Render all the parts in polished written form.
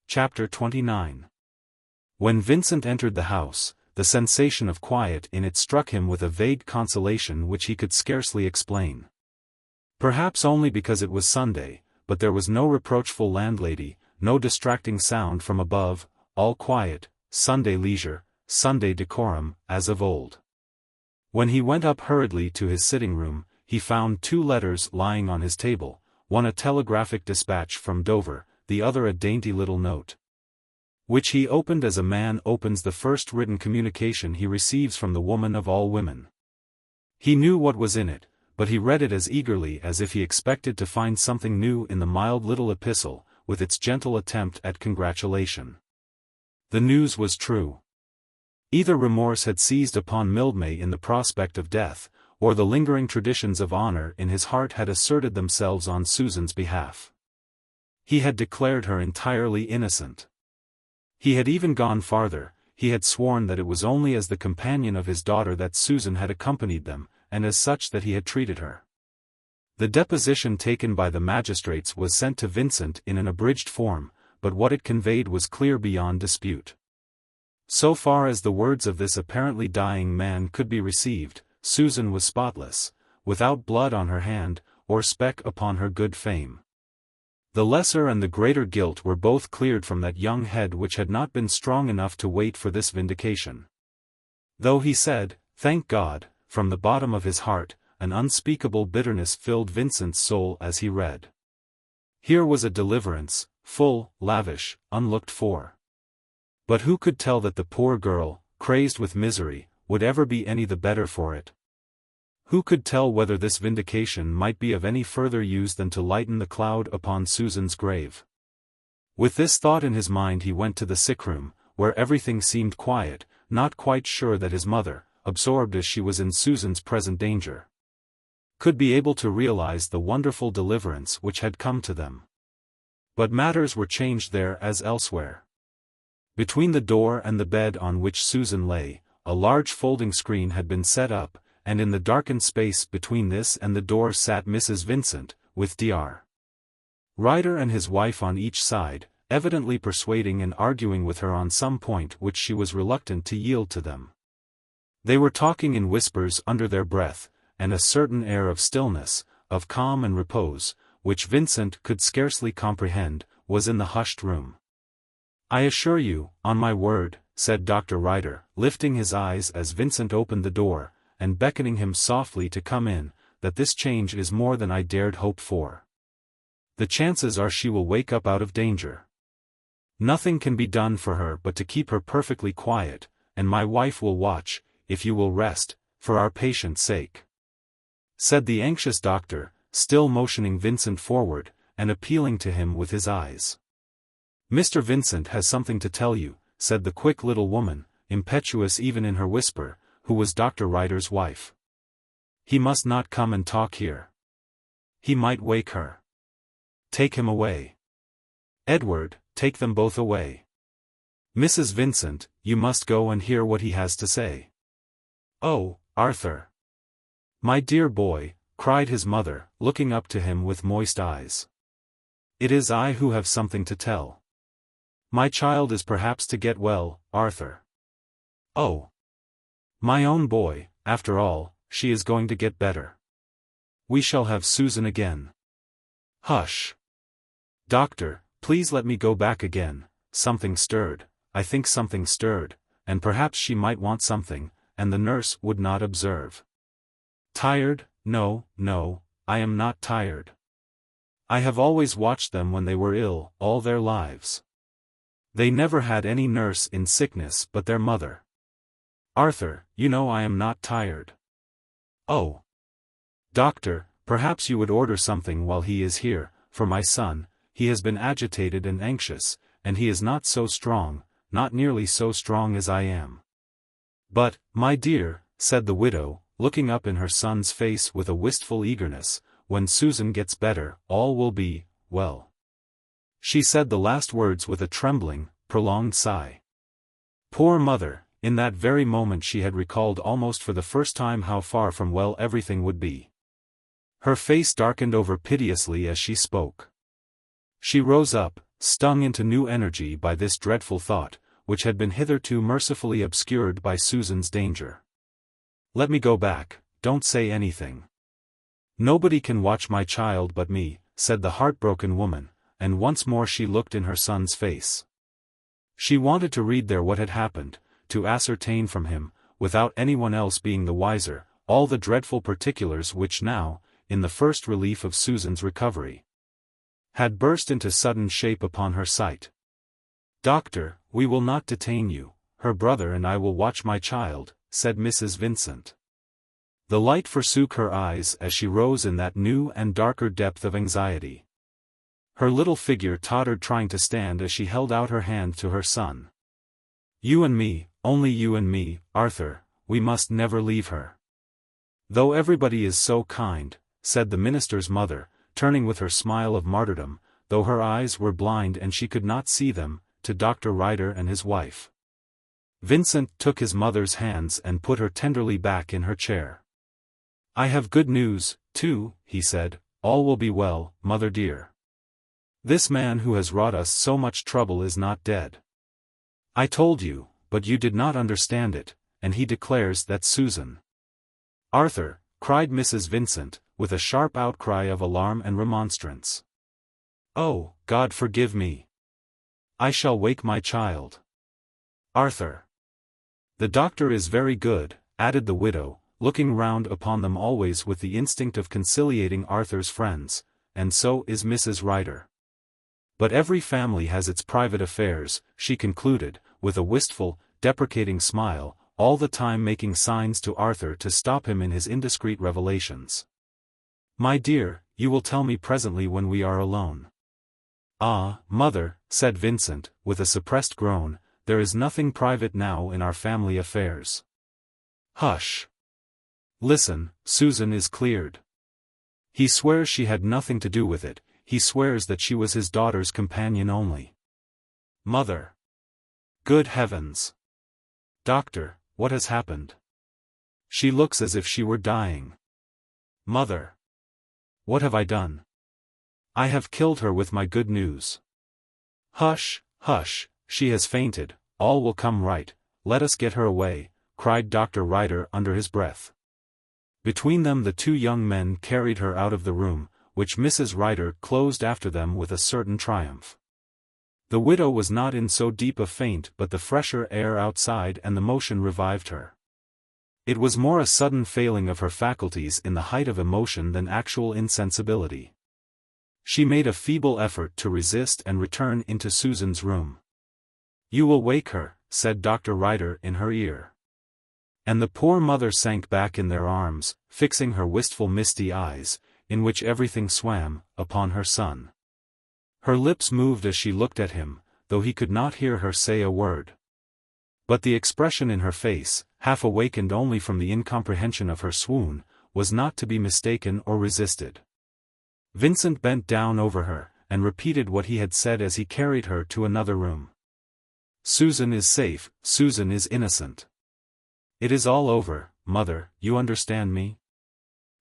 Chapter 29. When Vincent entered the house, the sensation of quiet in it struck him with a vague consolation which he could scarcely explain. Perhaps only because it was Sunday, but there was no reproachful landlady, no distracting sound from above, all quiet, Sunday leisure, Sunday decorum, as of old. When he went up hurriedly to his sitting room, he found 2 letters lying on his table, one a telegraphic dispatch from Dover, the other a dainty little note, which he opened as a man opens the first written communication he receives from the woman of all women. He knew what was in it, but he read it as eagerly as if he expected to find something new in the mild little epistle, with its gentle attempt at congratulation. The news was true. Either remorse had seized upon Mildmay in the prospect of death, or the lingering traditions of honor in his heart had asserted themselves on Susan's behalf. He had declared her entirely innocent. He had even gone farther, he had sworn that it was only as the companion of his daughter that Susan had accompanied them, and as such that he had treated her. The deposition taken by the magistrates was sent to Vincent in an abridged form, but what it conveyed was clear beyond dispute. So far as the words of this apparently dying man could be received, Susan was spotless, without blood on her hand, or speck upon her good fame. The lesser and the greater guilt were both cleared from that young head which had not been strong enough to wait for this vindication. Though he said, "Thank God," from the bottom of his heart, an unspeakable bitterness filled Vincent's soul as he read. Here was a deliverance, full, lavish, unlooked for. But who could tell that the poor girl, crazed with misery, would ever be any the better for it? Who could tell whether this vindication might be of any further use than to lighten the cloud upon Susan's grave? With this thought in his mind he went to the sick-room, where everything seemed quiet, not quite sure that his mother, absorbed as she was in Susan's present danger, could be able to realize the wonderful deliverance which had come to them. But matters were changed there as elsewhere. Between the door and the bed on which Susan lay, a large folding screen had been set up, and in the darkened space between this and the door sat Mrs. Vincent, with Dr. Ryder and his wife on each side, evidently persuading and arguing with her on some point which she was reluctant to yield to them. They were talking in whispers under their breath, and a certain air of stillness, of calm and repose, which Vincent could scarcely comprehend, was in the hushed room. "I assure you, on my word," said Dr. Ryder, lifting his eyes as Vincent opened the door, and beckoning him softly to come in, "that this change is more than I dared hope for. The chances are she will wake up out of danger. Nothing can be done for her but to keep her perfectly quiet, and my wife will watch, if you will rest, for our patient's sake," said the anxious doctor, still motioning Vincent forward, and appealing to him with his eyes. "Mr. Vincent has something to tell you," said the quick little woman, impetuous even in her whisper, who was Dr. Ryder's wife. "He must not come and talk here. He might wake her. Take him away. Edward, take them both away. Mrs. Vincent, you must go and hear what he has to say." "Oh, Arthur! My dear boy," cried his mother, looking up to him with moist eyes. "It is I who have something to tell. My child is perhaps to get well, Arthur." "Oh! My own boy, after all, she is going to get better. We shall have Susan again." "Hush! Doctor, please let me go back again. Something stirred, I think something stirred, and perhaps she might want something, and the nurse would not observe." "Tired? No, no, I am not tired. I have always watched them when they were ill, all their lives. They never had any nurse in sickness but their mother. Arthur, you know I am not tired." "Oh! Doctor, perhaps you would order something while he is here, for my son. He has been agitated and anxious, and he is not so strong, not nearly so strong as I am." "But, my dear," said the widow, looking up in her son's face with a wistful eagerness, "when Susan gets better, all will be well." She said the last words with a trembling, prolonged sigh. Poor mother, in that very moment she had recalled almost for the first time how far from well everything would be. Her face darkened over piteously as she spoke. She rose up, stung into new energy by this dreadful thought, which had been hitherto mercifully obscured by Susan's danger. "Let me go back, don't say anything. Nobody can watch my child but me," said the heartbroken woman, and once more she looked in her son's face. She wanted to read there what had happened, to ascertain from him, without anyone else being the wiser, all the dreadful particulars which now, in the first relief of Susan's recovery, had burst into sudden shape upon her sight. "Doctor, we will not detain you, her brother and I will watch my child," said Mrs. Vincent. The light forsook her eyes as she rose in that new and darker depth of anxiety. Her little figure tottered trying to stand as she held out her hand to her son. "You and me, only you and me, Arthur, we must never leave her." "Though everybody is so kind," said the minister's mother, turning with her smile of martyrdom, though her eyes were blind and she could not see them, to Dr. Ryder and his wife. Vincent took his mother's hands and put her tenderly back in her chair. "I have good news, too," he said, "all will be well, mother dear. This man who has wrought us so much trouble is not dead. I told you, but you did not understand it, and he declares that Susan—" "Arthur," cried Mrs. Vincent, with a sharp outcry of alarm and remonstrance. "Oh, God forgive me! I shall wake my child. Arthur." "The doctor is very good," added the widow, looking round upon them always with the instinct of conciliating Arthur's friends, "and so is Mrs. Ryder. But every family has its private affairs," she concluded, with a wistful, deprecating smile, all the time making signs to Arthur to stop him in his indiscreet revelations. "My dear, you will tell me presently when we are alone." "Ah, mother," said Vincent, with a suppressed groan, "there is nothing private now in our family affairs." "Hush! Listen, Susan is cleared. He swears she had nothing to do with it, he swears that she was his daughter's companion only." "Mother! Good heavens! Doctor, what has happened? She looks as if she were dying." "Mother! What have I done? I have killed her with my good news." "Hush, hush, she has fainted, all will come right, let us get her away," cried Dr. Ryder under his breath. Between them the two young men carried her out of the room, which Mrs. Ryder closed after them with a certain triumph. The widow was not in so deep a faint but the fresher air outside and the motion revived her. It was more a sudden failing of her faculties in the height of emotion than actual insensibility. She made a feeble effort to resist and return into Susan's room. "You will wake her," said Dr. Ryder in her ear. And the poor mother sank back in their arms, fixing her wistful misty eyes, in which everything swam, upon her son. Her lips moved as she looked at him, though he could not hear her say a word. But the expression in her face, half awakened only from the incomprehension of her swoon, was not to be mistaken or resisted. Vincent bent down over her, and repeated what he had said as he carried her to another room. "Susan is safe, Susan is innocent. It is all over, mother, you understand me?"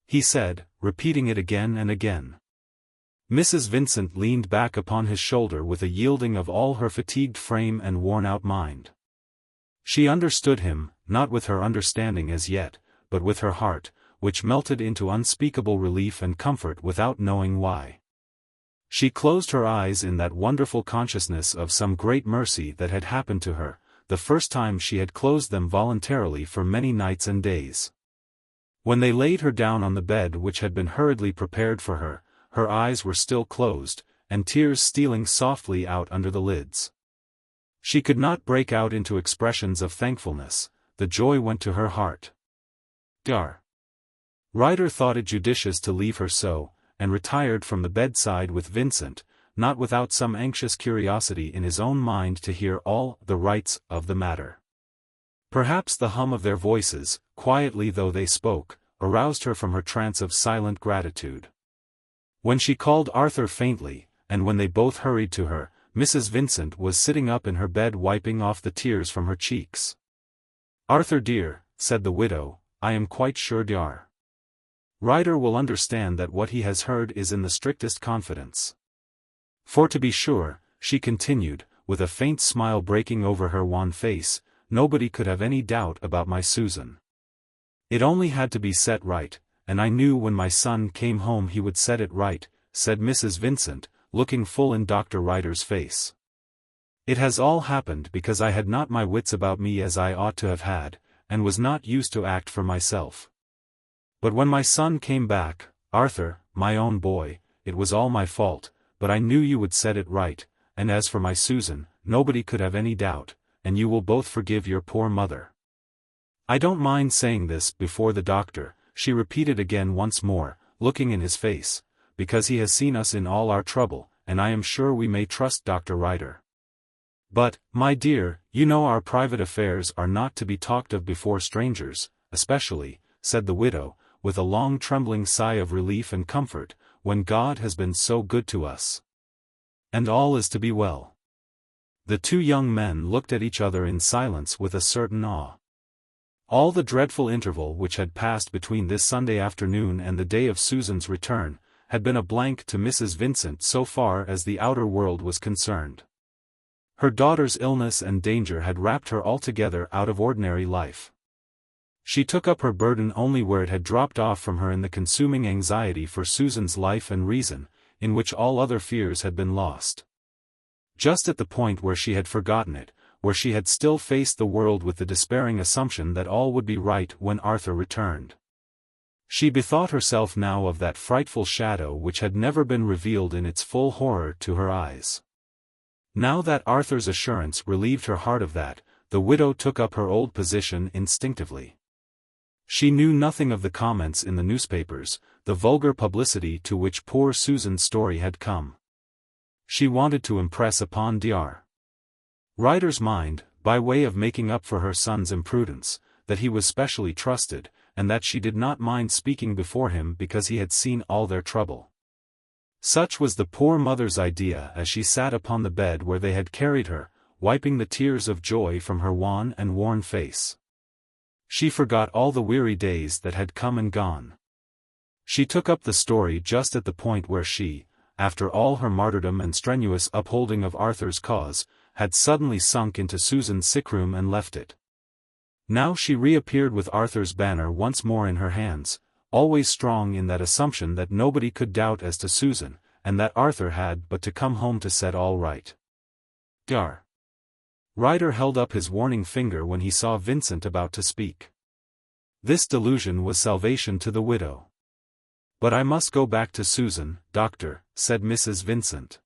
he said, repeating it again and again. Mrs. Vincent leaned back upon his shoulder with a yielding of all her fatigued frame and worn-out mind. She understood him, not with her understanding as yet, but with her heart, which melted into unspeakable relief and comfort without knowing why. She closed her eyes in that wonderful consciousness of some great mercy that had happened to her, the first time she had closed them voluntarily for many nights and days. When they laid her down on the bed which had been hurriedly prepared for her, her eyes were still closed, and tears stealing softly out under the lids. She could not break out into expressions of thankfulness, the joy went to her heart. Dr. Ryder thought it judicious to leave her so, and retired from the bedside with Vincent, not without some anxious curiosity in his own mind to hear all the rights of the matter. Perhaps the hum of their voices, quietly though they spoke, aroused her from her trance of silent gratitude. When she called Arthur faintly, and when they both hurried to her, Mrs. Vincent was sitting up in her bed wiping off the tears from her cheeks. "Arthur dear," said the widow, "I am quite sure Dr. Ryder will understand that what he has heard is in the strictest confidence. For to be sure, she continued, with a faint smile breaking over her wan face, nobody could have any doubt about my Susan. It only had to be set right, and I knew when my son came home he would set it right, said Mrs. Vincent, looking full in Dr. Ryder's face. It has all happened because I had not my wits about me as I ought to have had, and was not used to act for myself. But when my son came back, Arthur, my own boy, it was all my fault, but I knew you would set it right, and as for my Susan, nobody could have any doubt, and you will both forgive your poor mother. I don't mind saying this before the doctor, she repeated again once more, looking in his face, because he has seen us in all our trouble, and I am sure we may trust Dr. Ryder. But, my dear, you know our private affairs are not to be talked of before strangers, especially, said the widow, with a long trembling sigh of relief and comfort, when God has been so good to us. And all is to be well. The two young men looked at each other in silence with a certain awe. All the dreadful interval which had passed between this Sunday afternoon and the day of Susan's return, had been a blank to Mrs. Vincent so far as the outer world was concerned. Her daughter's illness and danger had wrapped her altogether out of ordinary life. She took up her burden only where it had dropped off from her in the consuming anxiety for Susan's life and reason, in which all other fears had been lost. Just at the point where she had forgotten it, where she had still faced the world with the despairing assumption that all would be right when Arthur returned. She bethought herself now of that frightful shadow which had never been revealed in its full horror to her eyes. Now that Arthur's assurance relieved her heart of that, the widow took up her old position instinctively. She knew nothing of the comments in the newspapers, the vulgar publicity to which poor Susan's story had come. She wanted to impress upon Dr. Ryder's mind, by way of making up for her son's imprudence, that he was specially trusted, and that she did not mind speaking before him because he had seen all their trouble. Such was the poor mother's idea as she sat upon the bed where they had carried her, wiping the tears of joy from her wan and worn face. She forgot all the weary days that had come and gone. She took up the story just at the point where she, after all her martyrdom and strenuous upholding of Arthur's cause, had suddenly sunk into Susan's sickroom and left it. Now she reappeared with Arthur's banner once more in her hands, always strong in that assumption that nobody could doubt as to Susan, and that Arthur had but to come home to set all right. Dr. Ryder held up his warning finger when he saw Vincent about to speak. This delusion was salvation to the widow. "But I must go back to Susan, doctor," said Mrs. Vincent.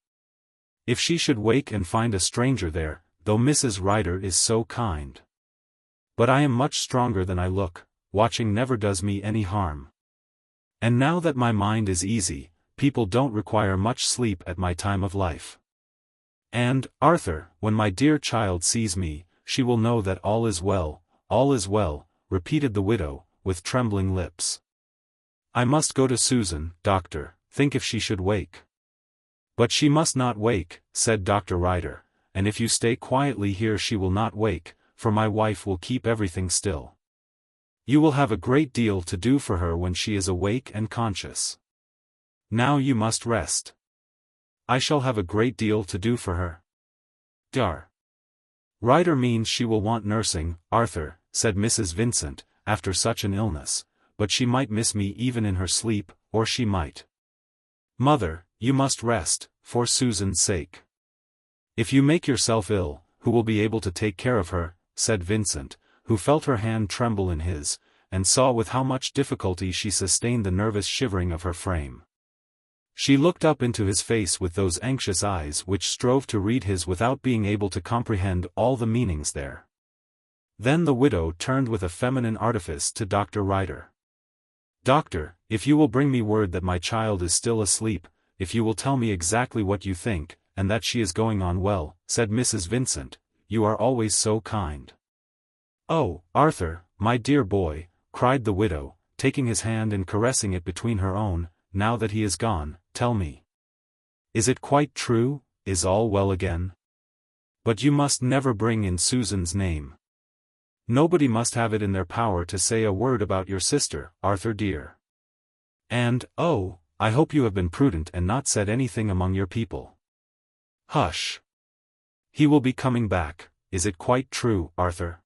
"If she should wake and find a stranger there, though Mrs. Ryder is so kind. But I am much stronger than I look, watching never does me any harm. And now that my mind is easy, people don't require much sleep at my time of life. And, Arthur, when my dear child sees me, she will know that all is well," repeated the widow, with trembling lips. "I must go to Susan, doctor, think if she should wake." "But she must not wake," said Dr. Ryder, "and if you stay quietly here she will not wake, for my wife will keep everything still. You will have a great deal to do for her when she is awake and conscious. Now you must rest." "I shall have a great deal to do for her." Dr. Ryder means she will want nursing, Arthur, said Mrs. Vincent, after such an illness, but she might miss me even in her sleep, or she might. "Mother, you must rest, for Susan's sake." "If you make yourself ill, who will be able to take care of her?" said Vincent, who felt her hand tremble in his, and saw with how much difficulty she sustained the nervous shivering of her frame. She looked up into his face with those anxious eyes which strove to read his without being able to comprehend all the meanings there. Then the widow turned with a feminine artifice to Dr. Ryder. "Doctor, if you will bring me word that my child is still asleep, if you will tell me exactly what you think, and that she is going on well," said Mrs. Vincent, "you are always so kind." "Oh, Arthur, my dear boy," cried the widow, taking his hand and caressing it between her own, "now that he is gone, tell me. Is it quite true? Is all well again? But you must never bring in Susan's name. Nobody must have it in their power to say a word about your sister, Arthur dear. And, oh, I hope you have been prudent and not said anything among your people." Hush. He will be coming back. Is it quite true, Arthur?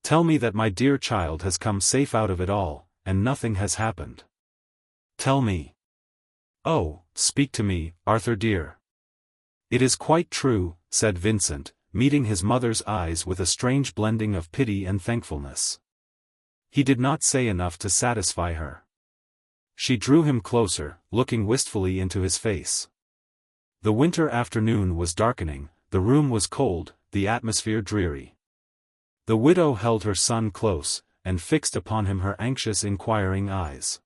Tell me that my dear child has come safe out of it all, and nothing has happened. Tell me. Oh, speak to me, Arthur dear. It is quite true, said Vincent, meeting his mother's eyes with a strange blending of pity and thankfulness. He did not say enough to satisfy her. She drew him closer, looking wistfully into his face. The winter afternoon was darkening, the room was cold, the atmosphere dreary. The widow held her son close, and fixed upon him her anxious inquiring eyes.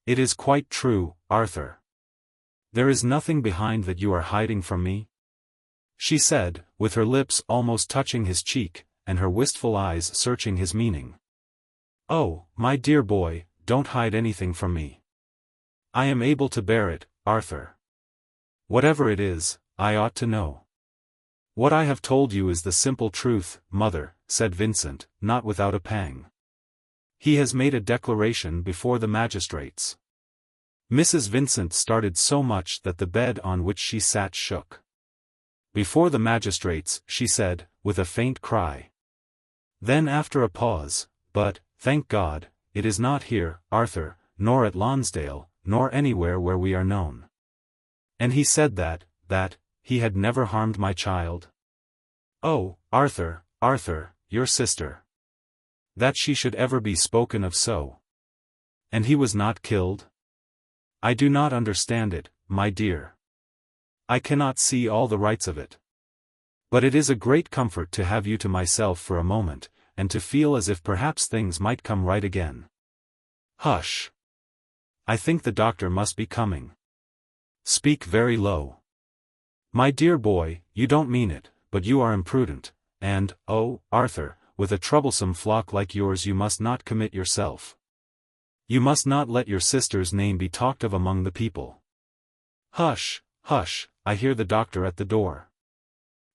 It is quite true, Arthur. There is nothing behind that you are hiding from me? She said, with her lips almost touching his cheek, and her wistful eyes searching his meaning. Oh, my dear boy, don't hide anything from me. I am able to bear it, Arthur. Whatever it is, I ought to know. What I have told you is the simple truth, mother, said Vincent, not without a pang. He has made a declaration before the magistrates. Mrs. Vincent started so much that the bed on which she sat shook. Before the magistrates, she said, with a faint cry. Then after a pause, but, thank God, it is not here, Arthur, nor at Lonsdale, nor anywhere where we are known. And he said that, he had never harmed my child? Oh, Arthur, your sister. That she should ever be spoken of so. And he was not killed? I do not understand it, my dear. I cannot see all the rights of it. But it is a great comfort to have you to myself for a moment, and to feel as if perhaps things might come right again. Hush. I think the doctor must be coming. Speak very low. My dear boy, you don't mean it, but you are imprudent, and, oh, Arthur, with a troublesome flock like yours you must not commit yourself. You must not let your sister's name be talked of among the people. Hush, hush, I hear the doctor at the door.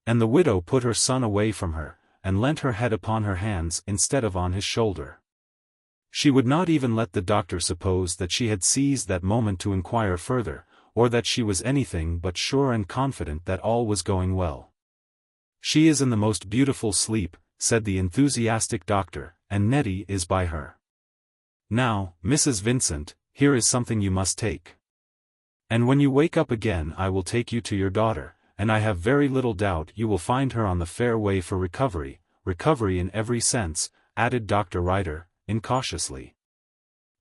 And the widow put her son away from her, and leant her head upon her hands instead of on his shoulder. She would not even let the doctor suppose that she had seized that moment to inquire further, or that she was anything but sure and confident that all was going well. She is in the most beautiful sleep, said the enthusiastic doctor, and Nettie is by her. Now, Mrs. Vincent, here is something you must take. And when you wake up again I will take you to your daughter, and I have very little doubt you will find her on the fair way for recovery in every sense, added Dr. Ryder, incautiously.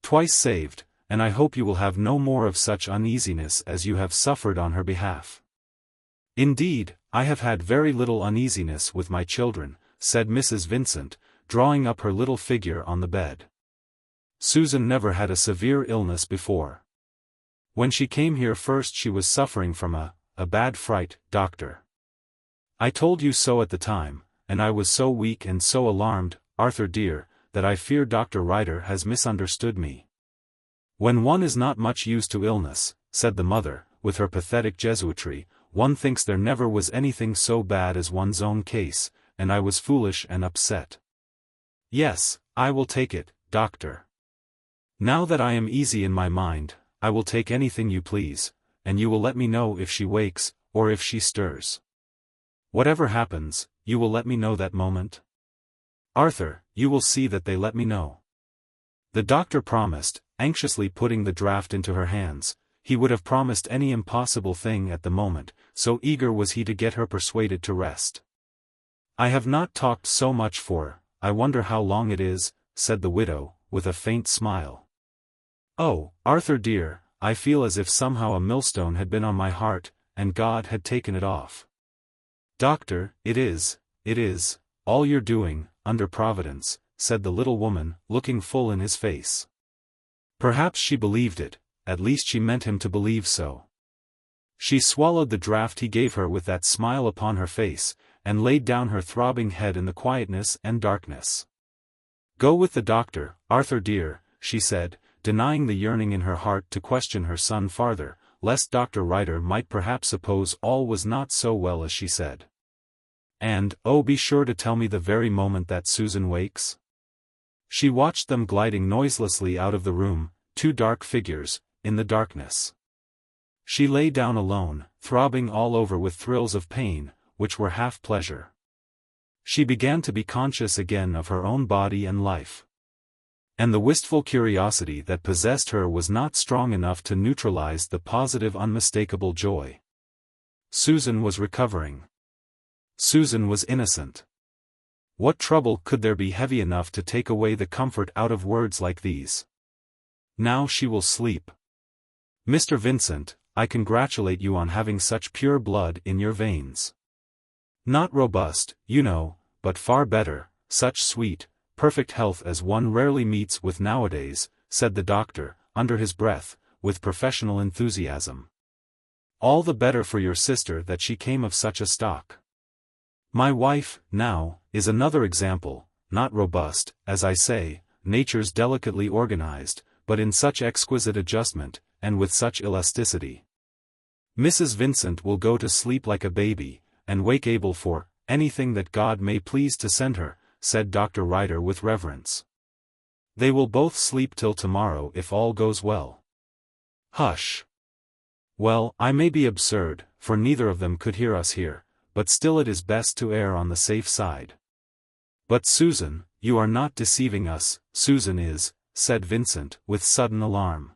Twice saved, and I hope you will have no more of such uneasiness as you have suffered on her behalf. Indeed, I have had very little uneasiness with my children, said Mrs. Vincent, drawing up her little figure on the bed. Susan never had a severe illness before. When she came here first she was suffering from a bad fright, doctor. I told you so at the time, and I was so weak and so alarmed, Arthur dear, that I fear Dr. Ryder has misunderstood me. When one is not much used to illness, said the mother, with her pathetic Jesuitry, one thinks there never was anything so bad as one's own case, and I was foolish and upset. Yes, I will take it, doctor. Now that I am easy in my mind, I will take anything you please, and you will let me know if she wakes, or if she stirs. Whatever happens, you will let me know that moment? Arthur, you will see that they let me know. The doctor promised, anxiously putting the draft into her hands. He would have promised any impossible thing at the moment, so eager was he to get her persuaded to rest. I have not talked so much for, I wonder how long it is, said the widow, with a faint smile. Oh, Arthur dear, I feel as if somehow a millstone had been on my heart, and God had taken it off. Doctor, it is, all your doing, under Providence, said the little woman, looking full in his face. Perhaps she believed it, at least she meant him to believe so. She swallowed the draught he gave her with that smile upon her face, and laid down her throbbing head in the quietness and darkness. Go with the doctor, Arthur dear, she said, denying the yearning in her heart to question her son farther, lest Dr. Ryder might perhaps suppose all was not so well as she said. And, oh, be sure to tell me the very moment that Susan wakes. She watched them gliding noiselessly out of the room, two dark figures, in the darkness. She lay down alone, throbbing all over with thrills of pain, which were half pleasure. She began to be conscious again of her own body and life. And the wistful curiosity that possessed her was not strong enough to neutralize the positive unmistakable joy. Susan was recovering. Susan was innocent. What trouble could there be heavy enough to take away the comfort out of words like these? Now she will sleep. Mr. Vincent, I congratulate you on having such pure blood in your veins. Not robust, you know, but far better, such sweet, perfect health as one rarely meets with nowadays, said the doctor, under his breath, with professional enthusiasm. All the better for your sister that she came of such a stock. My wife, now, is another example, not robust, as I say, nature's delicately organized, but in such exquisite adjustment, and with such elasticity. Mrs. Vincent will go to sleep like a baby, and wake able for anything that God may please to send her, said Dr. Ryder with reverence. They will both sleep till tomorrow if all goes well. Hush. Well, I may be absurd, for neither of them could hear us here, but still it is best to err on the safe side. But Susan, you are not deceiving us. Susan is, said Vincent, with sudden alarm.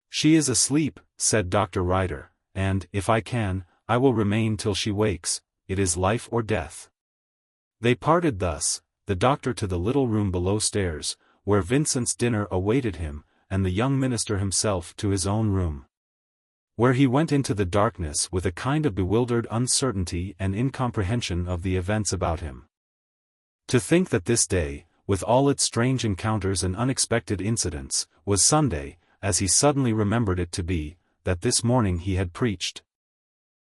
She is asleep, said Dr. Ryder, and, if I can, I will remain till she wakes. It is life or death. They parted thus, the doctor to the little room below stairs, where Vincent's dinner awaited him, and the young minister himself to his own room, where he went into the darkness with a kind of bewildered uncertainty and incomprehension of the events about him. To think that this day, with all its strange encounters and unexpected incidents, was Sunday, as he suddenly remembered it to be, that this morning he had preached,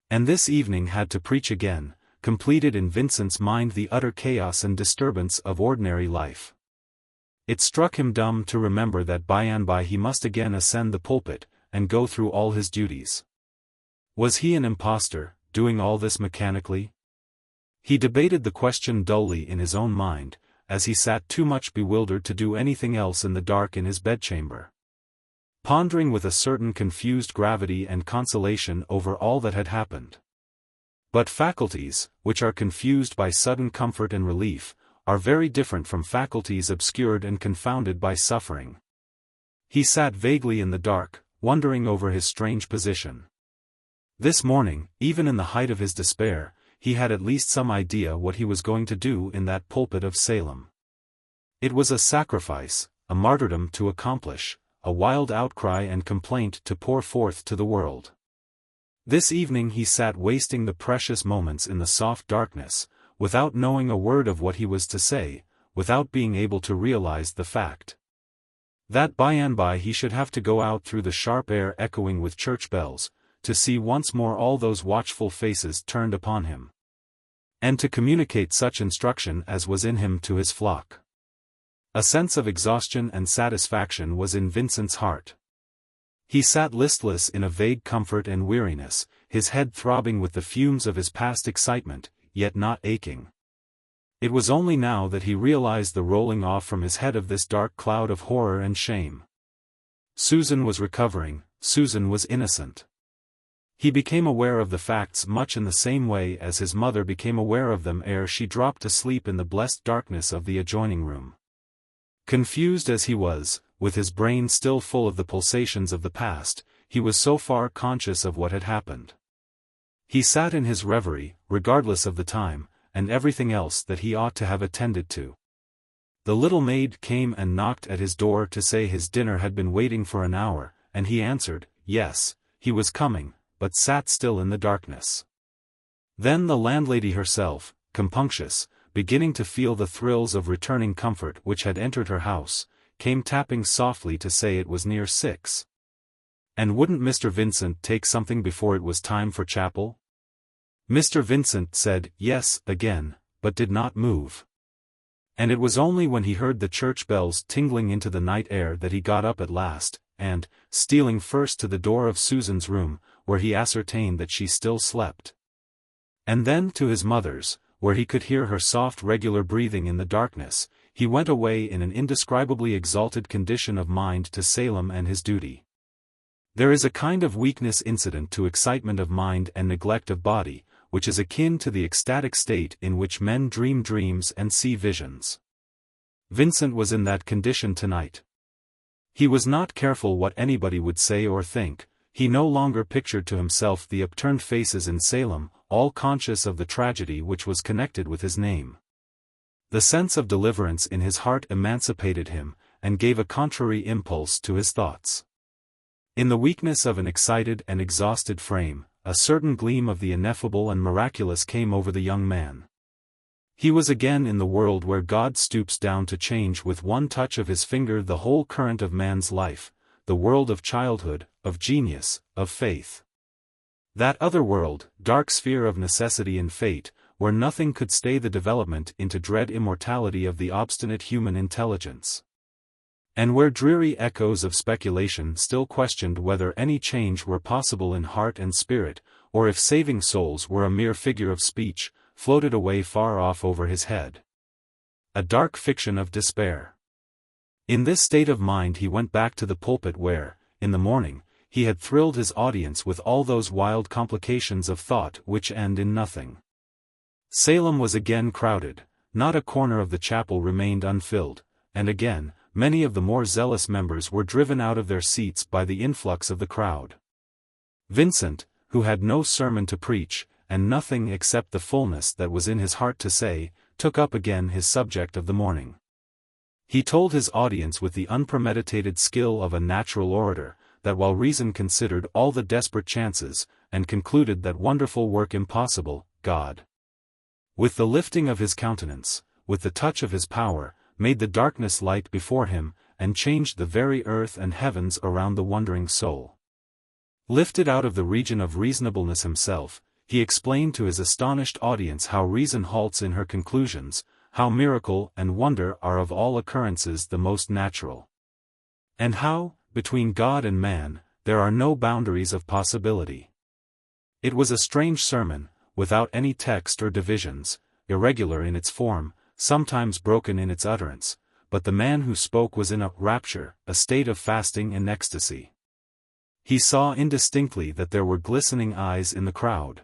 and this evening had to preach again, completed in Vincent's mind the utter chaos and disturbance of ordinary life. It struck him dumb to remember that by and by he must again ascend the pulpit, and go through all his duties. Was he an impostor, doing all this mechanically? He debated the question dully in his own mind, as he sat too much bewildered to do anything else in the dark in his bedchamber, pondering with a certain confused gravity and consolation over all that had happened. But faculties, which are confused by sudden comfort and relief, are very different from faculties obscured and confounded by suffering. He sat vaguely in the dark, wondering over his strange position. This morning, even in the height of his despair, he had at least some idea what he was going to do in that pulpit of Salem. It was a sacrifice, a martyrdom to accomplish, a wild outcry and complaint to pour forth to the world. This evening he sat wasting the precious moments in the soft darkness, without knowing a word of what he was to say, without being able to realize the fact that by and by he should have to go out through the sharp air echoing with church bells, to see once more all those watchful faces turned upon him, and to communicate such instruction as was in him to his flock. A sense of exhaustion and satisfaction was in Vincent's heart. He sat listless in a vague comfort and weariness, his head throbbing with the fumes of his past excitement, yet not aching. It was only now that he realized the rolling off from his head of this dark cloud of horror and shame. Susan was recovering, Susan was innocent. He became aware of the facts much in the same way as his mother became aware of them ere she dropped to sleep in the blessed darkness of the adjoining room. Confused as he was, with his brain still full of the pulsations of the past, he was so far conscious of what had happened. He sat in his reverie, regardless of the time, and everything else that he ought to have attended to. The little maid came and knocked at his door to say his dinner had been waiting for an hour, and he answered, yes, he was coming, but sat still in the darkness. Then the landlady herself, compunctious, beginning to feel the thrills of returning comfort which had entered her house, came tapping softly to say it was near 6. And wouldn't Mr. Vincent take something before it was time for chapel? Mr. Vincent said yes again, but did not move. And it was only when he heard the church bells tingling into the night air that he got up at last, and, stealing first to the door of Susan's room, where he ascertained that she still slept, and then to his mother's, where he could hear her soft regular breathing in the darkness, he went away in an indescribably exalted condition of mind to Salem and his duty. There is a kind of weakness incident to excitement of mind and neglect of body, which is akin to the ecstatic state in which men dream dreams and see visions. Vincent was in that condition tonight. He was not careful what anybody would say or think. He no longer pictured to himself the upturned faces in Salem, all conscious of the tragedy which was connected with his name. The sense of deliverance in his heart emancipated him, and gave a contrary impulse to his thoughts. In the weakness of an excited and exhausted frame, a certain gleam of the ineffable and miraculous came over the young man. He was again in the world where God stoops down to change with one touch of his finger the whole current of man's life, the world of childhood, of genius, of faith. That other world, dark sphere of necessity and fate, where nothing could stay the development into dread immortality of the obstinate human intelligence. And where dreary echoes of speculation still questioned whether any change were possible in heart and spirit, or if saving souls were a mere figure of speech, floated away far off over his head. A dark fiction of despair. In this state of mind he went back to the pulpit where, in the morning, he had thrilled his audience with all those wild complications of thought which end in nothing. Salem was again crowded, not a corner of the chapel remained unfilled, and again, many of the more zealous members were driven out of their seats by the influx of the crowd. Vincent, who had no sermon to preach, and nothing except the fullness that was in his heart to say, took up again his subject of the morning. He told his audience with the unpremeditated skill of a natural orator, that while reason considered all the desperate chances, and concluded that wonderful work impossible, God, with the lifting of his countenance, with the touch of his power, made the darkness light before him, and changed the very earth and heavens around the wondering soul. Lifted out of the region of reasonableness himself, he explained to his astonished audience how reason halts in her conclusions, how miracle and wonder are of all occurrences the most natural. And how, between God and man, there are no boundaries of possibility. It was a strange sermon, without any text or divisions, irregular in its form, sometimes broken in its utterance, but the man who spoke was in a rapture, a state of fasting and ecstasy. He saw indistinctly that there were glistening eyes in the crowd,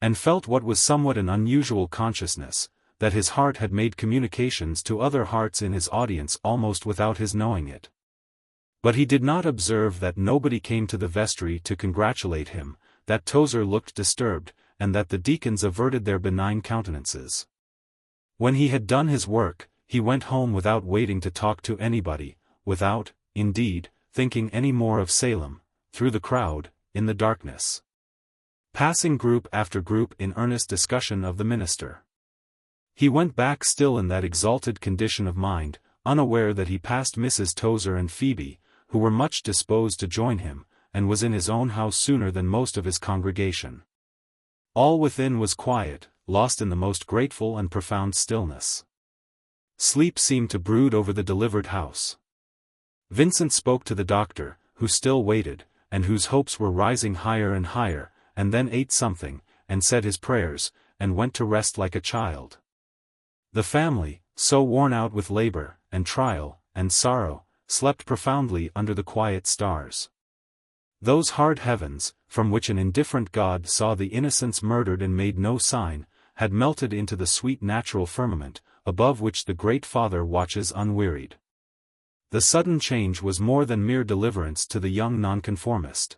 and felt what was somewhat an unusual consciousness, that his heart had made communications to other hearts in his audience almost without his knowing it. But he did not observe that nobody came to the vestry to congratulate him, that Tozer looked disturbed, and that the deacons averted their benign countenances. When he had done his work, he went home without waiting to talk to anybody, without, indeed, thinking any more of Salem, through the crowd, in the darkness, passing group after group in earnest discussion of the minister. He went back still in that exalted condition of mind, unaware that he passed Mrs. Tozer and Phoebe, who were much disposed to join him, and was in his own house sooner than most of his congregation. All within was quiet, lost in the most grateful and profound stillness. Sleep seemed to brood over the delivered house. Vincent spoke to the doctor, who still waited, and whose hopes were rising higher and higher, and then ate something, and said his prayers, and went to rest like a child. The family, so worn out with labor, and trial, and sorrow, slept profoundly under the quiet stars. Those hard heavens, from which an indifferent God saw the innocents murdered and made no sign, had melted into the sweet natural firmament, above which the great Father watches unwearied. The sudden change was more than mere deliverance to the young nonconformist.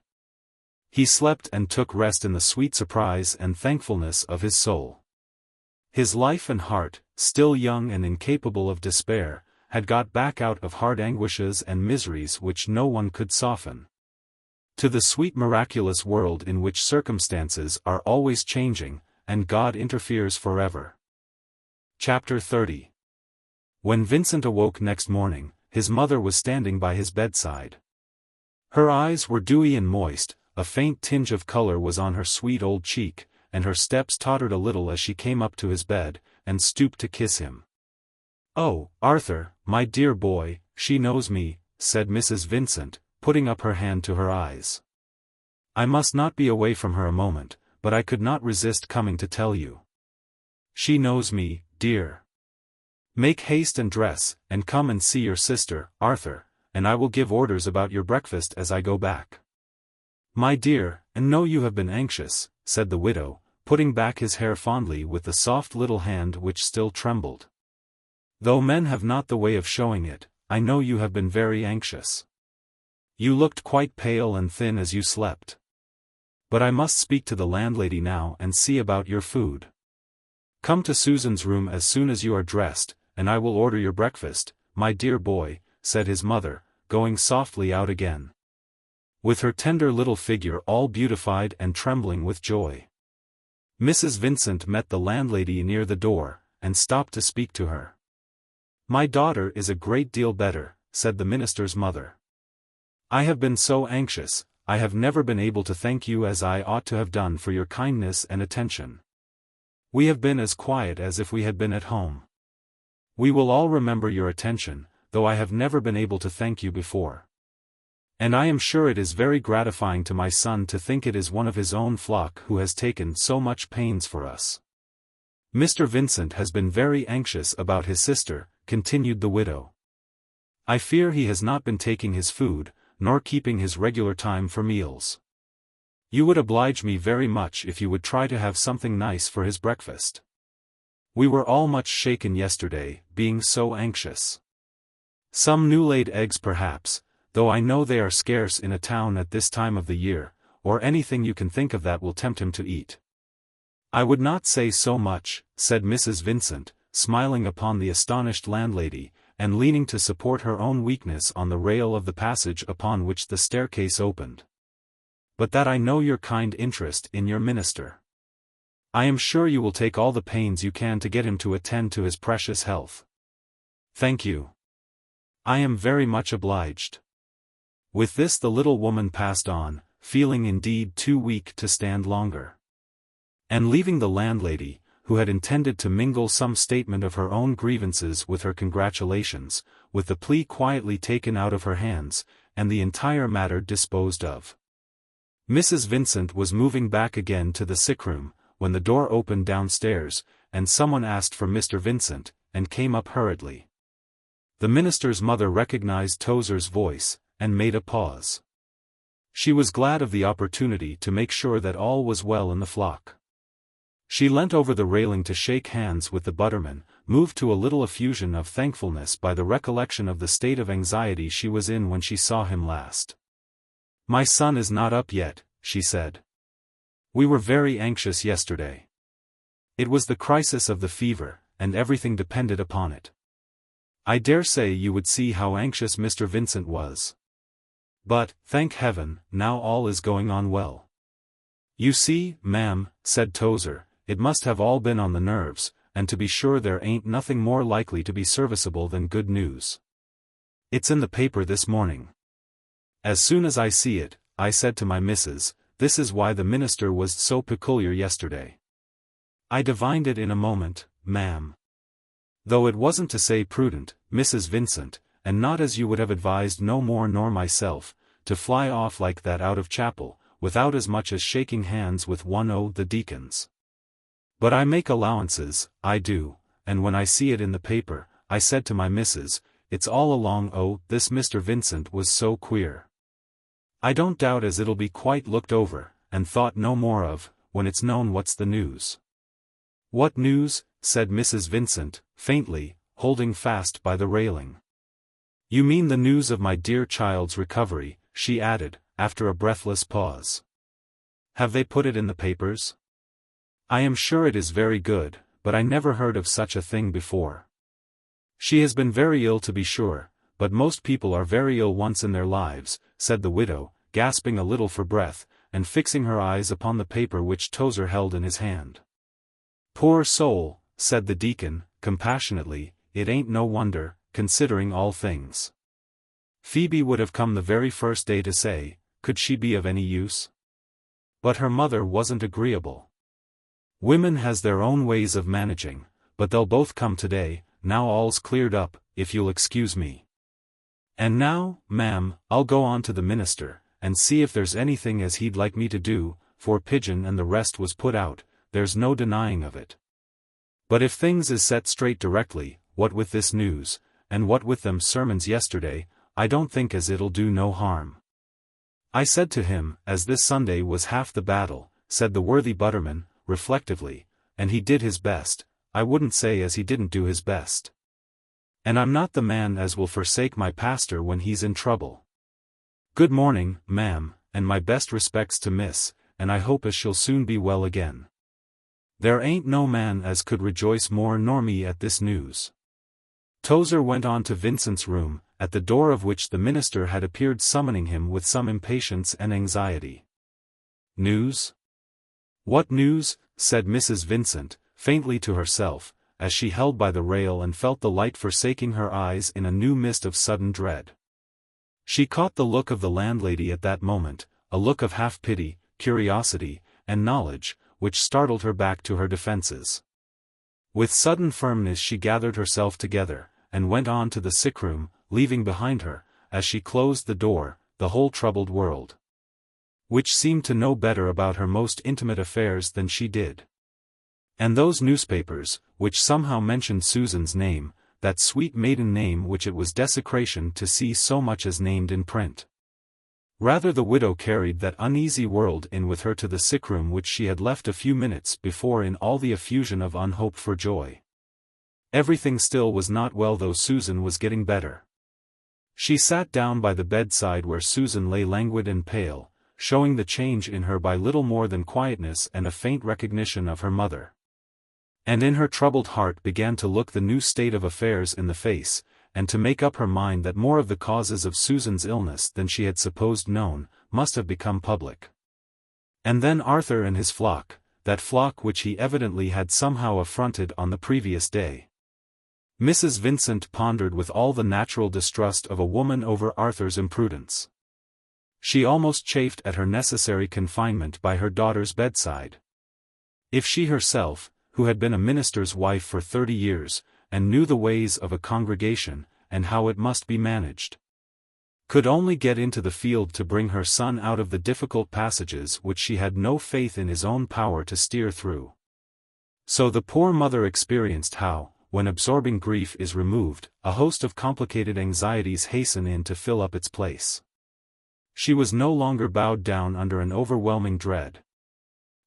He slept and took rest in the sweet surprise and thankfulness of his soul. His life and heart, still young and incapable of despair, had got back out of hard anguishes and miseries which no one could soften, to the sweet miraculous world in which circumstances are always changing, and God interferes forever. Chapter 30. When Vincent awoke next morning, his mother was standing by his bedside. Her eyes were dewy and moist, a faint tinge of color was on her sweet old cheek, and her steps tottered a little as she came up to his bed, and stooped to kiss him. "Oh, Arthur, my dear boy, she knows me," said Mrs. Vincent, putting up her hand to her eyes. "I must not be away from her a moment, but I could not resist coming to tell you. She knows me, dear. Make haste and dress, and come and see your sister, Arthur, and I will give orders about your breakfast as I go back." "My dear, and know you have been anxious," said the widow, putting back his hair fondly with the soft little hand which still trembled. "Though men have not the way of showing it, I know you have been very anxious. You looked quite pale and thin as you slept. But I must speak to the landlady now and see about your food. Come to Susan's room as soon as you are dressed, and I will order your breakfast, my dear boy," said his mother, going softly out again, with her tender little figure all beautified and trembling with joy. Mrs. Vincent met the landlady near the door, and stopped to speak to her. "My daughter is a great deal better," said the minister's mother. "I have been so anxious, I have never been able to thank you as I ought to have done for your kindness and attention. We have been as quiet as if we had been at home. We will all remember your attention, though I have never been able to thank you before. And I am sure it is very gratifying to my son to think it is one of his own flock who has taken so much pains for us. Mr. Vincent has been very anxious about his sister," continued the widow. "I fear he has not been taking his food, nor keeping his regular time for meals. You would oblige me very much if you would try to have something nice for his breakfast. We were all much shaken yesterday, being so anxious. Some new-laid eggs perhaps, though I know they are scarce in a town at this time of the year, or anything you can think of that will tempt him to eat." "I would not say so much," said Mrs. Vincent, smiling upon the astonished landlady, and leaning to support her own weakness on the rail of the passage upon which the staircase opened. "But that I know your kind interest in your minister. I am sure you will take all the pains you can to get him to attend to his precious health." "Thank you. I am very much obliged." With this the little woman passed on, feeling indeed too weak to stand longer. And leaving the landlady, who had intended to mingle some statement of her own grievances with her congratulations, with the plea quietly taken out of her hands, and the entire matter disposed of. Mrs. Vincent was moving back again to the sick-room, when the door opened downstairs, and someone asked for Mr. Vincent, and came up hurriedly. The minister's mother recognized Tozer's voice, and made a pause. She was glad of the opportunity to make sure that all was well in the flock. She leant over the railing to shake hands with the butterman, moved to a little effusion of thankfulness by the recollection of the state of anxiety she was in when she saw him last. "My son is not up yet," she said. "We were very anxious yesterday. It was the crisis of the fever, and everything depended upon it. I dare say you would see how anxious Mr. Vincent was. But, thank heaven, now all is going on well." "You see, ma'am," said Tozer, "it must have all been on the nerves, and to be sure there ain't nothing more likely to be serviceable than good news. It's in the paper this morning. As soon as I see it, I said to my missus, this is why the minister was so peculiar yesterday. I divined it in a moment, ma'am. Though it wasn't to say prudent, Mrs. Vincent, and not as you would have advised no more nor myself, to fly off like that out of chapel, without as much as shaking hands with one o' the deacons. But I make allowances, I do, and when I see it in the paper, I said to my missus, it's all along o' this Mr. Vincent was so queer. I don't doubt as it'll be quite looked over, and thought no more of, when it's known what's the news." "What news?" said Mrs. Vincent, faintly, holding fast by the railing. "You mean the news of my dear child's recovery," she added, after a breathless pause. "Have they put it in the papers? I am sure it is very good, but I never heard of such a thing before. She has been very ill to be sure, but most people are very ill once in their lives," said the widow, gasping a little for breath, and fixing her eyes upon the paper which Tozer held in his hand. "Poor soul," said the deacon, compassionately, "it ain't no wonder, considering all things. Phoebe would have come the very first day to say, could she be of any use? But her mother wasn't agreeable. Women has their own ways of managing, but they'll both come today, now all's cleared up, if you'll excuse me. And now, ma'am, I'll go on to the minister, and see if there's anything as he'd like me to do, for Pigeon and the rest was put out, there's no denying of it. But if things is set straight directly, what with this news, and what with them sermons yesterday, I don't think as it'll do no harm." I said to him, as this Sunday was half the battle, said the worthy butterman, reflectively, and he did his best. I wouldn't say as he didn't do his best. And I'm not the man as will forsake my pastor when he's in trouble. Good morning, ma'am, and my best respects to miss, and I hope as she'll soon be well again. There ain't no man as could rejoice more nor me at this news. Tozer went on to Vincent's room, at the door of which the minister had appeared summoning him with some impatience and anxiety. News? What news? Said Mrs. Vincent, faintly to herself, as she held by the rail and felt the light forsaking her eyes in a new mist of sudden dread. She caught the look of the landlady at that moment, a look of half-pity, curiosity, and knowledge, which startled her back to her defenses. With sudden firmness she gathered herself together, and went on to the sick-room, leaving behind her, as she closed the door, the whole troubled world, which seemed to know better about her most intimate affairs than she did. And those newspapers, which somehow mentioned Susan's name, that sweet maiden name which it was desecration to see so much as named in print. Rather the widow carried that uneasy world in with her to the sick-room which she had left a few minutes before in all the effusion of unhoped for joy. Everything still was not well, though Susan was getting better. She sat down by the bedside where Susan lay languid and pale, showing the change in her by little more than quietness and a faint recognition of her mother. And in her troubled heart began to look the new state of affairs in the face, and to make up her mind that more of the causes of Susan's illness than she had supposed known, must have become public. And then Arthur and his flock, that flock which he evidently had somehow affronted on the previous day. Mrs. Vincent pondered with all the natural distrust of a woman over Arthur's imprudence. She almost chafed at her necessary confinement by her daughter's bedside. If she herself, who had been a minister's wife for 30 years, and knew the ways of a congregation, and how it must be managed, could only get into the field to bring her son out of the difficult passages which she had no faith in his own power to steer through. So the poor mother experienced how, when absorbing grief is removed, a host of complicated anxieties hasten in to fill up its place. She was no longer bowed down under an overwhelming dread,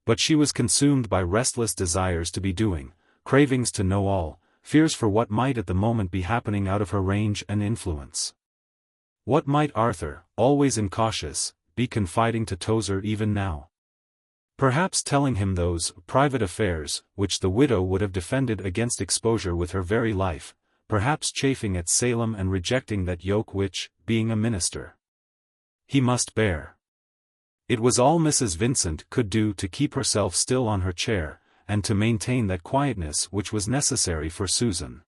but she was consumed by restless desires to be doing, cravings to know all, fears for what might at the moment be happening out of her range and influence. What might Arthur, always incautious, be confiding to Tozer even now? Perhaps telling him those private affairs which the widow would have defended against exposure with her very life, perhaps chafing at Salem and rejecting that yoke which, being a minister, he must bear. It was all Mrs. Vincent could do to keep herself still on her chair, and to maintain that quietness which was necessary for Susan.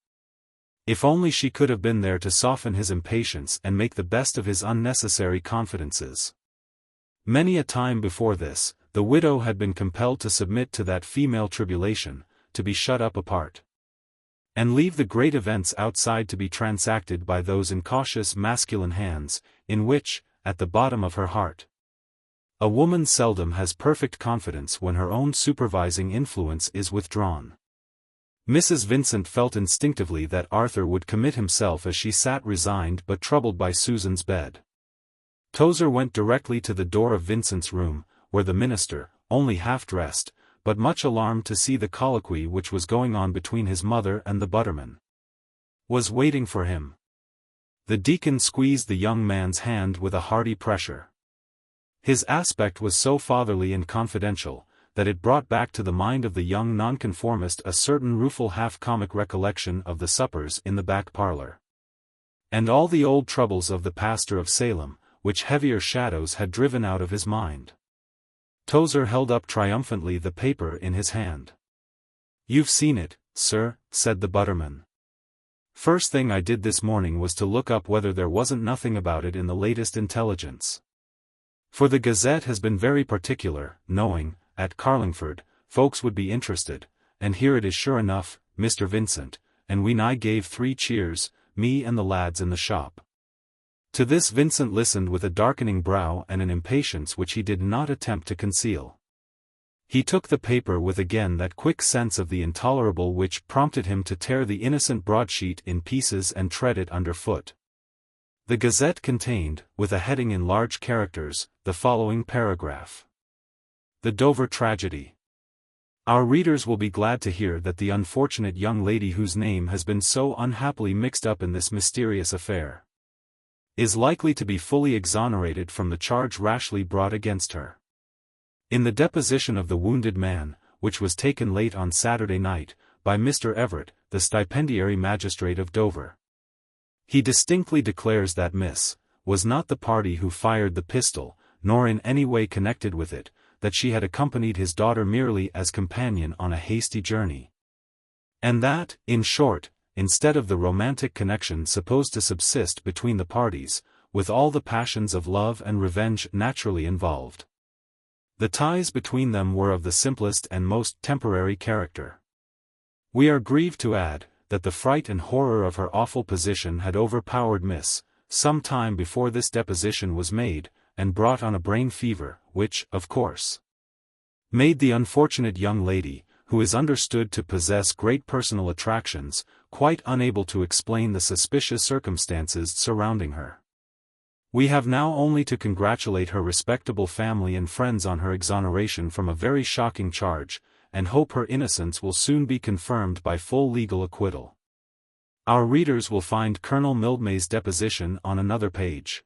If only she could have been there to soften his impatience and make the best of his unnecessary confidences. Many a time before this, the widow had been compelled to submit to that female tribulation, to be shut up apart, and leave the great events outside to be transacted by those incautious masculine hands, in which, at the bottom of her heart, a woman seldom has perfect confidence when her own supervising influence is withdrawn. Mrs. Vincent felt instinctively that Arthur would commit himself as she sat resigned but troubled by Susan's bed. Tozer went directly to the door of Vincent's room, where the minister, only half-dressed, but much alarmed to see the colloquy which was going on between his mother and the butterman, was waiting for him. The deacon squeezed the young man's hand with a hearty pressure. His aspect was so fatherly and confidential, that it brought back to the mind of the young nonconformist a certain rueful half-comic recollection of the suppers in the back parlor, and all the old troubles of the pastor of Salem, which heavier shadows had driven out of his mind. Tozer held up triumphantly the paper in his hand. "You've seen it, sir," said the butterman. "First thing I did this morning was to look up whether there wasn't nothing about it in the latest intelligence. For the Gazette has been very particular, knowing, at Carlingford, folks would be interested, and here it is sure enough, Mr. Vincent, and we nigh gave 3 cheers, me and the lads in the shop." To this Vincent listened with a darkening brow and an impatience which he did not attempt to conceal. He took the paper with again that quick sense of the intolerable which prompted him to tear the innocent broadsheet in pieces and tread it under foot. The Gazette contained, with a heading in large characters, the following paragraph. The Dover Tragedy. Our readers will be glad to hear that the unfortunate young lady whose name has been so unhappily mixed up in this mysterious affair is likely to be fully exonerated from the charge rashly brought against her. In the deposition of the wounded man, which was taken late on Saturday night, by Mr. Everett, the stipendiary magistrate of Dover, he distinctly declares that Miss was not the party who fired the pistol, nor in any way connected with it, that she had accompanied his daughter merely as companion on a hasty journey, and that, in short, instead of the romantic connection supposed to subsist between the parties, with all the passions of love and revenge naturally involved, the ties between them were of the simplest and most temporary character. We are grieved to add, that the fright and horror of her awful position had overpowered Miss, some time before this deposition was made, and brought on a brain fever, which, of course, made the unfortunate young lady, who is understood to possess great personal attractions, quite unable to explain the suspicious circumstances surrounding her. We have now only to congratulate her respectable family and friends on her exoneration from a very shocking charge, and hope her innocence will soon be confirmed by full legal acquittal. Our readers will find Colonel Mildmay's deposition on another page.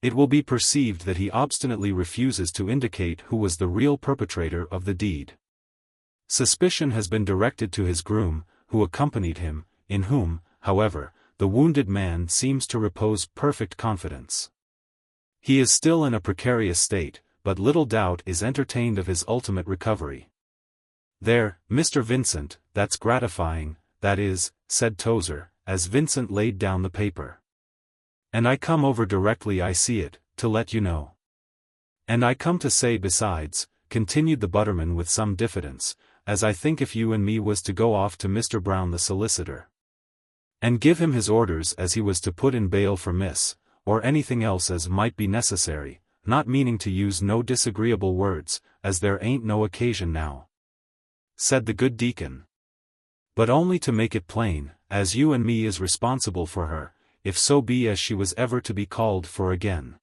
It will be perceived that he obstinately refuses to indicate who was the real perpetrator of the deed. Suspicion has been directed to his groom, who accompanied him, in whom, however, the wounded man seems to repose perfect confidence. He is still in a precarious state, but little doubt is entertained of his ultimate recovery. "There, Mr. Vincent, that's gratifying, that is," said Tozer, as Vincent laid down the paper. "And I come over directly I see it, to let you know. And I come to say besides," continued the butterman with some diffidence, "as I think if you and me was to go off to Mr. Brown the solicitor, and give him his orders as he was to put in bail for Miss, or anything else as might be necessary, not meaning to use no disagreeable words, as there ain't no occasion now," said the good deacon, "but only to make it plain, as you and me is responsible for her, if so be as she was ever to be called for again.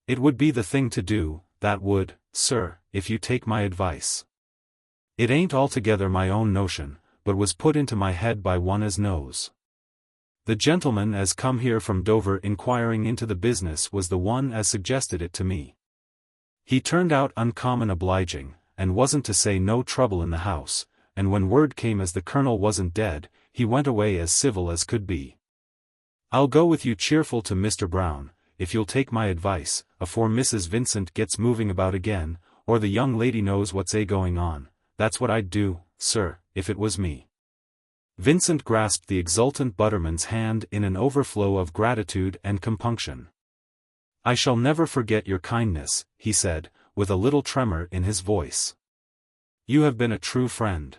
It would be the thing to do, that would, sir, if you take my advice. It ain't altogether my own notion, but was put into my head by one as knows. The gentleman as come here from Dover inquiring into the business was the one as suggested it to me. He turned out uncommon obliging, and wasn't to say no trouble in the house, and when word came as the colonel wasn't dead, he went away as civil as could be. I'll go with you cheerful to Mr. Brown, if you'll take my advice, afore Mrs. Vincent gets moving about again, or the young lady knows what's going on. That's what I'd do, sir, if it was me." Vincent grasped the exultant butterman's hand in an overflow of gratitude and compunction. "I shall never forget your kindness," he said, with a little tremor in his voice. "You have been a true friend.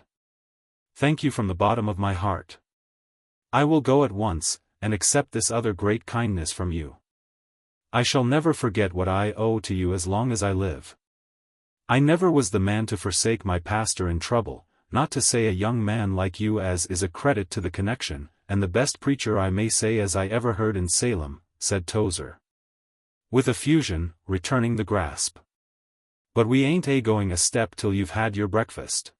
Thank you from the bottom of my heart. I will go at once, and accept this other great kindness from you. I shall never forget what I owe to you as long as I live. I never was the man to forsake my pastor in trouble, not to say a young man like you as is a credit to the connection, and the best preacher I may say as I ever heard in Salem," said Tozer, with effusion, returning the grasp. "But we ain't going a step till you've had your breakfast.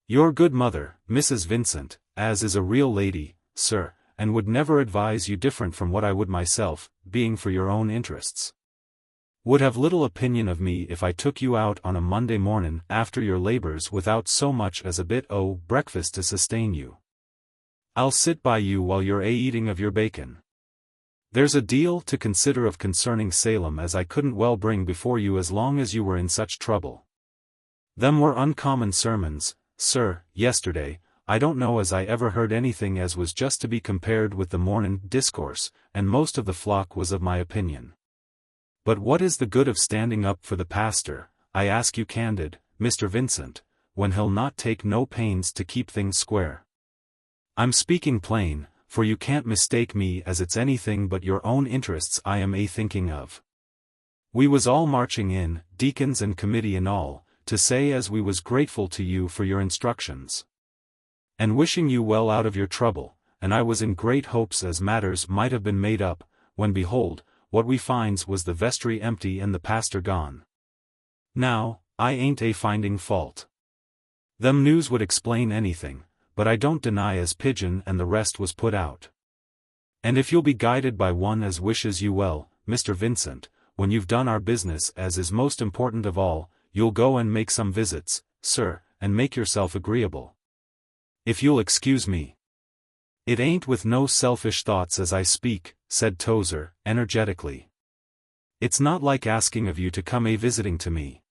Your good mother, Mrs. Vincent, as is a real lady, sir, and would never advise you different from what I would myself, being for your own interests, would have little opinion of me if I took you out on a Monday mornin' after your labors without so much as a bit o' breakfast to sustain you. I'll sit by you while you're eating of your bacon. There's a deal to consider of concerning Salem as I couldn't well bring before you as long as you were in such trouble. Them were uncommon sermons, sir, yesterday. I don't know as I ever heard anything as was just to be compared with the mornin' discourse, and most of the flock was of my opinion. But what is the good of standing up for the pastor, I ask you candid, Mr. Vincent, when he'll not take no pains to keep things square? I'm speaking plain, for you can't mistake me as it's anything but your own interests I am thinking of. We was all marching in, deacons and committee and all, to say as we was grateful to you for your instructions, and wishing you well out of your trouble, and I was in great hopes as matters might have been made up, when behold, what we finds was the vestry empty and the pastor gone. Now, I ain't a finding fault. Them news would explain anything, but I don't deny as Pigeon and the rest was put out. And if you'll be guided by one as wishes you well, Mr. Vincent, when you've done our business as is most important of all, you'll go and make some visits, sir, and make yourself agreeable. If you'll excuse me. It ain't with no selfish thoughts as I speak, said Tozer, energetically. It's not like asking of you to come a-visiting to me.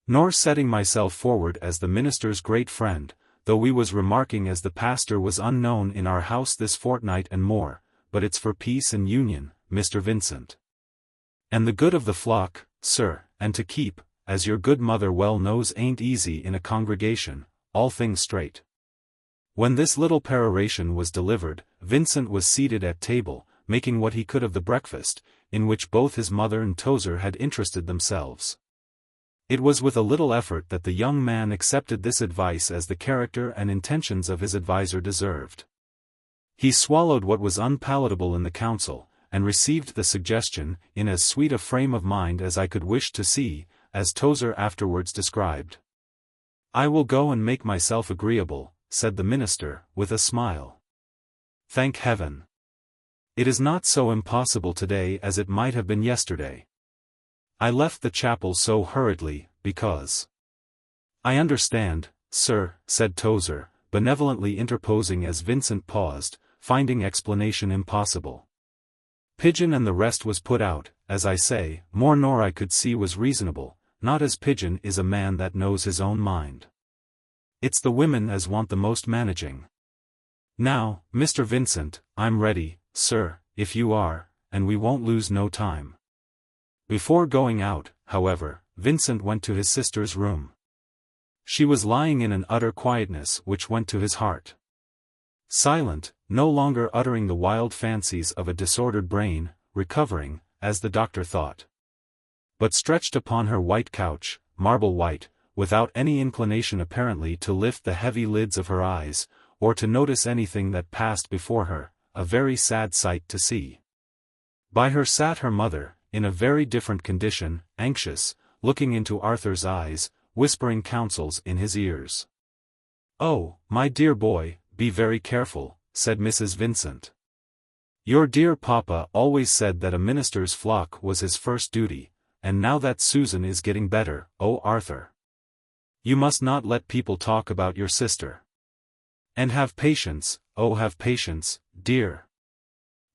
Nor setting myself forward as the minister's great friend, though we was remarking as the pastor was unknown in our house this fortnight and more, but it's for peace and union, Mr. Vincent. And the good of the flock, sir, and to keep, as your good mother well knows ain't easy in a congregation, all things straight. When this little peroration was delivered, Vincent was seated at table, making what he could of the breakfast, in which both his mother and Tozer had interested themselves. It was with a little effort that the young man accepted this advice as the character and intentions of his adviser deserved. He swallowed what was unpalatable in the counsel, and received the suggestion in as sweet a frame of mind as I could wish to see, as Tozer afterwards described. "I will go and make myself agreeable," said the minister, with a smile. "Thank heaven! It is not so impossible today as it might have been yesterday. I left the chapel so hurriedly, because—" "I understand, sir," said Tozer, benevolently interposing as Vincent paused, finding explanation impossible. "Pigeon and the rest was put out, as I say, more nor I could see was reasonable, not as Pigeon is a man that knows his own mind. It's the women as want the most managing. Now, Mr. Vincent, I'm ready, sir, if you are, and we won't lose no time." Before going out, however, Vincent went to his sister's room. She was lying in an utter quietness which went to his heart. Silent, no longer uttering the wild fancies of a disordered brain, recovering, as the doctor thought. But stretched upon her white couch, marble white, without any inclination apparently to lift the heavy lids of her eyes, or to notice anything that passed before her, a very sad sight to see. By her sat her mother, in a very different condition, anxious, looking into Arthur's eyes, whispering counsels in his ears. "Oh, my dear boy, be very careful," said Mrs. Vincent. "Your dear papa always said that a minister's flock was his first duty, and now that Susan is getting better, oh Arthur! You must not let people talk about your sister. And have patience, oh have patience, dear."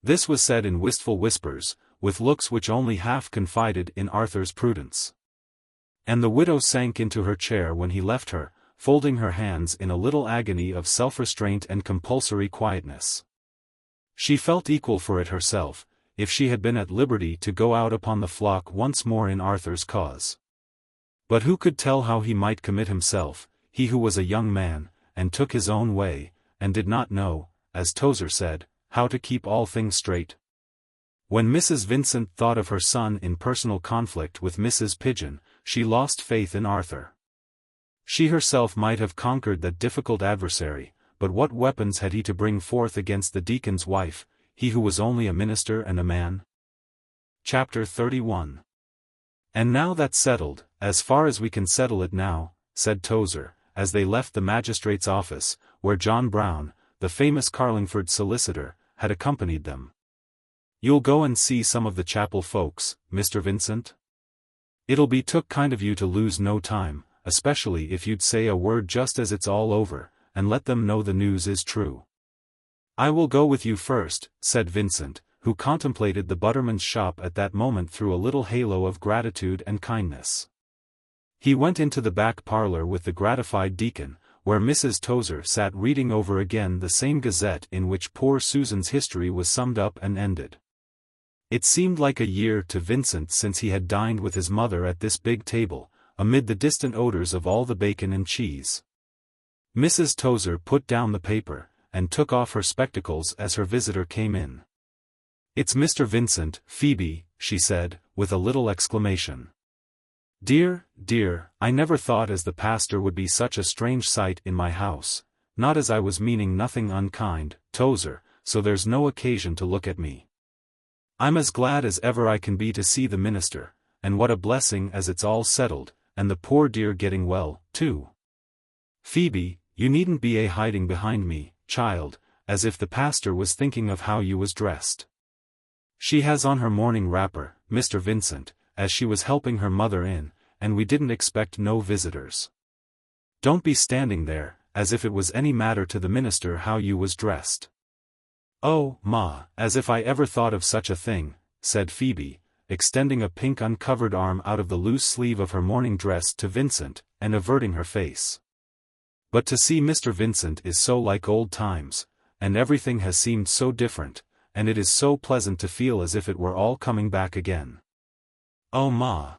This was said in wistful whispers, with looks which only half confided in Arthur's prudence. And the widow sank into her chair when he left her, folding her hands in a little agony of self-restraint and compulsory quietness. She felt equal for it herself, if she had been at liberty to go out upon the flock once more in Arthur's cause. But who could tell how he might commit himself, he who was a young man, and took his own way, and did not know, as Tozer said, how to keep all things straight? When Mrs. Vincent thought of her son in personal conflict with Mrs. Pigeon, she lost faith in Arthur. She herself might have conquered that difficult adversary, but what weapons had he to bring forth against the deacon's wife, he who was only a minister and a man? Chapter 31. "And now that's settled, as far as we can settle it now," said Tozer, as they left the magistrate's office, where John Brown, the famous Carlingford solicitor, had accompanied them. "You'll go and see some of the chapel folks, Mr. Vincent? It'll be took kind of you to lose no time, especially if you'd say a word just as it's all over, and let them know the news is true." "I will go with you first," said Vincent, who contemplated the butterman's shop at that moment through a little halo of gratitude and kindness. He went into the back parlor with the gratified deacon, where Mrs. Tozer sat reading over again the same gazette in which poor Susan's history was summed up and ended. It seemed like a year to Vincent since he had dined with his mother at this big table, amid the distant odors of all the bacon and cheese. Mrs. Tozer put down the paper, and took off her spectacles as her visitor came in. "It's Mr. Vincent, Phoebe," she said, with a little exclamation. "Dear, dear, I never thought as the pastor would be such a strange sight in my house, not as I was meaning nothing unkind, Tozer, so there's no occasion to look at me. I'm as glad as ever I can be to see the minister, and what a blessing as it's all settled, and the poor dear getting well, too. Phoebe, you needn't be hiding behind me, child, as if the pastor was thinking of how you was dressed. She has on her morning wrapper, Mr. Vincent, as she was helping her mother in, and we didn't expect no visitors. Don't be standing there, as if it was any matter to the minister how you was dressed. Oh, Ma, as if I ever thought of such a thing, said Phoebe, extending a pink uncovered arm out of the loose sleeve of her morning dress to Vincent, and averting her face. But to see Mr. Vincent is so like old times, and everything has seemed so different, and it is so pleasant to feel as if it were all coming back again. Oh, Ma!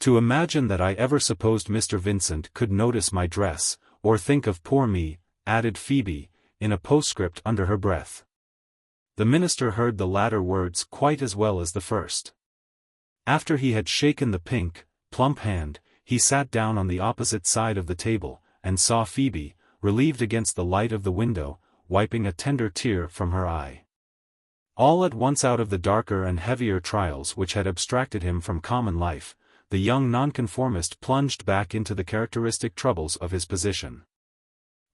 To imagine that I ever supposed Mr. Vincent could notice my dress, or think of poor me, added Phoebe, in a postscript under her breath. The minister heard the latter words quite as well as the first. After he had shaken the pink, plump hand, he sat down on the opposite side of the table, and saw Phoebe, relieved against the light of the window, wiping a tender tear from her eye. All at once out of the darker and heavier trials which had abstracted him from common life, the young nonconformist plunged back into the characteristic troubles of his position.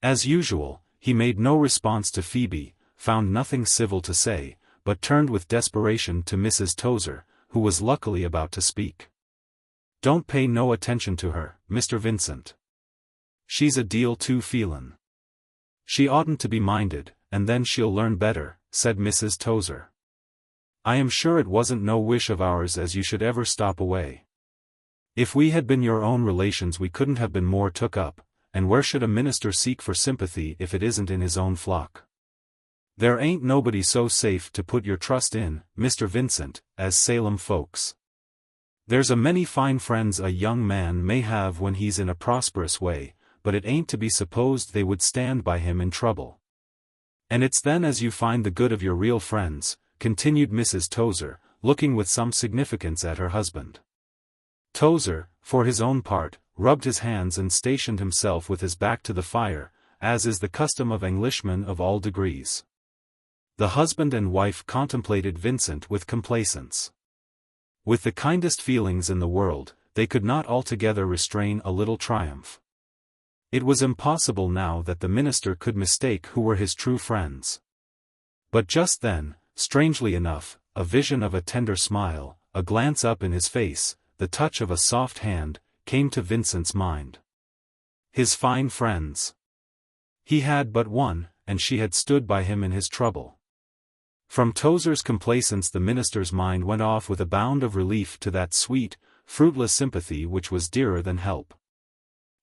As usual, he made no response to Phoebe, found nothing civil to say, but turned with desperation to Mrs. Tozer, who was luckily about to speak. Don't pay no attention to her, Mr. Vincent. She's a deal too feelin'. She oughtn't to be minded, and then she'll learn better, said Mrs. Tozer. I am sure it wasn't no wish of ours as you should ever stop away. If we had been your own relations we couldn't have been more took up, and where should a minister seek for sympathy if it isn't in his own flock? There ain't nobody so safe to put your trust in, Mr. Vincent, as Salem folks. There's a many fine friends a young man may have when he's in a prosperous way, but it ain't to be supposed they would stand by him in trouble. And it's then as you find the good of your real friends, continued Mrs. Tozer, looking with some significance at her husband. Tozer, for his own part, rubbed his hands and stationed himself with his back to the fire, as is the custom of Englishmen of all degrees. The husband and wife contemplated Vincent with complacence. With the kindest feelings in the world, they could not altogether restrain a little triumph. It was impossible now that the minister could mistake who were his true friends. But just then, strangely enough, a vision of a tender smile, a glance up in his face, the touch of a soft hand, came to Vincent's mind. His fine friends. He had but one, and she had stood by him in his trouble. From Tozer's complacence the minister's mind went off with a bound of relief to that sweet, fruitless sympathy which was dearer than help.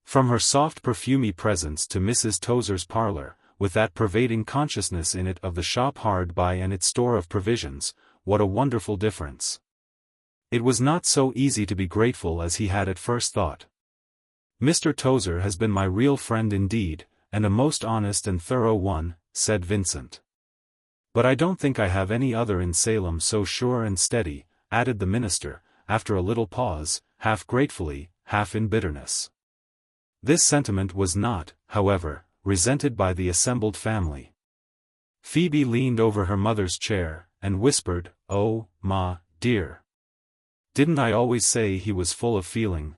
From her soft perfumy presence to Mrs. Tozer's parlor, with that pervading consciousness in it of the shop hard by and its store of provisions, what a wonderful difference. It was not so easy to be grateful as he had at first thought. Mr. Tozer has been my real friend indeed, and a most honest and thorough one, said Vincent. But I don't think I have any other in Salem so sure and steady, added the minister, after a little pause, half gratefully, half in bitterness. This sentiment was not, however, resented by the assembled family. Phoebe leaned over her mother's chair, and whispered, "Oh, Ma, dear. Didn't I always say he was full of feeling?"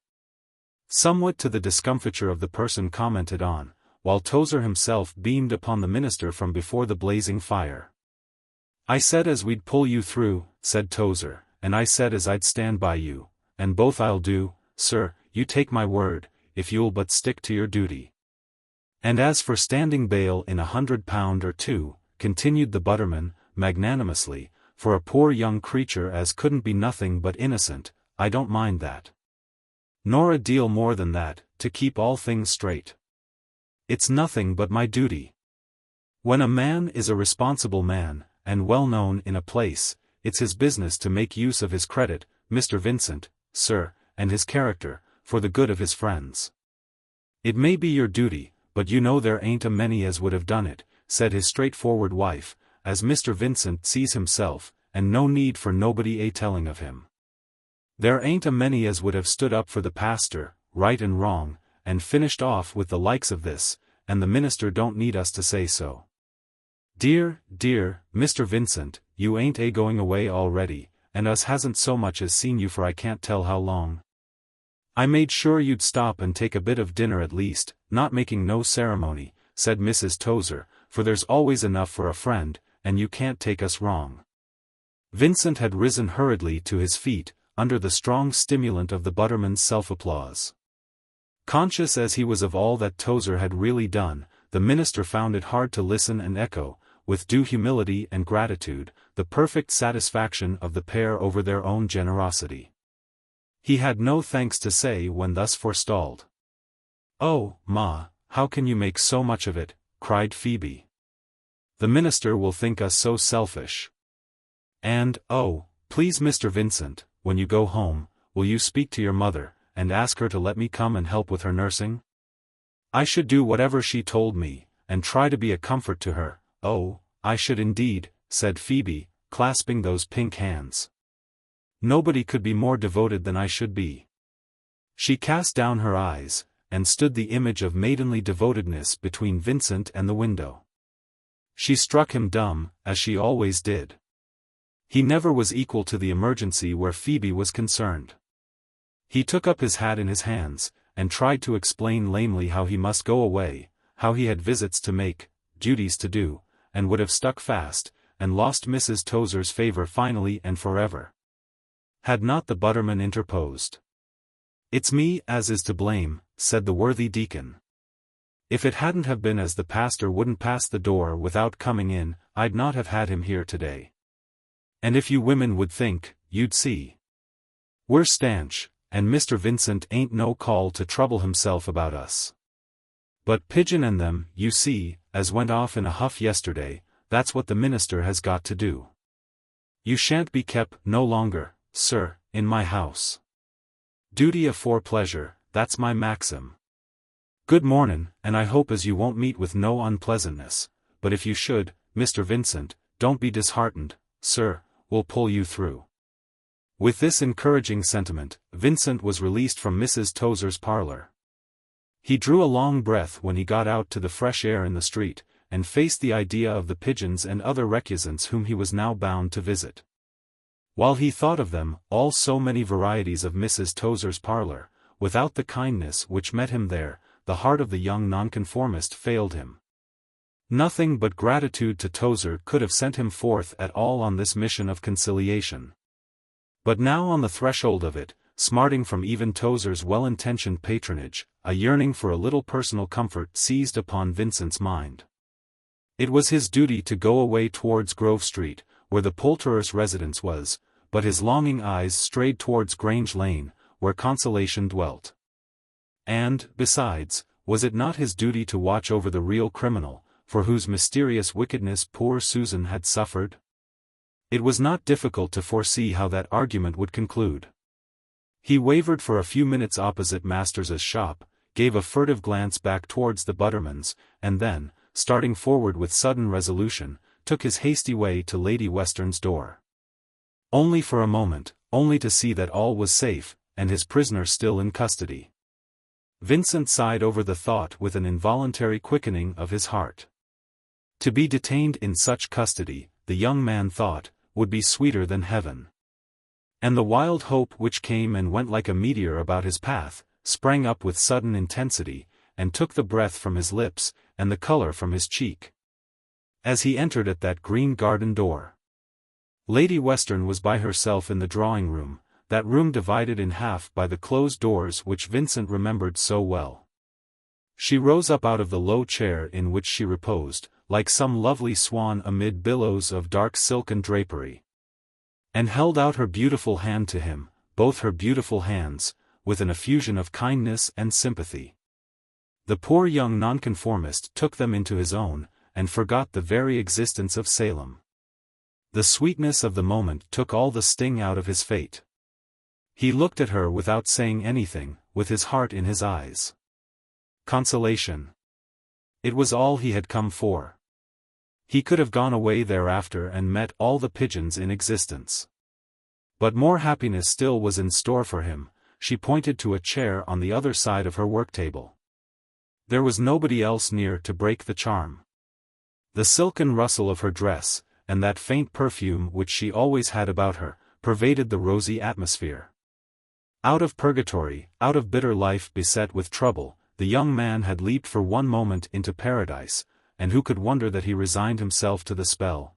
Somewhat to the discomfiture of the person commented on, while Tozer himself beamed upon the minister from before the blazing fire. "I said as we'd pull you through," said Tozer, "and I said as I'd stand by you, and both I'll do, sir, you take my word, if you'll but stick to your duty. And as for standing bail in £100 or two, continued the butterman, magnanimously, for a poor young creature as couldn't be nothing but innocent, I don't mind that. Nor a deal more than that, to keep all things straight. It's nothing but my duty. When a man is a responsible man, and well known in a place, it's his business to make use of his credit, Mr. Vincent, sir, and his character, for the good of his friends. It may be your duty, but you know there ain't a many as would have done it, said his straightforward wife, as Mr. Vincent sees himself, and no need for nobody telling of him. There ain't a many as would have stood up for the pastor, right and wrong, and finished off with the likes of this, and the minister don't need us to say so. Dear, Mr. Vincent, you ain't going away already, and us hasn't so much as seen you for I can't tell how long. I made sure you'd stop and take a bit of dinner at least, not making no ceremony, said Mrs. Tozer, for there's always enough for a friend, and you can't take us wrong. Vincent had risen hurriedly to his feet, under the strong stimulant of the butterman's self-applause. Conscious as he was of all that Tozer had really done, the minister found it hard to listen and echo, with due humility and gratitude, the perfect satisfaction of the pair over their own generosity. He had no thanks to say when thus forestalled. "Oh, Ma, how can you make so much of it?" cried Phoebe. "The minister will think us so selfish. And, oh, please Mr. Vincent, when you go home, will you speak to your mother, and ask her to let me come and help with her nursing? I should do whatever she told me, and try to be a comfort to her." "Oh, I should indeed," said Phoebe, clasping those pink hands. "Nobody could be more devoted than I should be." She cast down her eyes, and stood the image of maidenly devotedness between Vincent and the window. She struck him dumb, as she always did. He never was equal to the emergency where Phoebe was concerned. He took up his hat in his hands, and tried to explain lamely how he must go away, how he had visits to make, duties to do, and would have stuck fast, and lost Mrs. Tozer's favor finally and forever, had not the butterman interposed. "It's me as is to blame," said the worthy deacon. "If it hadn't have been as the pastor wouldn't pass the door without coming in, I'd not have had him here today. And if you women would think, you'd see. We're stanch, and Mr. Vincent ain't no call to trouble himself about us. But Pigeon and them, you see, as went off in a huff yesterday, that's what the minister has got to do. You shan't be kept no longer, sir, in my house. Duty afore pleasure, that's my maxim. Good mornin', and I hope as you won't meet with no unpleasantness, but if you should, Mr. Vincent, don't be disheartened, sir, we'll pull you through." With this encouraging sentiment, Vincent was released from Mrs. Tozer's parlor. He drew a long breath when he got out to the fresh air in the street, and faced the idea of the pigeons and other recusants whom he was now bound to visit. While he thought of them, all so many varieties of Mrs. Tozer's parlor, without the kindness which met him there, the heart of the young nonconformist failed him. Nothing but gratitude to Tozer could have sent him forth at all on this mission of conciliation. But now on the threshold of it, smarting from even Tozer's well-intentioned patronage, a yearning for a little personal comfort seized upon Vincent's mind. It was his duty to go away towards Grove Street, where the poulterer's residence was, but his longing eyes strayed towards Grange Lane, where consolation dwelt. And, besides, was it not his duty to watch over the real criminal, for whose mysterious wickedness poor Susan had suffered? It was not difficult to foresee how that argument would conclude. He wavered for a few minutes opposite Masters's shop, gave a furtive glance back towards the butterman's, and then, starting forward with sudden resolution, took his hasty way to Lady Western's door. Only for a moment, only to see that all was safe, and his prisoner still in custody. Vincent sighed over the thought with an involuntary quickening of his heart. To be detained in such custody, the young man thought, would be sweeter than heaven. And the wild hope which came and went like a meteor about his path, sprang up with sudden intensity, and took the breath from his lips, and the color from his cheek, as he entered at that green garden door. Lady Western was by herself in the drawing-room, that room divided in half by the closed doors which Vincent remembered so well. She rose up out of the low chair in which she reposed, like some lovely swan amid billows of dark silk and drapery, and held out her beautiful hand to him, both her beautiful hands, with an effusion of kindness and sympathy. The poor young nonconformist took them into his own, and forgot the very existence of Salem. The sweetness of the moment took all the sting out of his fate. He looked at her without saying anything, with his heart in his eyes. Consolation. It was all he had come for. He could have gone away thereafter and met all the pigeons in existence. But more happiness still was in store for him. She pointed to a chair on the other side of her work-table. There was nobody else near to break the charm. The silken rustle of her dress, and that faint perfume which she always had about her, pervaded the rosy atmosphere. Out of purgatory, out of bitter life beset with trouble, the young man had leaped for one moment into paradise, and who could wonder that he resigned himself to the spell?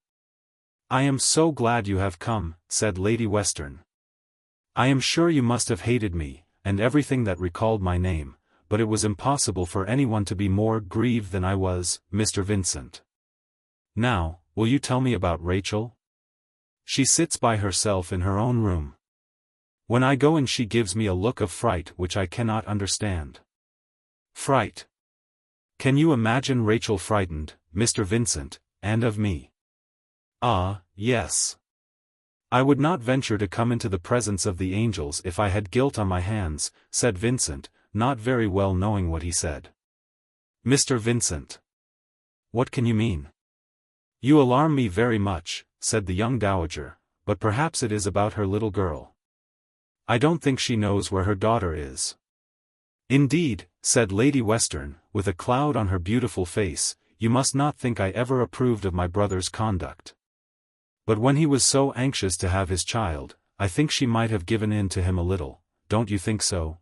"I am so glad you have come," said Lady Western. "I am sure you must have hated me, and everything that recalled my name, but it was impossible for anyone to be more grieved than I was, Mr. Vincent. Now, will you tell me about Rachel? She sits by herself in her own room. When I go in she gives me a look of fright which I cannot understand." Fright. Can you imagine Rachel frightened, Mr. Vincent, and of me? Ah, yes. "I would not venture to come into the presence of the angels if I had guilt on my hands," said Vincent, not very well knowing what he said. "Mr. Vincent. What can you mean?" "You alarm me very much," said the young dowager, "but perhaps it is about her little girl. I don't think she knows where her daughter is." "Indeed," said Lady Western, with a cloud on her beautiful face, "you must not think I ever approved of my brother's conduct. But when he was so anxious to have his child, I think she might have given in to him a little, don't you think so?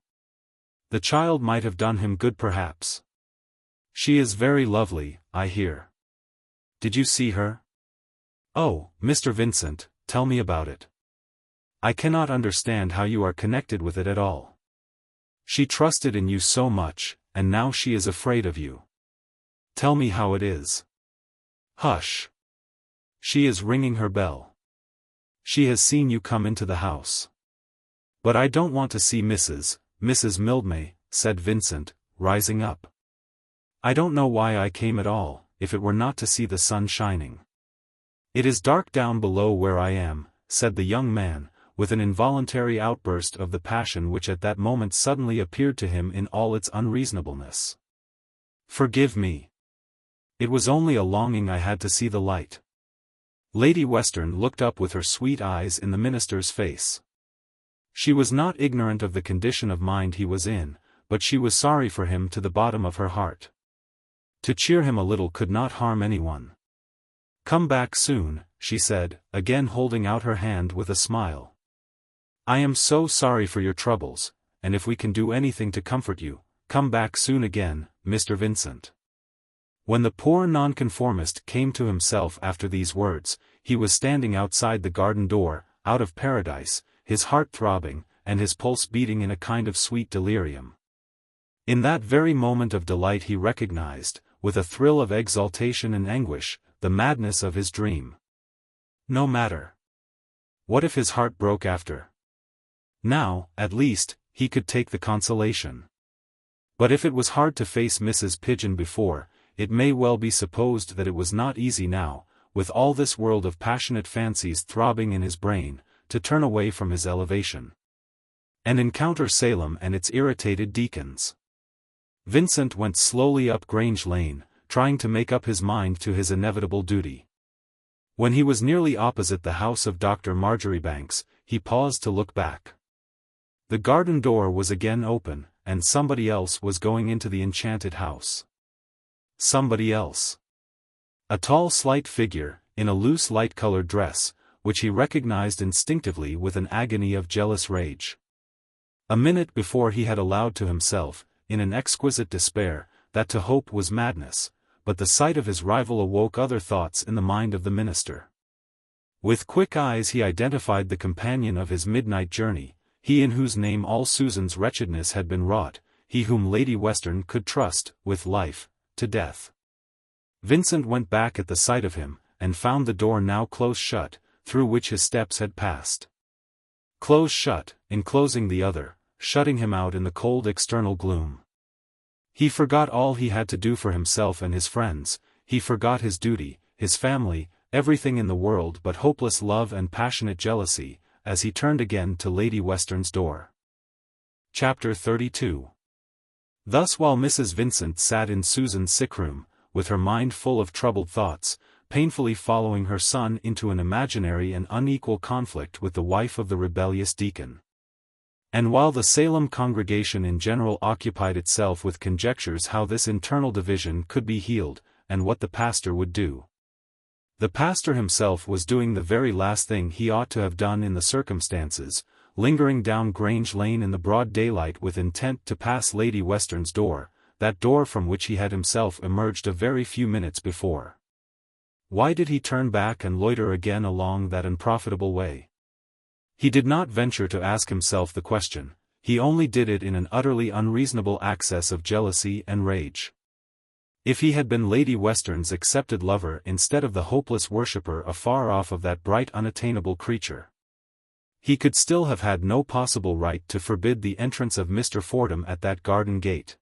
The child might have done him good perhaps. She is very lovely, I hear. Did you see her?" "Oh, Mr. Vincent, tell me about it. I cannot understand how you are connected with it at all. She trusted in you so much, and now she is afraid of you. Tell me how it is." "Hush. She is ringing her bell. She has seen you come into the house." "But I don't want to see Mrs. Mildmay," said Vincent, rising up. "I don't know why I came at all, if it were not to see the sun shining." "It is dark down below where I am," said the young man, with an involuntary outburst of the passion which at that moment suddenly appeared to him in all its unreasonableness. "Forgive me. It was only a longing I had to see the light." Lady Western looked up with her sweet eyes in the minister's face. She was not ignorant of the condition of mind he was in, but she was sorry for him to the bottom of her heart. To cheer him a little could not harm anyone. "Come back soon," she said, again holding out her hand with a smile. "I am so sorry for your troubles, and if we can do anything to comfort you, come back soon again, Mr. Vincent." When the poor nonconformist came to himself after these words, he was standing outside the garden door, out of paradise, his heart throbbing, and his pulse beating in a kind of sweet delirium. In that very moment of delight he recognized, with a thrill of exaltation and anguish, the madness of his dream. No matter. What if his heart broke after? Now, at least, he could take the consolation. But if it was hard to face Mrs. Pigeon before, it may well be supposed that it was not easy now, with all this world of passionate fancies throbbing in his brain, to turn away from his elevation and encounter Salem and its irritated deacons. Vincent went slowly up Grange Lane, trying to make up his mind to his inevitable duty. When he was nearly opposite the house of Dr. Marjoribanks, he paused to look back. The garden door was again open, and somebody else was going into the enchanted house. Somebody else. A tall slight figure, in a loose light-colored dress, which he recognized instinctively with an agony of jealous rage. A minute before he had allowed to himself, in an exquisite despair, that to hope was madness, but the sight of his rival awoke other thoughts in the mind of the minister. With quick eyes he identified the companion of his midnight journey, he in whose name all Susan's wretchedness had been wrought, he whom Lady Western could trust, with life, to death. Vincent went back at the sight of him, and found the door now close shut, through which his steps had passed. Close shut, enclosing the other, shutting him out in the cold external gloom. He forgot all he had to do for himself and his friends, he forgot his duty, his family, everything in the world but hopeless love and passionate jealousy, as he turned again to Lady Western's door. Chapter 32. Thus while Mrs. Vincent sat in Susan's sick-room, with her mind full of troubled thoughts, painfully following her son into an imaginary and unequal conflict with the wife of the rebellious deacon. And while the Salem congregation in general occupied itself with conjectures how this internal division could be healed, and what the pastor would do. The pastor himself was doing the very last thing he ought to have done in the circumstances, lingering down Grange Lane in the broad daylight with intent to pass Lady Western's door, that door from which he had himself emerged a very few minutes before. Why did he turn back and loiter again along that unprofitable way? He did not venture to ask himself the question, he only did it in an utterly unreasonable access of jealousy and rage. If he had been Lady Western's accepted lover instead of the hopeless worshipper afar off of that bright unattainable creature, he could still have had no possible right to forbid the entrance of Mr. Fordham at that garden gate.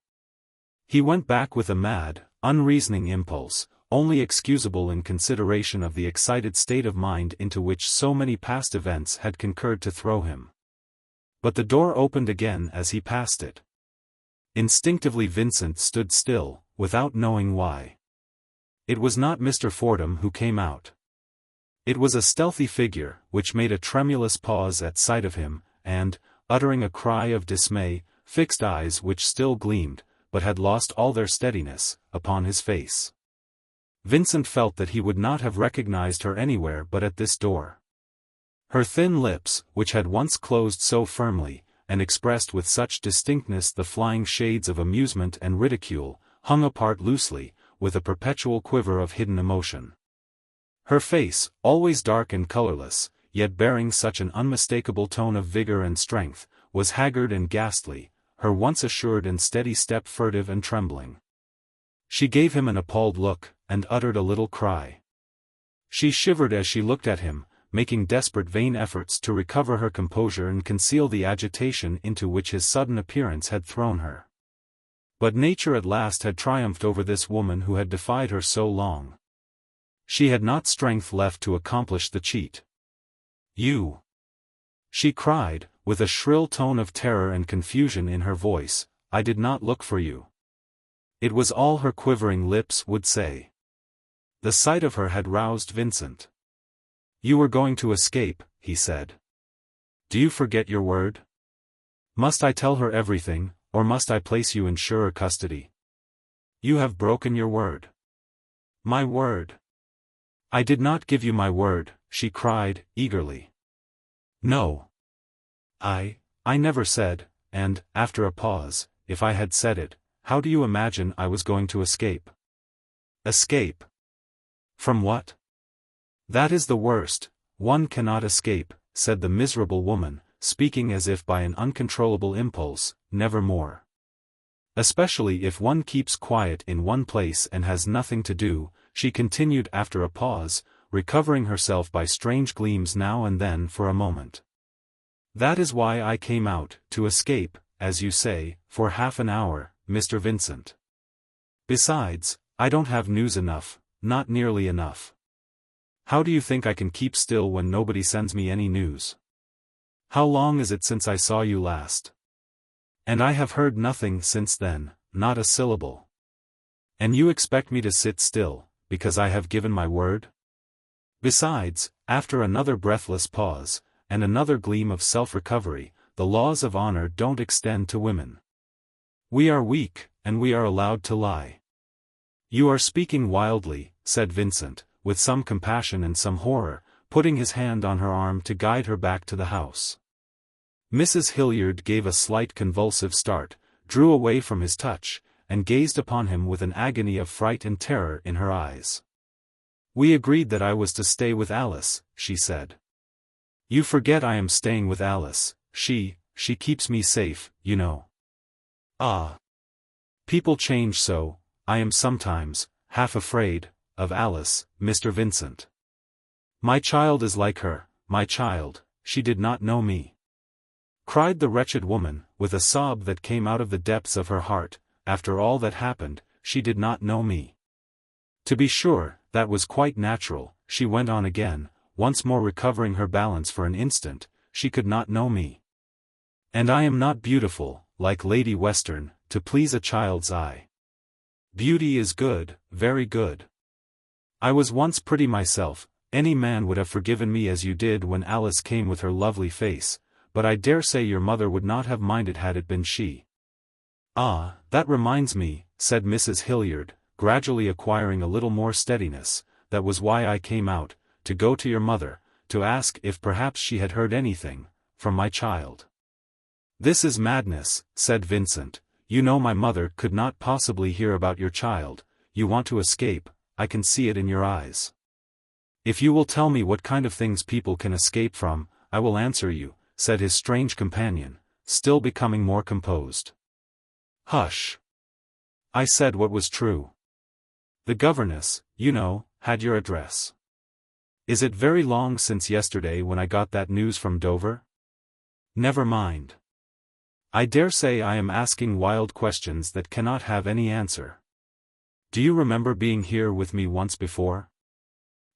He went back with a mad, unreasoning impulse, only excusable in consideration of the excited state of mind into which so many past events had concurred to throw him. But the door opened again as he passed it. Instinctively Vincent stood still, without knowing why. It was not Mr. Fordham who came out. It was a stealthy figure, which made a tremulous pause at sight of him, and, uttering a cry of dismay, fixed eyes which still gleamed, but had lost all their steadiness, upon his face. Vincent felt that he would not have recognized her anywhere but at this door. Her thin lips, which had once closed so firmly, and expressed with such distinctness the flying shades of amusement and ridicule, hung apart loosely, with a perpetual quiver of hidden emotion. Her face, always dark and colorless, yet bearing such an unmistakable tone of vigor and strength, was haggard and ghastly, her once assured and steady step furtive and trembling. She gave him an appalled look, and uttered a little cry. She shivered as she looked at him, making desperate vain efforts to recover her composure and conceal the agitation into which his sudden appearance had thrown her. But nature at last had triumphed over this woman who had defied her so long. She had not strength left to accomplish the cheat. "You!" she cried, with a shrill tone of terror and confusion in her voice, "I did not look for you." It was all her quivering lips would say. The sight of her had roused Vincent. "You were going to escape," he said. "Do you forget your word? Must I tell her everything, or must I place you in surer custody? You have broken your word." "My word? I did not give you my word," she cried, eagerly. "No. I never said, and, after a pause, if I had said it, how do you imagine I was going to escape?" "Escape? From what?" "That is the worst, one cannot escape," said the miserable woman, speaking as if by an uncontrollable impulse, "nevermore. Especially if one keeps quiet in one place and has nothing to do," she continued after a pause, recovering herself by strange gleams now and then for a moment. "That is why I came out, to escape, as you say, for half an hour, Mr. Vincent. Besides, I don't have news enough, not nearly enough. How do you think I can keep still when nobody sends me any news? How long is it since I saw you last? And I have heard nothing since then, not a syllable. And you expect me to sit still, because I have given my word?" Besides, after another breathless pause, and another gleam of self-recovery, the laws of honor don't extend to women. We are weak, and we are allowed to lie. "You are speaking wildly," said Vincent, with some compassion and some horror, putting his hand on her arm to guide her back to the house. Mrs. Hilliard gave a slight convulsive start, drew away from his touch, and gazed upon him with an agony of fright and terror in her eyes. "We agreed that I was to stay with Alice," she said. "You forget I am staying with Alice. She keeps me safe, you know." "Ah. People change so. I am sometimes half afraid of Alice, Mr. Vincent. My child is like her, my child, she did not know me," cried the wretched woman, with a sob that came out of the depths of her heart. "After all that happened, she did not know me. To be sure, that was quite natural," she went on again, once more recovering her balance for an instant, "she could not know me. And I am not beautiful, like Lady Western, to please a child's eye. Beauty is good, very good. I was once pretty myself, any man would have forgiven me as you did when Alice came with her lovely face, but I dare say your mother would not have minded had it been she." "Ah, that reminds me," said Mrs. Hilliard, gradually acquiring a little more steadiness, "that was why I came out, to go to your mother, to ask if perhaps she had heard anything from my child." "This is madness," said Vincent. "You know my mother could not possibly hear about your child. You want to escape, I can see it in your eyes." "If you will tell me what kind of things people can escape from, I will answer you," said his strange companion, still becoming more composed. "Hush. I said what was true. The governess, you know, had your address. Is it very long since yesterday when I got that news from Dover?" "Never mind. I dare say I am asking wild questions that cannot have any answer. Do you remember being here with me once before?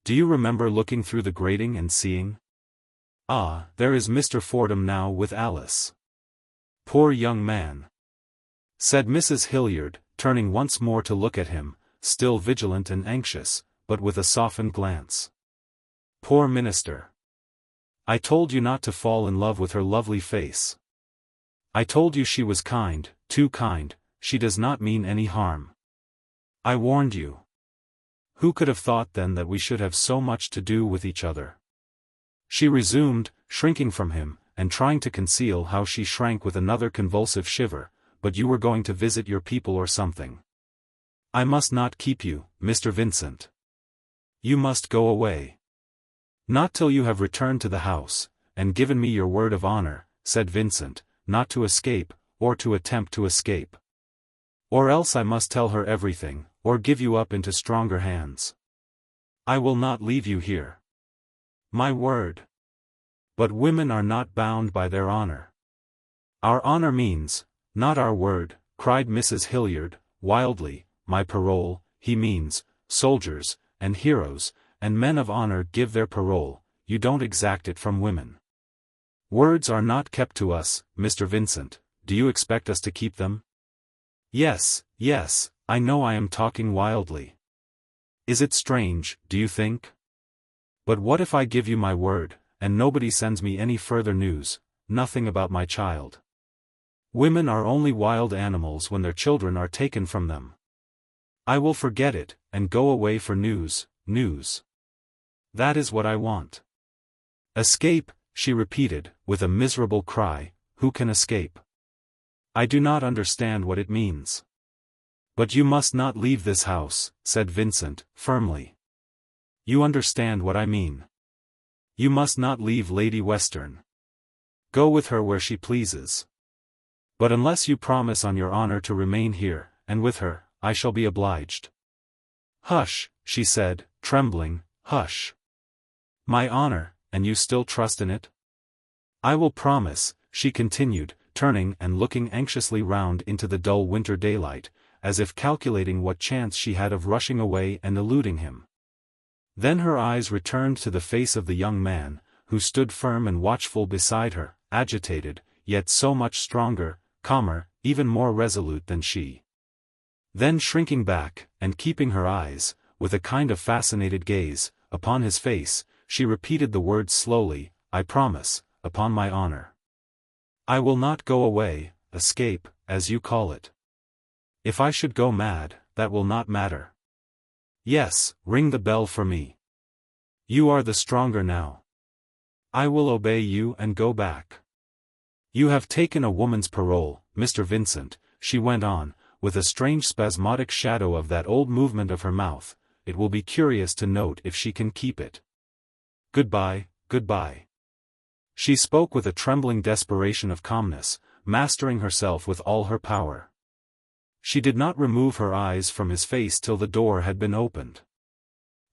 Do you remember looking through the grating and seeing? Ah, there is Mr. Fordham now with Alice." "Poor young man," said Mrs. Hilliard, turning once more to look at him, still vigilant and anxious, but with a softened glance. "Poor minister. I told you not to fall in love with her lovely face. I told you she was kind, too kind, she does not mean any harm. I warned you. Who could have thought then that we should have so much to do with each other?" She resumed, shrinking from him, and trying to conceal how she shrank with another convulsive shiver. "But you were going to visit your people or something. I must not keep you, Mr. Vincent. You must go away." "Not till you have returned to the house, and given me your word of honor," said Vincent, "not to escape, or to attempt to escape. Or else I must tell her everything, or give you up into stronger hands. I will not leave you here. My word." "But women are not bound by their honor." "Our honor means, not our word," cried Mrs. Hilliard, wildly. "My parole, he means, soldiers, and heroes, and men of honor give their parole, you don't exact it from women. Words are not kept to us, Mr. Vincent, do you expect us to keep them?" Yes, I know I am talking wildly. Is it strange, do you think? But what if I give you my word, and nobody sends me any further news, nothing about my child? Women are only wild animals when their children are taken from them. I will forget it, and go away for news. That is what I want." "Escape," she repeated, with a miserable cry. "Who can escape? I do not understand what it means." "But you must not leave this house," said Vincent, firmly. "You understand what I mean. You must not leave Lady Western. Go with her where she pleases. But unless you promise on your honor to remain here, and with her, I shall be obliged." "Hush," she said, trembling, "hush. My honor, and you still trust in it?" "I will promise," she continued, turning and looking anxiously round into the dull winter daylight, as if calculating what chance she had of rushing away and eluding him. Then her eyes returned to the face of the young man, who stood firm and watchful beside her, agitated, yet so much stronger, calmer, even more resolute than she. Then shrinking back, and keeping her eyes, with a kind of fascinated gaze, upon his face, she repeated the words slowly, "I promise, upon my honor. I will not go away, escape, as you call it. If I should go mad, that will not matter. Yes, ring the bell for me. You are the stronger now. I will obey you and go back. You have taken a woman's parole, Mr. Vincent," she went on, with a strange spasmodic shadow of that old movement of her mouth. "It will be curious to note if she can keep it. Goodbye." She spoke with a trembling desperation of calmness, mastering herself with all her power. She did not remove her eyes from his face till the door had been opened.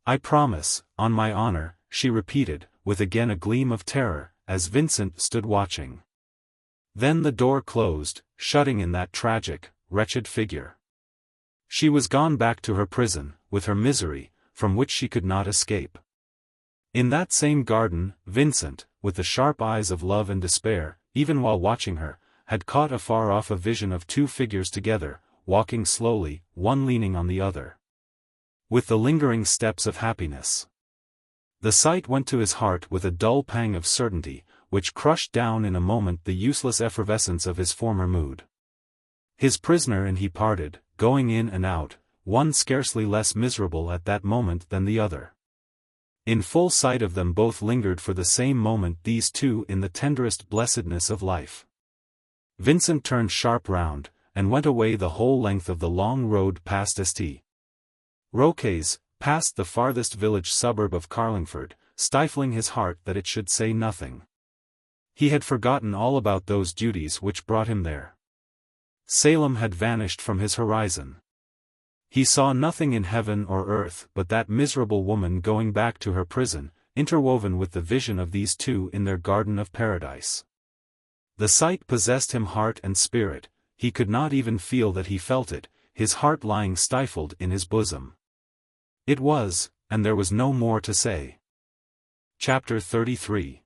"I promise, on my honor," she repeated, with again a gleam of terror, as Vincent stood watching. Then the door closed, shutting in that tragic, wretched figure. She was gone back to her prison, with her misery, from which she could not escape. In that same garden, Vincent, with the sharp eyes of love and despair, even while watching her, had caught afar off a vision of two figures together, walking slowly, one leaning on the other, with the lingering steps of happiness. The sight went to his heart with a dull pang of certainty, which crushed down in a moment the useless effervescence of his former mood. His prisoner and he parted, going in and out, one scarcely less miserable at that moment than the other. In full sight of them both lingered for the same moment these two in the tenderest blessedness of life. Vincent turned sharp round, and went away the whole length of the long road past St. Roque's, past the farthest village suburb of Carlingford, stifling his heart that it should say nothing. He had forgotten all about those duties which brought him there. Salem had vanished from his horizon. He saw nothing in heaven or earth but that miserable woman going back to her prison, interwoven with the vision of these two in their garden of paradise. The sight possessed him heart and spirit, he could not even feel that he felt it, his heart lying stifled in his bosom. It was, and there was no more to say. Chapter 33.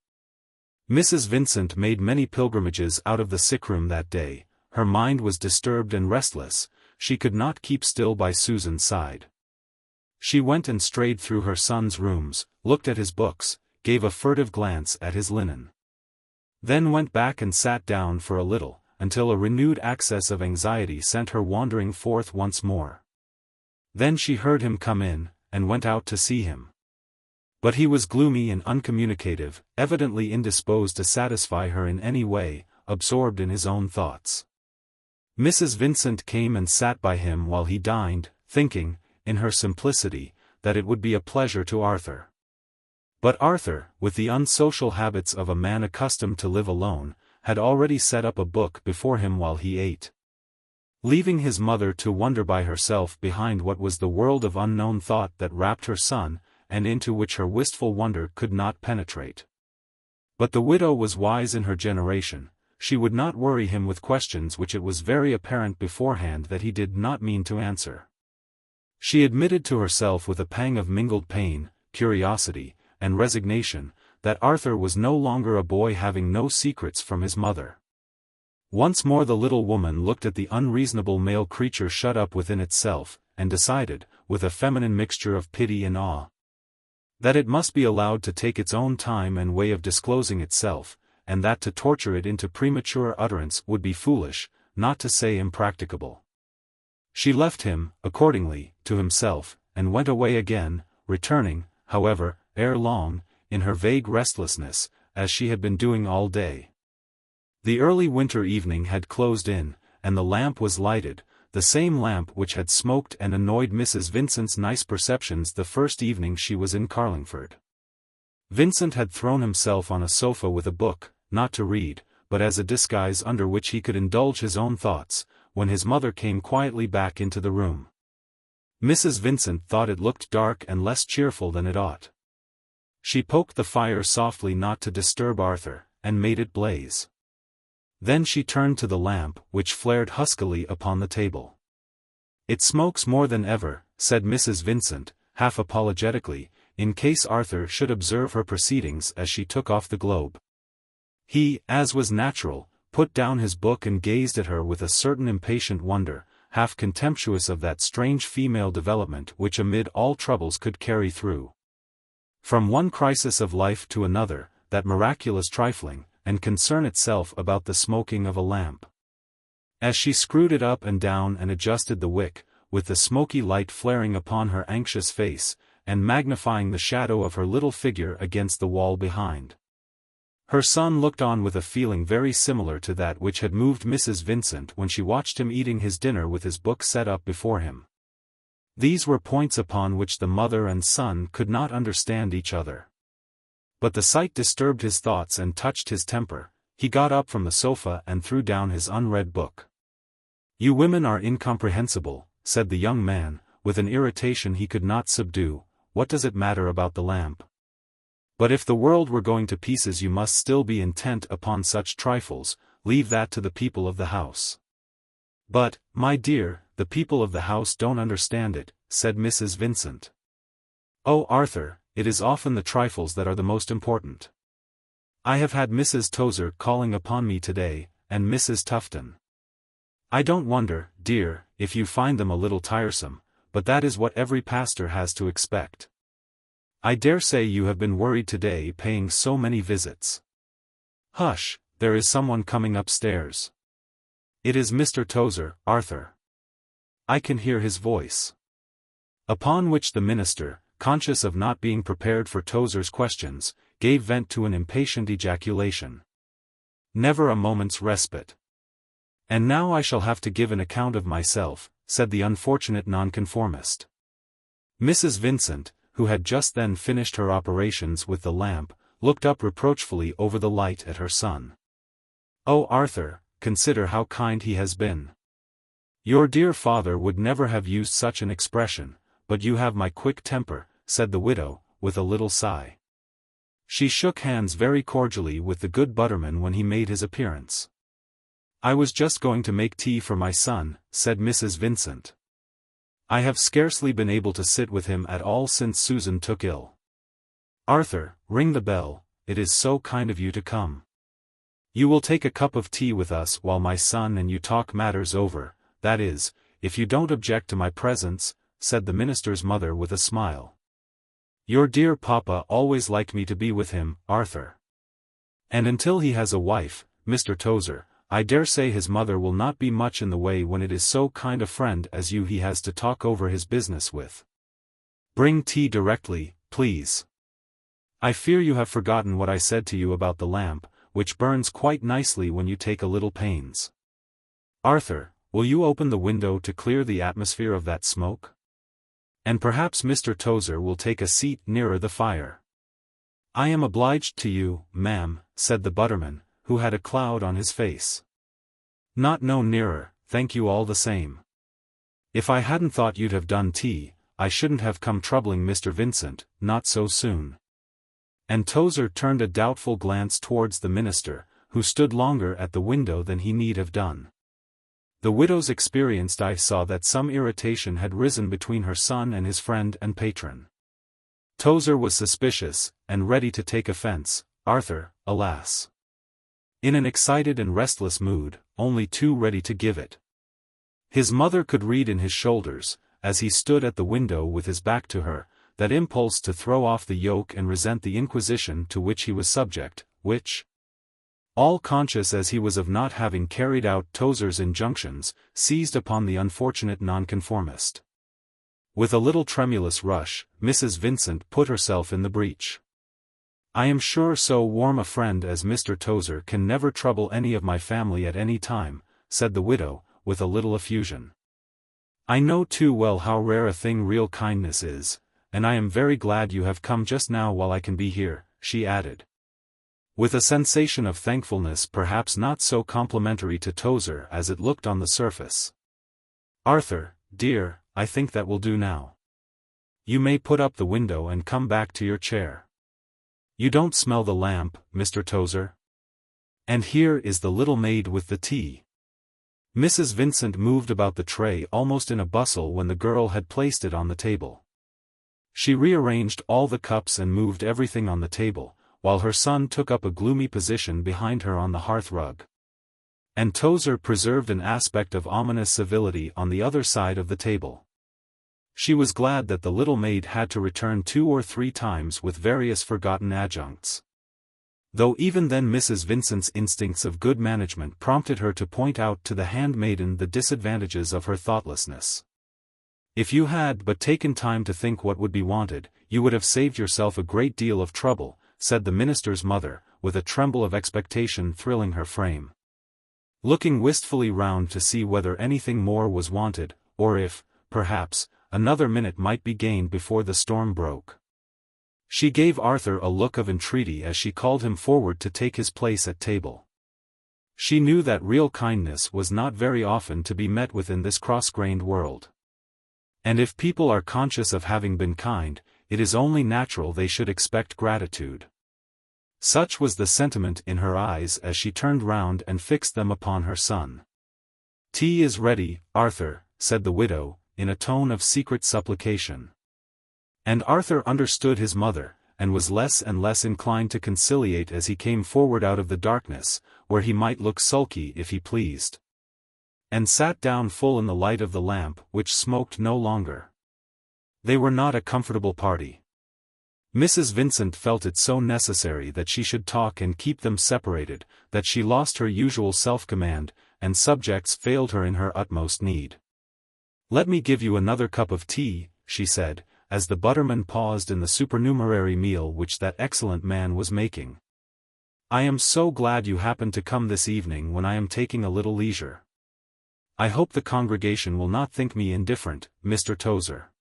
Mrs. Vincent made many pilgrimages out of the sickroom that day. Her mind was disturbed and restless, she could not keep still by Susan's side. She went and strayed through her son's rooms, looked at his books, gave a furtive glance at his linen. Then went back and sat down for a little, until a renewed access of anxiety sent her wandering forth once more. Then she heard him come in, and went out to see him. But he was gloomy and uncommunicative, evidently indisposed to satisfy her in any way, absorbed in his own thoughts. Mrs. Vincent came and sat by him while he dined, thinking, in her simplicity, that it would be a pleasure to Arthur. But Arthur, with the unsocial habits of a man accustomed to live alone, had already set up a book before him while he ate. Leaving his mother to wonder by herself behind what was the world of unknown thought that wrapped her son, and into which her wistful wonder could not penetrate. But the widow was wise in her generation. She would not worry him with questions which it was very apparent beforehand that he did not mean to answer. She admitted to herself with a pang of mingled pain, curiosity, and resignation, that Arthur was no longer a boy having no secrets from his mother. Once more the little woman looked at the unreasonable male creature shut up within itself, and decided, with a feminine mixture of pity and awe, that it must be allowed to take its own time and way of disclosing itself, and that to torture it into premature utterance would be foolish, not to say impracticable. She left him, accordingly, to himself, and went away again, returning, however, ere long, in her vague restlessness, as she had been doing all day. The early winter evening had closed in, and the lamp was lighted, the same lamp which had smoked and annoyed Mrs. Vincent's nice perceptions the first evening she was in Carlingford. Vincent had thrown himself on a sofa with a book, not to read, but as a disguise under which he could indulge his own thoughts, when his mother came quietly back into the room. Mrs. Vincent thought it looked dark and less cheerful than it ought. She poked the fire softly not to disturb Arthur, and made it blaze. Then she turned to the lamp, which flared huskily upon the table. "It smokes more than ever," said Mrs. Vincent, half apologetically, in case Arthur should observe her proceedings as she took off the globe. He, as was natural, put down his book and gazed at her with a certain impatient wonder, half contemptuous of that strange female development which amid all troubles could carry through from one crisis of life to another, that miraculous trifling, and concern itself about the smoking of a lamp. As she screwed it up and down and adjusted the wick, with the smoky light flaring upon her anxious face, and magnifying the shadow of her little figure against the wall behind. Her son looked on with a feeling very similar to that which had moved Mrs. Vincent when she watched him eating his dinner with his book set up before him. These were points upon which the mother and son could not understand each other. But the sight disturbed his thoughts and touched his temper. He got up from the sofa and threw down his unread book. "You women are incomprehensible," said the young man, with an irritation he could not subdue. "What does it matter about the lamp? But if the world were going to pieces you must still be intent upon such trifles, leave that to the people of the house." "But, my dear, the people of the house don't understand it," said Mrs. Vincent. "Oh, Arthur, it is often the trifles that are the most important. I have had Mrs. Tozer calling upon me today, and Mrs. Tufton. I don't wonder, dear, if you find them a little tiresome, but that is what every pastor has to expect. I dare say you have been worried today paying so many visits. Hush, there is someone coming upstairs. It is Mr. Tozer, Arthur. I can hear his voice." Upon which the minister, conscious of not being prepared for Tozer's questions, gave vent to an impatient ejaculation. Never a moment's respite. And now I shall have to give an account of myself, said the unfortunate nonconformist. Mrs. Vincent, who had just then finished her operations with the lamp, looked up reproachfully over the light at her son. "Oh, Arthur, consider how kind he has been. Your dear father would never have used such an expression, but you have my quick temper," said the widow, with a little sigh. She shook hands very cordially with the good butterman when he made his appearance. "I was just going to make tea for my son," said Mrs. Vincent. "I have scarcely been able to sit with him at all since Susan took ill. Arthur, ring the bell, it is so kind of you to come. You will take a cup of tea with us while my son and you talk matters over, that is, if you don't object to my presence," said the minister's mother with a smile. "Your dear papa always liked me to be with him, Arthur. And until he has a wife, Mr. Tozer, I dare say his mother will not be much in the way when it is so kind a friend as you he has to talk over his business with. Bring tea directly, please. I fear you have forgotten what I said to you about the lamp, which burns quite nicely when you take a little pains. Arthur, will you open the window to clear the atmosphere of that smoke? And perhaps Mr. Tozer will take a seat nearer the fire." "I am obliged to you, ma'am," said the butterman, who had a cloud on his face. "Not no nearer, thank you all the same. If I hadn't thought you'd have done tea, I shouldn't have come troubling Mr. Vincent, not so soon." And Tozer turned a doubtful glance towards the minister, who stood longer at the window than he need have done. The widow's experienced eye saw that some irritation had risen between her son and his friend and patron. Tozer was suspicious, and ready to take offense, Arthur, alas, in an excited and restless mood, only too ready to give it. His mother could read in his shoulders, as he stood at the window with his back to her, that impulse to throw off the yoke and resent the inquisition to which he was subject, which, all conscious as he was of not having carried out Tozer's injunctions, seized upon the unfortunate nonconformist. With a little tremulous rush, Mrs. Vincent put herself in the breach. "I am sure so warm a friend as Mr. Tozer can never trouble any of my family at any time," said the widow, with a little effusion. "I know too well how rare a thing real kindness is, and I am very glad you have come just now while I can be here," she added, with a sensation of thankfulness perhaps not so complimentary to Tozer as it looked on the surface. "Arthur, dear, I think that will do now. You may put up the window and come back to your chair. You don't smell the lamp, Mr. Tozer? And here is the little maid with the tea." Mrs. Vincent moved about the tray almost in a bustle when the girl had placed it on the table. She rearranged all the cups and moved everything on the table, while her son took up a gloomy position behind her on the hearth-rug. And Tozer preserved an aspect of ominous civility on the other side of the table. She was glad that the little maid had to return 2 or 3 times with various forgotten adjuncts. Though even then Mrs. Vincent's instincts of good management prompted her to point out to the handmaiden the disadvantages of her thoughtlessness. "If you had but taken time to think what would be wanted, you would have saved yourself a great deal of trouble," said the minister's mother, with a tremble of expectation thrilling her frame. Looking wistfully round to see whether anything more was wanted, or if, perhaps, another minute might be gained before the storm broke. She gave Arthur a look of entreaty as she called him forward to take his place at table. She knew that real kindness was not very often to be met with in this cross-grained world. And if people are conscious of having been kind, it is only natural they should expect gratitude. Such was the sentiment in her eyes as she turned round and fixed them upon her son. "Tea is ready, Arthur," said the widow, in a tone of secret supplication. And Arthur understood his mother, and was less and less inclined to conciliate as he came forward out of the darkness, where he might look sulky if he pleased, and sat down full in the light of the lamp which smoked no longer. They were not a comfortable party. Mrs. Vincent felt it so necessary that she should talk and keep them separated, that she lost her usual self-command, and subjects failed her in her utmost need. "Let me give you another cup of tea," she said, as the butterman paused in the supernumerary meal which that excellent man was making. "I am so glad you happened to come this evening when I am taking a little leisure. I hope the congregation will not think me indifferent, Mr. Tozer.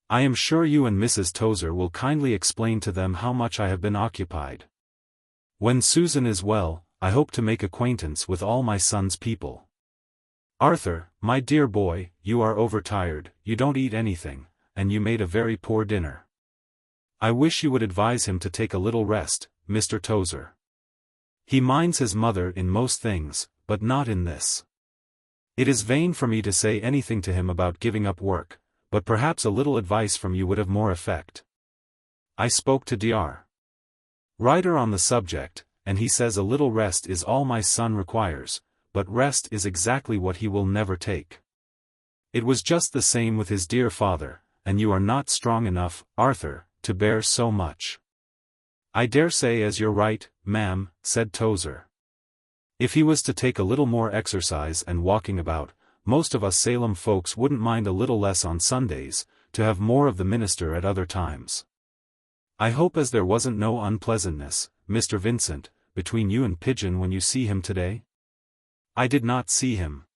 I am sure you and Mrs. Tozer will kindly explain to them how much I have been occupied. When Susan is well, I hope to make acquaintance with all my son's people. Arthur, my dear boy, you are overtired, you don't eat anything, and you made a very poor dinner. I wish you would advise him to take a little rest, Mr. Tozer. He minds his mother in most things, but not in this. It is vain for me to say anything to him about giving up work, but perhaps a little advice from you would have more effect. I spoke to Dr. Ryder on the subject, and he says a little rest is all my son requires, but rest is exactly what he will never take. It was just the same with his dear father, and you are not strong enough, Arthur, to bear so much." "I dare say as you're right, ma'am," said Tozer. "If he was to take a little more exercise and walking about, most of us Salem folks wouldn't mind a little less on Sundays, to have more of the minister at other times. I hope as there wasn't no unpleasantness, Mr. Vincent, between you and Pigeon when you see him today?" "I did not see him.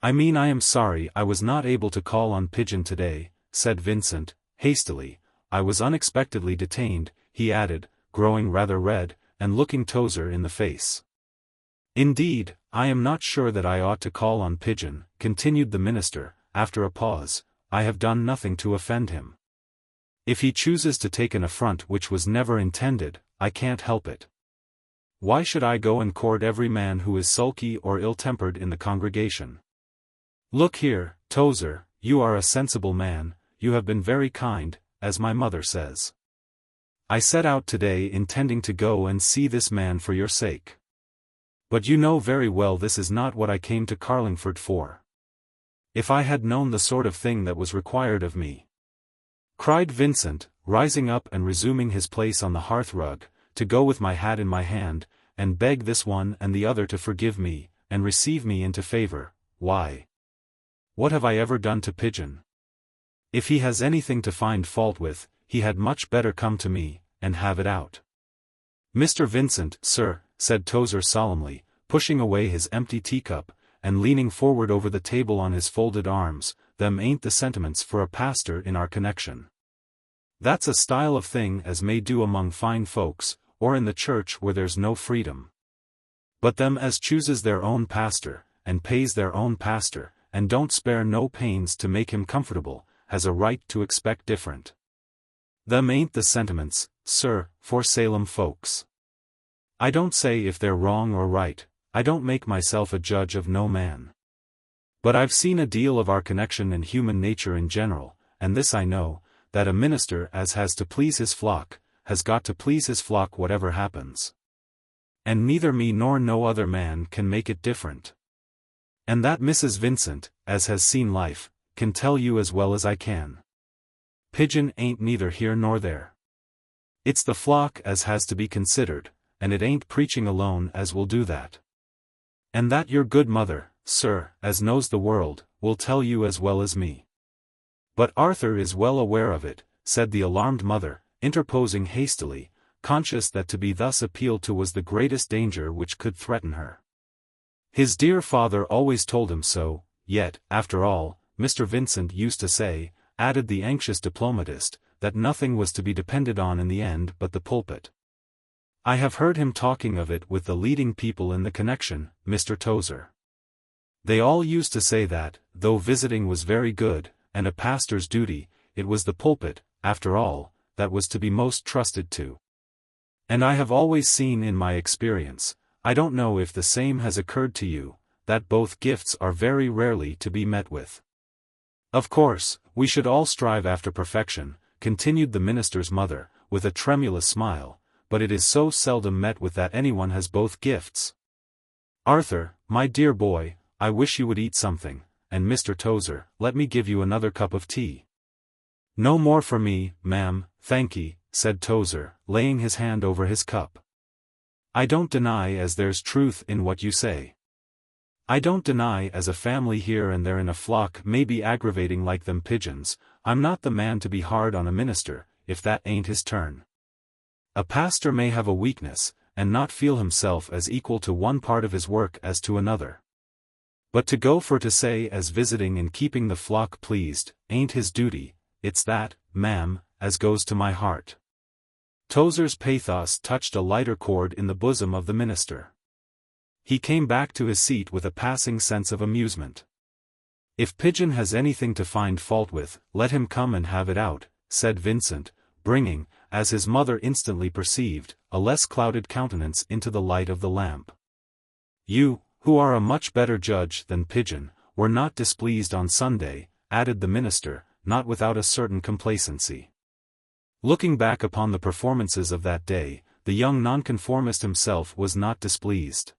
I mean I am sorry I was not able to call on Pigeon today," said Vincent, hastily. "I was unexpectedly detained," he added, growing rather red, and looking Tozer in the face. "Indeed, I am not sure that I ought to call on Pigeon," continued the minister, after a pause. "I have done nothing to offend him. If he chooses to take an affront which was never intended, I can't help it. Why should I go and court every man who is sulky or ill-tempered in the congregation? Look here, Tozer, you are a sensible man, you have been very kind, as my mother says. I set out today intending to go and see this man for your sake. But you know very well this is not what I came to Carlingford for. If I had known the sort of thing that was required of me," cried Vincent, rising up and resuming his place on the hearth-rug, "to go with my hat in my hand, and beg this one and the other to forgive me, and receive me into favor, why, what have I ever done to Pigeon? If he has anything to find fault with, he had much better come to me, and have it out." "Mr. Vincent, sir," said Tozer solemnly, pushing away his empty teacup, and leaning forward over the table on his folded arms, "them ain't the sentiments for a pastor in our connection. That's a style of thing as may do among fine folks, or in the church where there's no freedom. But them as chooses their own pastor, and pays their own pastor, and don't spare no pains to make him comfortable, has a right to expect different. Them ain't the sentiments, sir, for Salem folks. I don't say if they're wrong or right, I don't make myself a judge of no man. But I've seen a deal of our connection and human nature in general, and this I know, that a minister as has to please his flock, has got to please his flock whatever happens. And neither me nor no other man can make it different. And that Mrs. Vincent, as has seen life, can tell you as well as I can. Pigeon ain't neither here nor there. It's the flock as has to be considered, and it ain't preaching alone as will do that. And that your good mother, sir, as knows the world, will tell you as well as me." "But Arthur is well aware of it," said the alarmed mother, interposing hastily, conscious that to be thus appealed to was the greatest danger which could threaten her. "His dear father always told him so, yet, after all, Mr. Vincent used to say," added the anxious diplomatist, "that nothing was to be depended on in the end but the pulpit. I have heard him talking of it with the leading people in the connection, Mr. Tozer. They all used to say that, though visiting was very good, and a pastor's duty, it was the pulpit, after all, that was to be most trusted to. And I have always seen in my experience, I don't know if the same has occurred to you, that both gifts are very rarely to be met with. Of course, we should all strive after perfection," continued the minister's mother, with a tremulous smile, "but it is so seldom met with that anyone has both gifts. Arthur, my dear boy, I wish you would eat something, and Mr. Tozer, let me give you another cup of tea." "No more for me, ma'am, thankee," said Tozer, laying his hand over his cup. "I don't deny as there's truth in what you say. I don't deny as a family here and there in a flock may be aggravating like them pigeons. I'm not the man to be hard on a minister, if that ain't his turn. A pastor may have a weakness, and not feel himself as equal to one part of his work as to another. But to go for to say as visiting and keeping the flock pleased, ain't his duty, it's that, ma'am, as goes to my heart. Tozer's pathos touched a lighter chord in the bosom of the minister. He came back to his seat with a passing sense of amusement. If Pigeon has anything to find fault with, let him come and have it out, said Vincent, bringing, as his mother instantly perceived, a less clouded countenance into the light of the lamp. You, who are a much better judge than Pigeon, were not displeased on Sunday, added the minister, not without a certain complacency. Looking back upon the performances of that day, the young nonconformist himself was not displeased.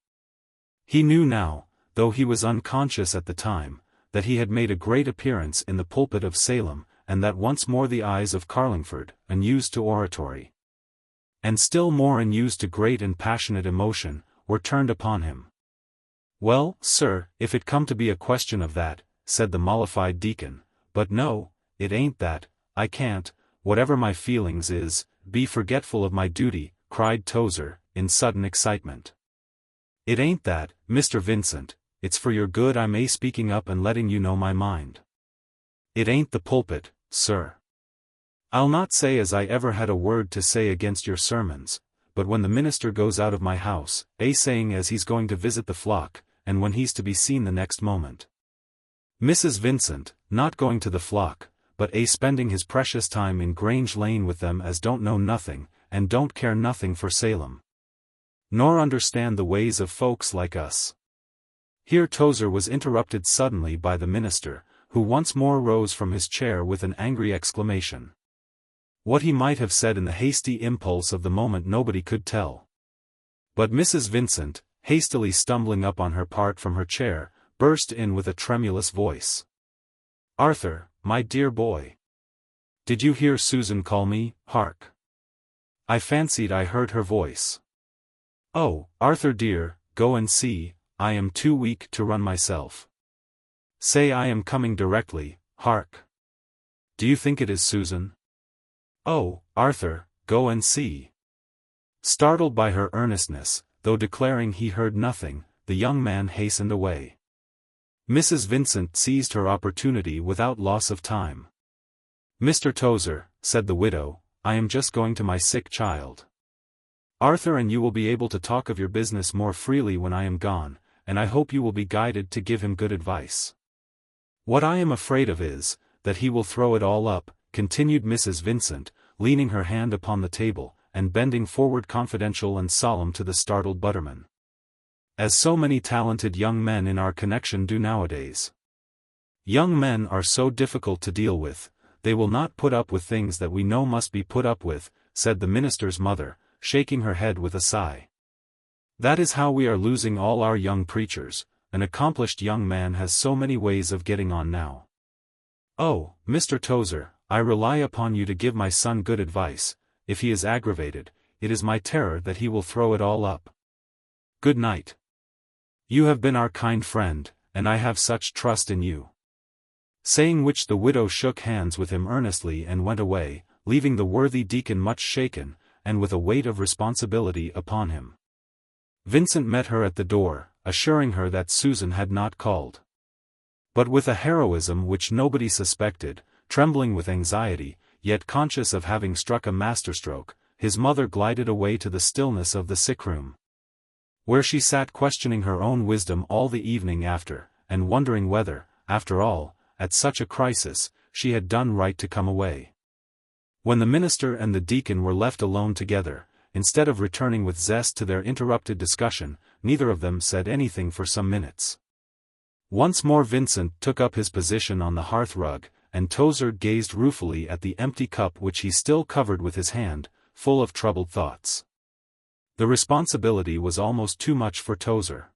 He knew now, though he was unconscious at the time, that he had made a great appearance in the pulpit of Salem, and that once more the eyes of Carlingford, unused to oratory, and still more unused to great and passionate emotion, were turned upon him. Well, sir, if it come to be a question of that, said the mollified deacon, but no, it ain't that, I can't, whatever my feelings is, be forgetful of my duty, cried Tozer, in sudden excitement. It ain't that, Mr. Vincent, it's for your good I'm speaking up and letting you know my mind. It ain't the pulpit, sir. I'll not say as I ever had a word to say against your sermons, but when the minister goes out of my house, saying as he's going to visit the flock, and when he's to be seen the next moment. Mrs. Vincent, not going to the flock, but spending his precious time in Grange Lane with them as don't know nothing, and don't care nothing for Salem, nor understand the ways of folks like us. Here Tozer was interrupted suddenly by the minister, who once more rose from his chair with an angry exclamation. What he might have said in the hasty impulse of the moment nobody could tell. But Mrs. Vincent, hastily stumbling up on her part from her chair, burst in with a tremulous voice. Arthur, my dear boy. Did you hear Susan call me? Hark. I fancied I heard her voice. Oh, Arthur dear, go and see, I am too weak to run myself. Say I am coming directly, hark. Do you think it is Susan? Oh, Arthur, go and see. Startled by her earnestness, though declaring he heard nothing, the young man hastened away. Mrs. Vincent seized her opportunity without loss of time. Mr. Tozer, said the widow, I am just going to my sick child. Arthur and you will be able to talk of your business more freely when I am gone, and I hope you will be guided to give him good advice. What I am afraid of is, that he will throw it all up, continued Mrs. Vincent, leaning her hand upon the table, and bending forward confidential and solemn to the startled butterman. As so many talented young men in our connection do nowadays. Young men are so difficult to deal with, they will not put up with things that we know must be put up with, said the minister's mother, shaking her head with a sigh. That is how we are losing all our young preachers. An accomplished young man has so many ways of getting on now. Oh, Mr. Tozer, I rely upon you to give my son good advice. If he is aggravated, it is my terror that he will throw it all up. Good night. You have been our kind friend, and I have such trust in you. Saying which the widow shook hands with him earnestly and went away, leaving the worthy deacon much shaken, and with a weight of responsibility upon him. Vincent met her at the door, assuring her that Susan had not called. But with a heroism which nobody suspected, trembling with anxiety, yet conscious of having struck a masterstroke, his mother glided away to the stillness of the sick-room, where she sat questioning her own wisdom all the evening after, and wondering whether, after all, at such a crisis, she had done right to come away. When the minister and the deacon were left alone together, instead of returning with zest to their interrupted discussion, neither of them said anything for some minutes. Once more Vincent took up his position on the hearth-rug, and Tozer gazed ruefully at the empty cup which he still covered with his hand, full of troubled thoughts. The responsibility was almost too much for Tozer.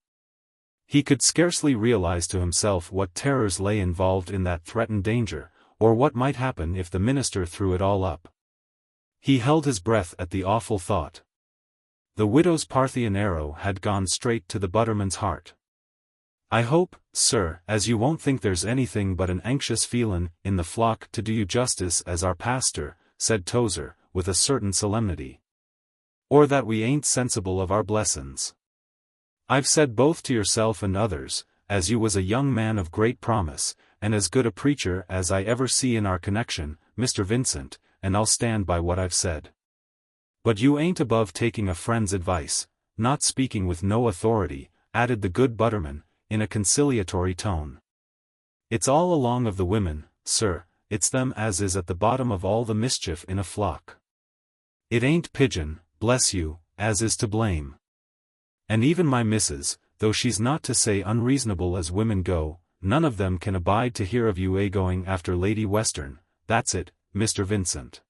He could scarcely realize to himself what terrors lay involved in that threatened danger, or what might happen if the minister threw it all up. He held his breath at the awful thought. The widow's Parthian arrow had gone straight to the butterman's heart. "I hope, sir, as you won't think there's anything but an anxious feelin' in the flock to do you justice as our pastor," said Tozer, with a certain solemnity. "Or that we ain't sensible of our blessin's. I've said both to yourself and others, as you was a young man of great promise, and as good a preacher as I ever see in our connection, Mr. Vincent, and I'll stand by what I've said. But you ain't above taking a friend's advice, not speaking with no authority," added the good butterman, in a conciliatory tone. "It's all along of the women, sir, it's them as is at the bottom of all the mischief in a flock. It ain't Pigeon, bless you, as is to blame. And even my missus, though she's not to say unreasonable as women go, none of them can abide to hear of you going after Lady Western, that's it, Mr. Vincent."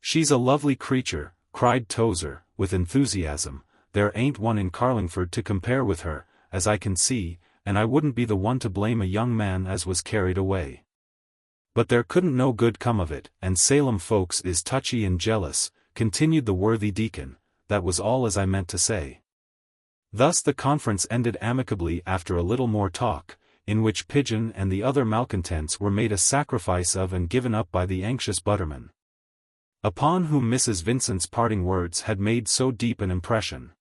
"She's a lovely creature," cried Tozer, with enthusiasm. "There ain't one in Carlingford to compare with her, as I can see, and I wouldn't be the one to blame a young man as was carried away. But there couldn't no good come of it, and Salem folks is touchy and jealous," continued the worthy deacon. "That was all as I meant to say." Thus the conference ended amicably after a little more talk, in which Pigeon and the other malcontents were made a sacrifice of and given up by the anxious butterman, upon whom Mrs. Vincent's parting words had made so deep an impression.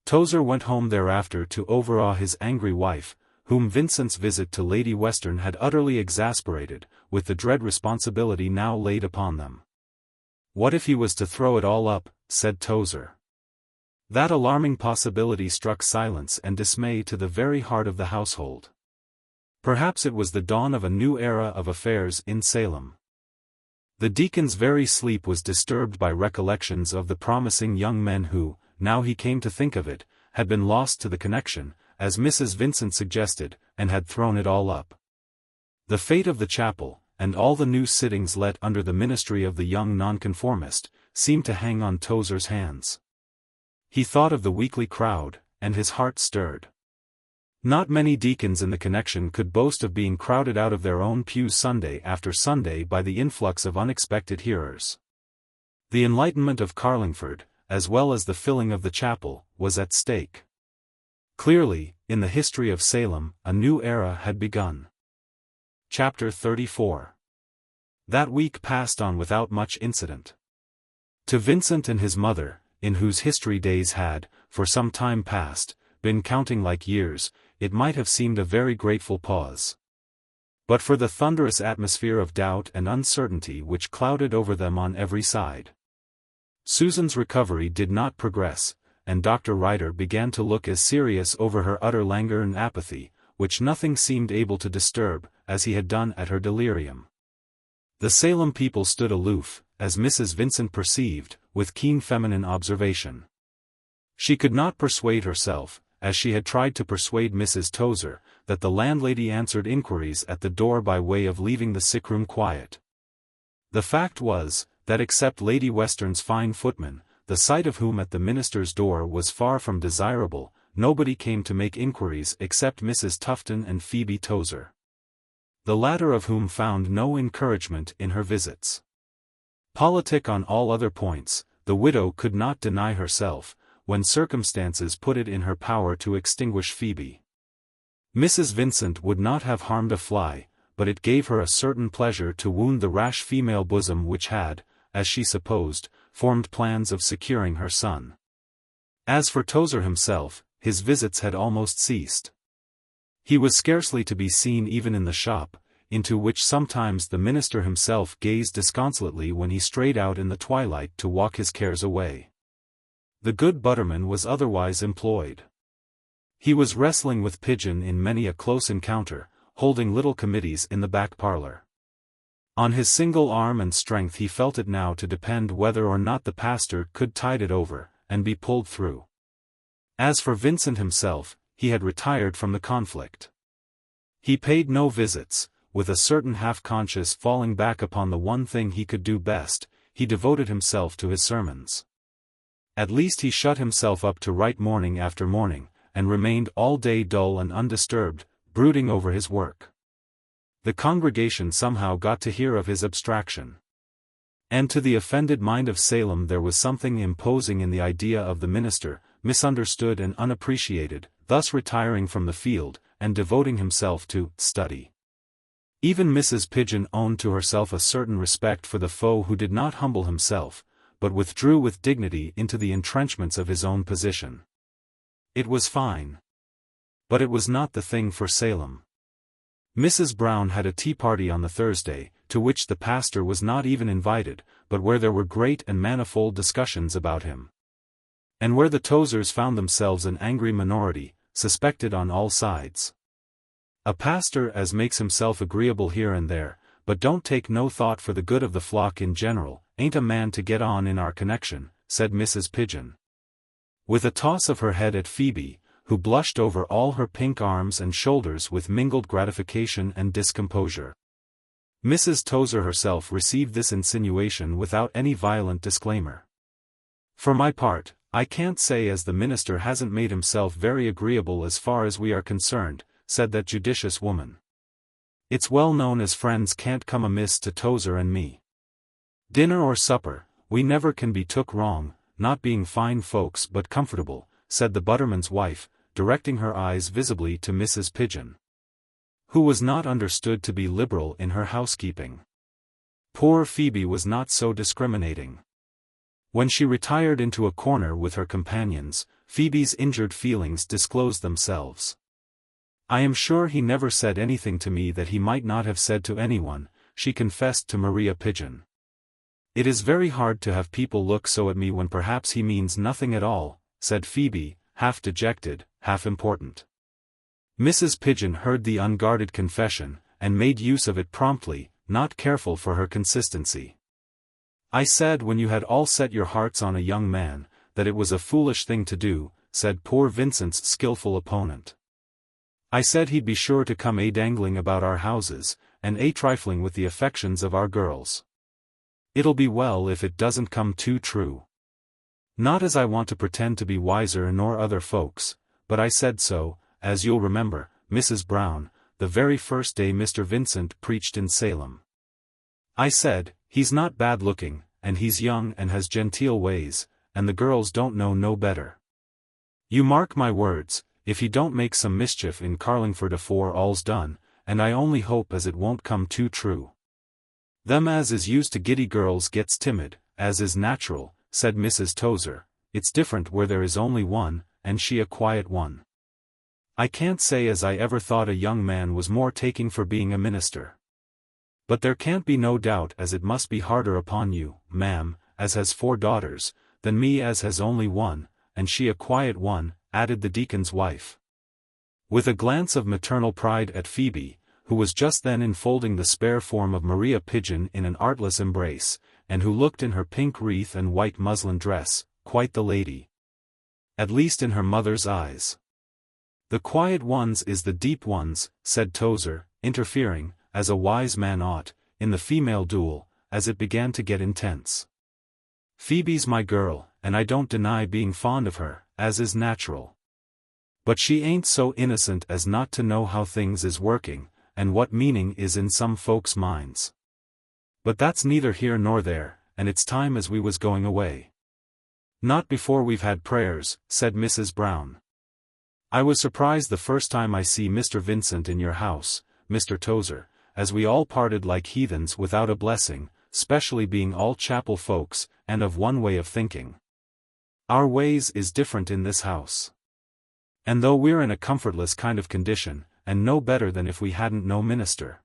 Tozer went home thereafter to overawe his angry wife, whom Vincent's visit to Lady Western had utterly exasperated, with the dread responsibility now laid upon them. What if he was to throw it all up, said Tozer. That alarming possibility struck silence and dismay to the very heart of the household. Perhaps it was the dawn of a new era of affairs in Salem. The deacon's very sleep was disturbed by recollections of the promising young men who, now he came to think of it, had been lost to the connection, as Mrs. Vincent suggested, and had thrown it all up. The fate of the chapel, and all the new sittings let under the ministry of the young nonconformist, seemed to hang on Tozer's hands. He thought of the weekly crowd, and his heart stirred. Not many deacons in the connection could boast of being crowded out of their own pews Sunday after Sunday by the influx of unexpected hearers. The enlightenment of Carlingford, as well as the filling of the chapel, was at stake. Clearly, in the history of Salem, a new era had begun. Chapter 34. That week passed on without much incident. To Vincent and his mother, in whose history days had, for some time past, been counting like years, it might have seemed a very grateful pause. But for the thunderous atmosphere of doubt and uncertainty which clouded over them on every side. Susan's recovery did not progress, and Dr. Ryder began to look as serious over her utter languor and apathy, which nothing seemed able to disturb, as he had done at her delirium. The Salem people stood aloof, as Mrs. Vincent perceived, with keen feminine observation. She could not persuade herself, as she had tried to persuade Mrs. Tozer, that the landlady answered inquiries at the door by way of leaving the sickroom quiet. The fact was, that except Lady Western's fine footman, the sight of whom at the minister's door was far from desirable, nobody came to make inquiries except Mrs. Tufton and Phoebe Tozer. The latter of whom found no encouragement in her visits. Politic on all other points, the widow could not deny herself, when circumstances put it in her power to extinguish Phoebe. Mrs. Vincent would not have harmed a fly, but it gave her a certain pleasure to wound the rash female bosom which had, as she supposed, formed plans of securing her son. As for Tozer himself, his visits had almost ceased. He was scarcely to be seen even in the shop, into which sometimes the minister himself gazed disconsolately when he strayed out in the twilight to walk his cares away. The good butterman was otherwise employed. He was wrestling with Pigeon in many a close encounter, holding little committees in the back parlor. On his single arm and strength he felt it now to depend whether or not the pastor could tide it over, and be pulled through. As for Vincent himself, he had retired from the conflict. He paid no visits, with a certain half-conscious falling back upon the one thing he could do best, he devoted himself to his sermons. At least he shut himself up to write morning after morning, and remained all day dull and undisturbed, brooding over his work. The congregation somehow got to hear of his abstraction. And to the offended mind of Salem there was something imposing in the idea of the minister, misunderstood and unappreciated, thus retiring from the field, and devoting himself to study. Even Mrs. Pigeon owned to herself a certain respect for the foe who did not humble himself, but withdrew with dignity into the entrenchments of his own position. It was fine. But it was not the thing for Salem. Mrs. Brown had a tea party on the Thursday, to which the pastor was not even invited, but where there were great and manifold discussions about him. And where the Tozers found themselves an angry minority, suspected on all sides. A pastor as makes himself agreeable here and there, but don't take no thought for the good of the flock in general, ain't a man to get on in our connection, said Mrs. Pigeon. With a toss of her head at Phoebe, who blushed over all her pink arms and shoulders with mingled gratification and discomposure. Mrs. Tozer herself received this insinuation without any violent disclaimer. For my part, I can't say as the minister hasn't made himself very agreeable as far as we are concerned, said that judicious woman. It's well known as friends can't come amiss to Tozer and me. Dinner or supper, we never can be took wrong, not being fine folks but comfortable, said the butterman's wife, directing her eyes visibly to Mrs. Pigeon, who was not understood to be liberal in her housekeeping. Poor Phoebe was not so discriminating. When she retired into a corner with her companions, Phoebe's injured feelings disclosed themselves. I am sure he never said anything to me that he might not have said to anyone, she confessed to Maria Pigeon. It is very hard to have people look so at me when perhaps he means nothing at all, said Phoebe, half dejected, half important. Mrs. Pigeon heard the unguarded confession, and made use of it promptly, not careful for her consistency. I said when you had all set your hearts on a young man, that it was a foolish thing to do, said poor Vincent's skilful opponent. I said he'd be sure to come dangling about our houses, and trifling with the affections of our girls. It'll be well if it doesn't come too true. Not as I want to pretend to be wiser nor other folks, but I said so, as you'll remember, Mrs. Brown, the very first day Mr. Vincent preached in Salem. I said, he's not bad looking, and he's young and has genteel ways, and the girls don't know no better. You mark my words, if he don't make some mischief in Carlingford afore all's done, and I only hope as it won't come too true. Them as is used to giddy girls gets timid, as is natural, said Mrs. Tozer. It's different where there is only one, and she a quiet one. I can't say as I ever thought a young man was more taking for being a minister. But there can't be no doubt as it must be harder upon you, ma'am, as has 4 daughters, than me as has only one, and she a quiet one, added the deacon's wife. With a glance of maternal pride at Phoebe, who was just then enfolding the spare form of Maria Pigeon in an artless embrace, and who looked in her pink wreath and white muslin dress, quite the lady. At least in her mother's eyes. The quiet ones is the deep ones, said Tozer, interfering, as a wise man ought, in the female duel, as it began to get intense. Phoebe's my girl, and I don't deny being fond of her, as is natural. But she ain't so innocent as not to know how things is working, and what meaning is in some folks' minds. But that's neither here nor there, and it's time as we was going away. Not before we've had prayers, said Mrs. Brown. I was surprised the first time I see Mr. Vincent in your house, Mr. Tozer, as we all parted like heathens without a blessing, specially being all chapel folks, and of one way of thinking. Our ways is different in this house. And though we're in a comfortless kind of condition, and no better than if we hadn't no minister.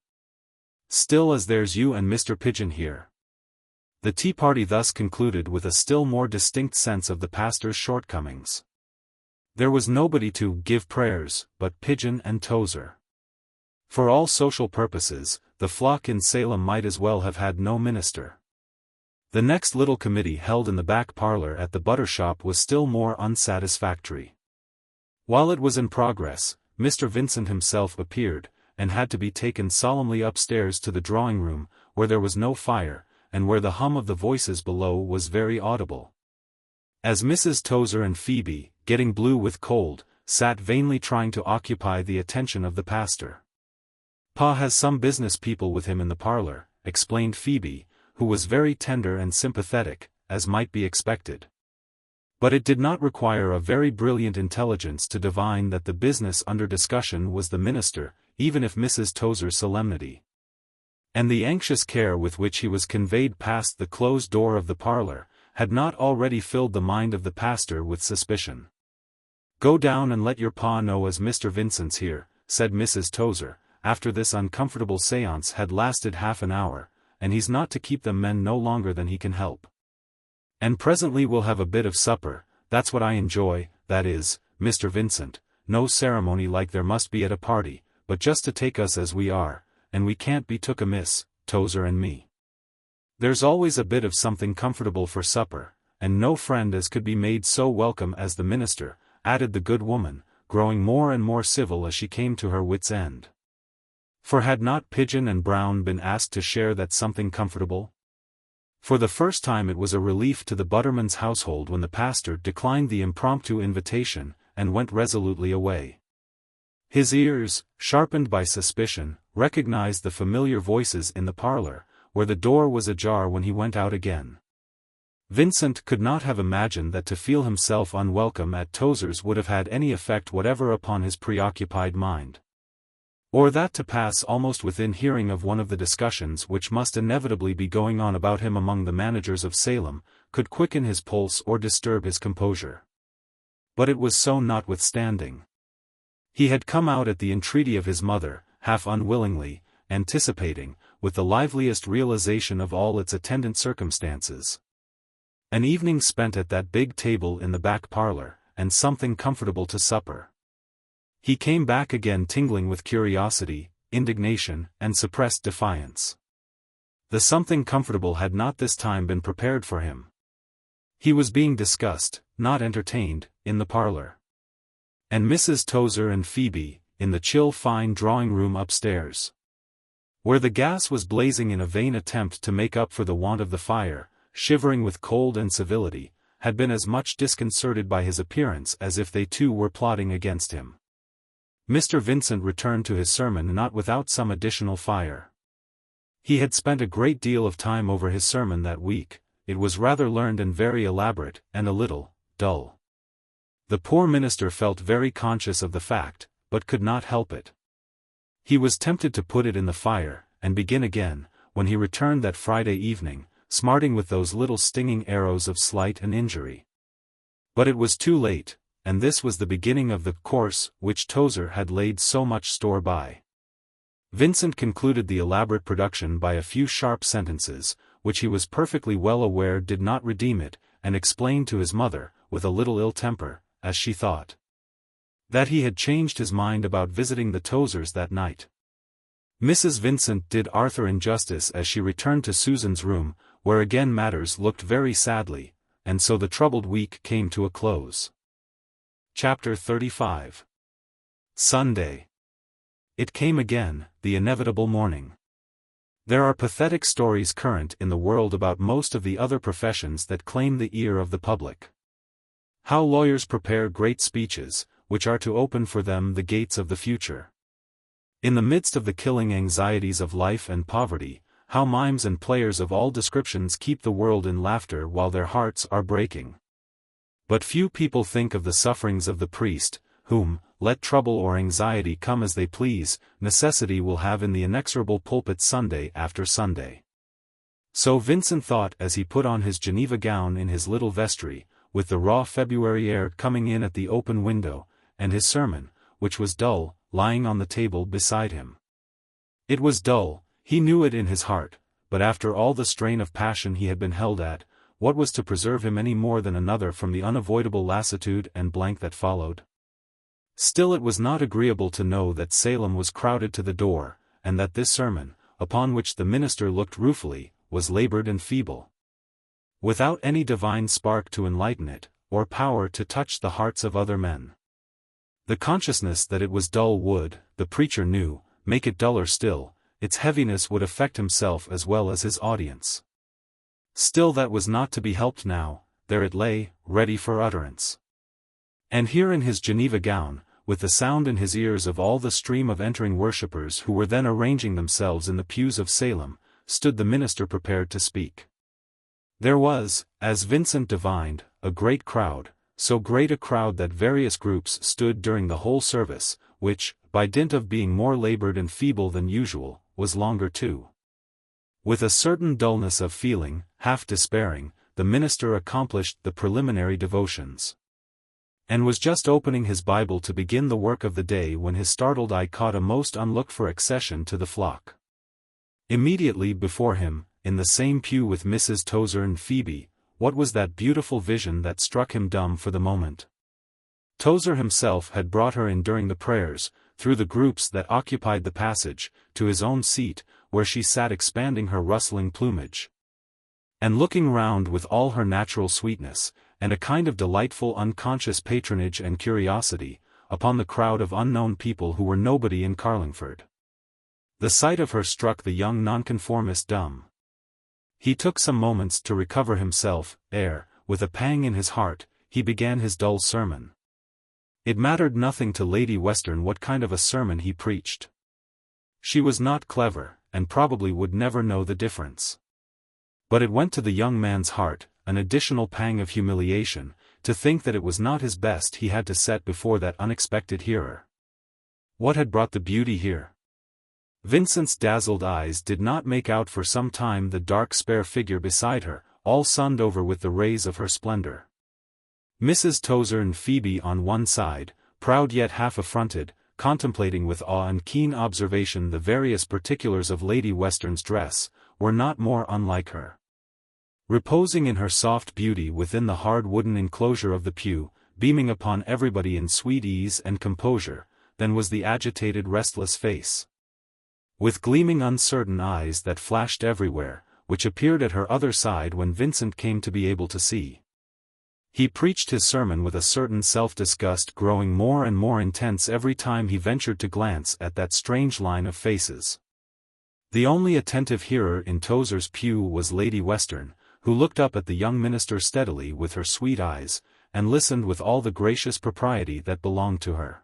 Still as there's you and Mr. Pigeon here. The tea party thus concluded with a still more distinct sense of the pastor's shortcomings. There was nobody to give prayers, but Pigeon and Tozer. For all social purposes, the flock in Salem might as well have had no minister. The next little committee held in the back parlor at the butter shop was still more unsatisfactory. While it was in progress, Mr. Vincent himself appeared, and had to be taken solemnly upstairs to the drawing-room, where there was no fire, and where the hum of the voices below was very audible. As Mrs. Tozer and Phoebe, getting blue with cold, sat vainly trying to occupy the attention of the pastor. Pa has some business people with him in the parlor, explained Phoebe, who was very tender and sympathetic, as might be expected. But it did not require a very brilliant intelligence to divine that the business under discussion was the minister, even if Mrs. Tozer's solemnity and the anxious care with which he was conveyed past the closed door of the parlor, had not already filled the mind of the pastor with suspicion. "Go down and let your pa know as Mr. Vincent's here," said Mrs. Tozer, after this uncomfortable séance had lasted half an hour, "and he's not to keep them men no longer than he can help. And presently we'll have a bit of supper, that's what I enjoy, that is, Mr. Vincent, no ceremony like there must be at a party, but just to take us as we are, and we can't be took amiss, Tozer and me. There's always a bit of something comfortable for supper, and no friend as could be made so welcome as the minister," added the good woman, growing more and more civil as she came to her wits' end. For had not Pigeon and Brown been asked to share that something comfortable? For the first time it was a relief to the Buttermans' household when the pastor declined the impromptu invitation, and went resolutely away. His ears, sharpened by suspicion, recognized the familiar voices in the parlor, where the door was ajar when he went out again. Vincent could not have imagined that to feel himself unwelcome at Tozer's would have had any effect whatever upon his preoccupied mind. Or that to pass almost within hearing of one of the discussions which must inevitably be going on about him among the managers of Salem, could quicken his pulse or disturb his composure. But it was so notwithstanding. He had come out at the entreaty of his mother, half unwillingly, anticipating, with the liveliest realization of all its attendant circumstances, an evening spent at that big table in the back parlor, and something comfortable to supper. He came back again tingling with curiosity, indignation, and suppressed defiance. The something comfortable had not this time been prepared for him. He was being discussed, not entertained, in the parlor. And Mrs. Tozer and Phoebe, in the chill fine drawing-room upstairs, where the gas was blazing in a vain attempt to make up for the want of the fire, shivering with cold and civility, had been as much disconcerted by his appearance as if they too were plotting against him. Mr. Vincent returned to his sermon not without some additional fire. He had spent a great deal of time over his sermon that week. It was rather learned and very elaborate, and a little dull. The poor minister felt very conscious of the fact, but could not help it. He was tempted to put it in the fire, and begin again, when he returned that Friday evening, smarting with those little stinging arrows of slight and injury. But it was too late, and this was the beginning of the course which Tozer had laid so much store by. Vincent concluded the elaborate production by a few sharp sentences, which he was perfectly well aware did not redeem it, and explained to his mother, with a little ill temper, as she thought, that he had changed his mind about visiting the Tozers that night. Mrs. Vincent did Arthur injustice as she returned to Susan's room, where again matters looked very sadly, and so the troubled week came to a close. Chapter 35. Sunday. It came again, the inevitable morning. There are pathetic stories current in the world about most of the other professions that claim the ear of the public. How lawyers prepare great speeches, which are to open for them the gates of the future. In the midst of the killing anxieties of life and poverty, how mimes and players of all descriptions keep the world in laughter while their hearts are breaking. But few people think of the sufferings of the priest, whom, let trouble or anxiety come as they please, necessity will have in the inexorable pulpit Sunday after Sunday. So Vincent thought as he put on his Geneva gown in his little vestry, with the raw February air coming in at the open window, and his sermon, which was dull, lying on the table beside him. It was dull, he knew it in his heart, but after all the strain of passion he had been held at, what was to preserve him any more than another from the unavoidable lassitude and blank that followed? Still it was not agreeable to know that Salem was crowded to the door, and that this sermon, upon which the minister looked ruefully, was labored and feeble, without any divine spark to enlighten it, or power to touch the hearts of other men. The consciousness that it was dull would, the preacher knew, make it duller still. Its heaviness would affect himself as well as his audience. Still that was not to be helped now, there it lay, ready for utterance. And here in his Geneva gown, with the sound in his ears of all the stream of entering worshippers who were then arranging themselves in the pews of Salem, stood the minister prepared to speak. There was, as Vincent divined, a great crowd, so great a crowd that various groups stood during the whole service, which, by dint of being more labored and feeble than usual, was longer too. With a certain dullness of feeling, half despairing, the minister accomplished the preliminary devotions, and was just opening his Bible to begin the work of the day when his startled eye caught a most unlooked-for accession to the flock. Immediately before him, in the same pew with Mrs. Tozer and Phoebe, what was that beautiful vision that struck him dumb for the moment? Tozer himself had brought her in during the prayers, through the groups that occupied the passage, to his own seat, where she sat expanding her rustling plumage, and looking round with all her natural sweetness, and a kind of delightful unconscious patronage and curiosity, upon the crowd of unknown people who were nobody in Carlingford. The sight of her struck the young nonconformist dumb. He took some moments to recover himself, ere, with a pang in his heart, he began his dull sermon. It mattered nothing to Lady Western what kind of a sermon he preached. She was not clever, and probably would never know the difference. But it went to the young man's heart, an additional pang of humiliation, to think that it was not his best he had to set before that unexpected hearer. What had brought the beauty here? Vincent's dazzled eyes did not make out for some time the dark spare figure beside her, all sunned over with the rays of her splendor. Mrs. Tozer and Phoebe on one side, proud yet half affronted, contemplating with awe and keen observation the various particulars of Lady Western's dress, were not more unlike her. Reposing in her soft beauty within the hard wooden enclosure of the pew, beaming upon everybody in sweet ease and composure, than was the agitated restless face, with gleaming uncertain eyes that flashed everywhere, which appeared at her other side when Vincent came to be able to see. He preached his sermon with a certain self-disgust growing more and more intense every time he ventured to glance at that strange line of faces. The only attentive hearer in Tozer's pew was Lady Western, who looked up at the young minister steadily with her sweet eyes, and listened with all the gracious propriety that belonged to her.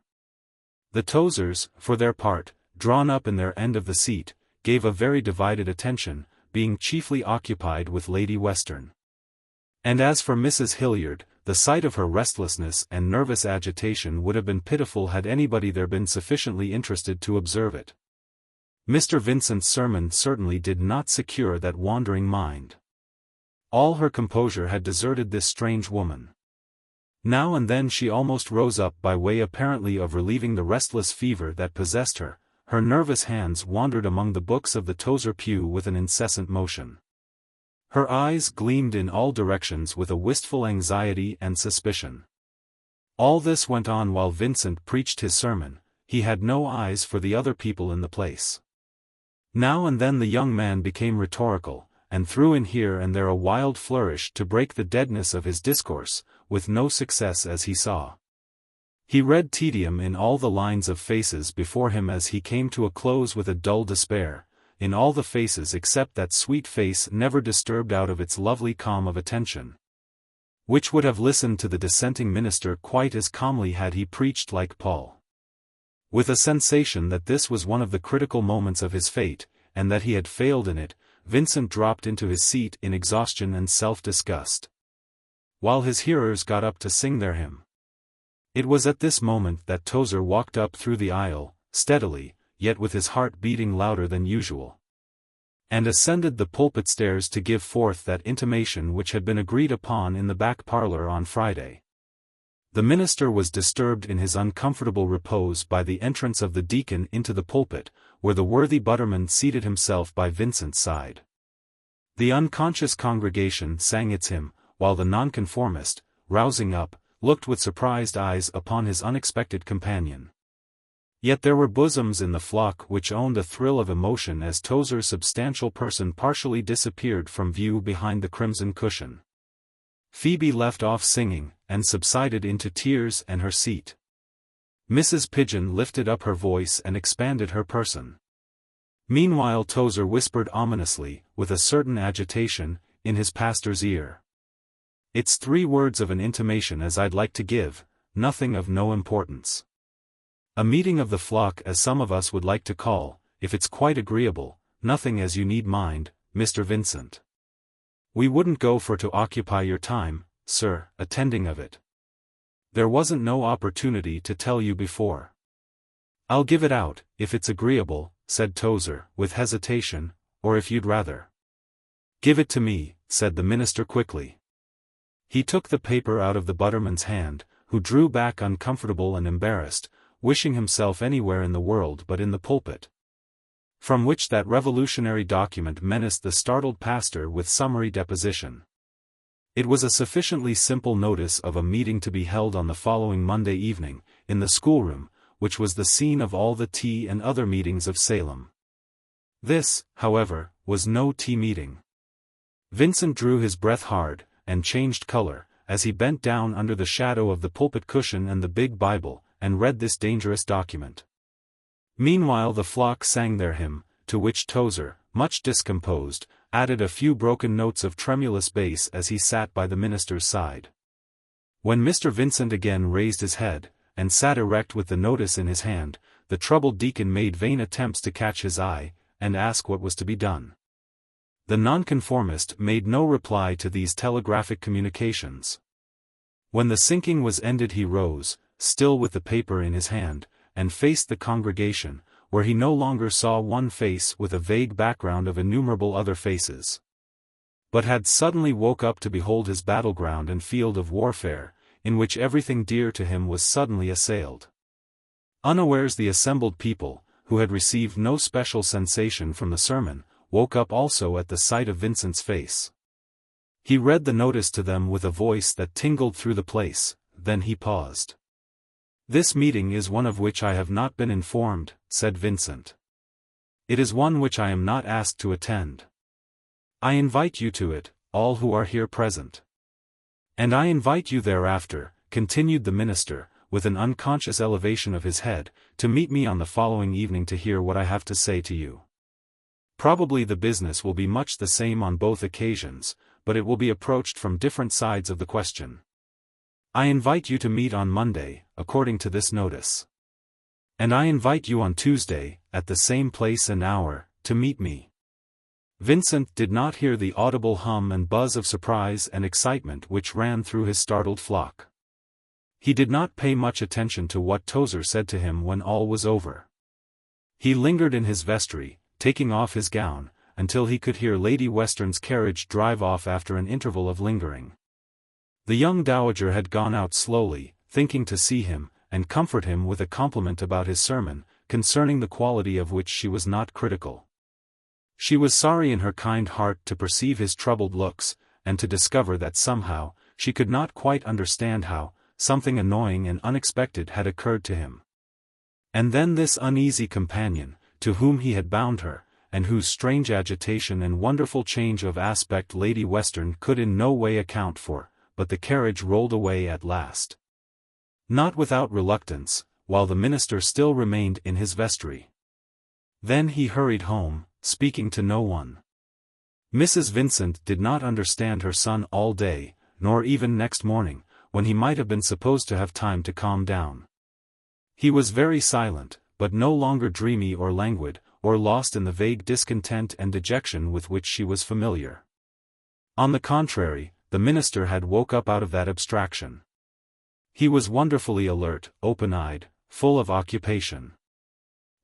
The Tozers, for their part, drawn up in their end of the seat, gave a very divided attention, being chiefly occupied with Lady Western. And as for Mrs. Hilliard, the sight of her restlessness and nervous agitation would have been pitiful had anybody there been sufficiently interested to observe it. Mr. Vincent's sermon certainly did not secure that wandering mind. All her composure had deserted this strange woman. Now and then she almost rose up by way apparently of relieving the restless fever that possessed her. Her nervous hands wandered among the books of the Tozer pew with an incessant motion. Her eyes gleamed in all directions with a wistful anxiety and suspicion. All this went on while Vincent preached his sermon. He had no eyes for the other people in the place. Now and then the young man became rhetorical, and threw in here and there a wild flourish to break the deadness of his discourse, with no success as he saw. He read tedium in all the lines of faces before him as he came to a close with a dull despair, in all the faces except that sweet face never disturbed out of its lovely calm of attention, which would have listened to the dissenting minister quite as calmly had he preached like Paul. With a sensation that this was one of the critical moments of his fate, and that he had failed in it, Vincent dropped into his seat in exhaustion and self-disgust, while his hearers got up to sing their hymn. It was at this moment that Tozer walked up through the aisle, steadily, yet with his heart beating louder than usual, and ascended the pulpit stairs to give forth that intimation which had been agreed upon in the back parlor on Friday. The minister was disturbed in his uncomfortable repose by the entrance of the deacon into the pulpit, where the worthy butterman seated himself by Vincent's side. The unconscious congregation sang its hymn, while the nonconformist, rousing up, looked with surprised eyes upon his unexpected companion. Yet there were bosoms in the flock which owned a thrill of emotion as Tozer's substantial person partially disappeared from view behind the crimson cushion. Phoebe left off singing, and subsided into tears and her seat. Mrs. Pigeon lifted up her voice and expanded her person. Meanwhile Tozer whispered ominously, with a certain agitation, in his pastor's ear. "It's 3 words of an intimation as I'd like to give, nothing of no importance. A meeting of the flock as some of us would like to call, if it's quite agreeable, nothing as you need mind, Mr. Vincent. We wouldn't go for to occupy your time, sir, attending of it. There wasn't no opportunity to tell you before. I'll give it out, if it's agreeable, said Tozer, with hesitation, or if you'd rather. Give it to me, said the minister quickly. He took the paper out of the butterman's hand, who drew back uncomfortable and embarrassed, wishing himself anywhere in the world but in the pulpit, from which that revolutionary document menaced the startled pastor with summary deposition. It was a sufficiently simple notice of a meeting to be held on the following Monday evening, in the schoolroom, which was the scene of all the tea and other meetings of Salem. This, however, was no tea meeting. Vincent drew his breath hard, and changed color, as he bent down under the shadow of the pulpit cushion and the big Bible, and read this dangerous document. Meanwhile the flock sang their hymn, to which Tozer, much discomposed, added a few broken notes of tremulous bass as he sat by the minister's side. When Mr. Vincent again raised his head, and sat erect with the notice in his hand, the troubled deacon made vain attempts to catch his eye, and ask what was to be done. The nonconformist made no reply to these telegraphic communications. When the sinking was ended he rose, still with the paper in his hand, and faced the congregation, where he no longer saw one face with a vague background of innumerable other faces, but had suddenly woke up to behold his battleground and field of warfare, in which everything dear to him was suddenly assailed. Unawares the assembled people, who had received no special sensation from the sermon, woke up also at the sight of Vincent's face. He read the notice to them with a voice that tingled through the place, then he paused. "This meeting is one of which I have not been informed," said Vincent. "It is one which I am not asked to attend. I invite you to it, all who are here present. And I invite you thereafter," continued the minister, with an unconscious elevation of his head, "to meet me on the following evening to hear what I have to say to you. Probably the business will be much the same on both occasions, but it will be approached from different sides of the question. I invite you to meet on Monday, according to this notice. And I invite you on Tuesday, at the same place and hour, to meet me." Vincent did not hear the audible hum and buzz of surprise and excitement which ran through his startled flock. He did not pay much attention to what Tozer said to him when all was over. He lingered in his vestry, taking off his gown, until he could hear Lady Western's carriage drive off after an interval of lingering. The young dowager had gone out slowly, thinking to see him, and comfort him with a compliment about his sermon, concerning the quality of which she was not critical. She was sorry in her kind heart to perceive his troubled looks, and to discover that somehow, she could not quite understand how, something annoying and unexpected had occurred to him. And then this uneasy companion, to whom he had bound her, and whose strange agitation and wonderful change of aspect Lady Western could in no way account for, but the carriage rolled away at last. Not without reluctance, while the minister still remained in his vestry. Then he hurried home, speaking to no one. Mrs. Vincent did not understand her son all day, nor even next morning, when he might have been supposed to have time to calm down. He was very silent, but no longer dreamy or languid, or lost in the vague discontent and dejection with which she was familiar. On the contrary, the minister had woke up out of that abstraction. He was wonderfully alert, open-eyed, full of occupation.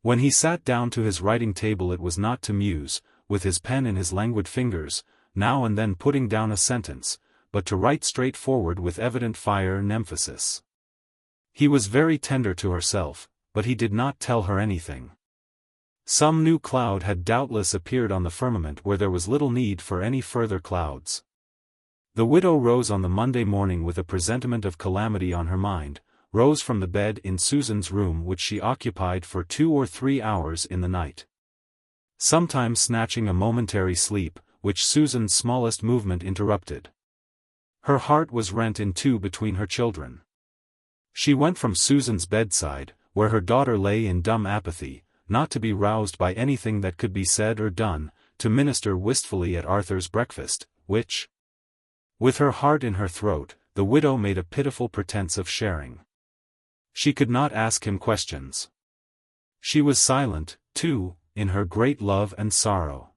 When he sat down to his writing table it was not to muse, with his pen in his languid fingers, now and then putting down a sentence, but to write straightforward with evident fire and emphasis. He was very tender to herself, but he did not tell her anything. Some new cloud had doubtless appeared on the firmament where there was little need for any further clouds. The widow rose on the Monday morning with a presentiment of calamity on her mind, rose from the bed in Susan's room which she occupied for 2 or 3 hours in the night, sometimes snatching a momentary sleep, which Susan's smallest movement interrupted. Her heart was rent in two between her children. She went from Susan's bedside, where her daughter lay in dumb apathy, not to be roused by anything that could be said or done, to minister wistfully at Arthur's breakfast, which, with her heart in her throat, the widow made a pitiful pretense of sharing. She could not ask him questions. She was silent, too, in her great love and sorrow.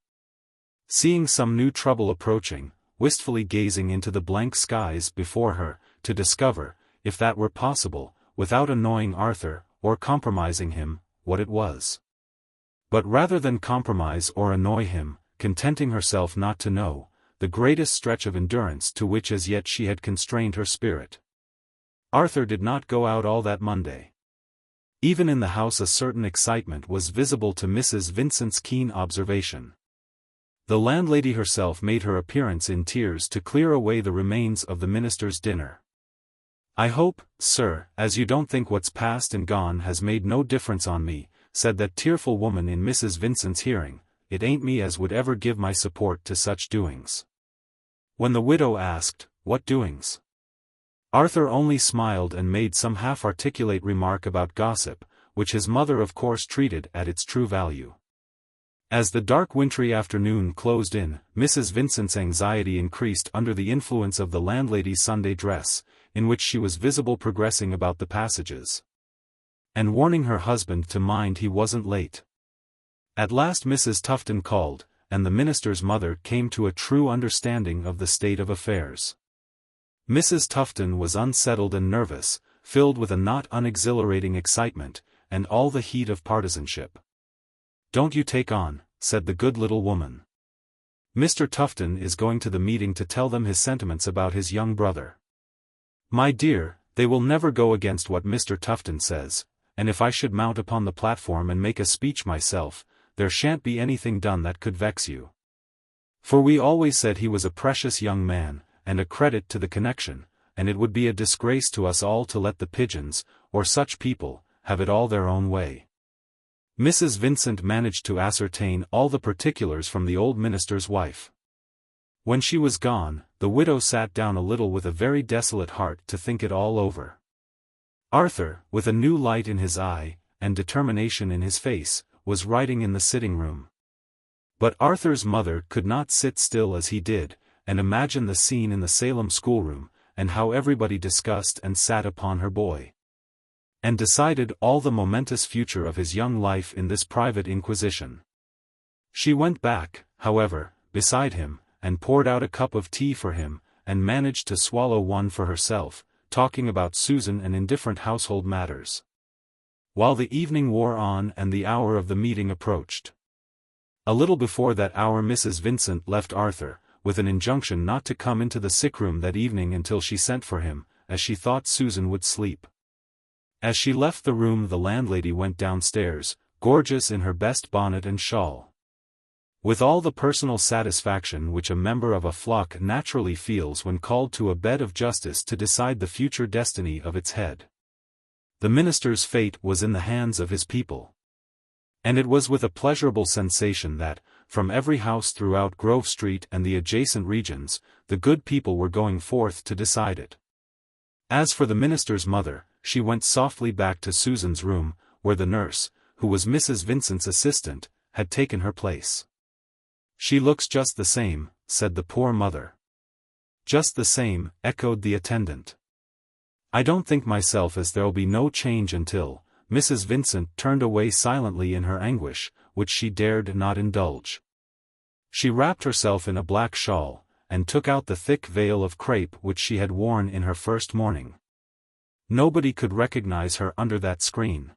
Seeing some new trouble approaching, wistfully gazing into the blank skies before her, to discover, if that were possible, without annoying Arthur, or compromising him, what it was. But rather than compromise or annoy him, contenting herself not to know, the greatest stretch of endurance to which as yet she had constrained her spirit. Arthur did not go out all that Monday. Even in the house a certain excitement was visible to Mrs. Vincent's keen observation. The landlady herself made her appearance in tears to clear away the remains of the minister's dinner. "I hope, sir, as you don't think what's past and gone has made no difference on me," said that tearful woman in Mrs. Vincent's hearing. "It ain't me as would ever give my support to such doings." When the widow asked, "What doings?" Arthur only smiled and made some half-articulate remark about gossip, which his mother of course treated at its true value. As the dark wintry afternoon closed in, Mrs. Vincent's anxiety increased under the influence of the landlady's Sunday dress, in which she was visible progressing about the passages, and warning her husband to mind he wasn't late. At last Mrs. Tufton called, and the minister's mother came to a true understanding of the state of affairs. Mrs. Tufton was unsettled and nervous, filled with a not unexhilarating excitement, and all the heat of partisanship. "Don't you take on," said the good little woman. "Mr. Tufton is going to the meeting to tell them his sentiments about his young brother. My dear, they will never go against what Mr. Tufton says, and if I should mount upon the platform and make a speech myself, there shan't be anything done that could vex you. For we always said he was a precious young man, and a credit to the connection, and it would be a disgrace to us all to let the pigeons, or such people, have it all their own way." Mrs. Vincent managed to ascertain all the particulars from the old minister's wife. When she was gone, the widow sat down a little with a very desolate heart to think it all over. Arthur, with a new light in his eye, and determination in his face, was writing in the sitting-room. But Arthur's mother could not sit still as he did, and imagine the scene in the Salem schoolroom, and how everybody discussed and sat upon her boy, and decided all the momentous future of his young life in this private inquisition. She went back, however, beside him, and poured out a cup of tea for him, and managed to swallow one for herself, talking about Susan and indifferent household matters, while the evening wore on and the hour of the meeting approached. A little before that hour Mrs. Vincent left Arthur, with an injunction not to come into the sick-room that evening until she sent for him, as she thought Susan would sleep. As she left the room the landlady went downstairs, gorgeous in her best bonnet and shawl. With all the personal satisfaction which a member of a flock naturally feels when called to a bed of justice to decide the future destiny of its head. The minister's fate was in the hands of his people. And it was with a pleasurable sensation that, from every house throughout Grove Street and the adjacent regions, the good people were going forth to decide it. As for the minister's mother, she went softly back to Susan's room, where the nurse, who was Mrs. Vincent's assistant, had taken her place. "She looks just the same," said the poor mother. "Just the same," echoed the attendant. "I don't think myself as there'll be no change until—" Mrs. Vincent turned away silently in her anguish, which she dared not indulge. She wrapped herself in a black shawl, and took out the thick veil of crape which she had worn in her first morning. Nobody could recognize her under that screen.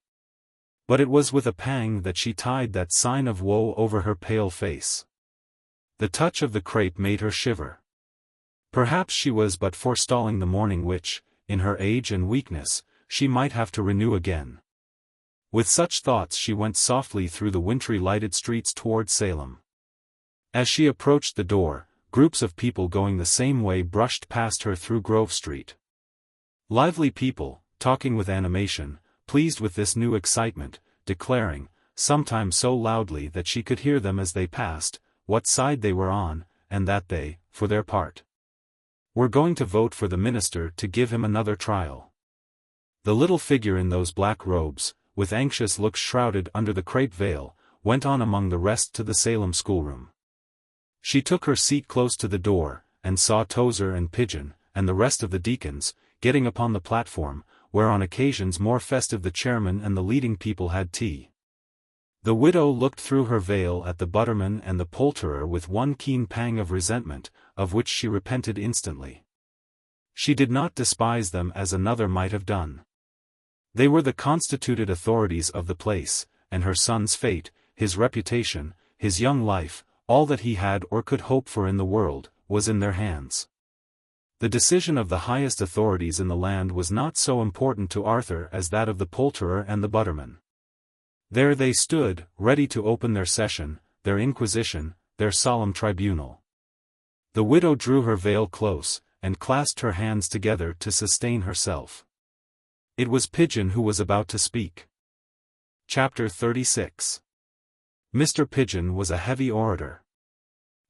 But it was with a pang that she tied that sign of woe over her pale face. The touch of the crape made her shiver. Perhaps she was but forestalling the morning which, in her age and weakness, she might have to renew again. With such thoughts she went softly through the wintry lighted streets toward Salem. As she approached the door, groups of people going the same way brushed past her through Grove Street. Lively people, talking with animation, pleased with this new excitement, declaring, sometimes so loudly that she could hear them as they passed, what side they were on, and that they, for their part, were going to vote for the minister to give him another trial. The little figure in those black robes, with anxious looks shrouded under the crape veil, went on among the rest to the Salem schoolroom. She took her seat close to the door, and saw Tozer and Pigeon, and the rest of the deacons, getting upon the platform, where on occasions more festive the chairman and the leading people had tea. The widow looked through her veil at the butterman and the poulterer with one keen pang of resentment, of which she repented instantly. She did not despise them as another might have done. They were the constituted authorities of the place, and her son's fate, his reputation, his young life, all that he had or could hope for in the world, was in their hands. The decision of the highest authorities in the land was not so important to Arthur as that of the poulterer and the butterman. There they stood, ready to open their session, their inquisition, their solemn tribunal. The widow drew her veil close, and clasped her hands together to sustain herself. It was Pigeon who was about to speak. Chapter 36. Mr. Pigeon was a heavy orator.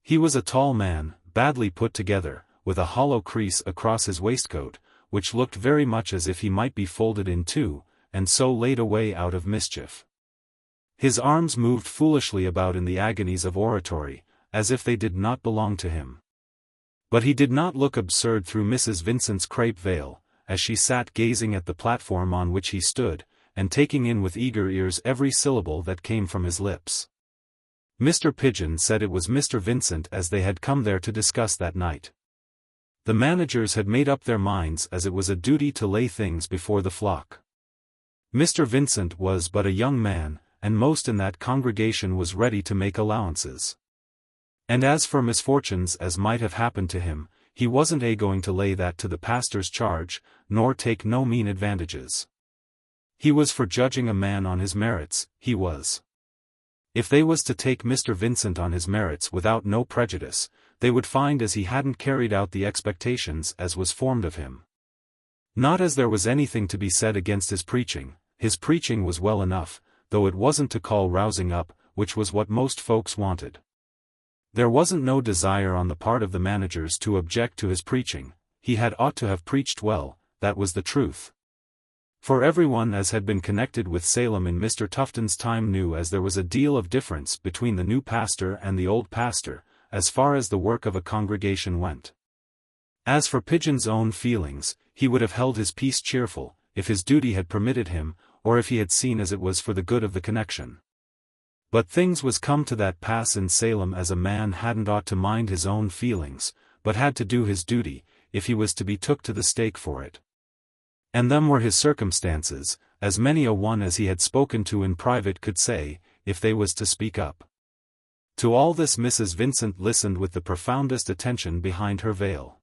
He was a tall man, badly put together, with a hollow crease across his waistcoat, which looked very much as if he might be folded in two, and so laid away out of mischief. His arms moved foolishly about in the agonies of oratory, as if they did not belong to him. But he did not look absurd through Mrs. Vincent's crape veil, as she sat gazing at the platform on which he stood, and taking in with eager ears every syllable that came from his lips. Mr. Pigeon said it was Mr. Vincent as they had come there to discuss that night. The managers had made up their minds as it was a duty to lay things before the flock. Mr. Vincent was but a young man, and most in that congregation was ready to make allowances. And as for misfortunes as might have happened to him, he wasn't going to lay that to the pastor's charge, nor take no mean advantages. He was for judging a man on his merits, he was. If they was to take Mr. Vincent on his merits without no prejudice, they would find as he hadn't carried out the expectations as was formed of him. Not as there was anything to be said against his preaching was well enough, though it wasn't to call rousing up, which was what most folks wanted. There wasn't no desire on the part of the managers to object to his preaching, he had ought to have preached well, that was the truth. For everyone as had been connected with Salem in Mr. Tufton's time knew as there was a deal of difference between the new pastor and the old pastor, as far as the work of a congregation went. As for Pigeon's own feelings, he would have held his peace cheerful, if his duty had permitted him, or if he had seen as it was for the good of the connection. But things was come to that pass in Salem as a man hadn't ought to mind his own feelings, but had to do his duty, if he was to be took to the stake for it. And them were his circumstances, as many a one as he had spoken to in private could say, if they was to speak up. To all this Mrs. Vincent listened with the profoundest attention behind her veil.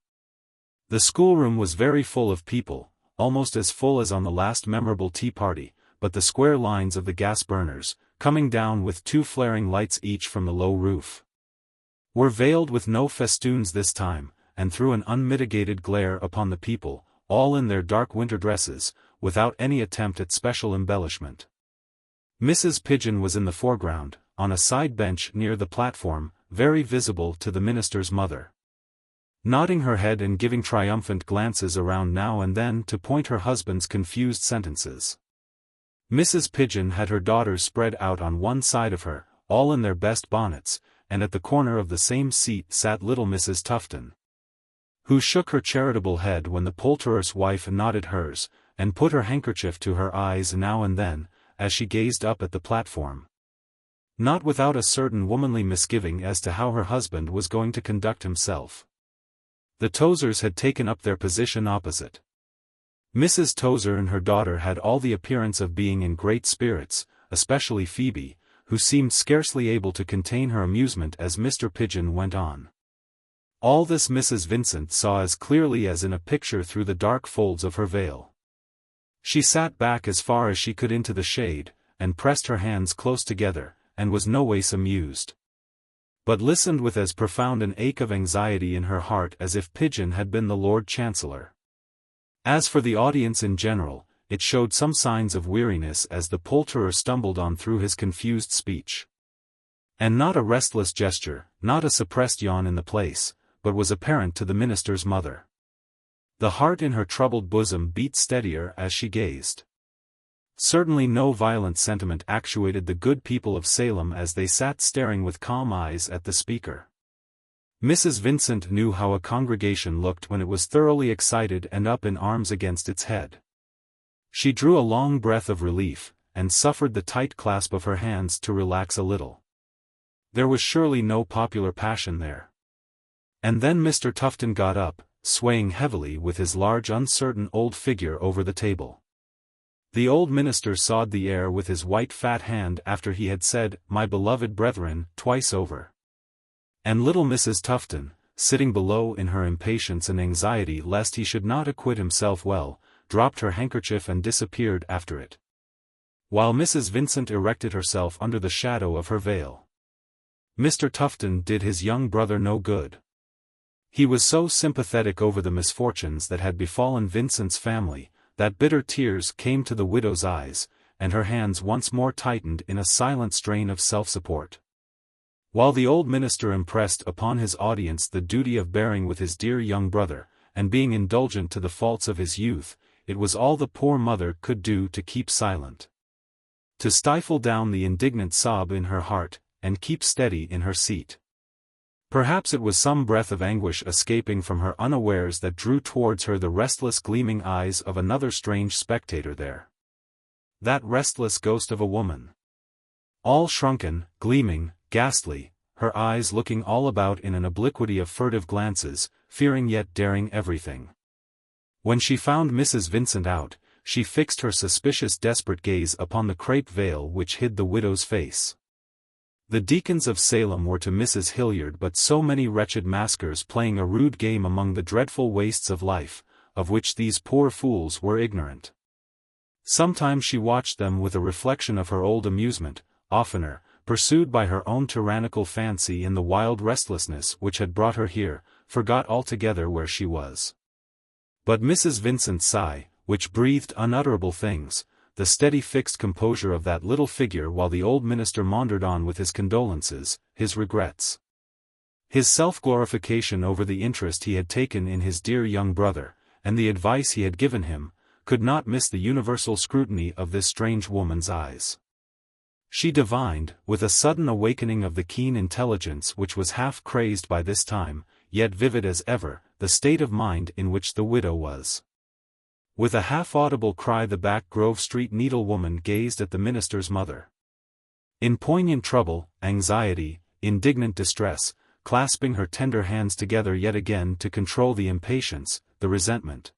The schoolroom was very full of people, almost as full as on the last memorable tea party, but the square lines of the gas burners, coming down with two flaring lights each from the low roof, were veiled with no festoons this time, and threw an unmitigated glare upon the people, all in their dark winter dresses, without any attempt at special embellishment. Mrs. Pigeon was in the foreground, on a side bench near the platform, very visible to the minister's mother, nodding her head and giving triumphant glances around now and then to point her husband's confused sentences. Mrs. Pigeon had her daughters spread out on one side of her, all in their best bonnets, and at the corner of the same seat sat little Mrs. Tufton, who shook her charitable head when the poulterer's wife nodded hers, and put her handkerchief to her eyes now and then, as she gazed up at the platform. Not without a certain womanly misgiving as to how her husband was going to conduct himself. The Tozers had taken up their position opposite. Mrs. Tozer and her daughter had all the appearance of being in great spirits, especially Phoebe, who seemed scarcely able to contain her amusement as Mr. Pigeon went on. All this Mrs. Vincent saw as clearly as in a picture through the dark folds of her veil. She sat back as far as she could into the shade, and pressed her hands close together, and was noways amused, but listened with as profound an ache of anxiety in her heart as if Pigeon had been the Lord Chancellor. As for the audience in general, it showed some signs of weariness as the poulterer stumbled on through his confused speech. And not a restless gesture, not a suppressed yawn in the place, but was apparent to the minister's mother. The heart in her troubled bosom beat steadier as she gazed. Certainly no violent sentiment actuated the good people of Salem as they sat staring with calm eyes at the speaker. Mrs. Vincent knew how a congregation looked when it was thoroughly excited and up in arms against its head. She drew a long breath of relief, and suffered the tight clasp of her hands to relax a little. There was surely no popular passion there. And then Mr. Tufton got up, swaying heavily with his large uncertain old figure over the table. The old minister sawed the air with his white fat hand after he had said, "My beloved brethren," twice over. And little Mrs. Tufton, sitting below in her impatience and anxiety lest he should not acquit himself well, dropped her handkerchief and disappeared after it, while Mrs. Vincent erected herself under the shadow of her veil. Mr. Tufton did his young brother no good. He was so sympathetic over the misfortunes that had befallen Vincent's family, that bitter tears came to the widow's eyes, and her hands once more tightened in a silent strain of self-support. While the old minister impressed upon his audience the duty of bearing with his dear young brother, and being indulgent to the faults of his youth, it was all the poor mother could do to keep silent, to stifle down the indignant sob in her heart, and keep steady in her seat. Perhaps it was some breath of anguish escaping from her unawares that drew towards her the restless gleaming eyes of another strange spectator there. That restless ghost of a woman. All shrunken, gleaming, ghastly, her eyes looking all about in an obliquity of furtive glances, fearing yet daring everything. When she found Mrs. Vincent out, she fixed her suspicious desperate gaze upon the crape veil which hid the widow's face. The deacons of Salem were to Mrs. Hilliard but so many wretched maskers playing a rude game among the dreadful wastes of life, of which these poor fools were ignorant. Sometimes she watched them with a reflection of her old amusement, oftener, pursued by her own tyrannical fancy in the wild restlessness which had brought her here, forgot altogether where she was. But Mrs. Vincent's sigh, which breathed unutterable things, the steady fixed composure of that little figure while the old minister maundered on with his condolences, his regrets, his self-glorification over the interest he had taken in his dear young brother, and the advice he had given him, could not miss the universal scrutiny of this strange woman's eyes. She divined, with a sudden awakening of the keen intelligence which was half crazed by this time, yet vivid as ever, the state of mind in which the widow was. With a half-audible cry the back Grove Street needlewoman gazed at the minister's mother. In poignant trouble, anxiety, indignant distress, clasping her tender hands together yet again to control the impatience, the resentment,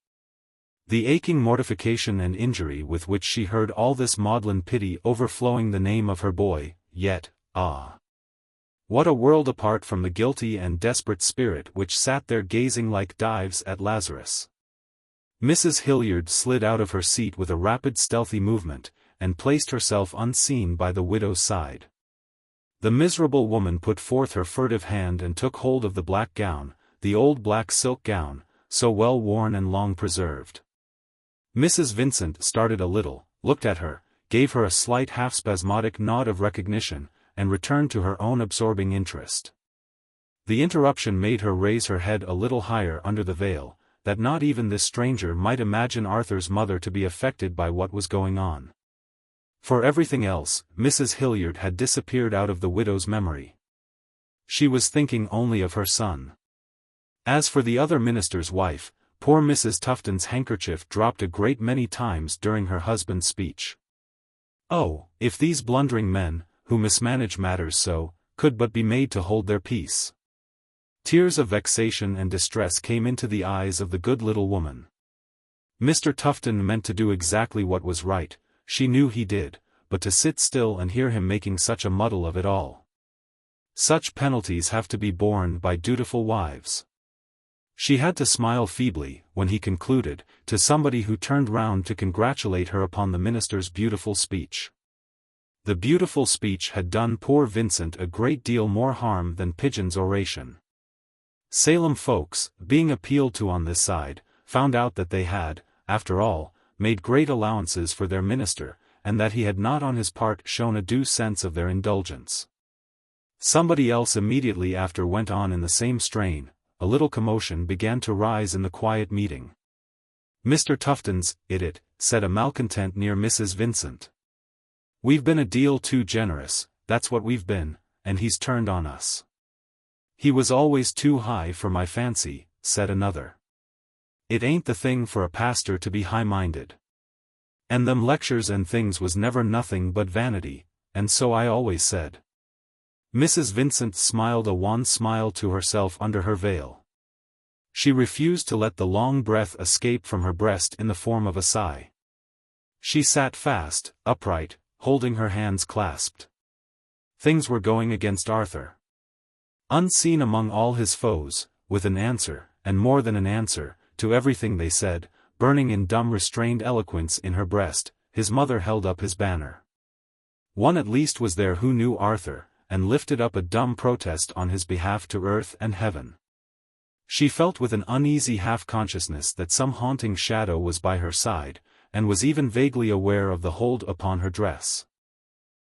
the aching mortification and injury with which she heard all this maudlin pity overflowing the name of her boy, yet, ah! What a world apart from the guilty and desperate spirit which sat there gazing like Dives at Lazarus. Mrs. Hilliard slid out of her seat with a rapid stealthy movement, and placed herself unseen by the widow's side. The miserable woman put forth her furtive hand and took hold of the black gown, the old black silk gown, so well worn and long preserved. Mrs. Vincent started a little, looked at her, gave her a slight half-spasmodic nod of recognition, and returned to her own absorbing interest. The interruption made her raise her head a little higher under the veil, that not even this stranger might imagine Arthur's mother to be affected by what was going on. For everything else, Mrs. Hilliard had disappeared out of the widow's memory. She was thinking only of her son. As for the other minister's wife, poor Mrs. Tufton's handkerchief dropped a great many times during her husband's speech. Oh, if these blundering men, who mismanage matters so, could but be made to hold their peace! Tears of vexation and distress came into the eyes of the good little woman. Mr. Tufton meant to do exactly what was right, she knew he did, but to sit still and hear him making such a muddle of it all. Such penalties have to be borne by dutiful wives. She had to smile feebly, when he concluded, to somebody who turned round to congratulate her upon the minister's beautiful speech. The beautiful speech had done poor Vincent a great deal more harm than Pigeon's oration. Salem folks, being appealed to on this side, found out that they had, after all, made great allowances for their minister, and that he had not on his part shown a due sense of their indulgence. Somebody else immediately after went on in the same strain. A little commotion began to rise in the quiet meeting. "Mr. Tufton's idiot," said a malcontent near Mrs. Vincent. "We've been a deal too generous, that's what we've been, and he's turned on us." "He was always too high for my fancy," said another. "It ain't the thing for a pastor to be high-minded. And them lectures and things was never nothing but vanity, and so I always said." Mrs. Vincent smiled a wan smile to herself under her veil. She refused to let the long breath escape from her breast in the form of a sigh. She sat fast, upright, holding her hands clasped. Things were going against Arthur. Unseen among all his foes, with an answer, and more than an answer, to everything they said, burning in dumb restrained eloquence in her breast, his mother held up his banner. One at least was there who knew Arthur, and lifted up a dumb protest on his behalf to earth and heaven. She felt with an uneasy half-consciousness that some haunting shadow was by her side, and was even vaguely aware of the hold upon her dress.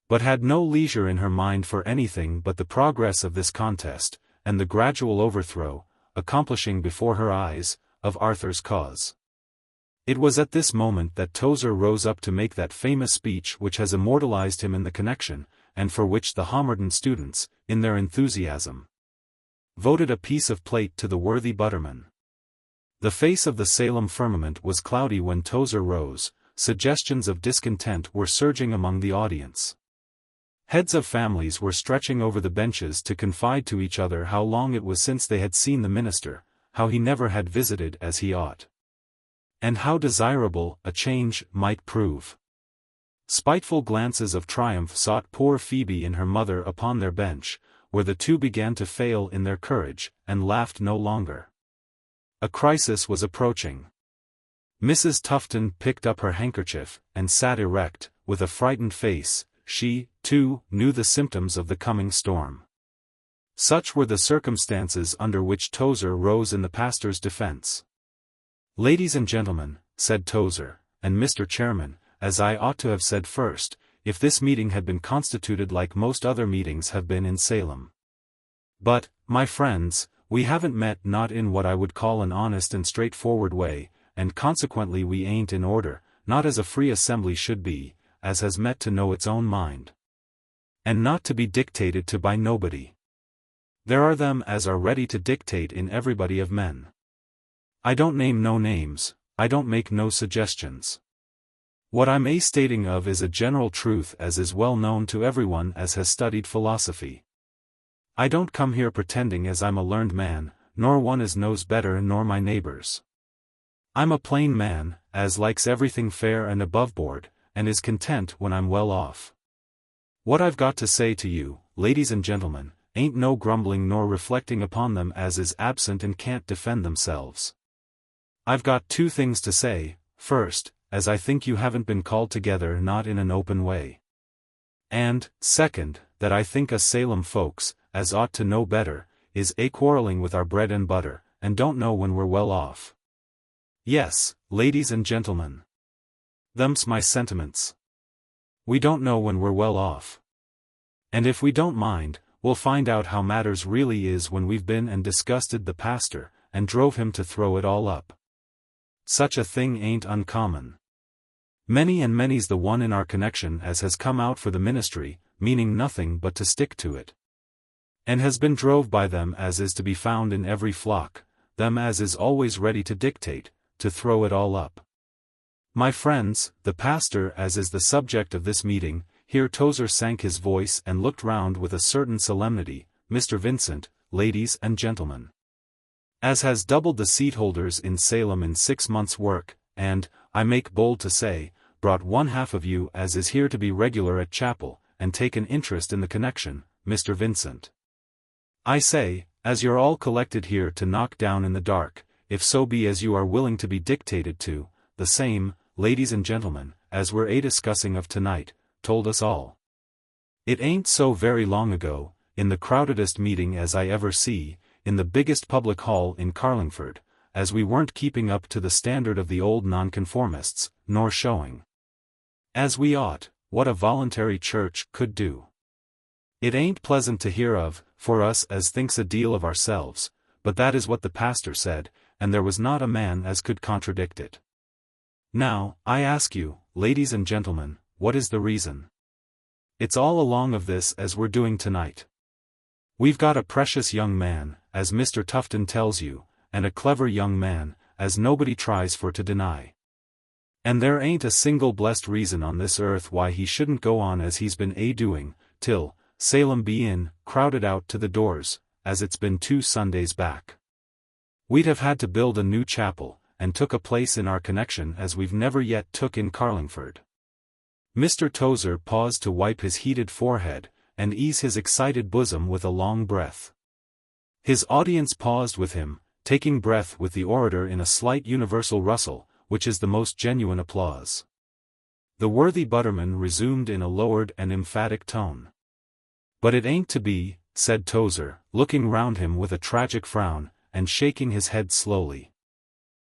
But had no leisure in her mind for anything but the progress of this contest, and the gradual overthrow, accomplishing before her eyes, of Arthur's cause. It was at this moment that Tozer rose up to make that famous speech which has immortalized him in the connection, and for which the Homerton students, in their enthusiasm, voted a piece of plate to the worthy butterman. The face of the Salem firmament was cloudy when Tozer rose, suggestions of discontent were surging among the audience. Heads of families were stretching over the benches to confide to each other how long it was since they had seen the minister, how he never had visited as he ought, and how desirable a change might prove. Spiteful glances of triumph sought poor Phoebe and her mother upon their bench, where the two began to fail in their courage, and laughed no longer. A crisis was approaching. Mrs. Tufton picked up her handkerchief, and sat erect, with a frightened face. She, too, knew the symptoms of the coming storm. Such were the circumstances under which Tozer rose in the pastor's defense. "Ladies and gentlemen," said Tozer, "and Mr. Chairman, as I ought to have said first, if this meeting had been constituted like most other meetings have been in Salem. But, my friends, we haven't met not in what I would call an honest and straightforward way, and consequently we ain't in order, not as a free assembly should be, as has met to know its own mind, and not to be dictated to by nobody. There are them as are ready to dictate in everybody of men. I don't name no names, I don't make no suggestions. What I'm stating of is a general truth as is well known to everyone as has studied philosophy. I don't come here pretending as I'm a learned man, nor one as knows better nor my neighbors. I'm a plain man, as likes everything fair and above board, and is content when I'm well off. What I've got to say to you, ladies and gentlemen, ain't no grumbling nor reflecting upon them as is absent and can't defend themselves. I've got two things to say. First, as I think you haven't been called together not in an open way. And, second, that I think us Salem folks, as ought to know better, is quarreling with our bread and butter, and don't know when we're well off. Yes, ladies and gentlemen. Them's my sentiments. We don't know when we're well off. And if we don't mind, we'll find out how matters really is when we've been and disgusted the pastor, and drove him to throw it all up. Such a thing ain't uncommon. Many and many's the one in our connection as has come out for the ministry, meaning nothing but to stick to it. And has been drove by them as is to be found in every flock, them as is always ready to dictate, to throw it all up. My friends, the pastor as is the subject of this meeting, here Tozer sank his voice and looked round with a certain solemnity, Mr. Vincent, ladies and gentlemen, as has doubled the seat holders in Salem in 6 months' work, and, I make bold to say, brought one half of you as is here to be regular at chapel, and take an interest in the connection, Mr. Vincent. I say, as you're all collected here to knock down in the dark, if so be as you are willing to be dictated to, the same, ladies and gentlemen, as we're discussing of tonight, told us all. It ain't so very long ago, in the crowdedest meeting as I ever see, in the biggest public hall in Carlingford, as we weren't keeping up to the standard of the old nonconformists, nor showing, as we ought, what a voluntary church could do. It ain't pleasant to hear of, for us as thinks a deal of ourselves, but that is what the pastor said, and there was not a man as could contradict it. Now, I ask you, ladies and gentlemen, what is the reason? It's all along of this as we're doing tonight. We've got a precious young man, as Mr. Tufton tells you, and a clever young man, as nobody tries for to deny. And there ain't a single blessed reason on this earth why he shouldn't go on as he's been doing, till, Salem be in, crowded out to the doors, as it's been 2 Sundays back. We'd have had to build a new chapel, and took a place in our connection as we've never yet took in Carlingford. Mr. Tozer paused to wipe his heated forehead, and ease his excited bosom with a long breath. His audience paused with him, taking breath with the orator in a slight universal rustle, which is the most genuine applause. The worthy butterman resumed in a lowered and emphatic tone. "But it ain't to be," said Tozer, looking round him with a tragic frown, and shaking his head slowly.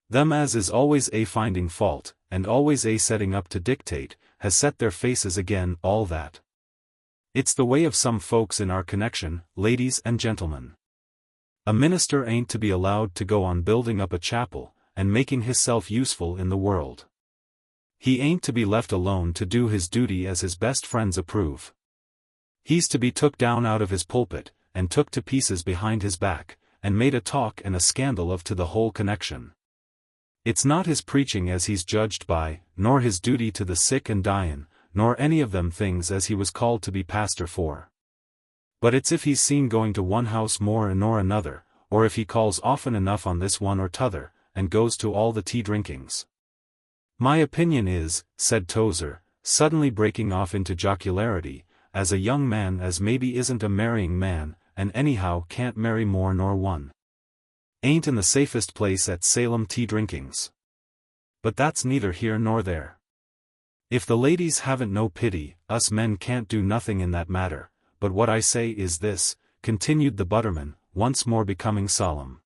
"Them as is always a finding fault, and always a setting up to dictate, has set their faces again, all that. It's the way of some folks in our connection, ladies and gentlemen. A minister ain't to be allowed to go on building up a chapel, and making hisself useful in the world. He ain't to be left alone to do his duty as his best friends approve. He's to be took down out of his pulpit, and took to pieces behind his back, and made a talk and a scandal of to the whole connection. It's not his preaching as he's judged by, nor his duty to the sick and dyin', nor any of them things as he was called to be pastor for. But it's if he's seen going to one house more nor another, or if he calls often enough on this one or t'other, and goes to all the tea drinkings. My opinion is," said Tozer, suddenly breaking off into jocularity, "as a young man as maybe isn't a marrying man, and anyhow can't marry more nor one, ain't in the safest place at Salem tea drinkings. But that's neither here nor there. If the ladies haven't no pity, us men can't do nothing in that matter, but what I say is this," continued the butterman, once more becoming solemn.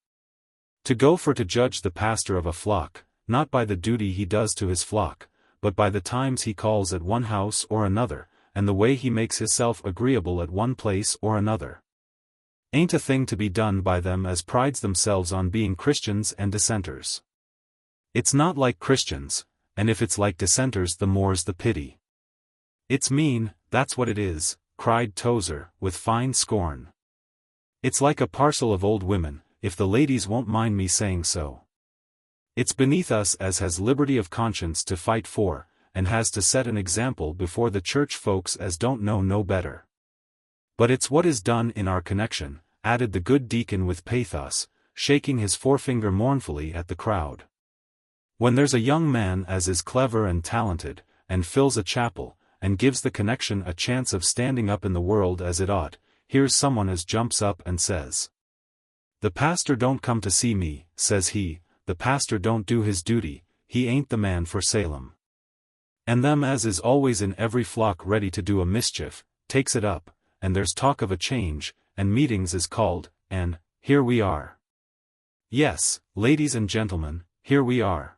"To go for to judge the pastor of a flock, not by the duty he does to his flock, but by the times he calls at one house or another, and the way he makes hisself agreeable at one place or another, ain't a thing to be done by them as prides themselves on being Christians and Dissenters. It's not like Christians, and if it's like Dissenters the more's the pity. It's mean, that's what it is," cried Tozer, with fine scorn. "It's like a parcel of old women, if the ladies won't mind me saying so. It's beneath us as has liberty of conscience to fight for, and has to set an example before the church folks as don't know no better. But it's what is done in our connection," added the good deacon with pathos, shaking his forefinger mournfully at the crowd. "When there's a young man as is clever and talented, and fills a chapel, and gives the connection a chance of standing up in the world as it ought, here's someone as jumps up and says, 'The pastor don't come to see me,' says he, 'the pastor don't do his duty, he ain't the man for Salem.' And them as is always in every flock ready to do a mischief, takes it up, and there's talk of a change, and meetings is called, and here we are. Yes, ladies and gentlemen, here we are.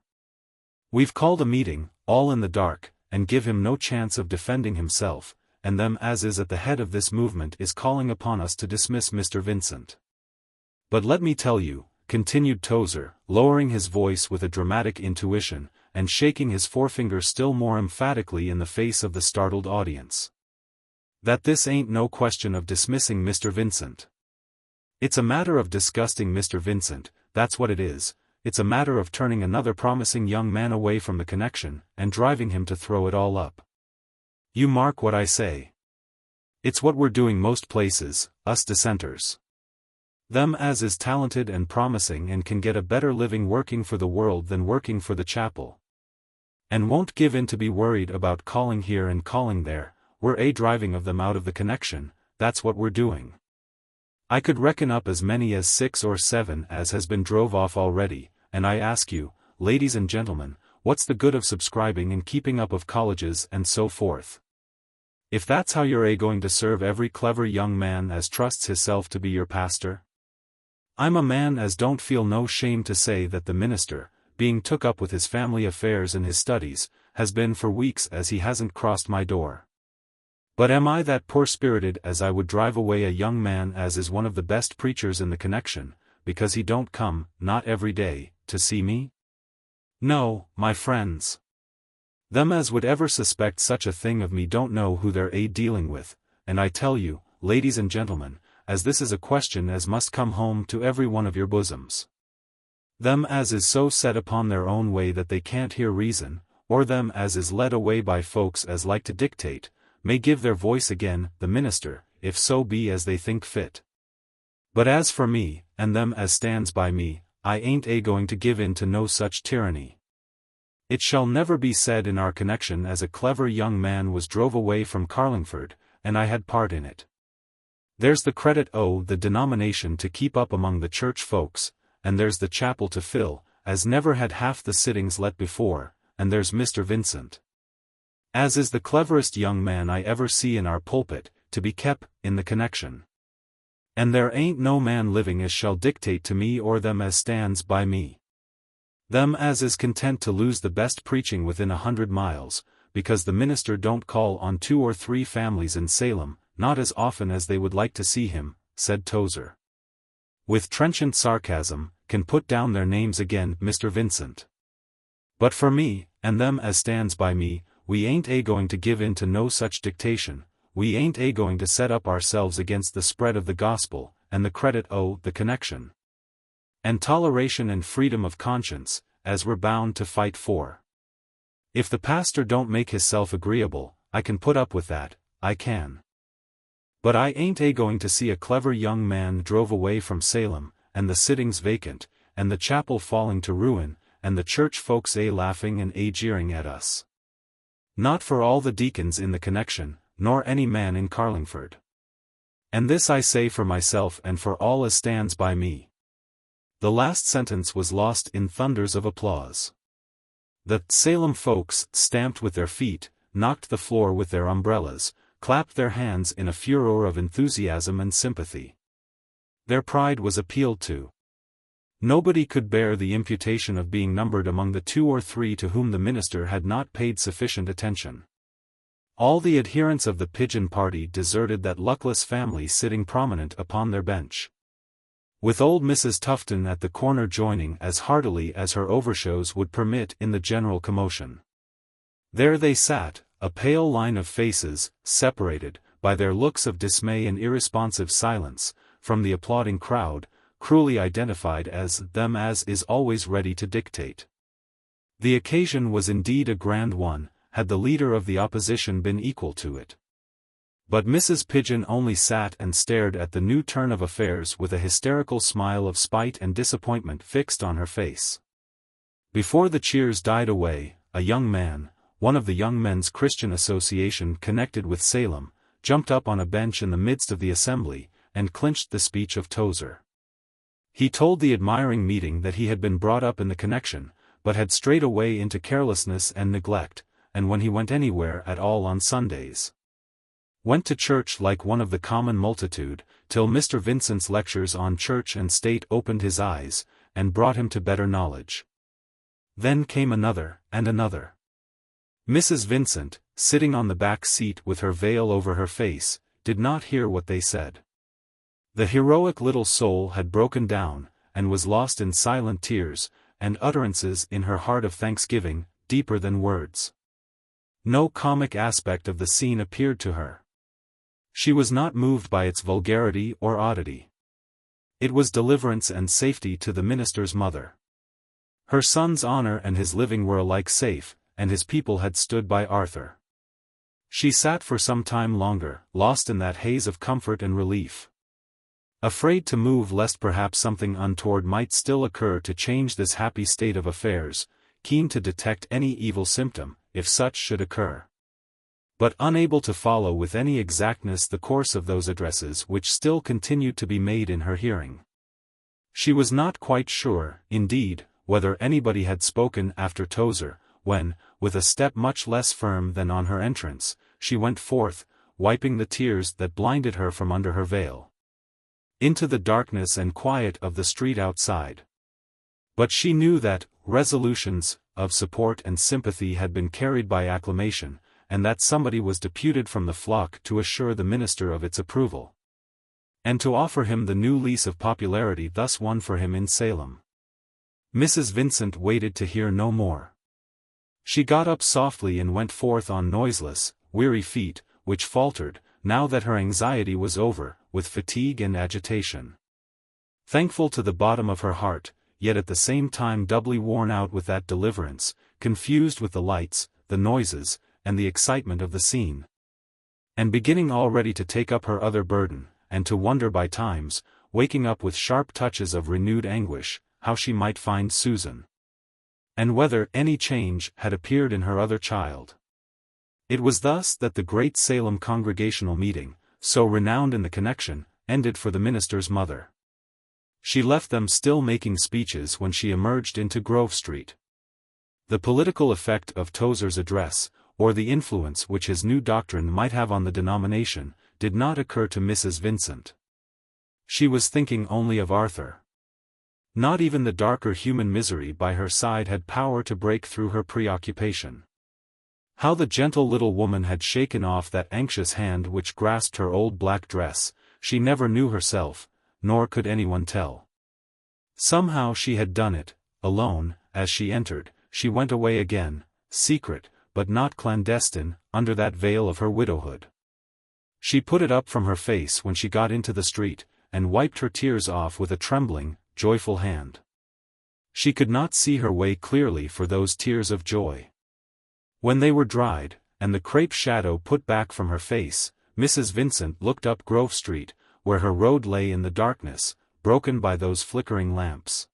We've called a meeting, all in the dark, and give him no chance of defending himself, and them as is at the head of this movement is calling upon us to dismiss Mr. Vincent. But let me tell you," continued Tozer, lowering his voice with a dramatic intuition, and shaking his forefinger still more emphatically in the face of the startled audience, "that this ain't no question of dismissing Mr. Vincent. It's a matter of disgusting Mr. Vincent, that's what it is. It's a matter of turning another promising young man away from the connection, and driving him to throw it all up. You mark what I say. It's what we're doing most places, us Dissenters. Them as is talented and promising and can get a better living working for the world than working for the chapel, and won't give in to be worried about calling here and calling there, we're a driving of them out of the connection, that's what we're doing. I could reckon up as many as 6 or 7 as has been drove off already, and I ask you, ladies and gentlemen, what's the good of subscribing and keeping up of colleges and so forth? If that's how you're going to serve every clever young man as trusts hisself to be your pastor? I'm a man as don't feel no shame to say that the minister, being took up with his family affairs and his studies, has been for weeks as he hasn't crossed my door. But am I that poor-spirited as I would drive away a young man as is one of the best preachers in the connection, because he don't come, not every day, to see me? No, my friends. Them as would ever suspect such a thing of me don't know who they're dealing with, and I tell you, ladies and gentlemen, as this is a question as must come home to every one of your bosoms. Them as is so set upon their own way that they can't hear reason, or them as is led away by folks as like to dictate, may give their voice again. The minister, if so be as they think fit. But as for me, and them as stands by me, I ain't going to give in to no such tyranny. It shall never be said in our connection as a clever young man was drove away from Carlingford, and I had part in it. There's the credit o' the denomination to keep up among the church folks, and there's the chapel to fill, as never had half the sittings let before, and there's Mr. Vincent, as is the cleverest young man I ever see in our pulpit, to be kep' in the connection. And there ain't no man living as shall dictate to me or them as stands by me. Them as is content to lose the best preaching within 100 miles, because the minister don't call on 2 or 3 families in Salem, not as often as they would like to see him, said Tozer, with trenchant sarcasm, can put down their names again, Mr. Vincent. But for me, and them as stands by me, we ain't going to give in to no such dictation, we ain't going to set up ourselves against the spread of the gospel, and the credit o' the connection, and toleration and freedom of conscience, as we're bound to fight for. If the pastor don't make hisself agreeable, I can put up with that, I can. But I ain't going to see a clever young man drove away from Salem, and the sittings vacant, and the chapel falling to ruin, and the church folks laughing and jeering at us. Not for all the deacons in the connection, nor any man in Carlingford. And this I say for myself and for all as stands by me. The last sentence was lost in thunders of applause. The Salem folks stamped with their feet, knocked the floor with their umbrellas, clapped their hands in a furor of enthusiasm and sympathy. Their pride was appealed to. Nobody could bear the imputation of being numbered among the 2 or 3 to whom the minister had not paid sufficient attention. All the adherents of the pigeon party deserted that luckless family sitting prominent upon their bench, with old Mrs. Tufton at the corner joining as heartily as her overshows would permit in the general commotion. There they sat, a pale line of faces, separated, by their looks of dismay and irresponsive silence, from the applauding crowd, cruelly identified as them as is always ready to dictate. The occasion was indeed a grand one, had the leader of the opposition been equal to it. But Mrs. Pigeon only sat and stared at the new turn of affairs with a hysterical smile of spite and disappointment fixed on her face. Before the cheers died away, a young man, one of the Young Men's Christian Association connected with Salem, jumped up on a bench in the midst of the assembly, and clinched the speech of Tozer. He told the admiring meeting that he had been brought up in the connection, but had strayed away into carelessness and neglect, and when he went anywhere at all on Sundays, went to church like one of the common multitude, till Mr. Vincent's lectures on church and state opened his eyes, and brought him to better knowledge. Then came another, and another. Mrs. Vincent, sitting on the back seat with her veil over her face, did not hear what they said. The heroic little soul had broken down, and was lost in silent tears, and utterances in her heart of thanksgiving, deeper than words. No comic aspect of the scene appeared to her. She was not moved by its vulgarity or oddity. It was deliverance and safety to the minister's mother. Her son's honor and his living were alike safe, and his people had stood by Arthur. She sat for some time longer, lost in that haze of comfort and relief, afraid to move lest perhaps something untoward might still occur to change this happy state of affairs, keen to detect any evil symptom, if such should occur, but unable to follow with any exactness the course of those addresses which still continued to be made in her hearing. She was not quite sure, indeed, whether anybody had spoken after Tozer, when, with a step much less firm than on her entrance, she went forth, wiping the tears that blinded her from under her veil, into the darkness and quiet of the street outside. But she knew that resolutions of support and sympathy had been carried by acclamation, and that somebody was deputed from the flock to assure the minister of its approval, and to offer him the new lease of popularity thus won for him in Salem. Mrs. Vincent waited to hear no more. She got up softly and went forth on noiseless, weary feet, which faltered, now that her anxiety was over, with fatigue and agitation. Thankful to the bottom of her heart, yet at the same time doubly worn out with that deliverance, confused with the lights, the noises, and the excitement of the scene. and beginning already to take up her other burden, and to wonder by times, waking up with sharp touches of renewed anguish, how she might find Susan, and whether any change had appeared in her other child. It was thus that the great Salem congregational meeting, so renowned in the connection, ended for the minister's mother. She left them still making speeches when she emerged into Grove Street. The political effect of Tozer's address, or the influence which his new doctrine might have on the denomination, did not occur to Mrs. Vincent. She was thinking only of Arthur. Not even the darker human misery by her side had power to break through her preoccupation. How the gentle little woman had shaken off that anxious hand which grasped her old black dress, she never knew herself, nor could anyone tell. Somehow she had done it, alone. As she entered, she went away again, secret, but not clandestine, under that veil of her widowhood. She put it up from her face when she got into the street, and wiped her tears off with a trembling, joyful hand. She could not see her way clearly for those tears of joy. When they were dried, and the crape shadow put back from her face, Mrs. Vincent looked up Grove Street, where her road lay in the darkness, broken by those flickering lamps.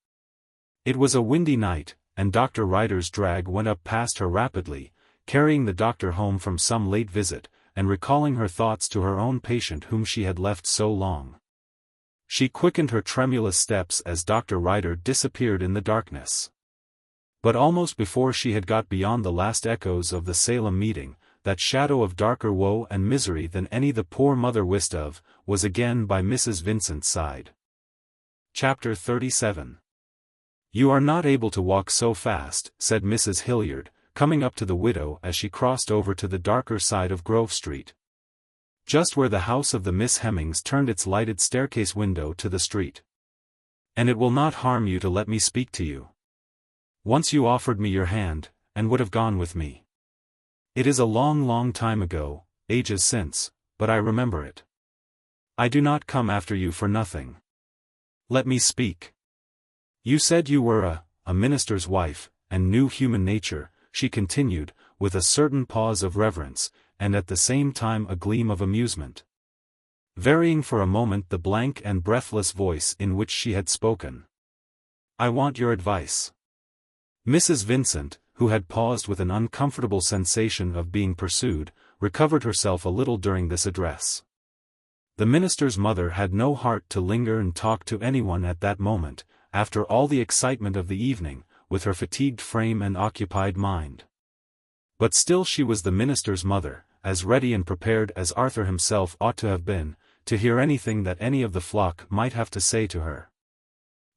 It was a windy night, and Dr. Ryder's drag went up past her rapidly, carrying the doctor home from some late visit, and recalling her thoughts to her own patient whom she had left so long. She quickened her tremulous steps as Dr. Ryder disappeared in the darkness. But almost before she had got beyond the last echoes of the Salem meeting, that shadow of darker woe and misery than any the poor mother wist of, was again by Mrs. Vincent's side. Chapter 37. "You are not able to walk so fast," said Mrs. Hilliard, coming up to the widow as she crossed over to the darker side of Grove Street. Just where the house of the Miss Hemmings turned its lighted staircase window to the street. "And it will not harm you to let me speak to you. Once you offered me your hand, and would have gone with me. It is a long, long time ago, ages since, but I remember it. I do not come after you for nothing. Let me speak. You said you were a minister's wife, and knew human nature," she continued, with a certain pause of reverence, and at the same time a gleam of amusement, varying for a moment the blank and breathless voice in which she had spoken. "I want your advice." Mrs. Vincent, who had paused with an uncomfortable sensation of being pursued, recovered herself a little during this address. The minister's mother had no heart to linger and talk to anyone at that moment, after all the excitement of the evening, with her fatigued frame and occupied mind. But still she was the minister's mother, as ready and prepared as Arthur himself ought to have been, to hear anything that any of the flock might have to say to her,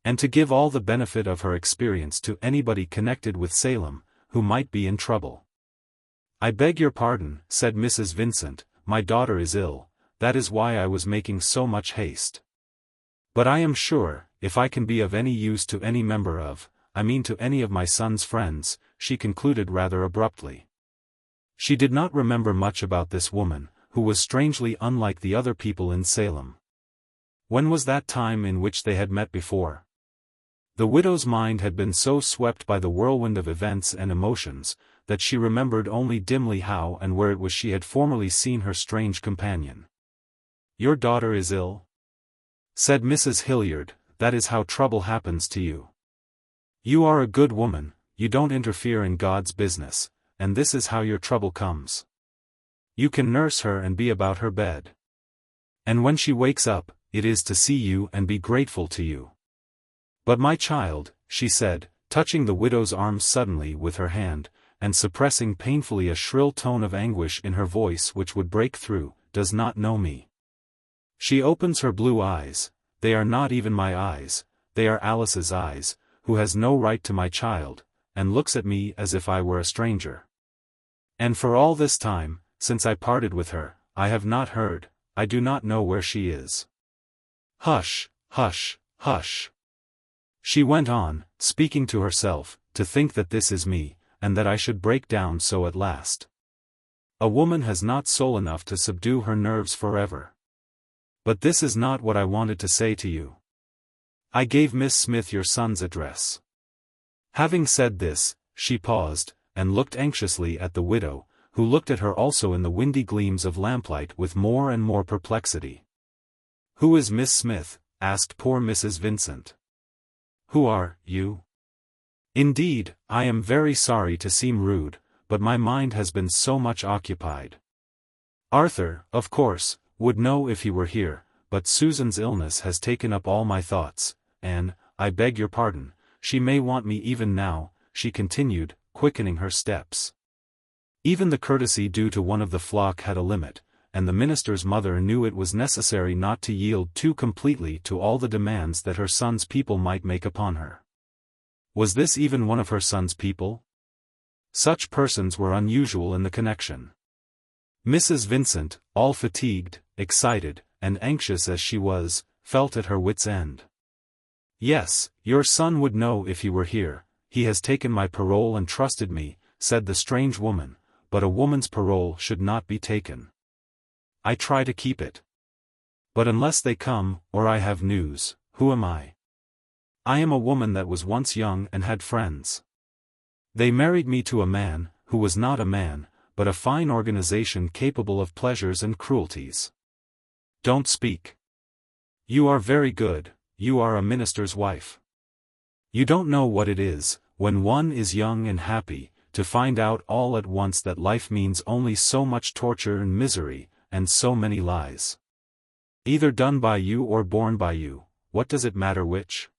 and to give all the benefit of her experience to anybody connected with Salem, who might be in trouble. "I beg your pardon," said Mrs. Vincent, "my daughter is ill, that is why I was making so much haste. But I am sure, if I can be of any use to any member of, I mean to any of my son's friends," she concluded rather abruptly. She did not remember much about this woman, who was strangely unlike the other people in Salem. When was that time in which they had met before? The widow's mind had been so swept by the whirlwind of events and emotions, that she remembered only dimly how and where it was she had formerly seen her strange companion. "Your daughter is ill?" said Mrs. Hilliard. "That is how trouble happens to you. You are a good woman, you don't interfere in God's business, and this is how your trouble comes. You can nurse her and be about her bed. And when she wakes up, it is to see you and be grateful to you. But my child," she said, touching the widow's arm suddenly with her hand, and suppressing painfully a shrill tone of anguish in her voice which would break through, "does not know me. She opens her blue eyes, they are not even my eyes, they are Alice's eyes, who has no right to my child, and looks at me as if I were a stranger. And for all this time, since I parted with her, I have not heard, I do not know where she is. Hush, hush, hush," she went on, speaking to herself, "to think that this is me, and that I should break down so at last. A woman has not soul enough to subdue her nerves forever. But this is not what I wanted to say to you. I gave Miss Smith your son's address." Having said this, she paused, and looked anxiously at the widow, who looked at her also in the windy gleams of lamplight with more and more perplexity. "Who is Miss Smith?" asked poor Mrs. Vincent. "Who are you?" "Indeed, I am very sorry to seem rude, but my mind has been so much occupied. Arthur, of course, would know if he were here, but Susan's illness has taken up all my thoughts, and, I beg your pardon, she may want me even now," she continued, quickening her steps. Even the courtesy due to one of the flock had a limit, and the minister's mother knew it was necessary not to yield too completely to all the demands that her son's people might make upon her. Was this even one of her son's people? Such persons were unusual in the connection. Mrs. Vincent, all fatigued, excited, and anxious as she was, felt at her wits' end. "Yes, your son would know if he were here, he has taken my parole and trusted me," said the strange woman, "but a woman's parole should not be taken. I try to keep it. But unless they come, or I have news, who am I? I am a woman that was once young and had friends. They married me to a man, who was not a man, but a fine organization capable of pleasures and cruelties. Don't speak. You are very good, you are a minister's wife. You don't know what it is, when one is young and happy, to find out all at once that life means only so much torture and misery, and so many lies. Either done by you or borne by you, what does it matter which?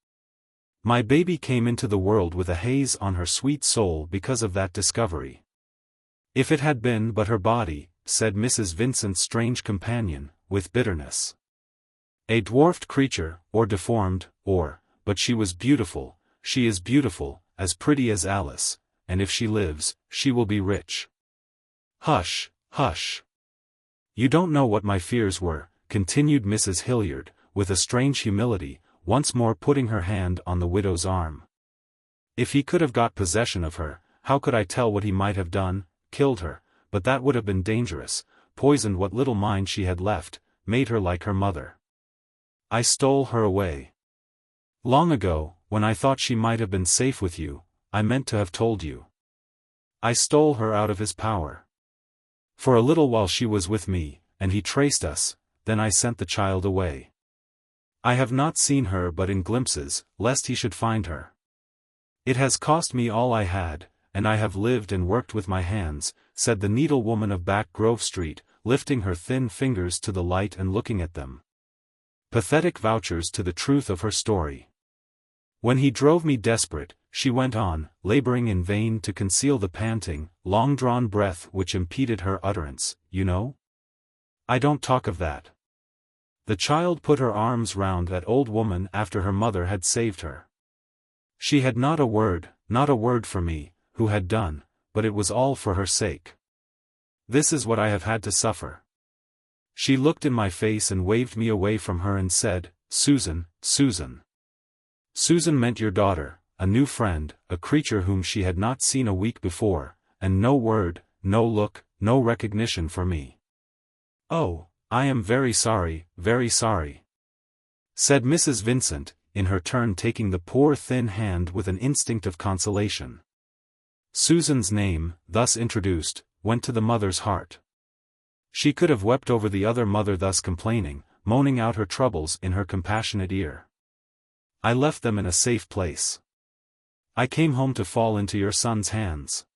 My baby came into the world with a haze on her sweet soul because of that discovery. If it had been but her body," said Mrs. Vincent's strange companion, with bitterness. "A dwarfed creature, or deformed, but she was beautiful, she is beautiful, as pretty as Alice, and if she lives, she will be rich." "Hush, hush. You don't know what my fears were," continued Mrs. Hilliard, with a strange humility, once more putting her hand on the widow's arm. "If he could have got possession of her, how could I tell what he might have done? Killed her, but that would have been dangerous, poisoned what little mind she had left, made her like her mother. I stole her away. Long ago, when I thought she might have been safe with you, I meant to have told you. I stole her out of his power. For a little while she was with me, and he traced us, then I sent the child away. I have not seen her but in glimpses, lest he should find her. It has cost me all I had, and I have lived and worked with my hands," said the needlewoman of Back Grove Street, lifting her thin fingers to the light and looking at them. Pathetic vouchers to the truth of her story. "When he drove me desperate," she went on, laboring in vain to conceal the panting, long-drawn breath which impeded her utterance, "you know? I don't talk of that." The child put her arms round that old woman after her mother had saved her. "She had not a word for me, who had done, but it was all for her sake. This is what I have had to suffer. She looked in my face and waved me away from her and said, 'Susan, Susan.' Susan meant your daughter, a new friend, a creature whom she had not seen a week before, and no word, no look, no recognition for me. Oh, I am very sorry," said Mrs. Vincent, in her turn taking the poor thin hand with an instinct of consolation. Susan's name, thus introduced, went to the mother's heart. She could have wept over the other mother thus complaining, moaning out her troubles in her compassionate ear. "I left them in a safe place. I came home to fall into your son's hands.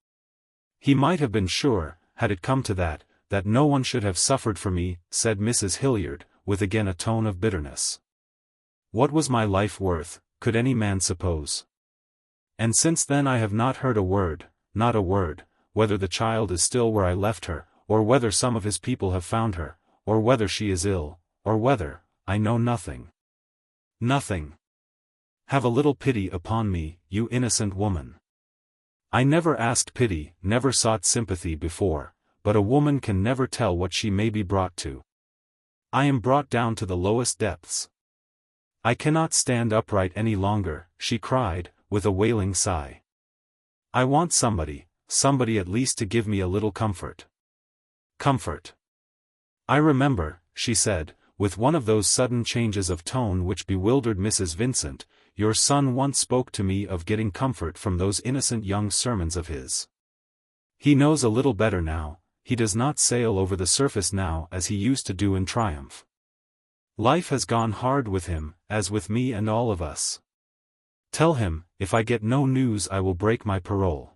He might have been sure, had it come to that no one should have suffered for me," said Mrs. Hilliard, with again a tone of bitterness. "What was my life worth, could any man suppose? And since then I have not heard a word, not a word, whether the child is still where I left her, or whether some of his people have found her, or whether she is ill, or whether, I know nothing. Nothing. Have a little pity upon me, you innocent woman. I never asked pity, never sought sympathy before, but a woman can never tell what she may be brought to. I am brought down to the lowest depths. I cannot stand upright any longer," she cried, with a wailing sigh. "I want somebody at least to give me a little comfort. Comfort. I remember," she said, with one of those sudden changes of tone which bewildered Mrs. Vincent, "your son once spoke to me of getting comfort from those innocent young sermons of his. He knows a little better now, he does not sail over the surface now as he used to do in triumph. Life has gone hard with him, as with me and all of us. Tell him, if I get no news I will break my parole.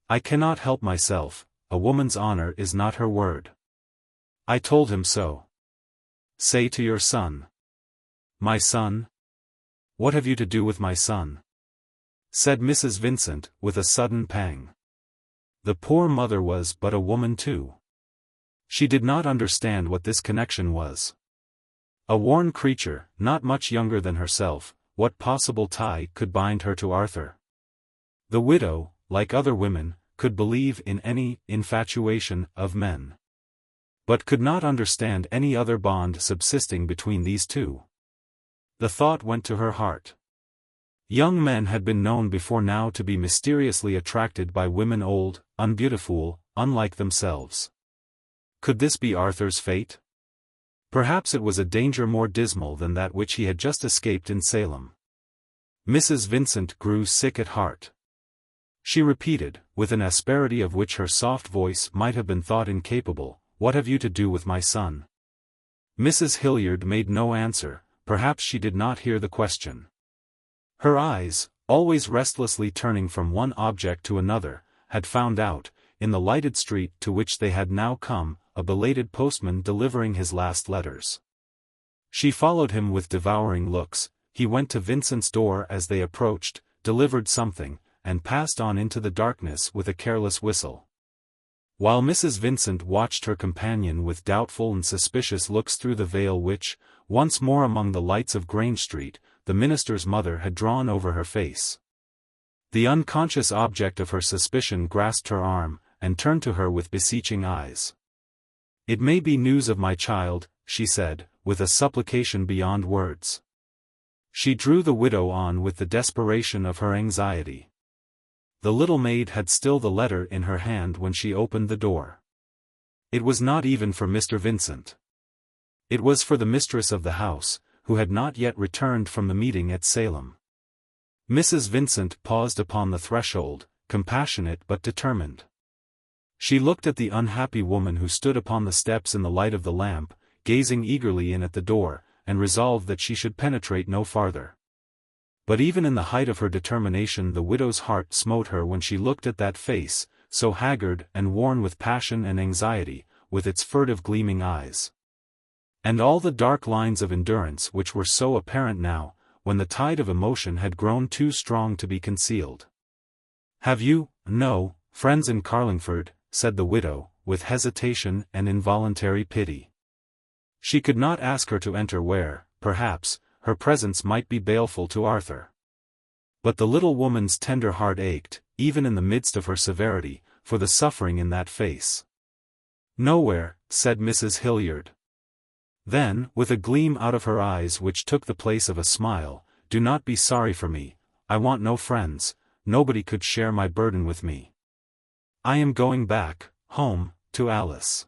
I cannot help myself, a woman's honor is not her word. I told him so. Say to your son. My son? What have you to do with my son? Said Mrs. Vincent, with a sudden pang. The poor mother was but a woman too. She did not understand what this connection was. A worn creature, not much younger than herself, what possible tie could bind her to Arthur? The widow, like other women, could believe in any infatuation of men, but could not understand any other bond subsisting between these two. The thought went to her heart. Young men had been known before now to be mysteriously attracted by women old, unbeautiful, unlike themselves. Could this be Arthur's fate? Perhaps it was a danger more dismal than that which he had just escaped in Salem. Mrs. Vincent grew sick at heart. She repeated, with an asperity of which her soft voice might have been thought incapable, "What have you to do with my son?" Mrs. Hilliard made no answer, perhaps she did not hear the question. Her eyes, always restlessly turning from one object to another, had found out, in the lighted street to which they had now come, a belated postman delivering his last letters. She followed him with devouring looks. He went to Vincent's door as they approached, delivered something, and passed on into the darkness with a careless whistle. While Mrs. Vincent watched her companion with doubtful and suspicious looks through the veil which, once more among the lights of Grange Street, the minister's mother had drawn over her face. The unconscious object of her suspicion grasped her arm, and turned to her with beseeching eyes. "It may be news of my child," she said, with a supplication beyond words. She drew the widow on with the desperation of her anxiety. The little maid had still the letter in her hand when she opened the door. It was not even for Mr. Vincent. It was for the mistress of the house, who had not yet returned from the meeting at Salem. Mrs. Vincent paused upon the threshold, compassionate but determined. She looked at the unhappy woman who stood upon the steps in the light of the lamp, gazing eagerly in at the door, and resolved that she should penetrate no farther. But even in the height of her determination the widow's heart smote her when she looked at that face, so haggard and worn with passion and anxiety, with its furtive gleaming eyes. And all the dark lines of endurance which were so apparent now, when the tide of emotion had grown too strong to be concealed. "Have you, no, friends in Carlingford?" said the widow, with hesitation and involuntary pity. She could not ask her to enter where, perhaps, her presence might be baleful to Arthur. But the little woman's tender heart ached, even in the midst of her severity, for the suffering in that face. "Nowhere," said Mrs. Hilliard. Then, with a gleam out of her eyes which took the place of a smile, "Do not be sorry for me, I want no friends, nobody could share my burden with me. I am going back, home, to Alice.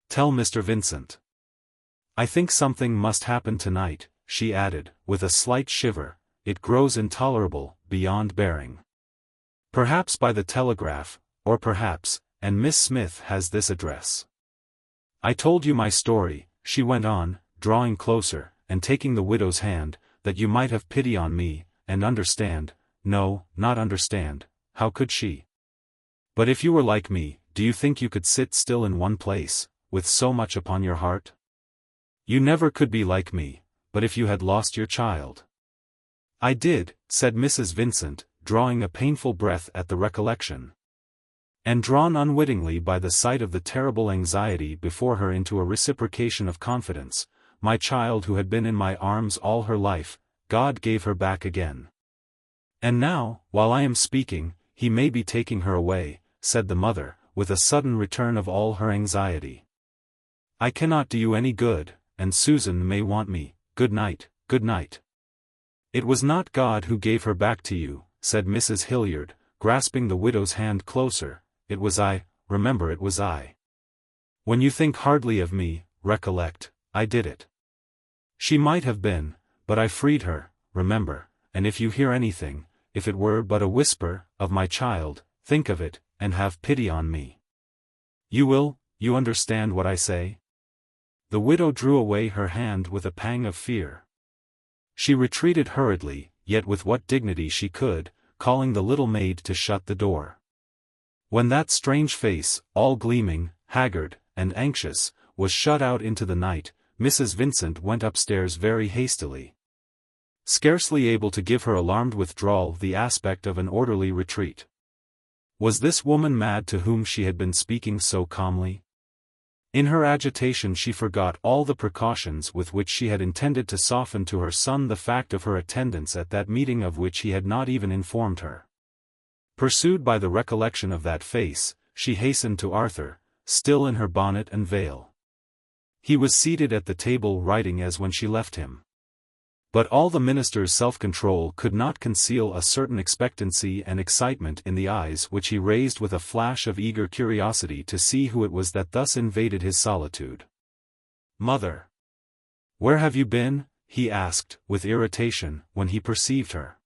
Tell Mr. Vincent. I think something must happen tonight," she added, with a slight shiver, "it grows intolerable, beyond bearing. Perhaps by the telegraph, or perhaps, and Miss Smith has this address. I told you my story," she went on, drawing closer, and taking the widow's hand, "that you might have pity on me, and understand." No, not understand, how could she? "But if you were like me, do you think you could sit still in one place, with so much upon your heart? You never could be like me, but if you had lost your child." "I did," said Mrs. Vincent, drawing a painful breath at the recollection. And drawn unwittingly by the sight of the terrible anxiety before her into a reciprocation of confidence, "My child who had been in my arms all her life, God gave her back again. And now, while I am speaking, he may be taking her away," said the mother, with a sudden return of all her anxiety. "I cannot do you any good, and Susan may want me. Good night, good night." "It was not God who gave her back to you," said Mrs. Hilliard, grasping the widow's hand closer, "it was I, remember it was I. When you think hardly of me, recollect, I did it. She might have been, but I freed her, remember, and if you hear anything, if it were but a whisper, of my child, think of it, and have pity on me." You understand what I say?" The widow drew away her hand with a pang of fear. She retreated hurriedly, yet with what dignity she could, calling the little maid to shut the door. When that strange face, all gleaming, haggard, and anxious, was shut out into the night, Mrs. Vincent went upstairs very hastily, scarcely able to give her alarmed withdrawal the aspect of an orderly retreat. Was this woman mad to whom she had been speaking so calmly? In her agitation she forgot all the precautions with which she had intended to soften to her son the fact of her attendance at that meeting of which he had not even informed her. Pursued by the recollection of that face, she hastened to Arthur, still in her bonnet and veil. He was seated at the table writing as when she left him. But all the minister's self-control could not conceal a certain expectancy and excitement in the eyes which he raised with a flash of eager curiosity to see who it was that thus invaded his solitude. "Mother! Where have you been?" he asked, with irritation, when he perceived her.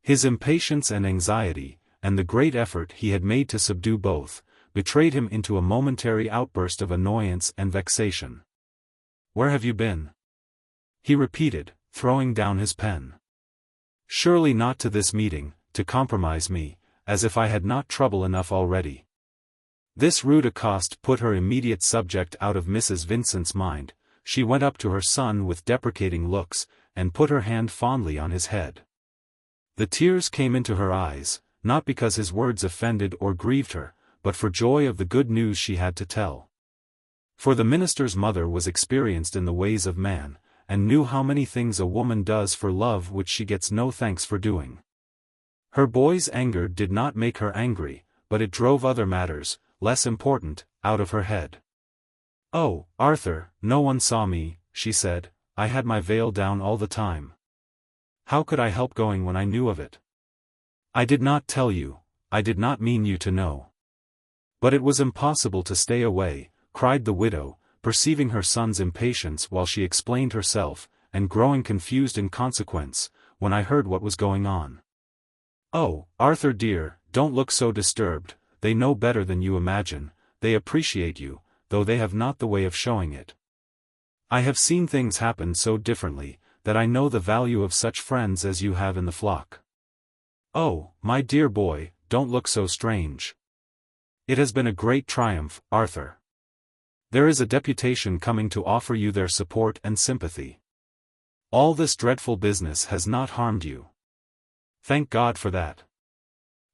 His impatience and anxiety, and the great effort he had made to subdue both, betrayed him into a momentary outburst of annoyance and vexation. "Where have you been?" he repeated, throwing down his pen. "Surely not to this meeting, to compromise me, as if I had not trouble enough already." This rude accost put her immediate subject out of Mrs. Vincent's mind. She went up to her son with deprecating looks, and put her hand fondly on his head. The tears came into her eyes, not because his words offended or grieved her, but for joy of the good news she had to tell. For the minister's mother was experienced in the ways of man, and knew how many things a woman does for love which she gets no thanks for doing. Her boy's anger did not make her angry, but it drove other matters, less important, out of her head. "Oh, Arthur, no one saw me," she said. "I had my veil down all the time. How could I help going when I knew of it? I did not tell you, I did not mean you to know." "But it was impossible to stay away," cried the widow, perceiving her son's impatience while she explained herself, and growing confused in consequence, "when I heard what was going on." "Oh, Arthur dear, don't look so disturbed. They know better than you imagine. They appreciate you, though they have not the way of showing it. I have seen things happen so differently, that I know the value of such friends as you have in the flock. Oh, my dear boy, don't look so strange. It has been a great triumph, Arthur. There is a deputation coming to offer you their support and sympathy. All this dreadful business has not harmed you. Thank God for that.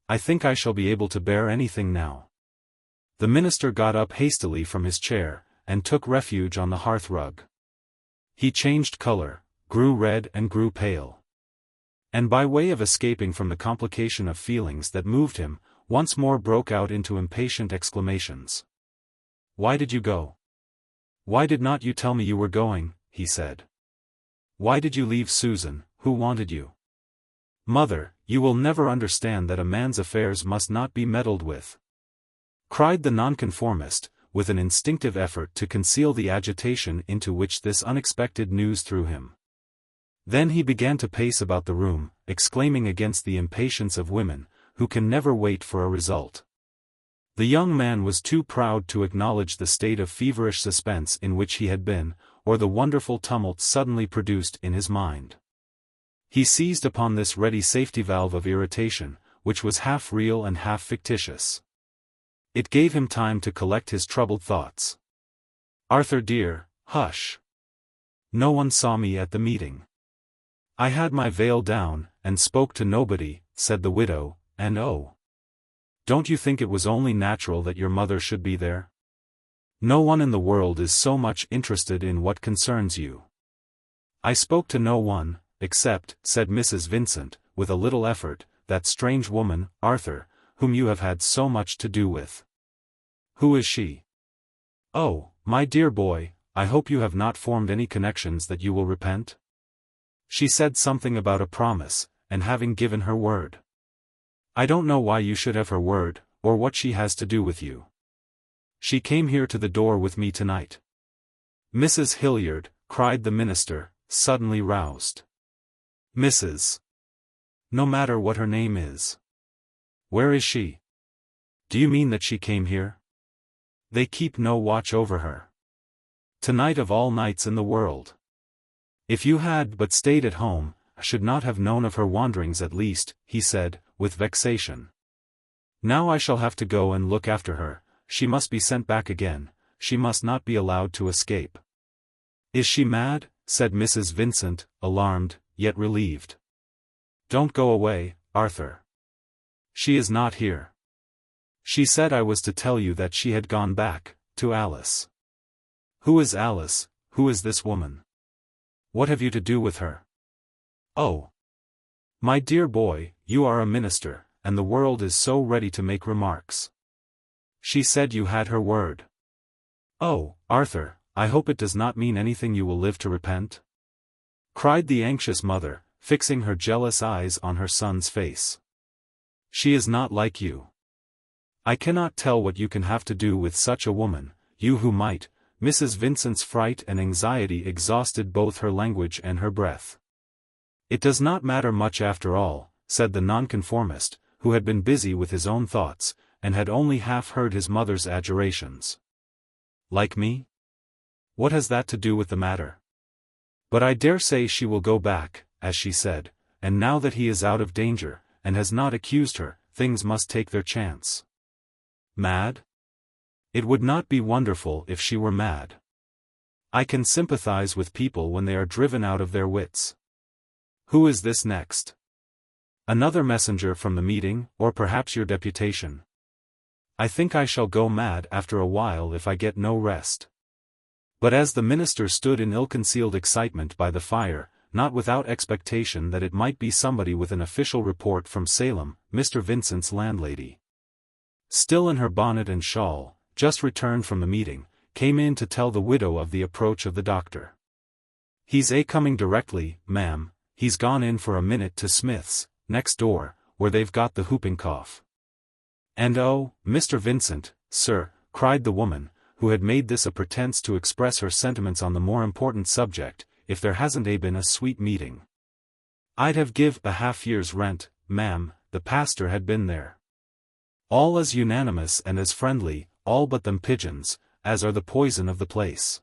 I think I shall be able to bear anything now." The minister got up hastily from his chair, and took refuge on the hearth-rug. He changed color, grew red and grew pale. And by way of escaping from the complication of feelings that moved him, once more broke out into impatient exclamations. "Why did you go? Why did not you tell me you were going?" he said. "Why did you leave Susan, who wanted you? Mother, you will never understand that a man's affairs must not be meddled with," cried the nonconformist, with an instinctive effort to conceal the agitation into which this unexpected news threw him. Then he began to pace about the room, exclaiming against the impatience of women, who can never wait for a result. The young man was too proud to acknowledge the state of feverish suspense in which he had been, or the wonderful tumult suddenly produced in his mind. He seized upon this ready safety valve of irritation, which was half real and half fictitious. It gave him time to collect his troubled thoughts. "Arthur dear, hush. No one saw me at the meeting. I had my veil down, and spoke to nobody," said the widow, "and oh, don't you think it was only natural that your mother should be there? No one in the world is so much interested in what concerns you." "I spoke to no one, except," said Mrs. Vincent, with a little effort, "that strange woman, Arthur, whom you have had so much to do with." "Who is she?" "Oh, my dear boy, I hope you have not formed any connections that you will repent? She said something about a promise, and having given her word. I don't know why you should have her word, or what she has to do with you. She came here to the door with me tonight." "Mrs. Hilliard," cried the minister, suddenly roused. "Mrs. No matter what her name is. Where is she? Do you mean that she came here?" They keep no watch over her. Tonight of all nights in the world. If you had but stayed at home, I should not have known of her wanderings at least, he said, with vexation. Now I shall have to go and look after her. She must be sent back again, she must not be allowed to escape. Is she mad? Said Mrs. Vincent, alarmed, yet relieved. Don't go away, Arthur. She is not here. She said I was to tell you that she had gone back, to Alice. Who is Alice? Who is this woman? What have you to do with her? Oh. My dear boy, you are a minister, and the world is so ready to make remarks. She said you had her word. Oh, Arthur, I hope it does not mean anything you will live to repent? Cried the anxious mother, fixing her jealous eyes on her son's face. She is not like you. I cannot tell what you can have to do with such a woman, you who might. Mrs. Vincent's fright and anxiety exhausted both her language and her breath. It does not matter much after all, said the nonconformist, who had been busy with his own thoughts, and had only half heard his mother's adjurations. Like me? What has that to do with the matter? But I dare say she will go back, as she said, and now that he is out of danger, and has not accused her, things must take their chance. Mad? It would not be wonderful if she were mad. I can sympathize with people when they are driven out of their wits. Who is this next? Another messenger from the meeting, or perhaps your deputation? I think I shall go mad after a while if I get no rest. But as the minister stood in ill-concealed excitement by the fire, not without expectation that it might be somebody with an official report from Salem, Mr. Vincent's landlady, still in her bonnet and shawl, just returned from the meeting, came in to tell the widow of the approach of the doctor. He's coming directly, ma'am. He's gone in for a minute to Smith's, next door, where they've got the whooping cough. And oh, Mr. Vincent, sir, cried the woman, who had made this a pretense to express her sentiments on the more important subject, if there hasn't been a sweet meeting. I'd have give a half-year's rent, ma'am. The pastor had been there. All as unanimous and as friendly, all but them pigeons, as are the poison of the place.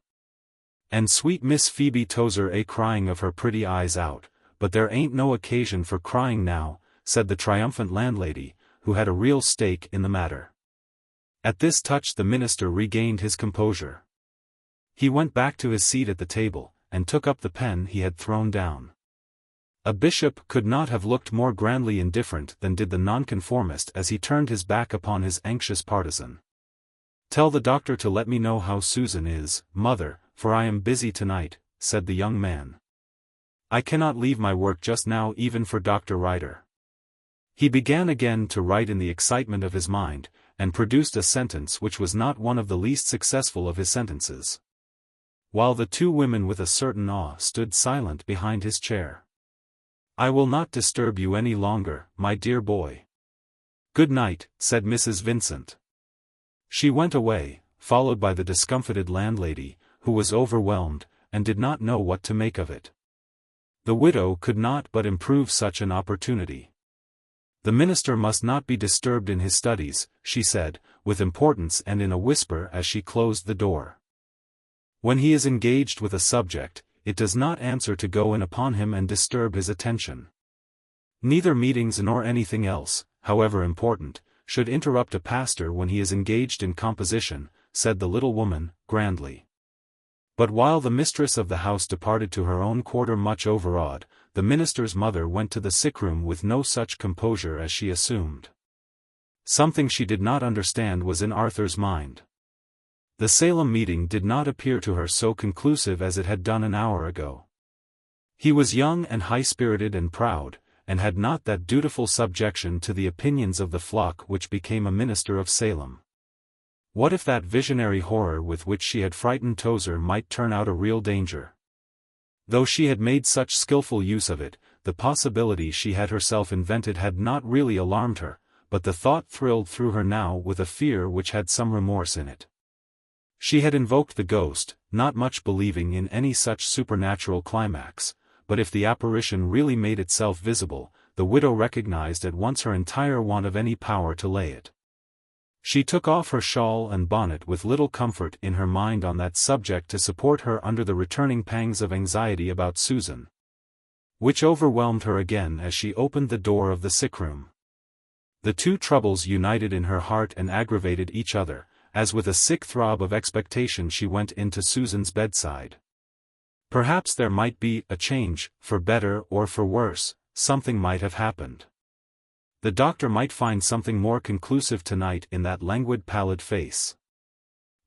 And sweet Miss Phoebe Tozer crying of her pretty eyes out, but there ain't no occasion for crying now, said the triumphant landlady, who had a real stake in the matter. At this touch the minister regained his composure. He went back to his seat at the table, and took up the pen he had thrown down. A bishop could not have looked more grandly indifferent than did the nonconformist as he turned his back upon his anxious partisan. Tell the doctor to let me know how Susan is, mother, for I am busy tonight, said the young man. I cannot leave my work just now even for Dr. Ryder. He began again to write in the excitement of his mind, and produced a sentence which was not one of the least successful of his sentences. While the two women with a certain awe stood silent behind his chair. I will not disturb you any longer, my dear boy. Good night, said Mrs. Vincent. She went away, followed by the discomfited landlady, who was overwhelmed, and did not know what to make of it. The widow could not but improve such an opportunity. The minister must not be disturbed in his studies, she said, with importance and in a whisper as she closed the door. When he is engaged with a subject, it does not answer to go in upon him and disturb his attention. Neither meetings nor anything else, however important, should interrupt a pastor when he is engaged in composition, said the little woman, grandly. But while the mistress of the house departed to her own quarter much overawed, the minister's mother went to the sick-room with no such composure as she assumed. Something she did not understand was in Arthur's mind. The Salem meeting did not appear to her so conclusive as it had done an hour ago. He was young and high-spirited and proud, and had not that dutiful subjection to the opinions of the flock which became a minister of Salem. What if that visionary horror with which she had frightened Tozer might turn out a real danger? Though she had made such skillful use of it, the possibility she had herself invented had not really alarmed her, but the thought thrilled through her now with a fear which had some remorse in it. She had invoked the ghost, not much believing in any such supernatural climax, but if the apparition really made itself visible, the widow recognized at once her entire want of any power to lay it. She took off her shawl and bonnet with little comfort in her mind on that subject to support her under the returning pangs of anxiety about Susan, which overwhelmed her again as she opened the door of the sick-room. The two troubles united in her heart and aggravated each other, as with a sick throb of expectation she went into Susan's bedside. Perhaps there might be a change, for better or for worse. Something might have happened. The doctor might find something more conclusive tonight in that languid pallid face.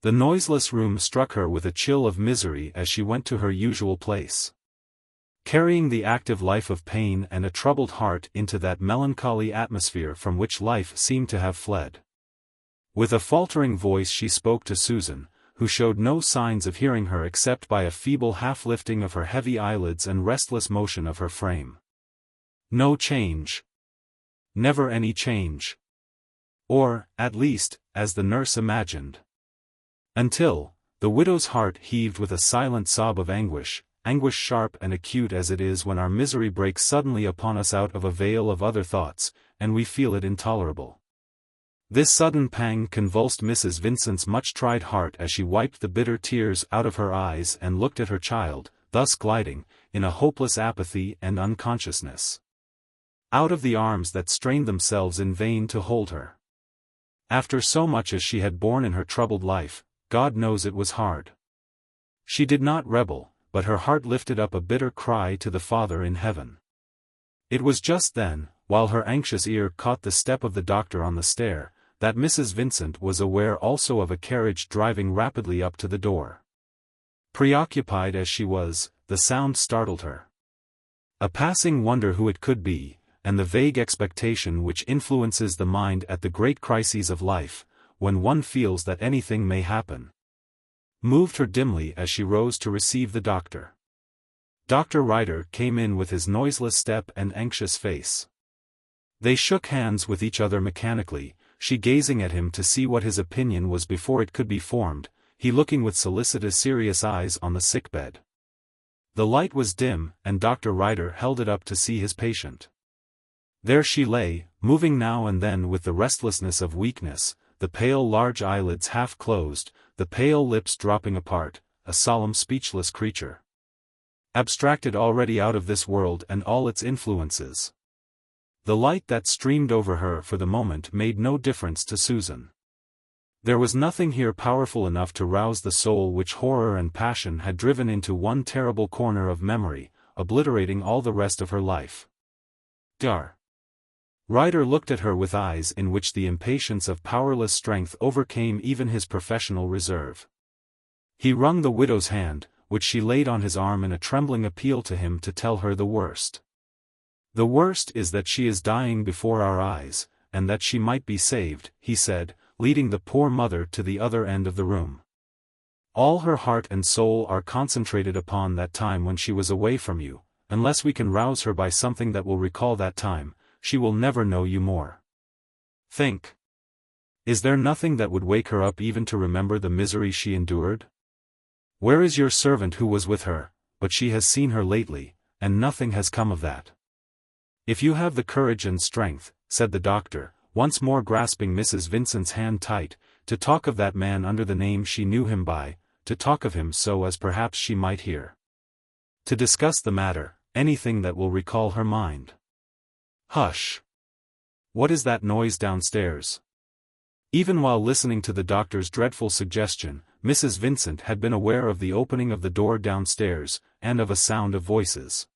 The noiseless room struck her with a chill of misery as she went to her usual place, carrying the active life of pain and a troubled heart into that melancholy atmosphere from which life seemed to have fled. With a faltering voice she spoke to Susan, who showed no signs of hearing her except by a feeble half-lifting of her heavy eyelids and restless motion of her frame. No change. Never any change. Or, at least, as the nurse imagined. Until, the widow's heart heaved with a silent sob of anguish, anguish sharp and acute as it is when our misery breaks suddenly upon us out of a veil of other thoughts, and we feel it intolerable. This sudden pang convulsed Mrs. Vincent's much-tried heart as she wiped the bitter tears out of her eyes and looked at her child, thus gliding, in a hopeless apathy and unconsciousness, out of the arms that strained themselves in vain to hold her. After so much as she had borne in her troubled life, God knows it was hard. She did not rebel, but her heart lifted up a bitter cry to the Father in heaven. It was just then, while her anxious ear caught the step of the doctor on the stair, that Mrs. Vincent was aware also of a carriage driving rapidly up to the door. Preoccupied as she was, the sound startled her. A passing wonder who it could be, and the vague expectation which influences the mind at the great crises of life, when one feels that anything may happen, moved her dimly as she rose to receive the doctor. Dr. Ryder came in with his noiseless step and anxious face. They shook hands with each other mechanically, she gazing at him to see what his opinion was before it could be formed, he looking with solicitous serious eyes on the sickbed. The light was dim, and Dr. Ryder held it up to see his patient. There she lay, moving now and then with the restlessness of weakness, the pale large eyelids half closed, the pale lips dropping apart, a solemn speechless creature, abstracted already out of this world and all its influences. The light that streamed over her for the moment made no difference to Susan. There was nothing here powerful enough to rouse the soul which horror and passion had driven into one terrible corner of memory, obliterating all the rest of her life. Dar. Ryder looked at her with eyes in which the impatience of powerless strength overcame even his professional reserve. He wrung the widow's hand, which she laid on his arm in a trembling appeal to him to tell her the worst. The worst is that she is dying before our eyes, and that she might be saved, he said, leading the poor mother to the other end of the room. All her heart and soul are concentrated upon that time when she was away from you. Unless we can rouse her by something that will recall that time, she will never know you more. Think. Is there nothing that would wake her up even to remember the misery she endured? Where is your servant who was with her? But she has seen her lately, and nothing has come of that. If you have the courage and strength, said the doctor, once more grasping Mrs. Vincent's hand tight, to talk of that man under the name she knew him by, to talk of him so as perhaps she might hear. To discuss the matter, anything that will recall her mind. Hush! What is that noise downstairs? Even while listening to the doctor's dreadful suggestion, Mrs. Vincent had been aware of the opening of the door downstairs, and of a sound of voices.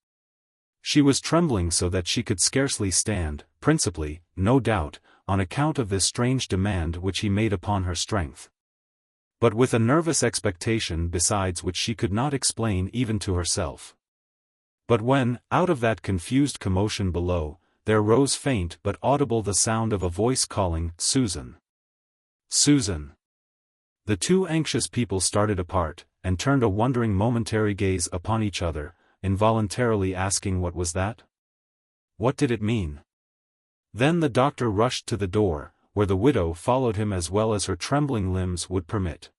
She was trembling so that she could scarcely stand, principally, no doubt, on account of this strange demand which he made upon her strength, but with a nervous expectation besides which she could not explain even to herself. But when, out of that confused commotion below, there rose faint but audible the sound of a voice calling, "Susan! Susan!" The two anxious people started apart, and turned a wondering momentary gaze upon each other, involuntarily asking what was that? What did it mean? Then the doctor rushed to the door, where the widow followed him as well as her trembling limbs would permit.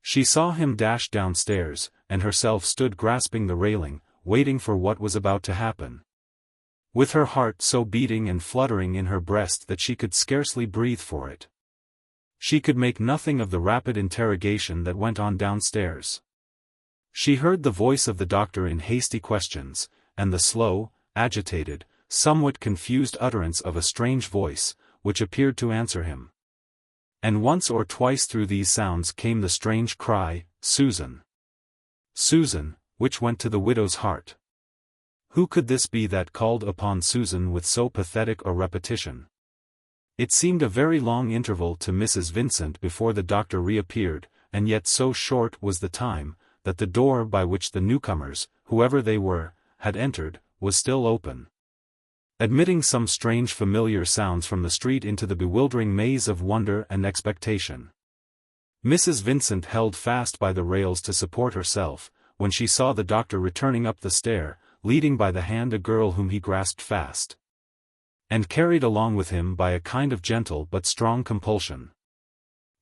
She saw him dash downstairs, and herself stood grasping the railing, waiting for what was about to happen, with her heart so beating and fluttering in her breast that she could scarcely breathe for it. She could make nothing of the rapid interrogation that went on downstairs. She heard the voice of the doctor in hasty questions, and the slow, agitated, somewhat confused utterance of a strange voice, which appeared to answer him. And once or twice through these sounds came the strange cry, "Susan! Susan!" which went to the widow's heart. Who could this be that called upon Susan with so pathetic a repetition? It seemed a very long interval to Mrs. Vincent before the doctor reappeared, and yet so short was the time, that the door by which the newcomers, whoever they were, had entered, was still open, admitting some strange familiar sounds from the street into the bewildering maze of wonder and expectation. Mrs. Vincent held fast by the rails to support herself, when she saw the doctor returning up the stair, leading by the hand a girl whom he grasped fast, and carried along with him by a kind of gentle but strong compulsion.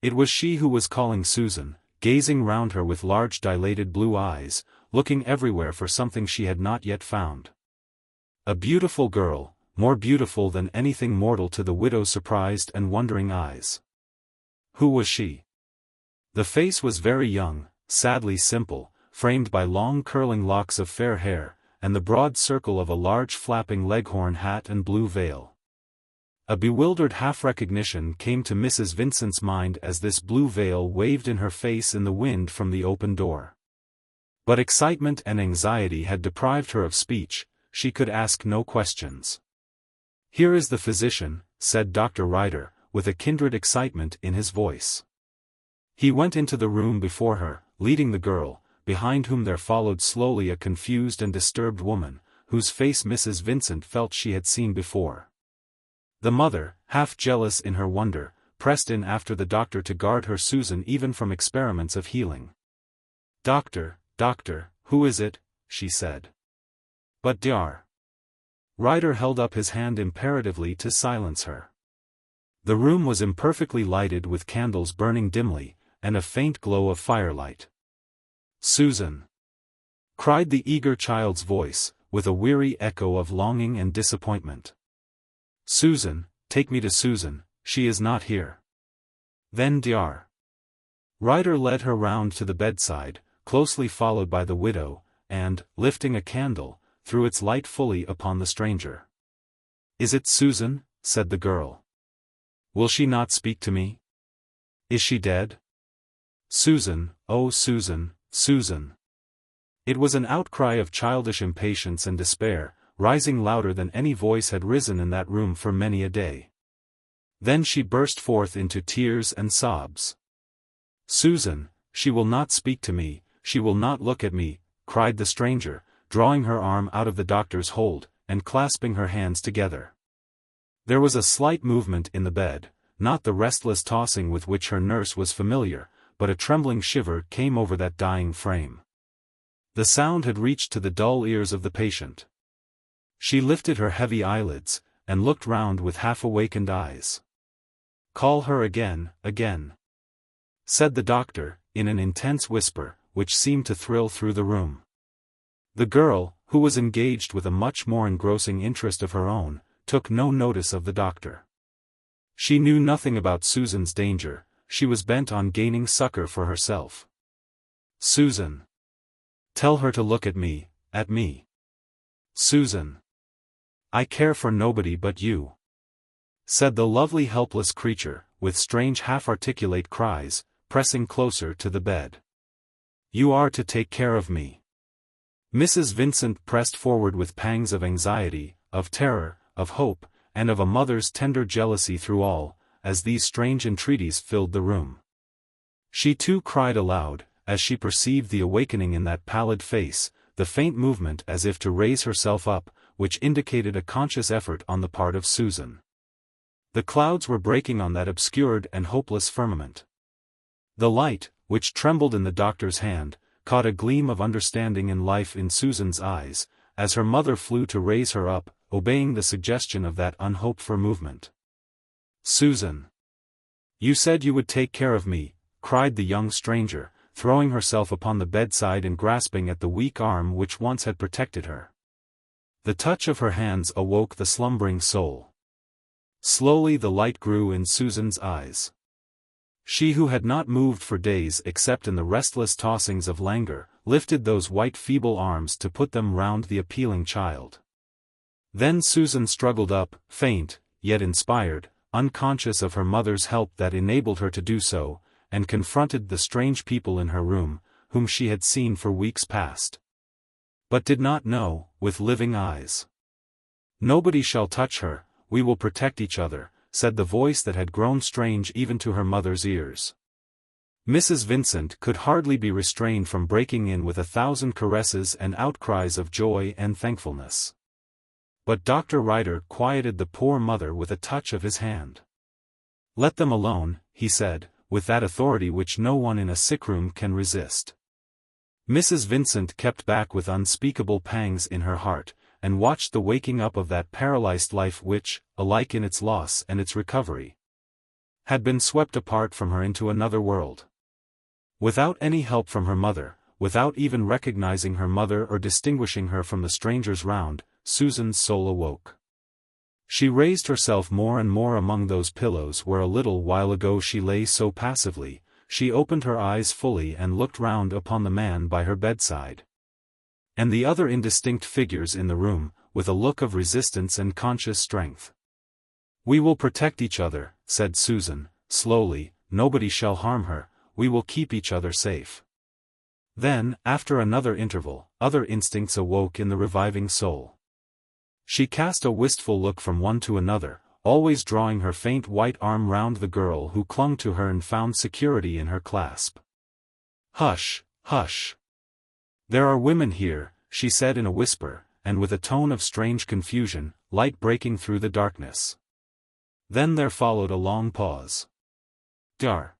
It was she who was calling Susan, gazing round her with large dilated blue eyes, looking everywhere for something she had not yet found. A beautiful girl, more beautiful than anything mortal to the widow's surprised and wondering eyes. Who was she? The face was very young, sadly simple, framed by long curling locks of fair hair, and the broad circle of a large flapping leghorn hat and blue veil. A bewildered half-recognition came to Mrs. Vincent's mind as this blue veil waved in her face in the wind from the open door. But excitement and anxiety had deprived her of speech, she could ask no questions. "Here is the physician," said Dr. Ryder, with a kindred excitement in his voice. He went into the room before her, leading the girl, behind whom there followed slowly a confused and disturbed woman, whose face Mrs. Vincent felt she had seen before. The mother, half jealous in her wonder, pressed in after the doctor to guard her Susan even from experiments of healing. "Doctor, doctor, who is it?" she said. But Dr. Ryder held up his hand imperatively to silence her. The room was imperfectly lighted with candles burning dimly, and a faint glow of firelight. "Susan!" cried the eager child's voice, with a weary echo of longing and disappointment. "Susan, take me to Susan, she is not here." Then Dr. Ryder led her round to the bedside, closely followed by the widow, and, lifting a candle, threw its light fully upon the stranger. "Is it Susan?" said the girl. "Will she not speak to me? Is she dead? Susan, oh Susan, Susan!" It was an outcry of childish impatience and despair, rising louder than any voice had risen in that room for many a day. Then she burst forth into tears and sobs. "Susan, she will not speak to me, she will not look at me," cried the stranger, drawing her arm out of the doctor's hold, and clasping her hands together. There was a slight movement in the bed, not the restless tossing with which her nurse was familiar, but a trembling shiver came over that dying frame. The sound had reached to the dull ears of the patient. She lifted her heavy eyelids, and looked round with half-awakened eyes. "Call her again, again," said the doctor, in an intense whisper, which seemed to thrill through the room. The girl, who was engaged with a much more engrossing interest of her own, took no notice of the doctor. She knew nothing about Susan's danger, she was bent on gaining succor for herself. "Susan! Tell her to look at me, at me. Susan! I care for nobody but you," said the lovely helpless creature, with strange half-articulate cries, pressing closer to the bed. "You are to take care of me." Mrs. Vincent pressed forward with pangs of anxiety, of terror, of hope, and of a mother's tender jealousy through all, as these strange entreaties filled the room. She too cried aloud, as she perceived the awakening in that pallid face, the faint movement as if to raise herself up, which indicated a conscious effort on the part of Susan. The clouds were breaking on that obscured and hopeless firmament. The light, which trembled in the doctor's hand, caught a gleam of understanding and life in Susan's eyes, as her mother flew to raise her up, obeying the suggestion of that unhoped-for movement. "Susan! You said you would take care of me," cried the young stranger, throwing herself upon the bedside and grasping at the weak arm which once had protected her. The touch of her hands awoke the slumbering soul. Slowly the light grew in Susan's eyes. She who had not moved for days except in the restless tossings of languor, lifted those white feeble arms to put them round the appealing child. Then Susan struggled up, faint, yet inspired, unconscious of her mother's help that enabled her to do so, and confronted the strange people in her room, whom she had seen for weeks past, but did not know, with living eyes. "Nobody shall touch her, we will protect each other," said the voice that had grown strange even to her mother's ears. Mrs. Vincent could hardly be restrained from breaking in with 1,000 caresses and outcries of joy and thankfulness. But Dr. Ryder quieted the poor mother with a touch of his hand. "Let them alone," he said, with that authority which no one in a sickroom can resist. Mrs. Vincent kept back with unspeakable pangs in her heart, and watched the waking up of that paralyzed life which, alike in its loss and its recovery, had been swept apart from her into another world. Without any help from her mother, without even recognizing her mother or distinguishing her from the strangers round, Susan's soul awoke. She raised herself more and more among those pillows where a little while ago she lay so passively. She opened her eyes fully and looked round upon the man by her bedside, and the other indistinct figures in the room, with a look of resistance and conscious strength. "We will protect each other," said Susan, slowly, "nobody shall harm her, we will keep each other safe." Then, after another interval, other instincts awoke in the reviving soul. She cast a wistful look from one to another, always drawing her faint white arm round the girl who clung to her and found security in her clasp. "Hush, hush. There are women here," she said in a whisper, and with a tone of strange confusion, light breaking through the darkness. Then there followed a long pause. Dar.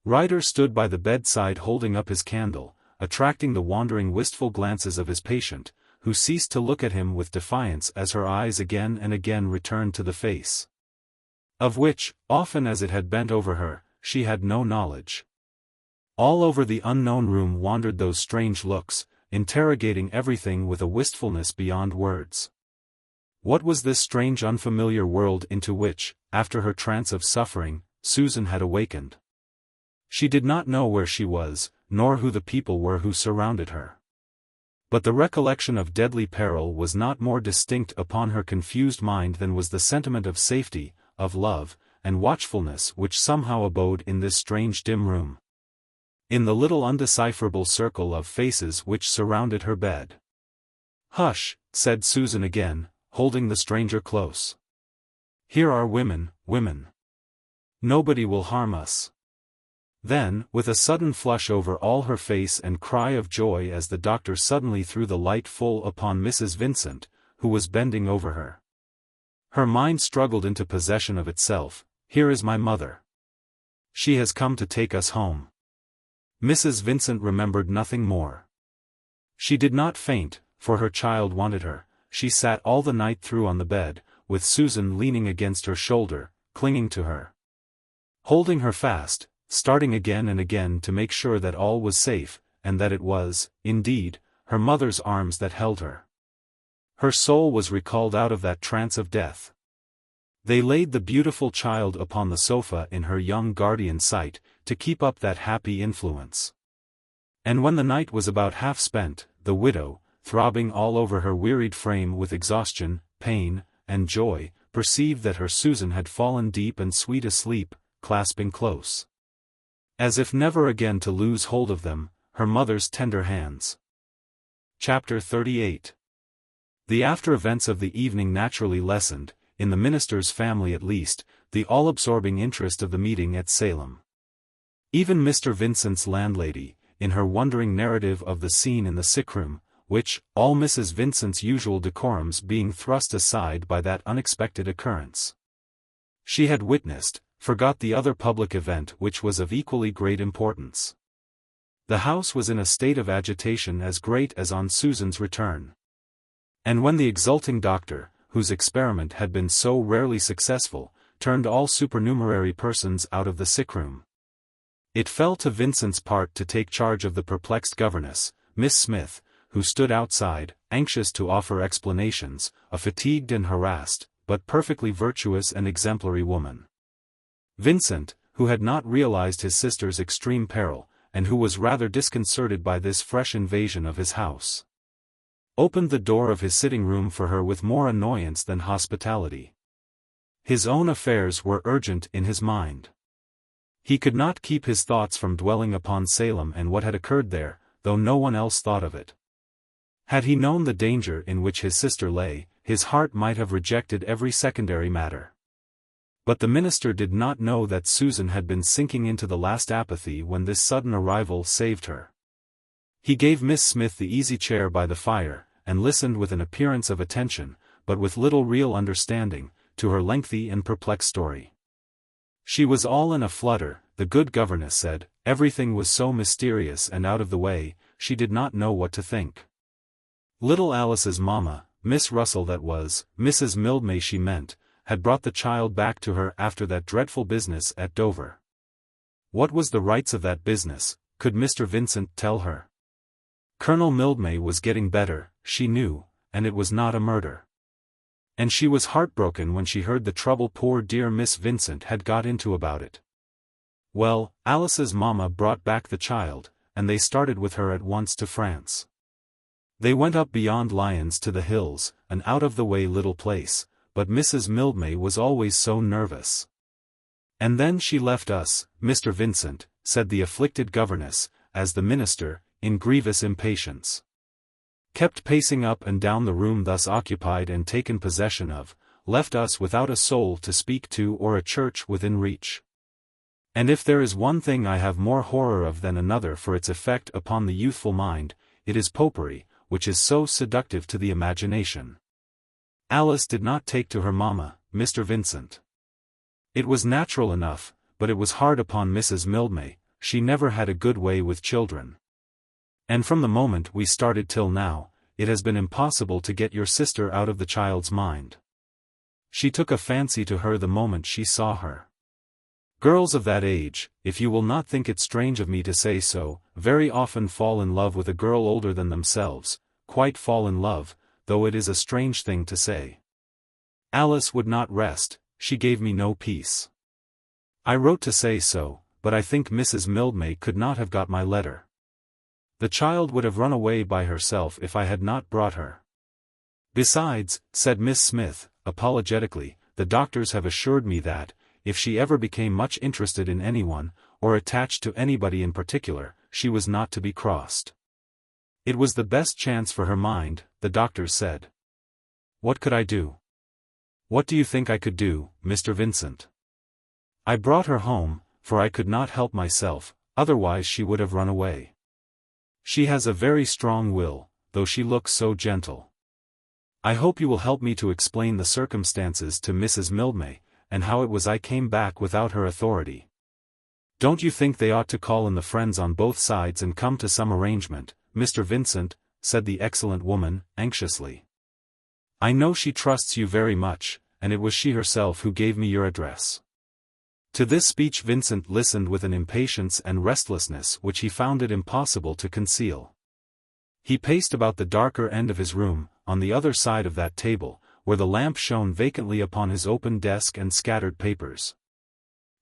Ryder stood by the bedside holding up his candle, attracting the wandering wistful glances of his patient, who ceased to look at him with defiance as her eyes again and again returned to the face, of which, often as it had bent over her, she had no knowledge. All over the unknown room wandered those strange looks, interrogating everything with a wistfulness beyond words. What was this strange unfamiliar world into which, after her trance of suffering, Susan had awakened? She did not know where she was, nor who the people were who surrounded her. But the recollection of deadly peril was not more distinct upon her confused mind than was the sentiment of safety, of love, and watchfulness which somehow abode in this strange dim room, in the little undecipherable circle of faces which surrounded her bed. "Hush," said Susan again, holding the stranger close. "Here are women, women. Nobody will harm us." Then, with a sudden flush over all her face and cry of joy as the doctor suddenly threw the light full upon Mrs. Vincent, who was bending over her, her mind struggled into possession of itself. "Here is my mother. She has come to take us home." Mrs. Vincent remembered nothing more. She did not faint, for her child wanted her. She sat all the night through on the bed, with Susan leaning against her shoulder, clinging to her, holding her fast, starting again and again to make sure that all was safe, and that it was, indeed, her mother's arms that held her. Her soul was recalled out of that trance of death. They laid the beautiful child upon the sofa in her young guardian's sight, to keep up that happy influence. And when the night was about half spent, the widow, throbbing all over her wearied frame with exhaustion, pain, and joy, perceived that her Susan had fallen deep and sweet asleep, clasping close, as if never again to lose hold of them, her mother's tender hands. Chapter 38. The after events of the evening naturally lessened, in the minister's family at least, the all-absorbing interest of the meeting at Salem. Even Mr. Vincent's landlady, in her wondering narrative of the scene in the sickroom, which, all Mrs. Vincent's usual decorums being thrust aside by that unexpected occurrence, she had witnessed, forgot the other public event which was of equally great importance. The house was in a state of agitation as great as on Susan's return. And when the exulting doctor, whose experiment had been so rarely successful, turned all supernumerary persons out of the sickroom, it fell to Vincent's part to take charge of the perplexed governess, Miss Smith, who stood outside, anxious to offer explanations, a fatigued and harassed, but perfectly virtuous and exemplary woman. Vincent, who had not realized his sister's extreme peril, and who was rather disconcerted by this fresh invasion of his house, opened the door of his sitting room for her with more annoyance than hospitality. His own affairs were urgent in his mind. He could not keep his thoughts from dwelling upon Salem and what had occurred there, though no one else thought of it. Had he known the danger in which his sister lay, his heart might have rejected every secondary matter. But the minister did not know that Susan had been sinking into the last apathy when this sudden arrival saved her. He gave Miss Smith the easy chair by the fire, and listened with an appearance of attention, but with little real understanding, to her lengthy and perplexed story. She was all in a flutter, the good governess said, everything was so mysterious and out of the way, she did not know what to think. Little Alice's mamma, Miss Russell that was, Mrs. Mildmay she meant, had brought the child back to her after that dreadful business at Dover. What was the rights of that business, could Mr. Vincent tell her? Colonel Mildmay was getting better, she knew, and it was not a murder. And she was heartbroken when she heard the trouble poor dear Miss Vincent had got into about it. Well, Alice's mamma brought back the child, and they started with her at once to France. They went up beyond Lyons to the hills, an out-of-the-way little place, but Mrs. Mildmay was always so nervous. And then she left us, Mr. Vincent, said the afflicted governess, as the minister, in grievous impatience, kept pacing up and down the room thus occupied and taken possession of, left us without a soul to speak to or a church within reach. And if there is one thing I have more horror of than another for its effect upon the youthful mind, it is popery, which is so seductive to the imagination. Alice did not take to her mamma, Mr. Vincent. It was natural enough, but it was hard upon Mrs. Mildmay, she never had a good way with children. And from the moment we started till now, it has been impossible to get your sister out of the child's mind. She took a fancy to her the moment she saw her. Girls of that age, if you will not think it strange of me to say so, very often fall in love with a girl older than themselves, quite fall in love, though it is a strange thing to say. Alice would not rest, she gave me no peace. I wrote to say so, but I think Mrs. Mildmay could not have got my letter. The child would have run away by herself if I had not brought her. Besides, said Miss Smith, apologetically, the doctors have assured me that, if she ever became much interested in anyone, or attached to anybody in particular, she was not to be crossed. It was the best chance for her mind, the doctors said. What could I do? What do you think I could do, Mr. Vincent? I brought her home, for I could not help myself, otherwise she would have run away. She has a very strong will, though she looks so gentle. I hope you will help me to explain the circumstances to Mrs. Mildmay, and how it was I came back without her authority. Don't you think they ought to call in the friends on both sides and come to some arrangement, Mr. Vincent, said the excellent woman, anxiously. I know she trusts you very much, and it was she herself who gave me your address. To this speech Vincent listened with an impatience and restlessness which he found it impossible to conceal. He paced about the darker end of his room, on the other side of that table, where the lamp shone vacantly upon his open desk and scattered papers,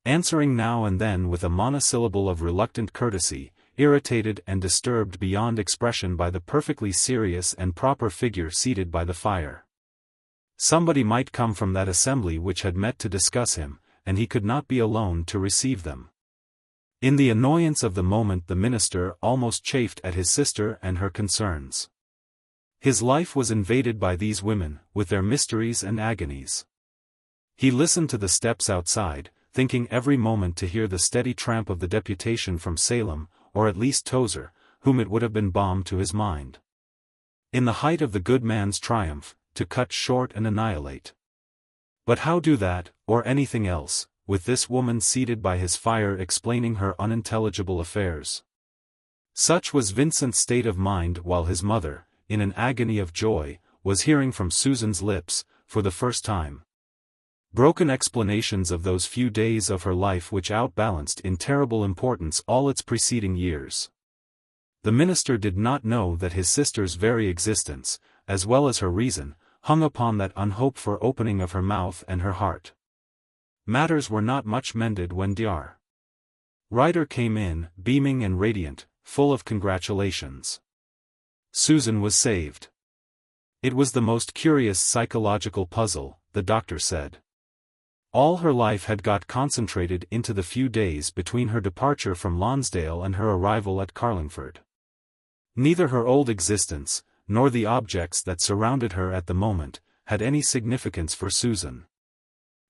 answering now and then with a monosyllable of reluctant courtesy, irritated and disturbed beyond expression by the perfectly serious and proper figure seated by the fire. Somebody might come from that assembly which had met to discuss him, and he could not be alone to receive them. In the annoyance of the moment the minister almost chafed at his sister and her concerns. His life was invaded by these women, with their mysteries and agonies. He listened to the steps outside, thinking every moment to hear the steady tramp of the deputation from Salem, or at least Tozer, whom it would have been balm to his mind, in the height of the good man's triumph, to cut short and annihilate. But how do that, or anything else, with this woman seated by his fire explaining her unintelligible affairs? Such was Vincent's state of mind while his mother, in an agony of joy, was hearing from Susan's lips, for the first time, broken explanations of those few days of her life which outbalanced in terrible importance all its preceding years. The minister did not know that his sister's very existence, as well as her reason, hung upon that unhoped-for opening of her mouth and her heart. Matters were not much mended when Dr. Ryder came in, beaming and radiant, full of congratulations. Susan was saved. It was the most curious psychological puzzle, the doctor said. All her life had got concentrated into the few days between her departure from Lonsdale and her arrival at Carlingford. Neither her old existence, nor the objects that surrounded her at the moment, had any significance for Susan.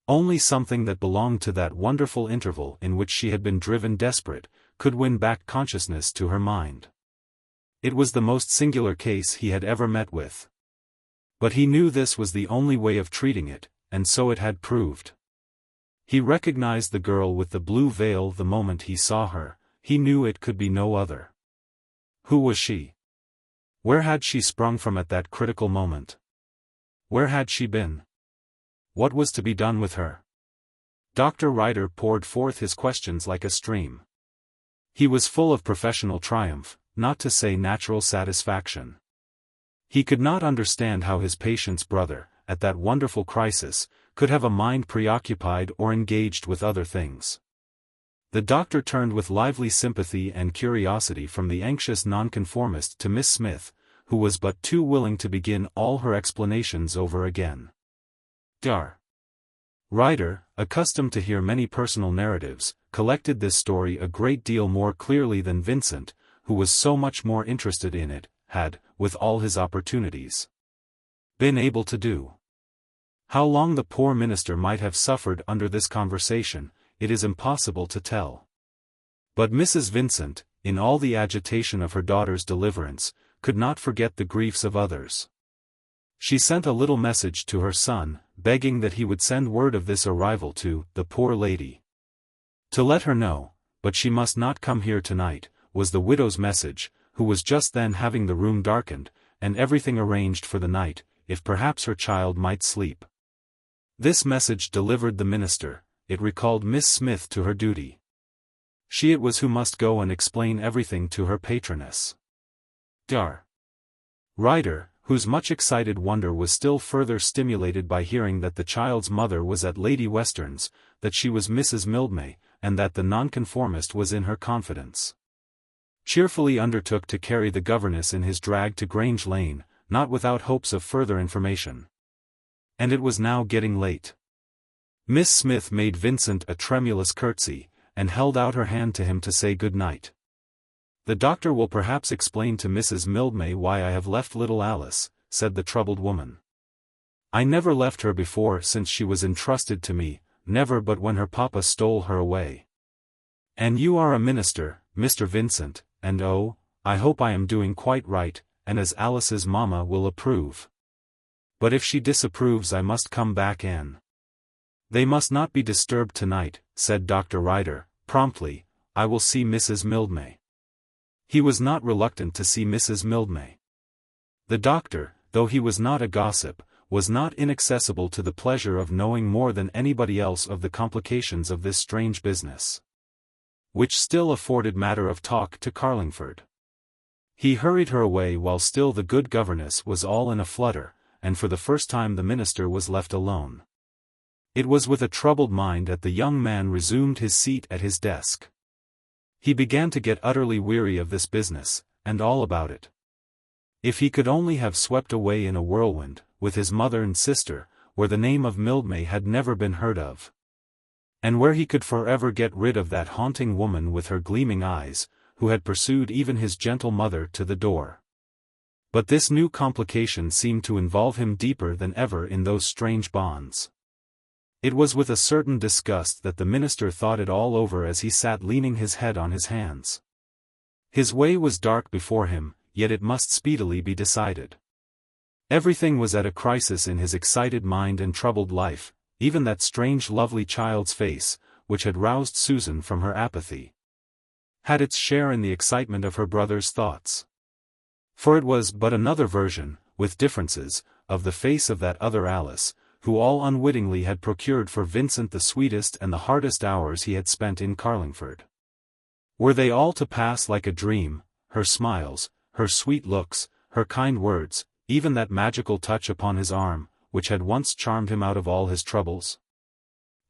Only something that belonged to that wonderful interval in which she had been driven desperate, could win back consciousness to her mind. It was the most singular case he had ever met with. But he knew this was the only way of treating it, and so it had proved. He recognized the girl with the blue veil the moment he saw her. He knew it could be no other. Who was she? Where had she sprung from at that critical moment? Where had she been? What was to be done with her? Dr. Ryder poured forth his questions like a stream. He was full of professional triumph, not to say natural satisfaction. He could not understand how his patient's brother, at that wonderful crisis, could have a mind preoccupied or engaged with other things. The doctor turned with lively sympathy and curiosity from the anxious nonconformist to Miss Smith, who was but too willing to begin all her explanations over again. Dr. Ryder, accustomed to hear many personal narratives, collected this story a great deal more clearly than Vincent, who was so much more interested in it, had, with all his opportunities, been able to do. How long the poor minister might have suffered under this conversation, it is impossible to tell. But Mrs. Vincent, in all the agitation of her daughter's deliverance, could not forget the griefs of others. She sent a little message to her son, begging that he would send word of this arrival to the poor lady. To let her know, but she must not come here tonight, was the widow's message, who was just then having the room darkened, and everything arranged for the night, if perhaps her child might sleep. This message delivered the minister, it recalled Miss Smith to her duty. She it was who must go and explain everything to her patroness. Dr. Ryder, whose much excited wonder was still further stimulated by hearing that the child's mother was at Lady Western's, that she was Mrs. Mildmay, and that the nonconformist was in her confidence, cheerfully undertook to carry the governess in his drag to Grange Lane, not without hopes of further information. And it was now getting late. Miss Smith made Vincent a tremulous curtsy, and held out her hand to him to say good night. "The doctor will perhaps explain to Mrs. Mildmay why I have left little Alice," said the troubled woman. "I never left her before since she was entrusted to me, never but when her papa stole her away. And you are a minister, Mr. Vincent, and oh, I hope I am doing quite right, and as Alice's mamma will approve. But if she disapproves I must come back and—" "They must not be disturbed tonight," said Dr. Ryder, promptly. "I will see Mrs. Mildmay." He was not reluctant to see Mrs. Mildmay. The doctor, though he was not a gossip, was not inaccessible to the pleasure of knowing more than anybody else of the complications of this strange business, which still afforded matter of talk to Carlingford. He hurried her away while still the good governess was all in a flutter, and for the first time the minister was left alone. It was with a troubled mind that the young man resumed his seat at his desk. He began to get utterly weary of this business, and all about it. If he could only have swept away in a whirlwind, with his mother and sister, where the name of Mildmay had never been heard of, and where he could forever get rid of that haunting woman with her gleaming eyes, who had pursued even his gentle mother to the door. But this new complication seemed to involve him deeper than ever in those strange bonds. It was with a certain disgust that the minister thought it all over as he sat leaning his head on his hands. His way was dark before him, yet it must speedily be decided. Everything was at a crisis in his excited mind and troubled life, even that strange lovely child's face, which had roused Susan from her apathy, had its share in the excitement of her brother's thoughts. For it was but another version, with differences, of the face of that other Alice, who all unwittingly had procured for Vincent the sweetest and the hardest hours he had spent in Carlingford. Were they all to pass like a dream, her smiles, her sweet looks, her kind words, even that magical touch upon his arm, which had once charmed him out of all his troubles?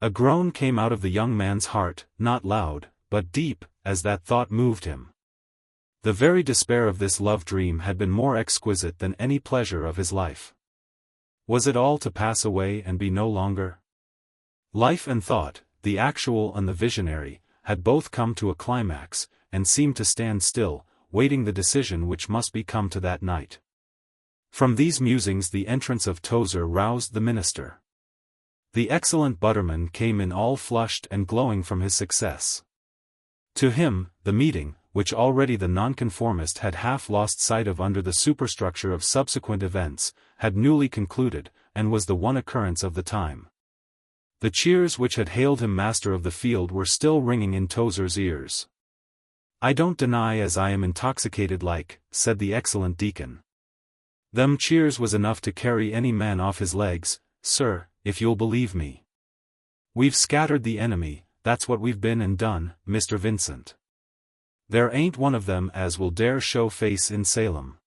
A groan came out of the young man's heart, not loud, but deep, as that thought moved him. The very despair of this love dream had been more exquisite than any pleasure of his life. Was it all to pass away and be no longer? Life and thought, the actual and the visionary, had both come to a climax, and seemed to stand still, waiting the decision which must be come to that night. From these musings the entrance of Tozer roused the minister. The excellent butterman came in all flushed and glowing from his success. To him, the meeting, which already the nonconformist had half lost sight of under the superstructure of subsequent events, had newly concluded, and was the one occurrence of the time. The cheers which had hailed him master of the field were still ringing in Tozer's ears. "I don't deny as I am intoxicated like," said the excellent deacon. "Them cheers was enough to carry any man off his legs, sir, if you'll believe me. We've scattered the enemy, that's what we've been and done, Mr. Vincent. There ain't one of them as will dare show face in Salem.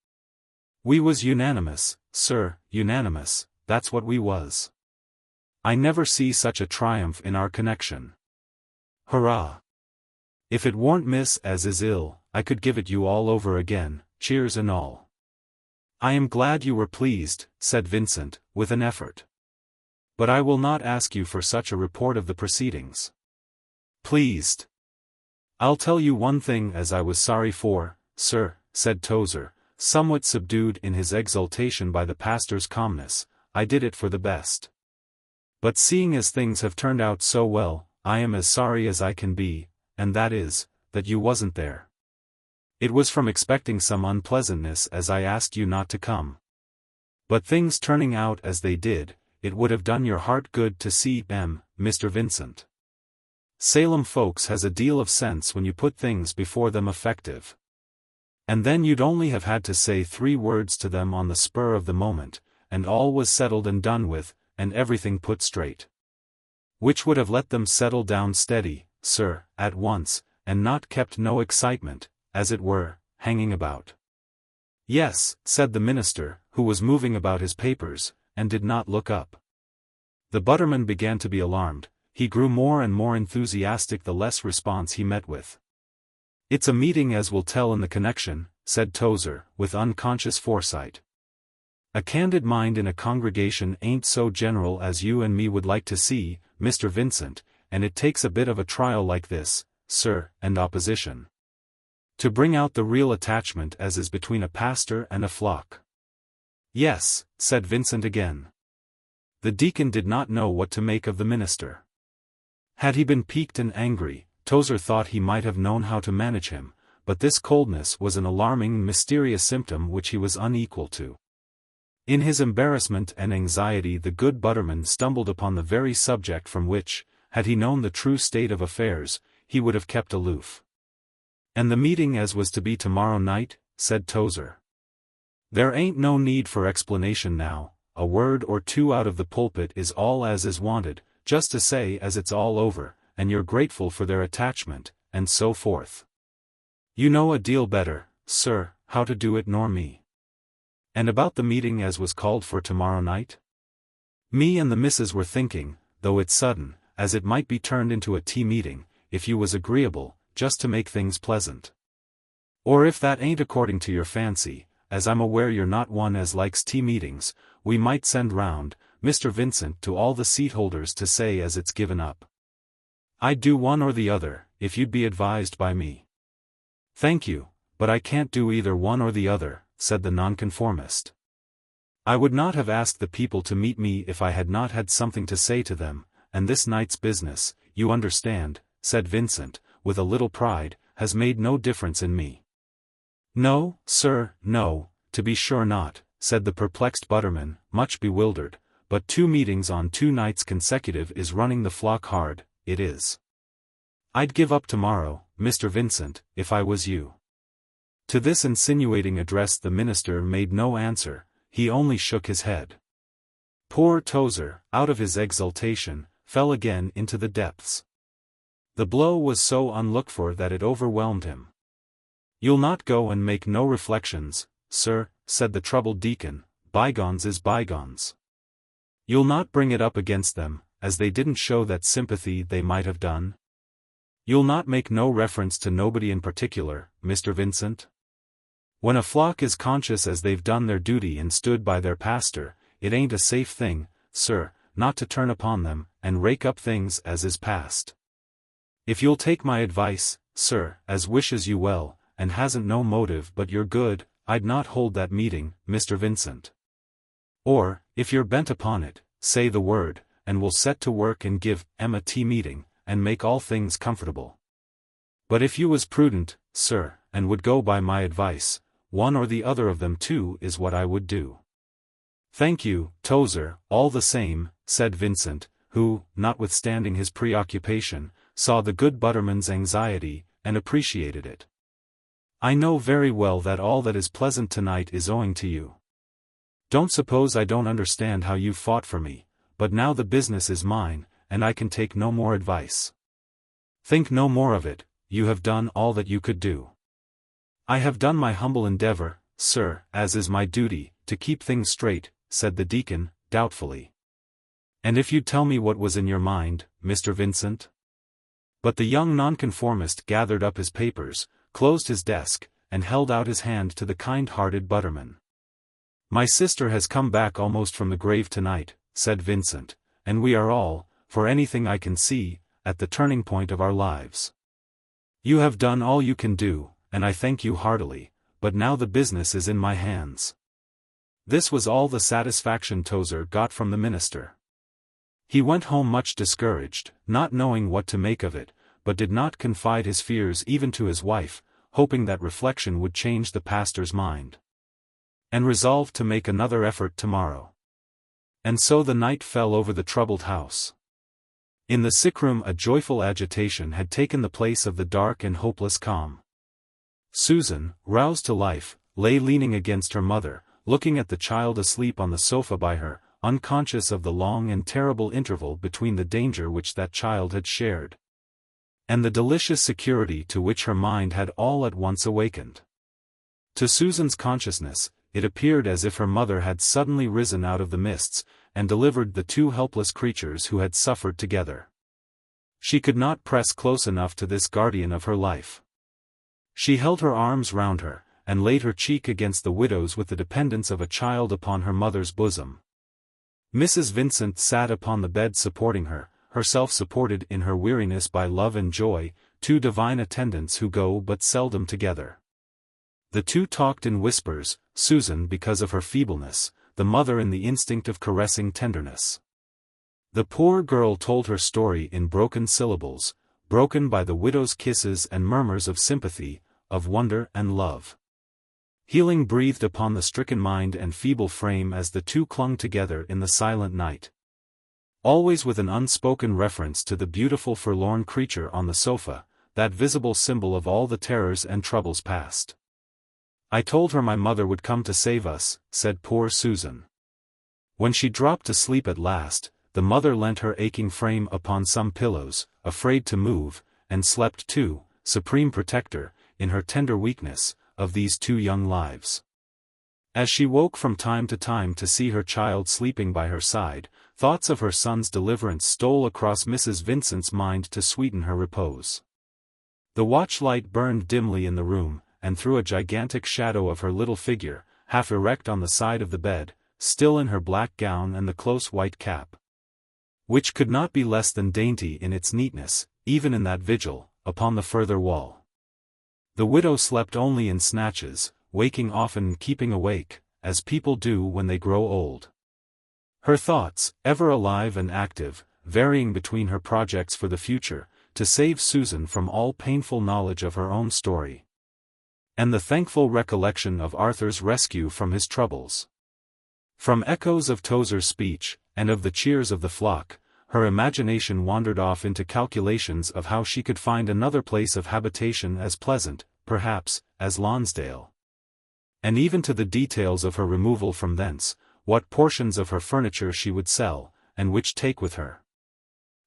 We was unanimous, sir, unanimous, that's what we was. I never see such a triumph in our connection. Hurrah! If it warn't miss as is ill, I could give it you all over again, cheers and all." "I am glad you were pleased," said Vincent, with an effort. "But I will not ask you for such a report of the proceedings." "Pleased. I'll tell you one thing as I was sorry for, sir," said Tozer, somewhat subdued in his exultation by the pastor's calmness. "I did it for the best. But seeing as things have turned out so well, I am as sorry as I can be, and that is, that you wasn't there. It was from expecting some unpleasantness as I asked you not to come. But things turning out as they did, it would have done your heart good to see Mr. Vincent. Salem folks has a deal of sense when you put things before them effective. And then you'd only have had to say 3 words to them on the spur of the moment, and all was settled and done with, and everything put straight. Which would have let them settle down steady, sir, at once, and not kept no excitement, as it were, hanging about." "Yes," said the minister, who was moving about his papers, and did not look up. The butterman began to be alarmed. He grew more and more enthusiastic the less response he met with. "It's a meeting as will tell in the connection," said Tozer, with unconscious foresight. "A candid mind in a congregation ain't so general as you and me would like to see, Mr. Vincent, and it takes a bit of a trial like this, sir, and opposition, to bring out the real attachment as is between a pastor and a flock." "Yes," said Vincent again. The deacon did not know what to make of the minister. Had he been piqued and angry, Tozer thought he might have known how to manage him, but this coldness was an alarming and mysterious symptom which he was unequal to. In his embarrassment and anxiety the good butterman stumbled upon the very subject from which, had he known the true state of affairs, he would have kept aloof. "And the meeting as was to be tomorrow night?" said Tozer. "There ain't no need for explanation now, a word or 2 out of the pulpit is all as is wanted, just to say as it's all over, and you're grateful for their attachment, and so forth. You know a deal better, sir, how to do it nor me. And about the meeting as was called for tomorrow night? Me and the missus were thinking, though it's sudden, as it might be turned into a tea meeting, if you was agreeable, just to make things pleasant. Or if that ain't according to your fancy, as I'm aware you're not one as likes tea meetings, we might send round, Mr. Vincent, to all the seat holders to say as it's given up. I'd do one or the other, if you'd be advised by me." "Thank you, but I can't do either one or the other," said the nonconformist. "I would not have asked the people to meet me if I had not had something to say to them, and this night's business, you understand," said Vincent, with a little pride, "has made no difference in me." "No, sir, no, to be sure not," said the perplexed butterman, much bewildered, "but 2 meetings on 2 nights consecutive is running the flock hard, it is. I'd give up tomorrow, Mr. Vincent, if I was you." To this insinuating address the minister made no answer, he only shook his head. Poor Tozer, out of his exultation, fell again into the depths. The blow was so unlooked for that it overwhelmed him. "You'll not go and make no reflections, sir," said the troubled deacon, "bygones is bygones. You'll not bring it up against them, as they didn't show that sympathy they might have done? You'll not make no reference to nobody in particular, Mr. Vincent? When a flock is conscious as they've done their duty and stood by their pastor, it ain't a safe thing, sir, not to turn upon them, and rake up things as is past. If you'll take my advice, sir, as wishes you well, and hasn't no motive but your good, I'd not hold that meeting, Mr. Vincent. Or, if you're bent upon it, say the word, and we'll set to work and give 'em a tea meeting, and make all things comfortable. But if you was prudent, sir, and would go by my advice, one or the other of them too is what I would do. Thank you, Tozer, all the same, said Vincent, who, notwithstanding his preoccupation, saw the good butterman's anxiety, and appreciated it. I know very well that all that is pleasant tonight is owing to you. Don't suppose I don't understand how you fought for me, but now the business is mine, and I can take no more advice. Think no more of it, you have done all that you could do. I have done my humble endeavor, sir, as is my duty, to keep things straight, said the deacon, doubtfully. And if you'd tell me what was in your mind, Mr. Vincent? But the young nonconformist gathered up his papers, closed his desk, and held out his hand to the kind-hearted butterman. My sister has come back almost from the grave tonight, said Vincent, and we are all, for anything I can see, at the turning point of our lives. You have done all you can do, and I thank you heartily, but now the business is in my hands. This was all the satisfaction Tozer got from the minister. He went home much discouraged, not knowing what to make of it, but did not confide his fears even to his wife, hoping that reflection would change the pastor's mind. And resolved to make another effort tomorrow. And so the night fell over the troubled house. In the sickroom a joyful agitation had taken the place of the dark and hopeless calm. Susan, roused to life, lay leaning against her mother, looking at the child asleep on the sofa by her, unconscious of the long and terrible interval between the danger which that child had shared, and the delicious security to which her mind had all at once awakened. To Susan's consciousness, it appeared as if her mother had suddenly risen out of the mists, and delivered the two helpless creatures who had suffered together. She could not press close enough to this guardian of her life. She held her arms round her, and laid her cheek against the widow's with the dependence of a child upon her mother's bosom. Mrs. Vincent sat upon the bed supporting her, herself supported in her weariness by love and joy, two divine attendants who go but seldom together. The two talked in whispers, Susan because of her feebleness, the mother in the instinct of caressing tenderness. The poor girl told her story in broken syllables, broken by the widow's kisses and murmurs of sympathy, of wonder and love. Healing breathed upon the stricken mind and feeble frame as the two clung together in the silent night. Always with an unspoken reference to the beautiful forlorn creature on the sofa, that visible symbol of all the terrors and troubles past. I told her my mother would come to save us, said poor Susan. When she dropped to sleep at last, the mother leant her aching frame upon some pillows, afraid to move, and slept too, supreme protector, in her tender weakness, of these two young lives. As she woke from time to see her child sleeping by her side, thoughts of her son's deliverance stole across Mrs. Vincent's mind to sweeten her repose. The watch-light burned dimly in the room, and threw a gigantic shadow of her little figure, half erect on the side of the bed, still in her black gown and the close white cap, which could not be less than dainty in its neatness, even in that vigil, upon the further wall. The widow slept only in snatches, waking often and keeping awake, as people do when they grow old. Her thoughts, ever alive and active, varying between her projects for the future, to save Susan from all painful knowledge of her own story, and the thankful recollection of Arthur's rescue from his troubles. From echoes of Tozer's speech, and of the cheers of the flock, her imagination wandered off into calculations of how she could find another place of habitation as pleasant, perhaps, as Lonsdale. And even to the details of her removal from thence, what portions of her furniture she would sell, and which take with her.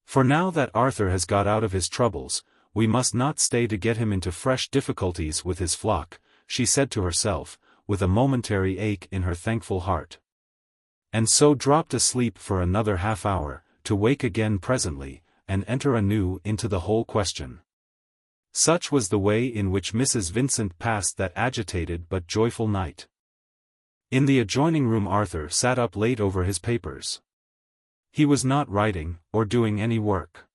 For now that Arthur has got out of his troubles, we must not stay to get him into fresh difficulties with his flock, she said to herself, with a momentary ache in her thankful heart. And so dropped asleep for another half-hour, to wake again presently, and enter anew into the whole question. Such was the way in which Mrs. Vincent passed that agitated but joyful night. In the adjoining room Arthur sat up late over his papers. He was not writing, or doing any work.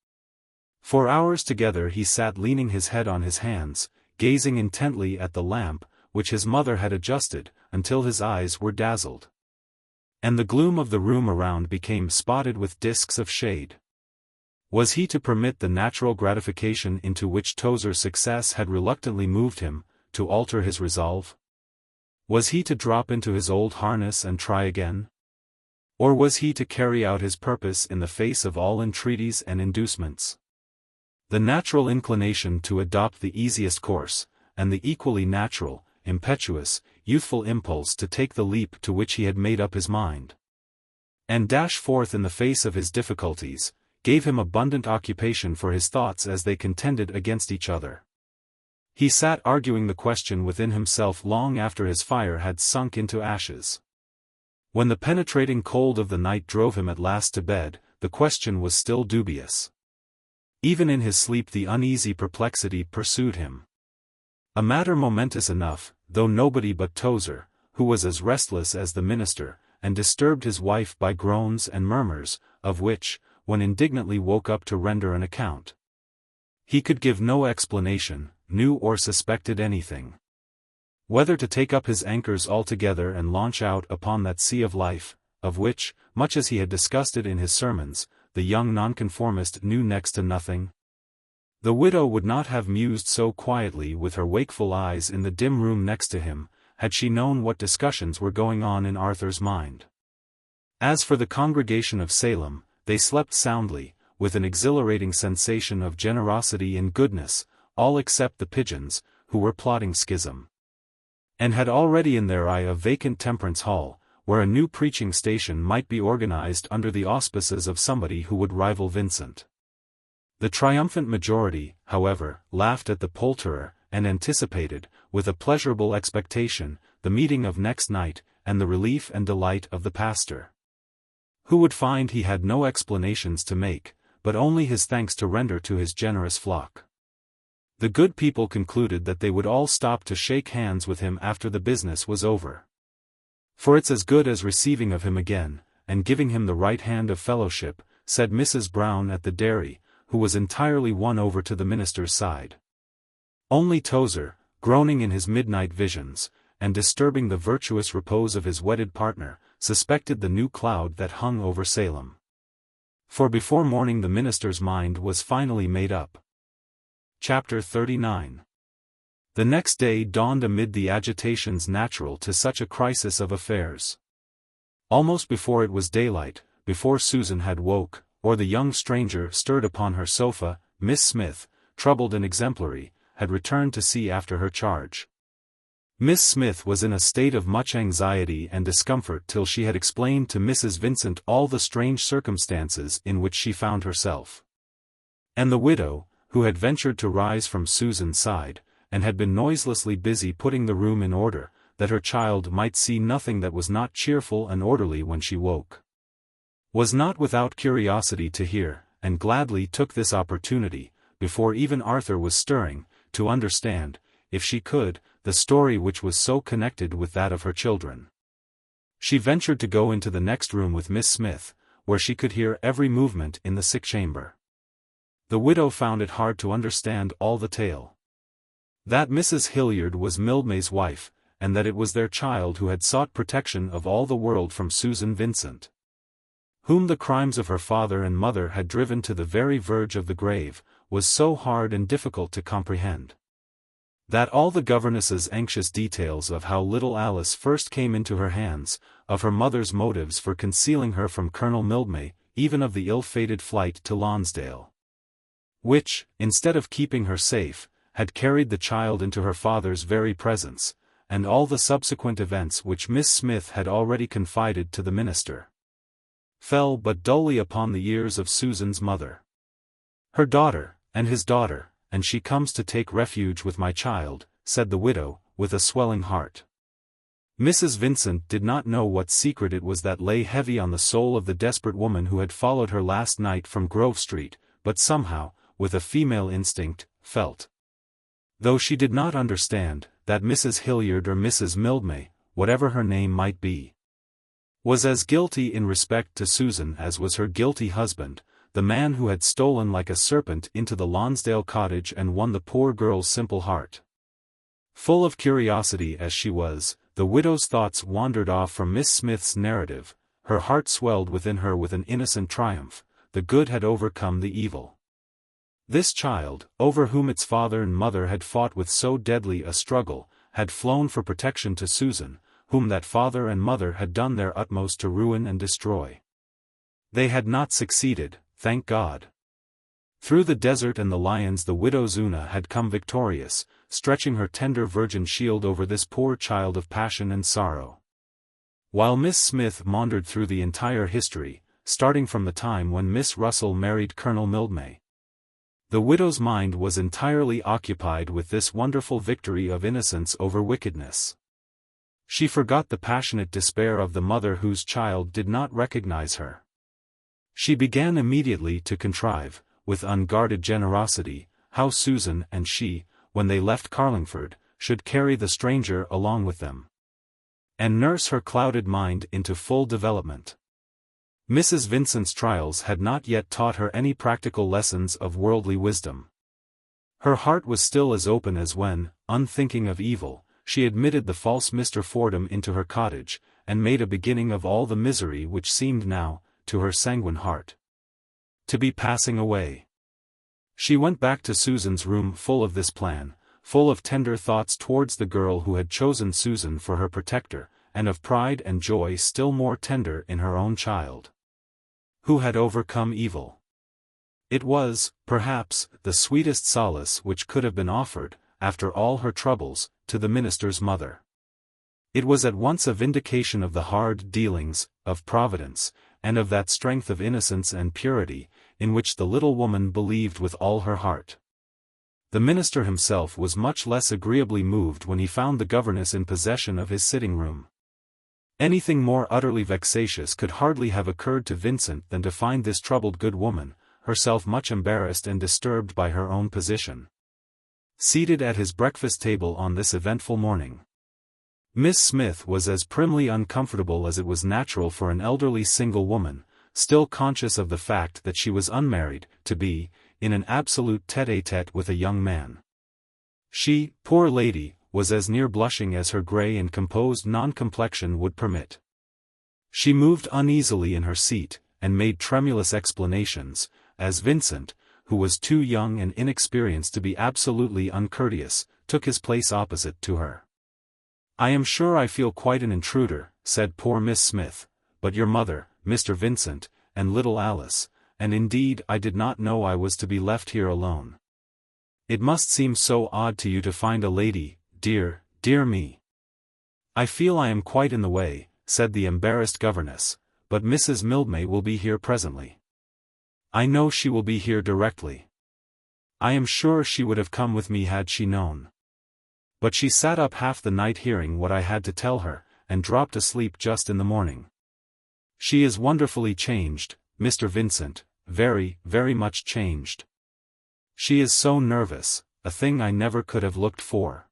For hours together he sat leaning his head on his hands, gazing intently at the lamp, which his mother had adjusted, until his eyes were dazzled. And the gloom of the room around became spotted with discs of shade. Was he to permit the natural gratification into which Tozer's success had reluctantly moved him, to alter his resolve? Was he to drop into his old harness and try again? Or was he to carry out his purpose in the face of all entreaties and inducements? The natural inclination to adopt the easiest course, and the equally natural, impetuous, youthful impulse to take the leap to which he had made up his mind, and dash forth in the face of his difficulties, gave him abundant occupation for his thoughts as they contended against each other. He sat arguing the question within himself long after his fire had sunk into ashes. When the penetrating cold of the night drove him at last to bed, the question was still dubious. Even in his sleep the uneasy perplexity pursued him. A matter momentous enough, though nobody but Tozer, who was as restless as the minister, and disturbed his wife by groans and murmurs, of which, when indignantly woke up to render an account, he could give no explanation, knew or suspected anything. Whether to take up his anchors altogether and launch out upon that sea of life, of which, much as he had discussed it in his sermons, the young nonconformist knew next to nothing. The widow would not have mused so quietly with her wakeful eyes in the dim room next to him, had she known what discussions were going on in Arthur's mind. As for the congregation of Salem, they slept soundly, with an exhilarating sensation of generosity and goodness, all except the pigeons, who were plotting schism, and had already in their eye a vacant temperance hall, where a new preaching station might be organized under the auspices of somebody who would rival Vincent. The triumphant majority, however, laughed at the poulterer, and anticipated, with a pleasurable expectation, the meeting of next night, and the relief and delight of the pastor, who would find he had no explanations to make, but only his thanks to render to his generous flock. The good people concluded that they would all stop to shake hands with him after the business was over. For it's as good as receiving of him again, and giving him the right hand of fellowship, said Mrs. Brown at the dairy, who was entirely won over to the minister's side. Only Tozer, groaning in his midnight visions, and disturbing the virtuous repose of his wedded partner, suspected the new cloud that hung over Salem. For before morning the minister's mind was finally made up. Chapter 39. The next day dawned amid the agitations natural to such a crisis of affairs. Almost before it was daylight, before Susan had woke, or the young stranger stirred upon her sofa, Miss Smith, troubled and exemplary, had returned to see after her charge. Miss Smith was in a state of much anxiety and discomfort till she had explained to Mrs. Vincent all the strange circumstances in which she found herself. And the widow, who had ventured to rise from Susan's side, and had been noiselessly busy putting the room in order, that her child might see nothing that was not cheerful and orderly when she woke, was not without curiosity to hear, and gladly took this opportunity, before even Arthur was stirring, to understand, if she could, the story which was so connected with that of her children. She ventured to go into the next room with Miss Smith, where she could hear every movement in the sick chamber. The widow found it hard to understand all the tale. That Mrs. Hilliard was Mildmay's wife, and that it was their child who had sought protection of all the world from Susan Vincent, whom the crimes of her father and mother had driven to the very verge of the grave, was so hard and difficult to comprehend. That all the governess's anxious details of how little Alice first came into her hands, of her mother's motives for concealing her from Colonel Mildmay, even of the ill-fated flight to Lonsdale, which, instead of keeping her safe, had carried the child into her father's very presence, and all the subsequent events which Miss Smith had already confided to the minister, fell but dully upon the ears of Susan's mother. Her daughter, and his daughter, and she comes to take refuge with my child, said the widow, with a swelling heart. Mrs. Vincent did not know what secret it was that lay heavy on the soul of the desperate woman who had followed her last night from Grove Street, but somehow, with a female instinct, felt Though she did not understand, that Mrs. Hilliard or Mrs. Mildmay, whatever her name might be, was as guilty in respect to Susan as was her guilty husband, the man who had stolen like a serpent into the Lonsdale cottage and won the poor girl's simple heart. Full of curiosity as she was, the widow's thoughts wandered off from Miss Smith's narrative. Her heart swelled within her with an innocent triumph. The good had overcome the evil. This child, over whom its father and mother had fought with so deadly a struggle, had flown for protection to Susan, whom that father and mother had done their utmost to ruin and destroy. They had not succeeded, thank God. Through the desert and the lions the widow Una had come victorious, stretching her tender virgin shield over this poor child of passion and sorrow. While Miss Smith maundered through the entire history, starting from the time when Miss Russell married Colonel Mildmay, the widow's mind was entirely occupied with this wonderful victory of innocence over wickedness. She forgot the passionate despair of the mother whose child did not recognize her. She began immediately to contrive, with unguarded generosity, how Susan and she, when they left Carlingford, should carry the stranger along with them, and nurse her clouded mind into full development. Mrs. Vincent's trials had not yet taught her any practical lessons of worldly wisdom. Her heart was still as open as when, unthinking of evil, she admitted the false Mr. Fordham into her cottage, and made a beginning of all the misery which seemed now, to her sanguine heart, to be passing away. She went back to Susan's room full of this plan, full of tender thoughts towards the girl who had chosen Susan for her protector, and of pride and joy still more tender in her own child, who had overcome evil. It was, perhaps, the sweetest solace which could have been offered, after all her troubles, to the minister's mother. It was at once a vindication of the hard dealings of Providence, and of that strength of innocence and purity, in which the little woman believed with all her heart. The minister himself was much less agreeably moved when he found the governess in possession of his sitting-room. Anything more utterly vexatious could hardly have occurred to Vincent than to find this troubled good woman, herself much embarrassed and disturbed by her own position, seated at his breakfast table on this eventful morning. Miss Smith was as primly uncomfortable as it was natural for an elderly single woman, still conscious of the fact that she was unmarried, to be, in an absolute tête-à-tête with a young man. She, poor lady, was as near blushing as her grey and composed non-complexion would permit. She moved uneasily in her seat, and made tremulous explanations, as Vincent, who was too young and inexperienced to be absolutely uncourteous, took his place opposite to her. "I am sure I feel quite an intruder," said poor Miss Smith, "but your mother, Mr. Vincent, and little Alice, and indeed I did not know I was to be left here alone. It must seem so odd to you to find a lady, dear, dear me." "I feel I am quite in the way," said the embarrassed governess, "but Mrs. Mildmay will be here presently." "I know she will be here directly. I am sure she would have come with me had she known. But she sat up half the night hearing what I had to tell her, and dropped asleep just in the morning. She is wonderfully changed, Mr. Vincent, very, very much changed. She is so nervous, a thing I never could have looked for.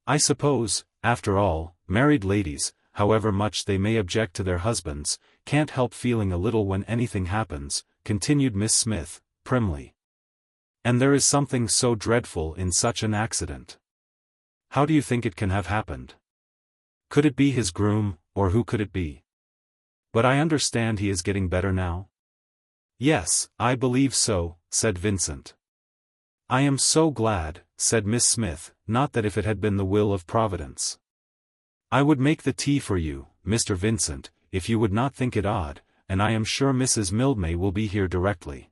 I suppose, after all, married ladies, however much they may object to their husbands, can't help feeling a little when anything happens," continued Miss Smith, primly. "And there is something so dreadful in such an accident. How do you think it can have happened? Could it be his groom, or who could it be? But I understand he is getting better now?" "Yes, I believe so," said Vincent. "I am so glad," said Miss Smith, "not that if it had been the will of Providence. I would make the tea for you, Mr. Vincent, if you would not think it odd, and I am sure Mrs. Mildmay will be here directly."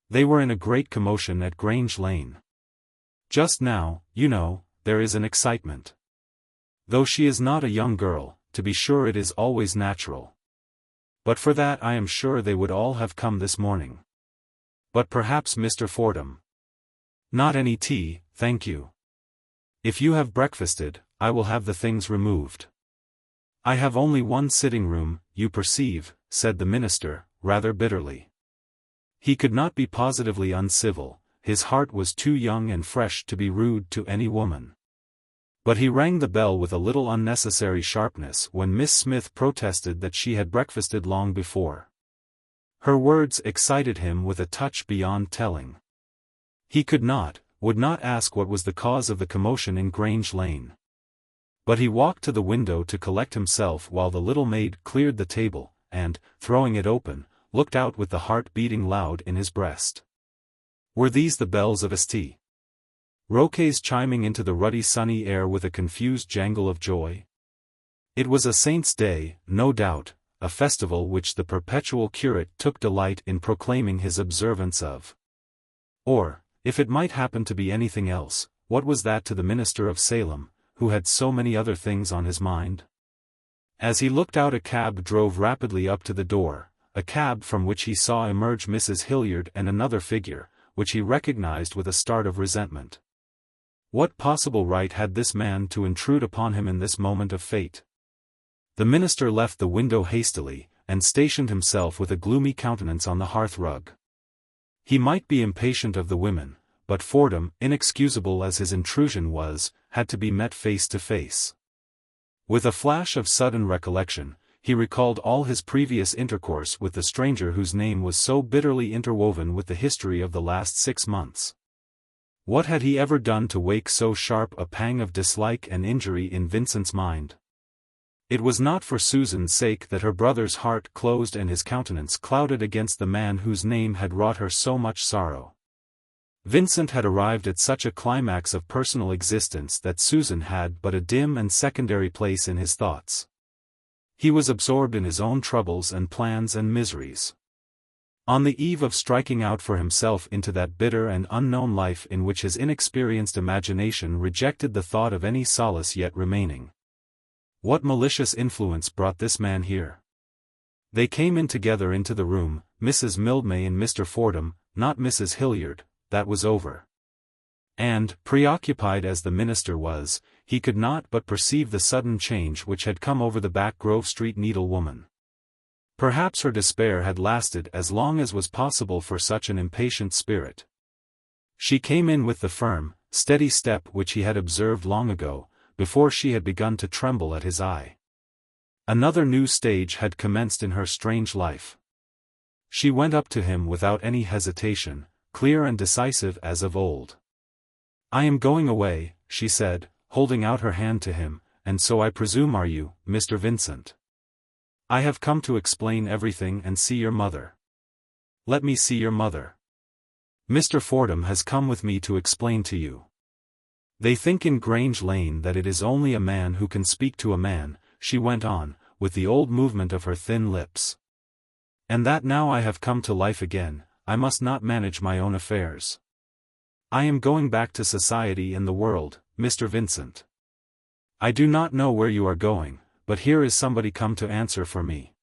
They were in a great commotion at Grange Lane. Just now, you know, there is an excitement. Though she is not a young girl, to be sure it is always natural. But for that I am sure they would all have come this morning. But perhaps Mr. Fordham. "Not any tea, thank you. If you have breakfasted, I will have the things removed. I have only one sitting room, you perceive," said the minister, rather bitterly. He could not be positively uncivil, his heart was too young and fresh to be rude to any woman. But he rang the bell with a little unnecessary sharpness when Miss Smith protested that she had breakfasted long before. Her words excited him with a touch beyond telling. He would not ask what was the cause of the commotion in Grange Lane. But he walked to the window to collect himself while the little maid cleared the table, and, throwing it open, looked out with the heart beating loud in his breast. Were these the bells of St. Roque's chiming into the ruddy sunny air with a confused jangle of joy? It was a saint's day, no doubt, a festival which the perpetual curate took delight in proclaiming his observance of. Or, if it might happen to be anything else, what was that to the minister of Salem, who had so many other things on his mind? As he looked out, a cab drove rapidly up to the door, a cab from which he saw emerge Mrs. Hilliard and another figure, which he recognized with a start of resentment. What possible right had this man to intrude upon him in this moment of fate? The minister left the window hastily, and stationed himself with a gloomy countenance on the hearth-rug. He might be impatient of the women, but Fordham, inexcusable as his intrusion was, had to be met face to face. With a flash of sudden recollection, he recalled all his previous intercourse with the stranger whose name was so bitterly interwoven with the history of the last 6 months. What had he ever done to wake so sharp a pang of dislike and injury in Vincent's mind? It was not for Susan's sake that her brother's heart closed and his countenance clouded against the man whose name had wrought her so much sorrow. Vincent had arrived at such a climax of personal existence that Susan had but a dim and secondary place in his thoughts. He was absorbed in his own troubles and plans and miseries. On the eve of striking out for himself into that bitter and unknown life in which his inexperienced imagination rejected the thought of any solace yet remaining. What malicious influence brought this man here? They came in together into the room, Mrs. Mildmay and Mr. Fordham, not Mrs. Hilliard. That was over. And, preoccupied as the minister was, he could not but perceive the sudden change which had come over the back Grove Street needlewoman. Perhaps her despair had lasted as long as was possible for such an impatient spirit. She came in with the firm, steady step which he had observed long ago, before she had begun to tremble at his eye. Another new stage had commenced in her strange life. She went up to him without any hesitation, clear and decisive as of old. "I am going away," she said, holding out her hand to him, "and so I presume are you, Mr. Vincent. I have come to explain everything and see your mother." "Let me see your mother." "Mr. Fordham has come with me to explain to you. They think in Grange Lane that it is only a man who can speak to a man," she went on, with the old movement of her thin lips. "And that now I have come to life again, I must not manage my own affairs. I am going back to society and the world, Mr. Vincent. I do not know where you are going, but here is somebody come to answer for me.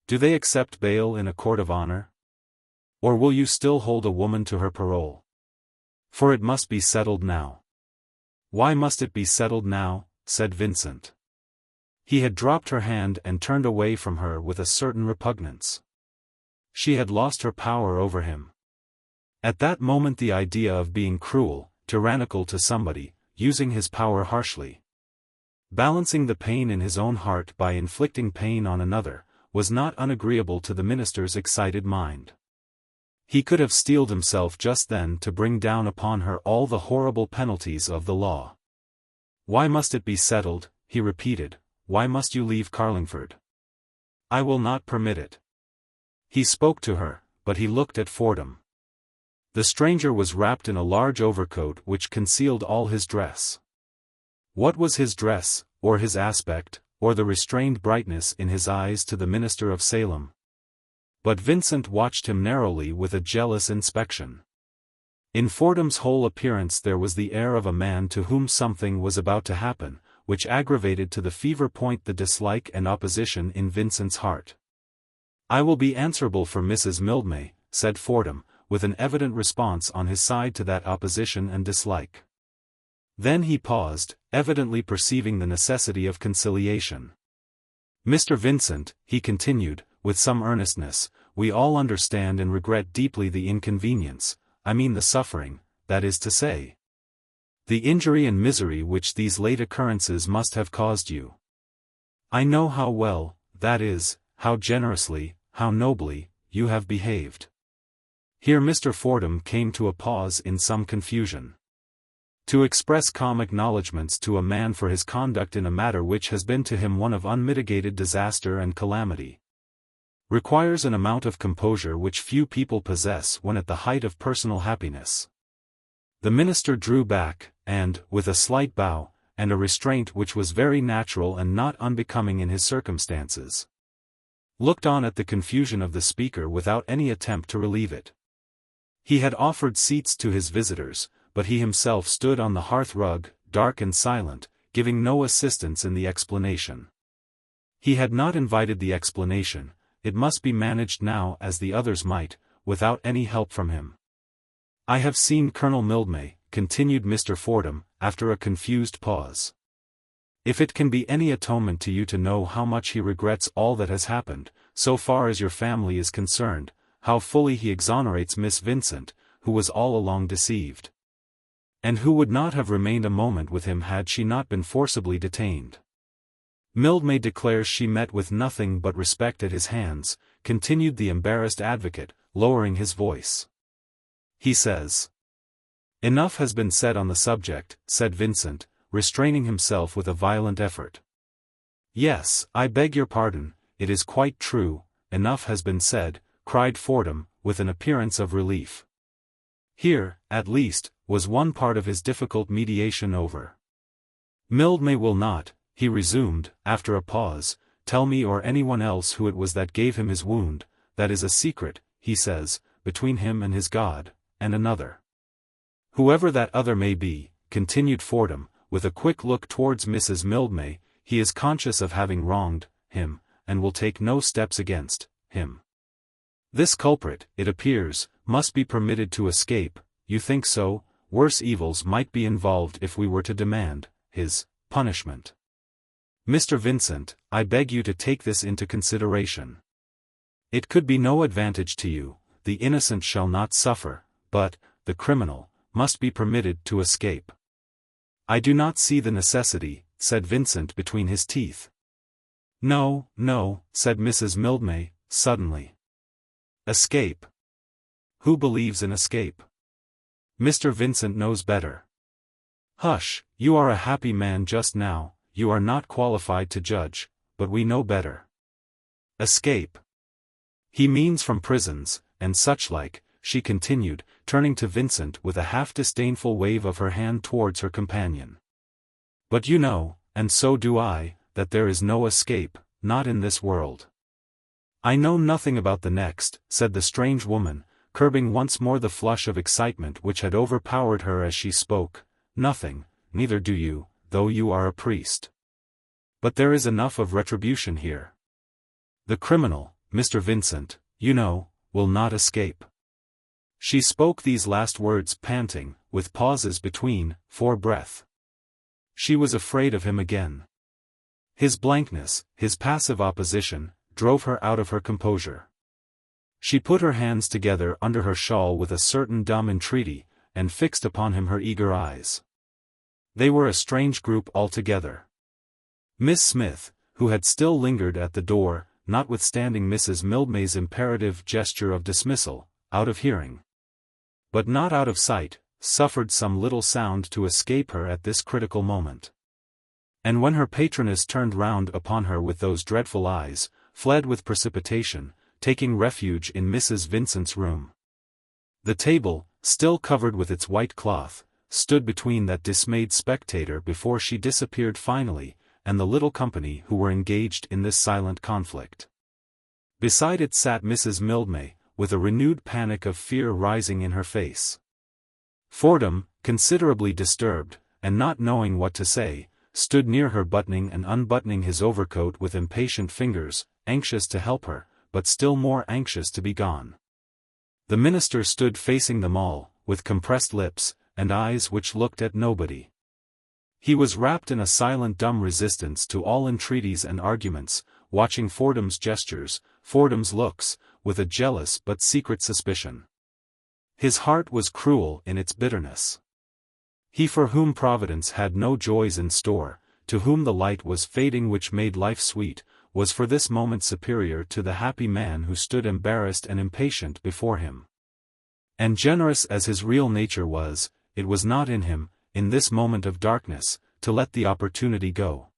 Do they accept bail in a court of honor? Or will you still hold a woman to her parole? For it must be settled now." "Why must it be settled now?" said Vincent. He had dropped her hand and turned away from her with a certain repugnance. She had lost her power over him. At that moment the idea of being cruel, tyrannical to somebody, using his power harshly, balancing the pain in his own heart by inflicting pain on another, was not unagreeable to the minister's excited mind. He could have steeled himself just then to bring down upon her all the horrible penalties of the law. "Why must it be settled?" he repeated. "Why must you leave Carlingford? I will not permit it." He spoke to her, but he looked at Fordham. The stranger was wrapped in a large overcoat which concealed all his dress. What was his dress, or his aspect, or the restrained brightness in his eyes to the minister of Salem? But Vincent watched him narrowly with a jealous inspection. In Fordham's whole appearance there was the air of a man to whom something was about to happen, which aggravated to the fever point the dislike and opposition in Vincent's heart. "I will be answerable for Mrs. Mildmay," said Fordham, with an evident response on his side to that opposition and dislike. Then he paused, evidently perceiving the necessity of conciliation. "Mr. Vincent," he continued, with some earnestness, "we all understand and regret deeply the inconvenience, I mean the suffering, that is to say, the injury and misery which these late occurrences must have caused you. I know how well, that is, how generously, how nobly, you have behaved." Here Mr. Fordham came to a pause in some confusion. To express calm acknowledgments to a man for his conduct in a matter which has been to him one of unmitigated disaster and calamity, requires an amount of composure which few people possess when at the height of personal happiness. The minister drew back, and, with a slight bow, and a restraint which was very natural and not unbecoming in his circumstances, looked on at the confusion of the speaker without any attempt to relieve it. He had offered seats to his visitors, but he himself stood on the hearth-rug, dark and silent, giving no assistance in the explanation. He had not invited the explanation, it must be managed now as the others might, without any help from him. "I have seen Colonel Mildmay," continued Mr. Fordham, after a confused pause. "If it can be any atonement to you to know how much he regrets all that has happened, so far as your family is concerned, how fully he exonerates Miss Vincent, who was all along deceived, and who would not have remained a moment with him had she not been forcibly detained. Mildmay declares she met with nothing but respect at his hands," continued the embarrassed advocate, lowering his voice. "He says—" "Enough has been said on the subject," said Vincent, restraining himself with a violent effort. "Yes, I beg your pardon, it is quite true, enough has been said," cried Fordham, with an appearance of relief. Here, at least, was one part of his difficult mediation over. "Mildmay will not," he resumed, after a pause, "tell me or anyone else who it was that gave him his wound. That is a secret, he says, between him and his God, and another. Whoever that other may be," continued Fordham, with a quick look towards Mrs. Mildmay, "he is conscious of having wronged him, and will take no steps against him. This culprit, it appears, must be permitted to escape. You think so? Worse evils might be involved if we were to demand his punishment. Mr. Vincent, I beg you to take this into consideration. It could be no advantage to you, the innocent shall not suffer, but the criminal must be permitted to escape." "I do not see the necessity," said Vincent between his teeth. "No, no," said Mrs. Mildmay, suddenly. "Escape? Who believes in escape? Mr. Vincent knows better." "Hush, you are a happy man just now, you are not qualified to judge, but we know better. Escape? He means from prisons, and such like," she continued, turning to Vincent with a half-disdainful wave of her hand towards her companion. "But you know, and so do I, that there is no escape, not in this world." "I know nothing about the next," said the strange woman, curbing once more the flush of excitement which had overpowered her as she spoke. "Nothing, neither do you, though you are a priest. But there is enough of retribution here. The criminal, Mr. Vincent, you know, will not escape." She spoke these last words panting, with pauses between, for breath. She was afraid of him again. His blankness, his passive opposition, drove her out of her composure. She put her hands together under her shawl with a certain dumb entreaty, and fixed upon him her eager eyes. They were a strange group altogether. Miss Smith, who had still lingered at the door, notwithstanding Mrs. Mildmay's imperative gesture of dismissal, out of hearing, but not out of sight, suffered some little sound to escape her at this critical moment. And when her patroness turned round upon her with those dreadful eyes, fled with precipitation, taking refuge in Mrs. Vincent's room. The table, still covered with its white cloth, stood between that dismayed spectator before she disappeared finally, and the little company who were engaged in this silent conflict. Beside it sat Mrs. Mildmay, with a renewed panic of fear rising in her face. Fordham, considerably disturbed, and not knowing what to say, stood near her buttoning and unbuttoning his overcoat with impatient fingers, anxious to help her, but still more anxious to be gone. The minister stood facing them all, with compressed lips, and eyes which looked at nobody. He was wrapped in a silent dumb resistance to all entreaties and arguments, watching Fordham's gestures, Fordham's looks, with a jealous but secret suspicion. His heart was cruel in its bitterness. He for whom Providence had no joys in store, to whom the light was fading which made life sweet, was for this moment superior to the happy man who stood embarrassed and impatient before him. And generous as his real nature was, it was not in him, in this moment of darkness, to let the opportunity go.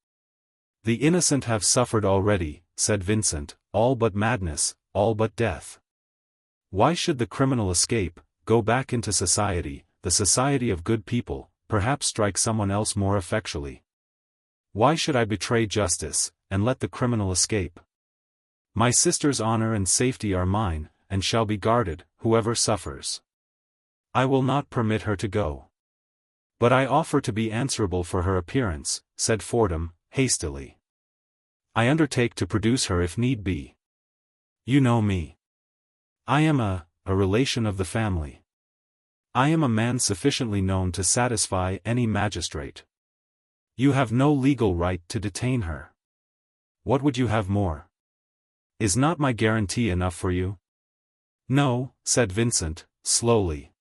"The innocent have suffered already," said Vincent, "all but madness, all but death. Why should the criminal escape, go back into society, the society of good people, perhaps strike someone else more effectually? Why should I betray justice, and let the criminal escape? My sister's honor and safety are mine, and shall be guarded, whoever suffers. I will not permit her to go. But I offer to be answerable for her appearance," said Fordham, hastily. "I undertake to produce her if need be. You know me. I am a relation of the family. I am a man sufficiently known to satisfy any magistrate. You have no legal right to detain her. What would you have more? Is not my guarantee enough for you?" "No," said Vincent, slowly.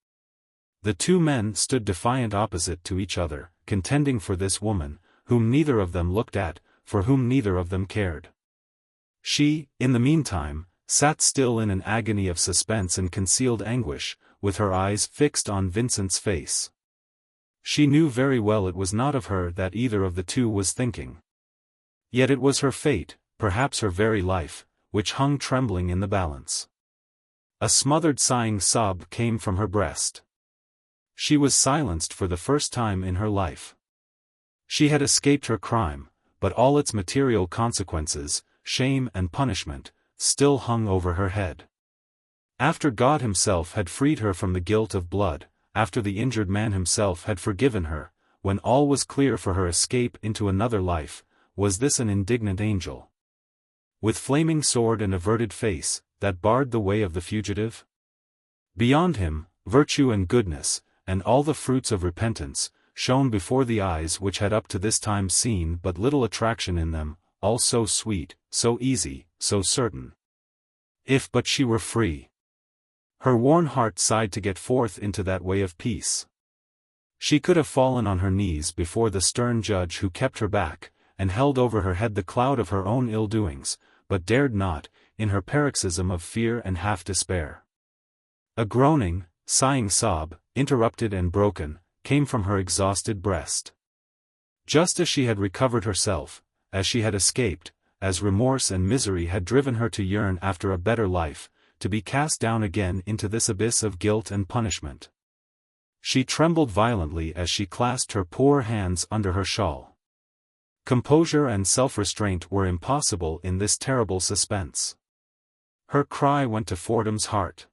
The two men stood defiant opposite to each other, contending for this woman, whom neither of them looked at, for whom neither of them cared. She, in the meantime, sat still in an agony of suspense and concealed anguish, with her eyes fixed on Vincent's face. She knew very well it was not of her that either of the two was thinking. Yet it was her fate, perhaps her very life, which hung trembling in the balance. A smothered sighing sob came from her breast. She was silenced for the first time in her life. She had escaped her crime, but all its material consequences, shame and punishment, still hung over her head. After God himself had freed her from the guilt of blood, after the injured man himself had forgiven her, when all was clear for her escape into another life, was this an indignant angel, with flaming sword and averted face, that barred the way of the fugitive? Beyond him, virtue and goodness, and all the fruits of repentance, shone before the eyes which had up to this time seen but little attraction in them, all so sweet, so easy, so certain. If but she were free! Her worn heart sighed to get forth into that way of peace. She could have fallen on her knees before the stern judge who kept her back, and held over her head the cloud of her own ill-doings, but dared not, in her paroxysm of fear and half-despair. A groaning, sighing sob, interrupted and broken, came from her exhausted breast. Just as she had recovered herself, as she had escaped, as remorse and misery had driven her to yearn after a better life, to be cast down again into this abyss of guilt and punishment. She trembled violently as she clasped her poor hands under her shawl. Composure and self-restraint were impossible in this terrible suspense. Her cry went to Fordham's heart.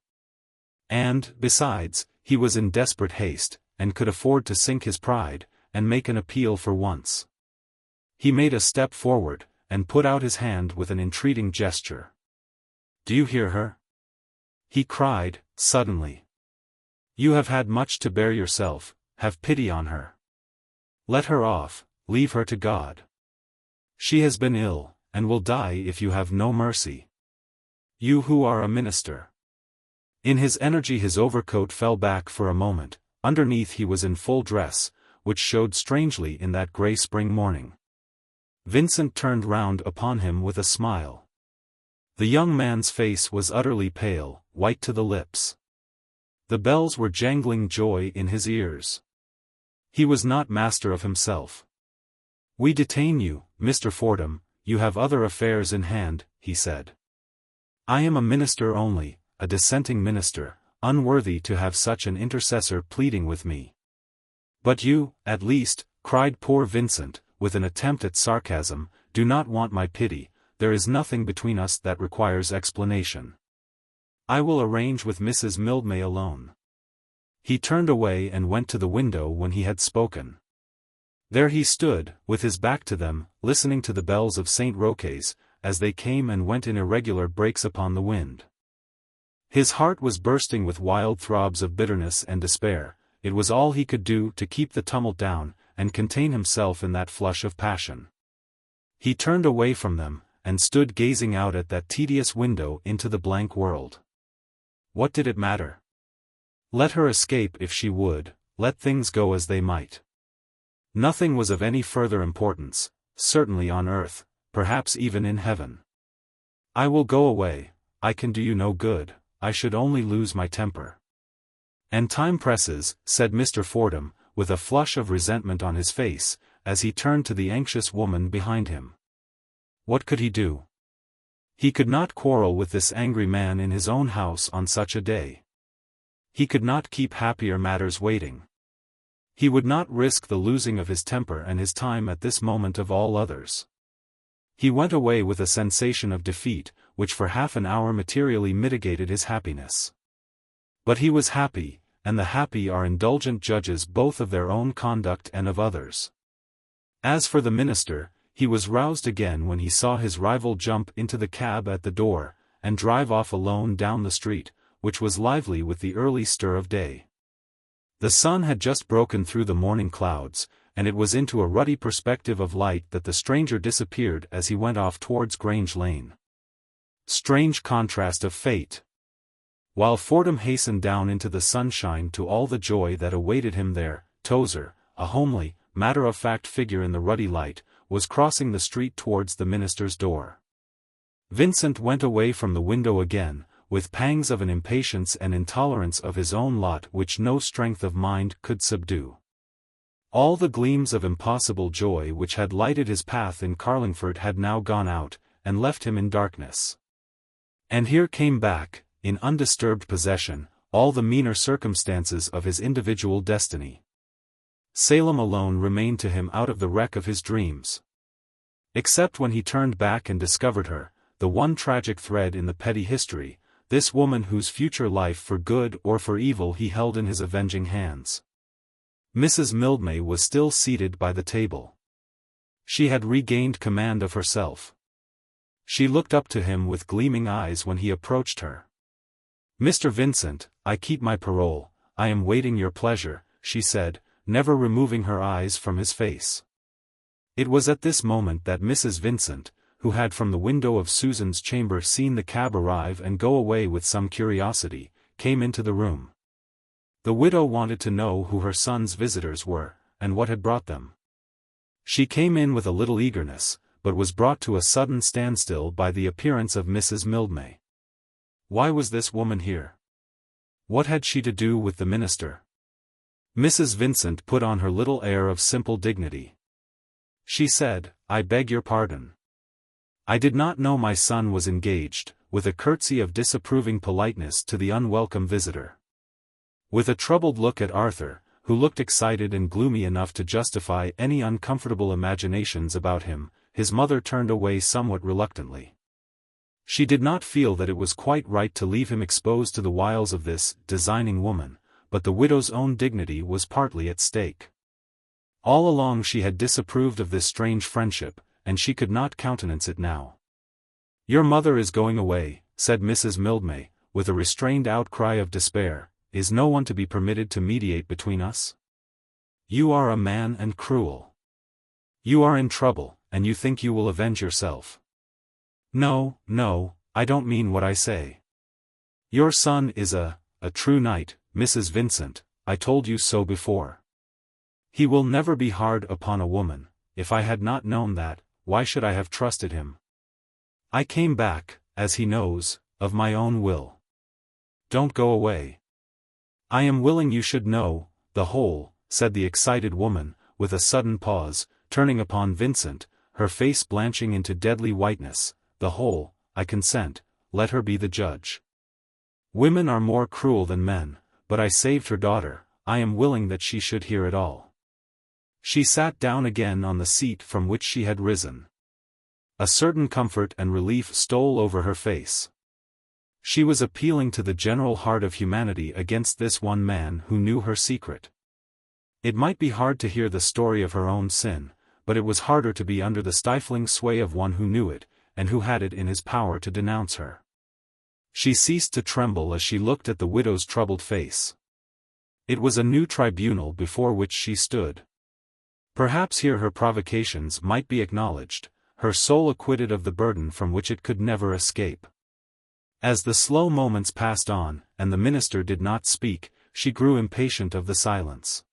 And, besides, he was in desperate haste, and could afford to sink his pride, and make an appeal for once. He made a step forward, and put out his hand with an entreating gesture. "Do you hear her?" he cried, suddenly. "You have had much to bear yourself, have pity on her. Let her off, leave her to God. She has been ill, and will die if you have no mercy. You who are a minister." In his energy his overcoat fell back for a moment, underneath he was in full dress, which showed strangely in that grey spring morning. Vincent turned round upon him with a smile. The young man's face was utterly pale, white to the lips. The bells were jangling joy in his ears. He was not master of himself. "We detain you, Mr. Fordham, you have other affairs in hand," he said. "I am a minister only, a dissenting minister, unworthy to have such an intercessor pleading with me." "But you, at least," cried poor Vincent, with an attempt at sarcasm, "do not want my pity. There is nothing between us that requires explanation. I will arrange with Mrs. Mildmay alone." He turned away and went to the window when he had spoken. There he stood, with his back to them, listening to the bells of St. Roque's, as they came and went in irregular breaks upon the wind. His heart was bursting with wild throbs of bitterness and despair. It was all he could do to keep the tumult down, and contain himself in that flush of passion. He turned away from them, and stood gazing out at that tedious window into the blank world. What did it matter? Let her escape if she would, let things go as they might. Nothing was of any further importance, certainly on earth, perhaps even in heaven. I will go away, I can do you no good, I should only lose my temper. And time presses, said Mr. Fordham, with a flush of resentment on his face, as he turned to the anxious woman behind him. What could he do? He could not quarrel with this angry man in his own house on such a day. He could not keep happier matters waiting. He would not risk the losing of his temper and his time at this moment of all others. He went away with a sensation of defeat, which for half an hour materially mitigated his happiness. But he was happy, and the happy are indulgent judges both of their own conduct and of others. As for the minister, he was roused again when he saw his rival jump into the cab at the door, and drive off alone down the street, which was lively with the early stir of day. The sun had just broken through the morning clouds, and it was into a ruddy perspective of light that the stranger disappeared as he went off towards Grange Lane. Strange contrast of fate! While Fordham hastened down into the sunshine to all the joy that awaited him there, Tozer, a homely, matter-of-fact figure in the ruddy light, was crossing the street towards the minister's door. Vincent went away from the window again, with pangs of an impatience and intolerance of his own lot which no strength of mind could subdue. All the gleams of impossible joy which had lighted his path in Carlingford had now gone out, and left him in darkness. And here came back, in undisturbed possession, all the meaner circumstances of his individual destiny. Salem alone remained to him out of the wreck of his dreams. Except when he turned back and discovered her, the one tragic thread in the petty history, this woman whose future life for good or for evil he held in his avenging hands. Mrs. Mildmay was still seated by the table. She had regained command of herself. She looked up to him with gleaming eyes when he approached her. "Mr. Vincent, I keep my parole, I am waiting your pleasure," she said, never removing her eyes from his face. It was at this moment that Mrs. Vincent, who had from the window of Susan's chamber seen the cab arrive and go away with some curiosity, came into the room. The widow wanted to know who her son's visitors were, and what had brought them. She came in with a little eagerness, but was brought to a sudden standstill by the appearance of Mrs. Mildmay. Why was this woman here? What had she to do with the minister? Mrs. Vincent put on her little air of simple dignity. She said, "I beg your pardon. I did not know my son was engaged," with a curtsy of disapproving politeness to the unwelcome visitor. With a troubled look at Arthur, who looked excited and gloomy enough to justify any uncomfortable imaginations about him, his mother turned away somewhat reluctantly. She did not feel that it was quite right to leave him exposed to the wiles of this designing woman, but the widow's own dignity was partly at stake. All along she had disapproved of this strange friendship, and she could not countenance it now. "Your mother is going away," said Mrs. Mildmay, with a restrained outcry of despair. "Is no one to be permitted to mediate between us? You are a man and cruel. You are in trouble, and you think you will avenge yourself. No, no, I don't mean what I say. Your son is a true knight, Mrs. Vincent, I told you so before. He will never be hard upon a woman. If I had not known that, why should I have trusted him? I came back, as he knows, of my own will. Don't go away. I am willing you should know the whole," said the excited woman, with a sudden pause, turning upon Vincent, her face blanching into deadly whiteness. "The whole, I consent, let her be the judge. Women are more cruel than men, but I saved her daughter, I am willing that she should hear it all." She sat down again on the seat from which she had risen. A certain comfort and relief stole over her face. She was appealing to the general heart of humanity against this one man who knew her secret. It might be hard to hear the story of her own sin, but it was harder to be under the stifling sway of one who knew it, and who had it in his power to denounce her. She ceased to tremble as she looked at the widow's troubled face. It was a new tribunal before which she stood. Perhaps here her provocations might be acknowledged, her soul acquitted of the burden from which it could never escape. As the slow moments passed on, and the minister did not speak, she grew impatient of the silence.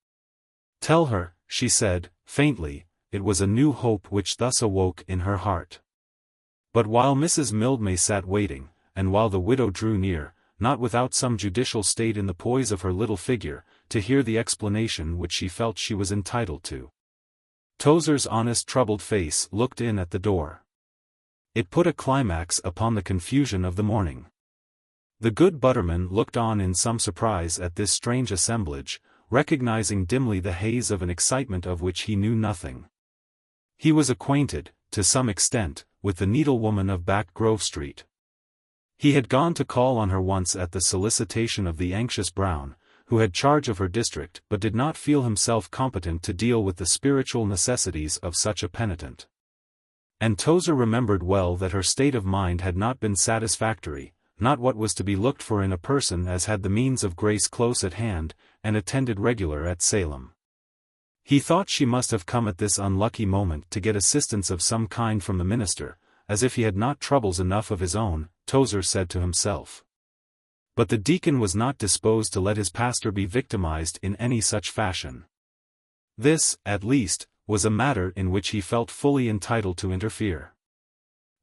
"Tell her," she said, faintly. It was a new hope which thus awoke in her heart. But while Mrs. Mildmay sat waiting, and while the widow drew near, not without some judicial state in the poise of her little figure, to hear the explanation which she felt she was entitled to, Tozer's honest troubled face looked in at the door. It put a climax upon the confusion of the morning. The good butterman looked on in some surprise at this strange assemblage, recognizing dimly the haze of an excitement of which he knew nothing. He was acquainted, to some extent, with the needlewoman of Back Grove Street. He had gone to call on her once at the solicitation of the anxious Brown, who had charge of her district, but did not feel himself competent to deal with the spiritual necessities of such a penitent. And Tozer remembered well that her state of mind had not been satisfactory, not what was to be looked for in a person as had the means of grace close at hand, and attended regular at Salem. He thought she must have come at this unlucky moment to get assistance of some kind from the minister, as if he had not troubles enough of his own, Tozer said to himself. But the deacon was not disposed to let his pastor be victimized in any such fashion. This, at least, was a matter in which he felt fully entitled to interfere.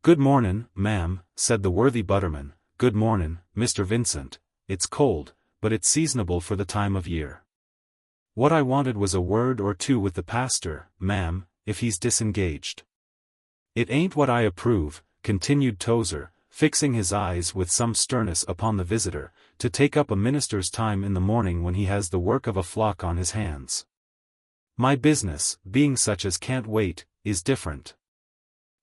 "Good mornin', ma'am," said the worthy butterman. "Good mornin', Mr. Vincent. It's cold, but it's seasonable for the time of year. What I wanted was a word or two with the pastor, ma'am, if he's disengaged." "It ain't what I approve," continued Tozer, fixing his eyes with some sternness upon the visitor, "to take up a minister's time in the morning when he has the work of a flock on his hands. My business, being such as can't wait, is different.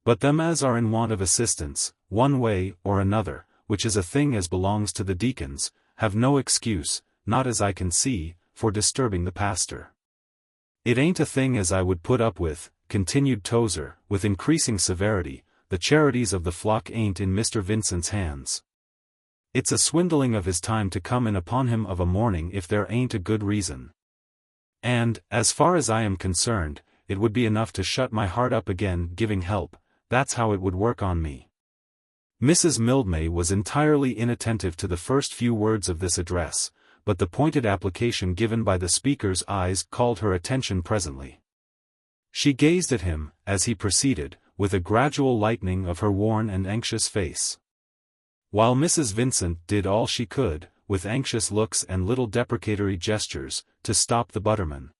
But them as are in want of assistance, one way or another, which is a thing as belongs to the deacons, have no excuse, not as I can see, for disturbing the pastor. It ain't a thing as I would put up with," continued Tozer, with increasing severity. "The charities of the flock ain't in Mr. Vincent's hands. It's a swindling of his time to come in upon him of a morning if there ain't a good reason. And, as far as I am concerned, it would be enough to shut my heart up again giving help, that's how it would work on me." Mrs. Mildmay was entirely inattentive to the first few words of this address, but the pointed application given by the speaker's eyes called her attention presently. She gazed at him, as he proceeded, with a gradual lightening of her worn and anxious face. While Mrs. Vincent did all she could, with anxious looks and little deprecatory gestures, to stop the butterman.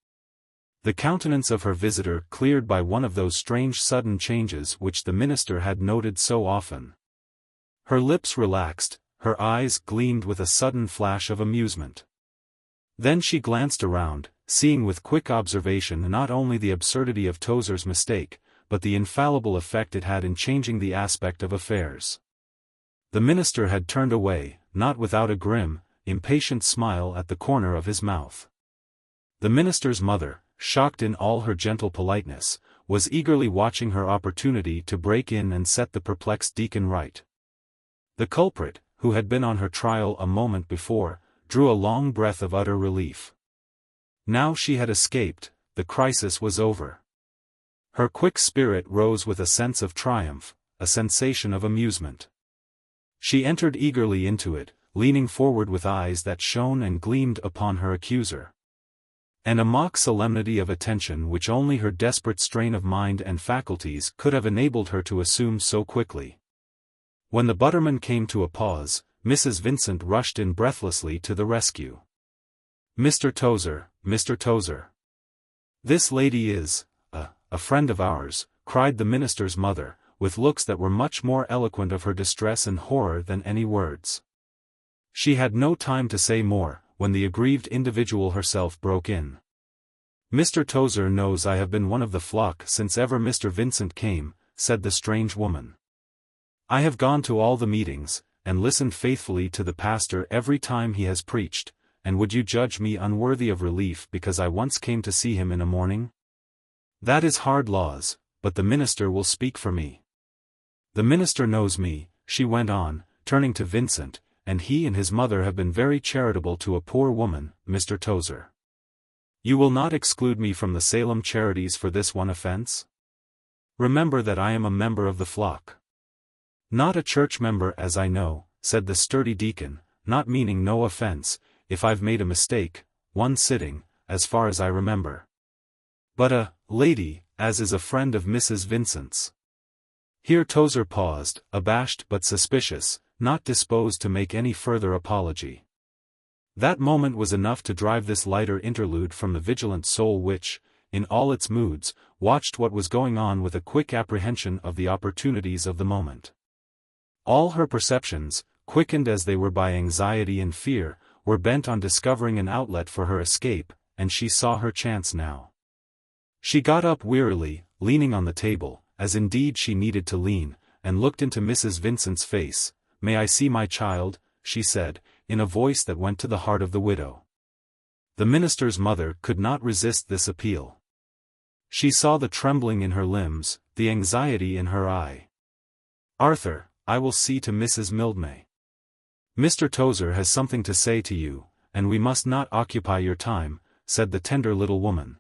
The countenance of her visitor cleared by one of those strange sudden changes which the minister had noted so often. Her lips relaxed, her eyes gleamed with a sudden flash of amusement. Then she glanced around, seeing with quick observation not only the absurdity of Tozer's mistake, but the infallible effect it had in changing the aspect of affairs. The minister had turned away, not without a grim, impatient smile at the corner of his mouth. The minister's mother, shocked in all her gentle politeness, was eagerly watching her opportunity to break in and set the perplexed deacon right. The culprit, who had been on her trial a moment before, drew a long breath of utter relief. Now she had escaped, the crisis was over. Her quick spirit rose with a sense of triumph, a sensation of amusement. She entered eagerly into it, leaning forward with eyes that shone and gleamed upon her accuser, and a mock solemnity of attention which only her desperate strain of mind and faculties could have enabled her to assume so quickly. When the butterman came to a pause, Mrs. Vincent rushed in breathlessly to the rescue. "Mr. Tozer, Mr. Tozer. This lady is a friend of ours," cried the minister's mother, with looks that were much more eloquent of her distress and horror than any words. She had no time to say more, when the aggrieved individual herself broke in. "Mr. Tozer knows I have been one of the flock since ever Mr. Vincent came," said the strange woman. "I have gone to all the meetings, and listened faithfully to the pastor every time he has preached, and would you judge me unworthy of relief because I once came to see him in a morning? That is hard laws, but the minister will speak for me. The minister knows me," she went on, turning to Vincent, "and he and his mother have been very charitable to a poor woman, Mr. Tozer. You will not exclude me from the Salem charities for this one offense? Remember that I am a member of the flock." "Not a church member as I know," said the sturdy deacon, not meaning no offense. if I've made a mistake, one sitting, as far as I remember. But a lady, as is a friend of Mrs. Vincent's. Here Tozer paused, abashed but suspicious, not disposed to make any further apology. That moment was enough to drive this lighter interlude from the vigilant soul which, in all its moods, watched what was going on with a quick apprehension of the opportunities of the moment. All her perceptions, quickened as they were by anxiety and fear, were bent on discovering an outlet for her escape, and she saw her chance now. She got up wearily, leaning on the table, as indeed she needed to lean, and looked into Mrs. Vincent's face. "May I see my child?" she said, in a voice that went to the heart of the widow. The minister's mother could not resist this appeal. She saw the trembling in her limbs, the anxiety in her eye. "Arthur, I will see to Mrs. Mildmay. Mr. Tozer has something to say to you, and we must not occupy your time," said the tender little woman,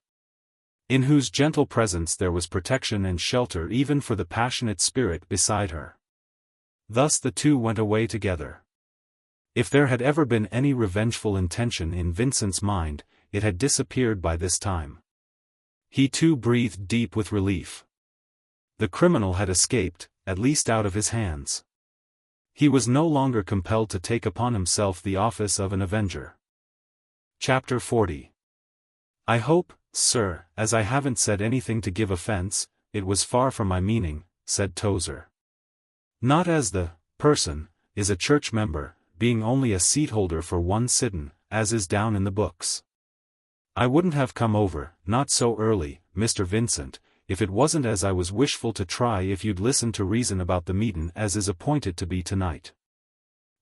in whose gentle presence there was protection and shelter even for the passionate spirit beside her. Thus the two went away together. If there had ever been any revengeful intention in Vincent's mind, it had disappeared by this time. He too breathed deep with relief. The criminal had escaped, at least out of his hands. He was no longer compelled to take upon himself the office of an avenger. Chapter 40. "I hope, sir, as I haven't said anything to give offense, it was far from my meaning," said Tozer. "Not as the person is a church member, being only a seat holder for one sittin', as is down in the books. I wouldn't have come over, not so early, Mr. Vincent, if it wasn't as I was wishful to try if you'd listen to reason about the meetin' as is appointed to be tonight.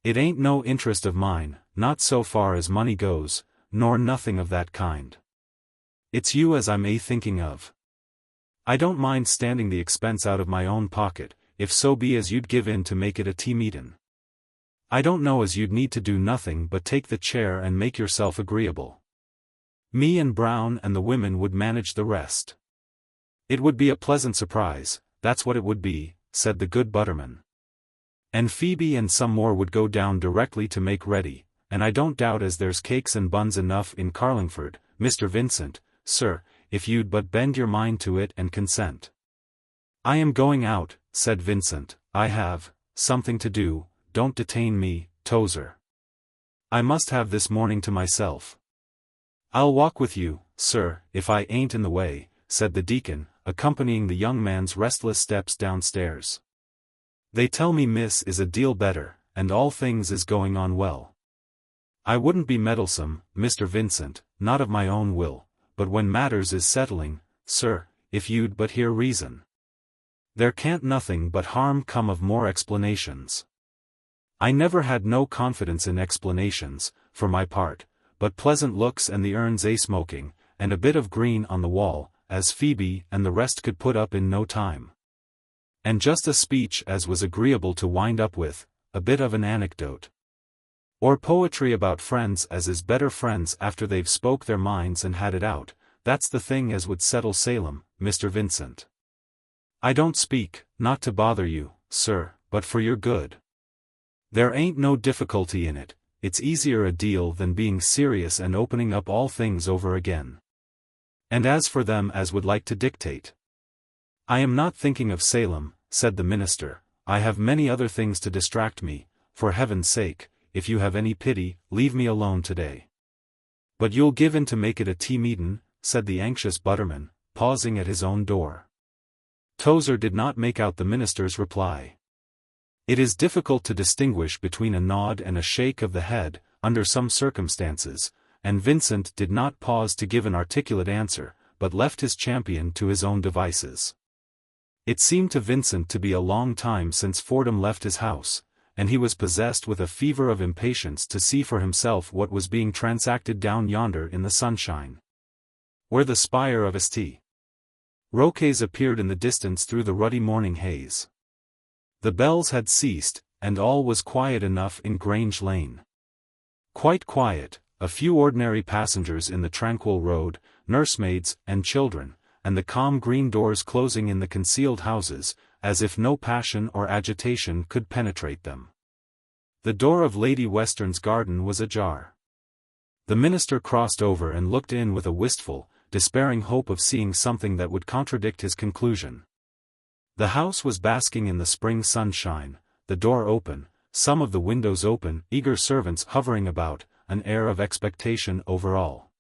It ain't no interest of mine, not so far as money goes, nor nothing of that kind. It's you as I'm thinking of. I don't mind standing the expense out of my own pocket, if so be as you'd give in to make it a tea meetin'. I don't know as you'd need to do nothing but take the chair and make yourself agreeable. Me and Brown and the women would manage the rest. It would be a pleasant surprise, that's what it would be," said the good butterman. "And Phoebe and some more would go down directly to make ready, and I don't doubt as there's cakes and buns enough in Carlingford, Mr. Vincent, sir, if you'd but bend your mind to it and consent." "I am going out," said Vincent. "I have something to do, don't detain me, Tozer. I must have this morning to myself." "I'll walk with you, sir, if I ain't in the way," said the deacon, accompanying the young man's restless steps downstairs. "They tell me Miss is a deal better, and all things is going on well. I wouldn't be meddlesome, Mr. Vincent, not of my own will, but when matters is settling, sir, if you'd but hear reason. There can't nothing but harm come of more explanations. I never had no confidence in explanations, for my part, but pleasant looks and the urns smoking, and a bit of green on the wall, as Phoebe and the rest could put up in no time. And just a speech as was agreeable to wind up with, a bit of an anecdote. Or poetry about friends as is better friends after they've spoke their minds and had it out, that's the thing as would settle Salem, Mr. Vincent. I don't speak, not to bother you, sir, but for your good. There ain't no difficulty in it, it's easier a deal than being serious and opening up all things over again. And as for them as would like to dictate, I am not thinking of Salem," said the minister. "I have many other things to distract me. For heaven's sake, if you have any pity, leave me alone today." "But you'll give in to make it a tea meetin'," said the anxious butterman, pausing at his own door. Tozer did not make out the minister's reply. It is difficult to distinguish between a nod and a shake of the head, under some circumstances, and Vincent did not pause to give an articulate answer, but left his champion to his own devices. It seemed to Vincent to be a long time since Fordham left his house, and he was possessed with a fever of impatience to see for himself what was being transacted down yonder in the sunshine, where the spire of St. Roque's appeared in the distance through the ruddy morning haze. The bells had ceased, and all was quiet enough in Grange Lane. Quite quiet, a few ordinary passengers in the tranquil road, nursemaids and children, and the calm green doors closing in the concealed houses, as if no passion or agitation could penetrate them. The door of Lady Western's garden was ajar. The minister crossed over and looked in with a wistful, despairing hope of seeing something that would contradict his conclusion. The house was basking in the spring sunshine, the door open, some of the windows open, eager servants hovering about, an air of expectation over all.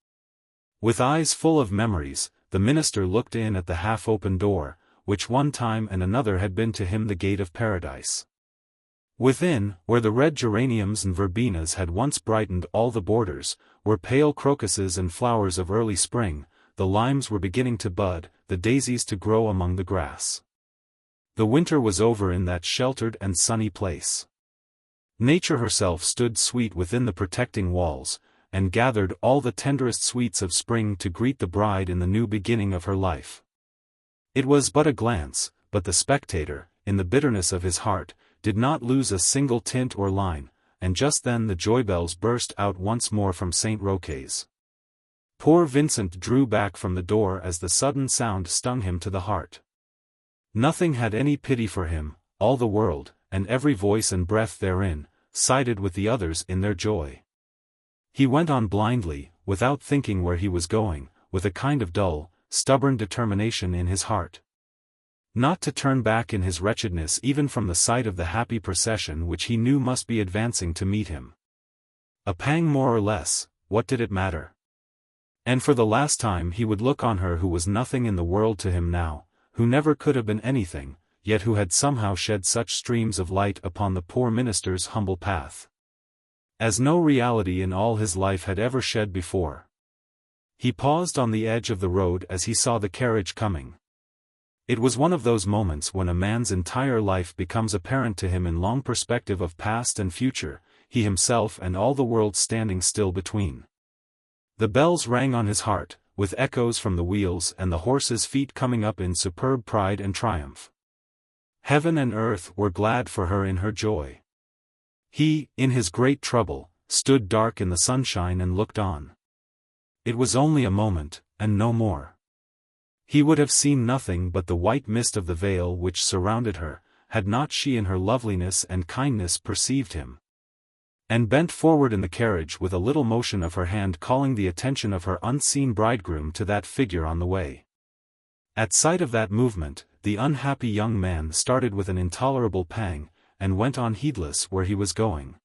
With eyes full of memories, the minister looked in at the half-open door, which one time and another had been to him the gate of paradise. Within, where the red geraniums and verbenas had once brightened all the borders, were pale crocuses and flowers of early spring, the limes were beginning to bud, the daisies to grow among the grass. The winter was over in that sheltered and sunny place. Nature herself stood sweet within the protecting walls, and gathered all the tenderest sweets of spring to greet the bride in the new beginning of her life. It was but a glance, but the spectator, in the bitterness of his heart, did not lose a single tint or line, and just then the joy bells burst out once more from St. Roque's. Poor Vincent drew back from the door as the sudden sound stung him to the heart. Nothing had any pity for him, all the world, and every voice and breath therein, sided with the others in their joy. He went on blindly, without thinking where he was going, with a kind of dull, stubborn determination in his heart. Not to turn back in his wretchedness even from the sight of the happy procession which he knew must be advancing to meet him. A pang more or less, what did it matter? And for the last time he would look on her who was nothing in the world to him now, who never could have been anything, yet who had somehow shed such streams of light upon the poor minister's humble path, as no reality in all his life had ever shed before. He paused on the edge of the road as he saw the carriage coming. It was one of those moments when a man's entire life becomes apparent to him in long perspective of past and future, he himself and all the world standing still between. The bells rang on his heart, with echoes from the wheels and the horses' feet coming up in superb pride and triumph. Heaven and earth were glad for her in her joy. He, in his great trouble, stood dark in the sunshine and looked on. It was only a moment, and no more. He would have seen nothing but the white mist of the veil which surrounded her, had not she in her loveliness and kindness perceived him, and bent forward in the carriage with a little motion of her hand calling the attention of her unseen bridegroom to that figure on the way. At sight of that movement, the unhappy young man started with an intolerable pang, and went on heedless where he was going.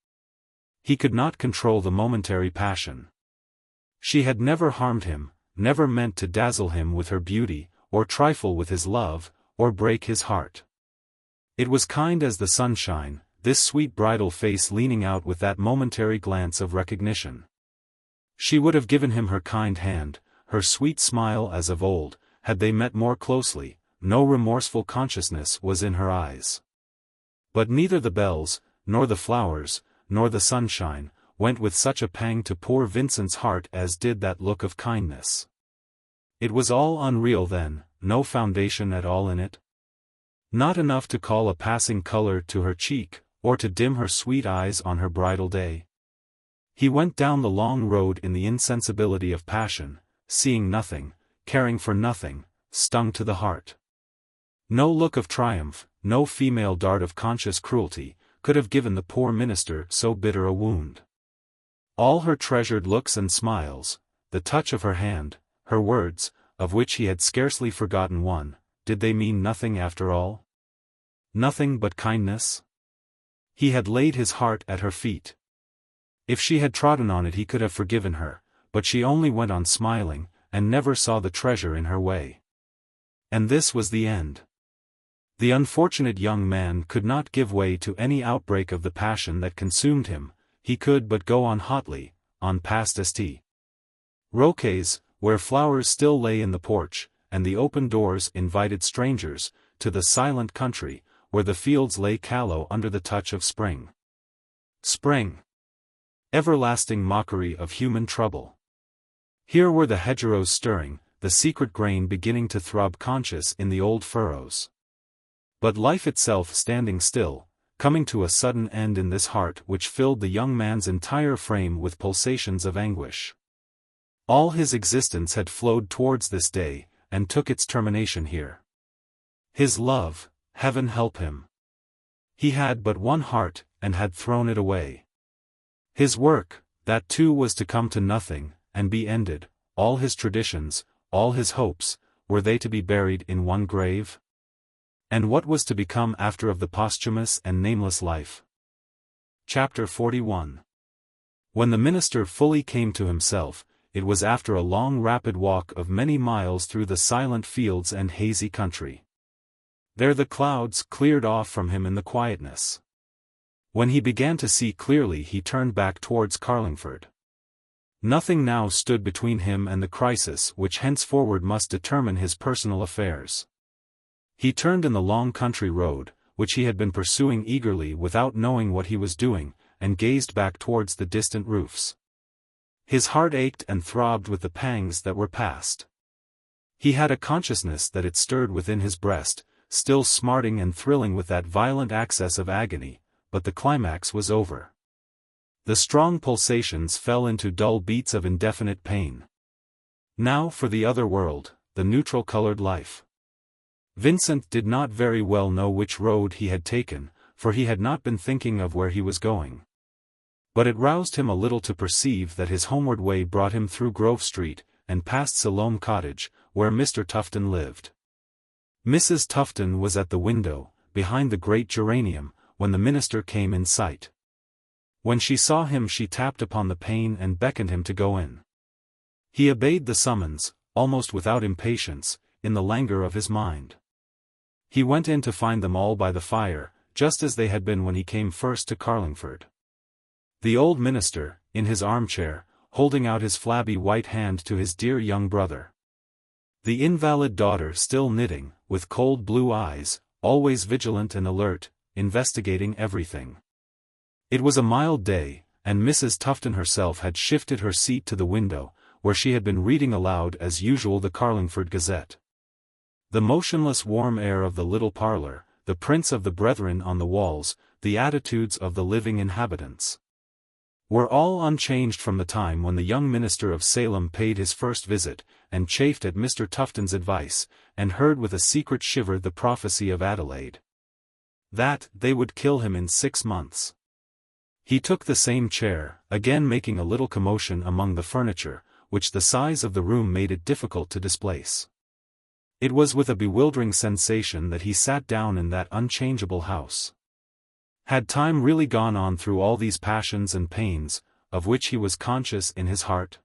He could not control the momentary passion. She had never harmed him, never meant to dazzle him with her beauty, or trifle with his love, or break his heart. It was kind as the sunshine, this sweet bridal face leaning out with that momentary glance of recognition. She would have given him her kind hand, her sweet smile as of old, had they met more closely. No remorseful consciousness was in her eyes. But neither the bells, nor the flowers, nor the sunshine, went with such a pang to poor Vincent's heart as did that look of kindness. It was all unreal then, no foundation at all in it. Not enough to call a passing color to her cheek, or to dim her sweet eyes on her bridal day. He went down the long road in the insensibility of passion, seeing nothing, caring for nothing, stung to the heart. No look of triumph, no female dart of conscious cruelty, could have given the poor minister so bitter a wound. All her treasured looks and smiles, the touch of her hand, her words, of which he had scarcely forgotten one, did they mean nothing after all? Nothing but kindness? He had laid his heart at her feet. If she had trodden on it he could have forgiven her, but she only went on smiling, and never saw the treasure in her way. And this was the end. The unfortunate young man could not give way to any outbreak of the passion that consumed him, he could but go on hotly, on past St. Roque's, where flowers still lay in the porch, and the open doors invited strangers, to the silent country, where the fields lay callow under the touch of spring. Spring! Everlasting mockery of human trouble. Here were the hedgerows stirring, the secret grain beginning to throb conscious in the old furrows. But life itself standing still, coming to a sudden end in this heart which filled the young man's entire frame with pulsations of anguish. All his existence had flowed towards this day, and took its termination here. His love, heaven help him! He had but one heart, and had thrown it away. His work, That too was to come to nothing, and be ended. All his traditions, all his hopes, were they to be buried in one grave? And what was to become after of the posthumous and nameless life? Chapter 41. When the minister fully came to himself, it was after a long rapid walk of many miles through the silent fields and hazy country. There the clouds cleared off from him in the quietness. When he began to see clearly, he turned back towards Carlingford. Nothing now stood between him and the crisis which henceforward must determine his personal affairs. He turned in the long country road, which he had been pursuing eagerly without knowing what he was doing, and gazed back towards the distant roofs. His heart ached and throbbed with the pangs that were past. He had a consciousness that it stirred within his breast, still smarting and thrilling with that violent access of agony, but the climax was over. The strong pulsations fell into dull beats of indefinite pain. Now for the other world, the neutral-colored life. Vincent did not very well know which road he had taken, for he had not been thinking of where he was going. But it roused him a little to perceive that his homeward way brought him through Grove Street, and past Salem Cottage, where Mr. Tufton lived. Mrs. Tufton was at the window, behind the great geranium, when the minister came in sight. When she saw him she tapped upon the pane and beckoned him to go in. He obeyed the summons, almost without impatience, in the languor of his mind. He went in to find them all by the fire, just as they had been when he came first to Carlingford. The old minister, in his armchair, holding out his flabby white hand to his dear young brother. The invalid daughter still knitting, with cold blue eyes, always vigilant and alert, investigating everything. It was a mild day, and Mrs. Tufton herself had shifted her seat to the window, where she had been reading aloud as usual the Carlingford Gazette. The motionless warm air of the little parlour, the prints of the brethren on the walls, the attitudes of the living inhabitants, were all unchanged from the time when the young minister of Salem paid his first visit, and chafed at Mr. Tufton's advice, and heard with a secret shiver the prophecy of Adelaide. That they would kill him in 6 months. He took the same chair, again making a little commotion among the furniture, which the size of the room made it difficult to displace. It was with a bewildering sensation that he sat down in that unchangeable house. Had time really gone on through all these passions and pains, of which he was conscious in his heart?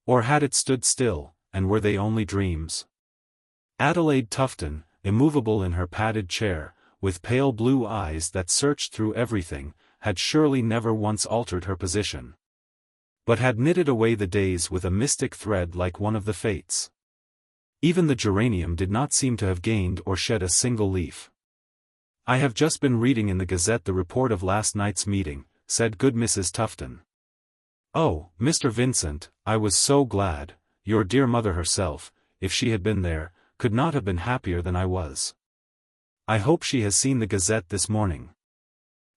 Or had it stood still, and were they only dreams? Adelaide Tufton, immovable in her padded chair, with pale blue eyes that searched through everything, had surely never once altered her position, but had knitted away the days with a mystic thread like one of the fates. Even the geranium did not seem to have gained or shed a single leaf. "I have just been reading in the Gazette the report of last night's meeting," said good Mrs. Tufton. "Oh, Mr. Vincent, I was so glad. Your dear mother herself, if she had been there, could not have been happier than I was. I hope she has seen the Gazette this morning.